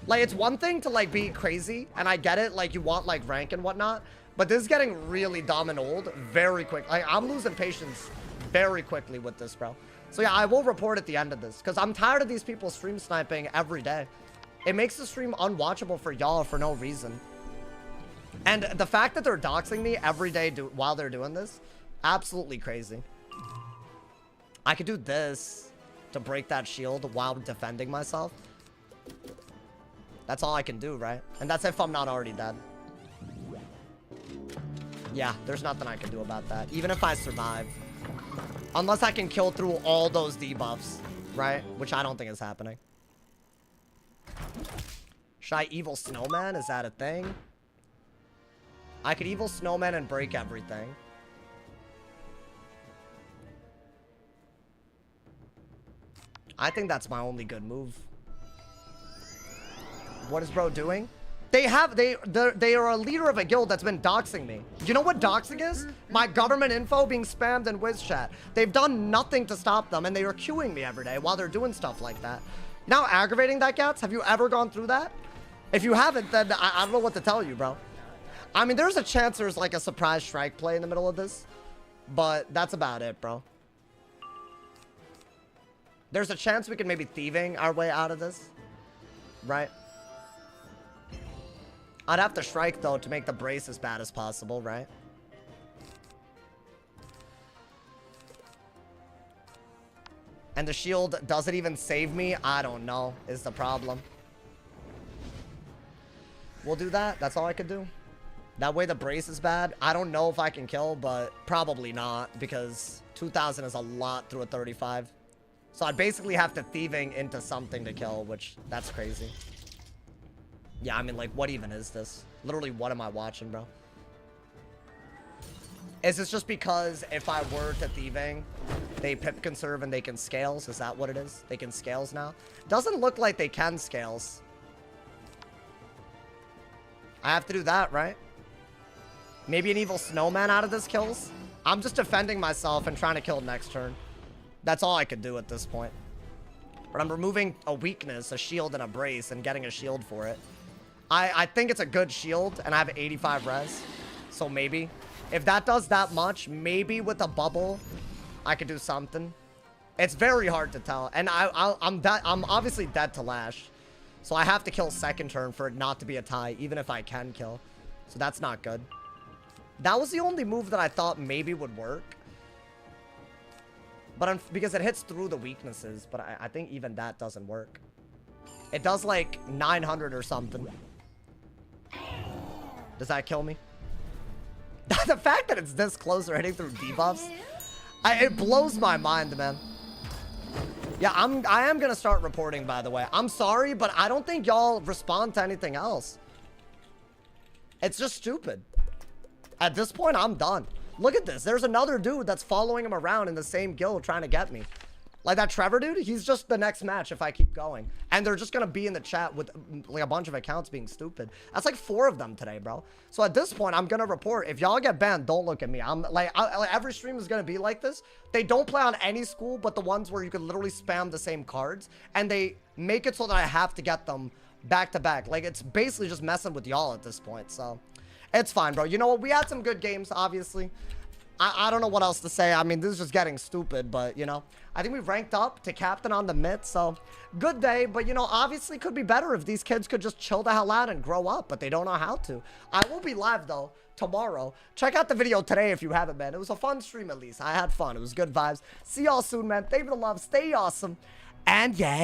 Like, it's one thing to, like, be crazy, and I get it, like, you want, like, rank and whatnot, but this is getting really dumb and old very quick. Like, I'm losing patience very quickly with this, bro. So, yeah, I will report at the end of this, because I'm tired of these people stream sniping every day. It makes the stream unwatchable for y'all for no reason. And the fact that they're doxing me every day while they're doing this, absolutely crazy. I could do this to break that shield while defending myself. That's all I can do, right? And that's if I'm not already dead. Yeah, there's nothing I can do about that. Even if I survive. Unless I can kill through all those debuffs, right? Which I don't think is happening. Should I evil snowman? Is that a thing? I could evil snowman and break everything. I think that's my only good move. What is bro doing? They are a leader of a guild that's been doxing me. You know what doxing is? My government info being spammed in Wiz chat. They've done nothing to stop them, and they are queuing me every day while they're doing stuff like that. Now aggravating that, cats? Have you ever gone through that? If you haven't, then I don't know what to tell you, bro. I mean, there's a chance there's like a surprise strike play in the middle of this, but that's about it, bro. There's a chance we can maybe thieving our way out of this, right? I'd have to strike, though, to make the brace as bad as possible, right? And the shield, does it even save me? I don't know, is the problem. We'll do that. That's all I could do. That way the brace is bad. I don't know if I can kill, but probably not, because 2,000 is a lot through a 35. So I'd basically have to thieving into something to kill, which, that's crazy. Yeah, I mean, like, what even is this? Literally, what am I watching, bro? Is this just because if I were to thieving, they pip conserve and they can scales? Is that what it is? They can scales now? Doesn't look like they can scales. I have to do that, right? Maybe an evil snowman out of this kills? I'm just defending myself and trying to kill next turn. That's all I could do at this point. But I'm removing a weakness, a shield, and a brace, and getting a shield for it. I think it's a good shield, and I have 85 res. So maybe. If that does that much, maybe with a bubble, I could do something. It's very hard to tell. And I'm obviously dead to Lash. So I have to kill second turn for it not to be a tie, even if I can kill. So that's not good. That was the only move that I thought maybe would work. But because it hits through the weaknesses, but I think even that doesn't work. It does like 900 or something. Does that kill me? The fact that it's this close or hitting through debuffs, it blows my mind, man. Yeah, I am gonna start reporting, by the way. I'm sorry, but I don't think y'all respond to anything else. It's just stupid. At this point, I'm done. Look at this. There's another dude that's following him around in the same guild trying to get me. Like that Trevor dude, he's just the next match if I keep going. And they're just going to be in the chat with like a bunch of accounts being stupid. That's like 4 of them today, bro. So at this point, I'm going to report. If y'all get banned, don't look at me. I'm like, every stream is going to be like this. They don't play on any school, but the ones where you can literally spam the same cards. And they make it so that I have to get them back to back. Like it's basically just messing with y'all at this point. So it's fine, bro. You know what? We had some good games, obviously. I don't know what else to say. I mean, this is just getting stupid, but, you know, I think we ranked up to captain on the mid, so good day. But, you know, obviously could be better if these kids could just chill the hell out and grow up, but they don't know how to. I will be live, though, tomorrow. Check out the video today if you haven't, man. It was a fun stream, at least. I had fun. It was good vibes. See y'all soon, man. Thank you for the love. Stay awesome. And, yeah.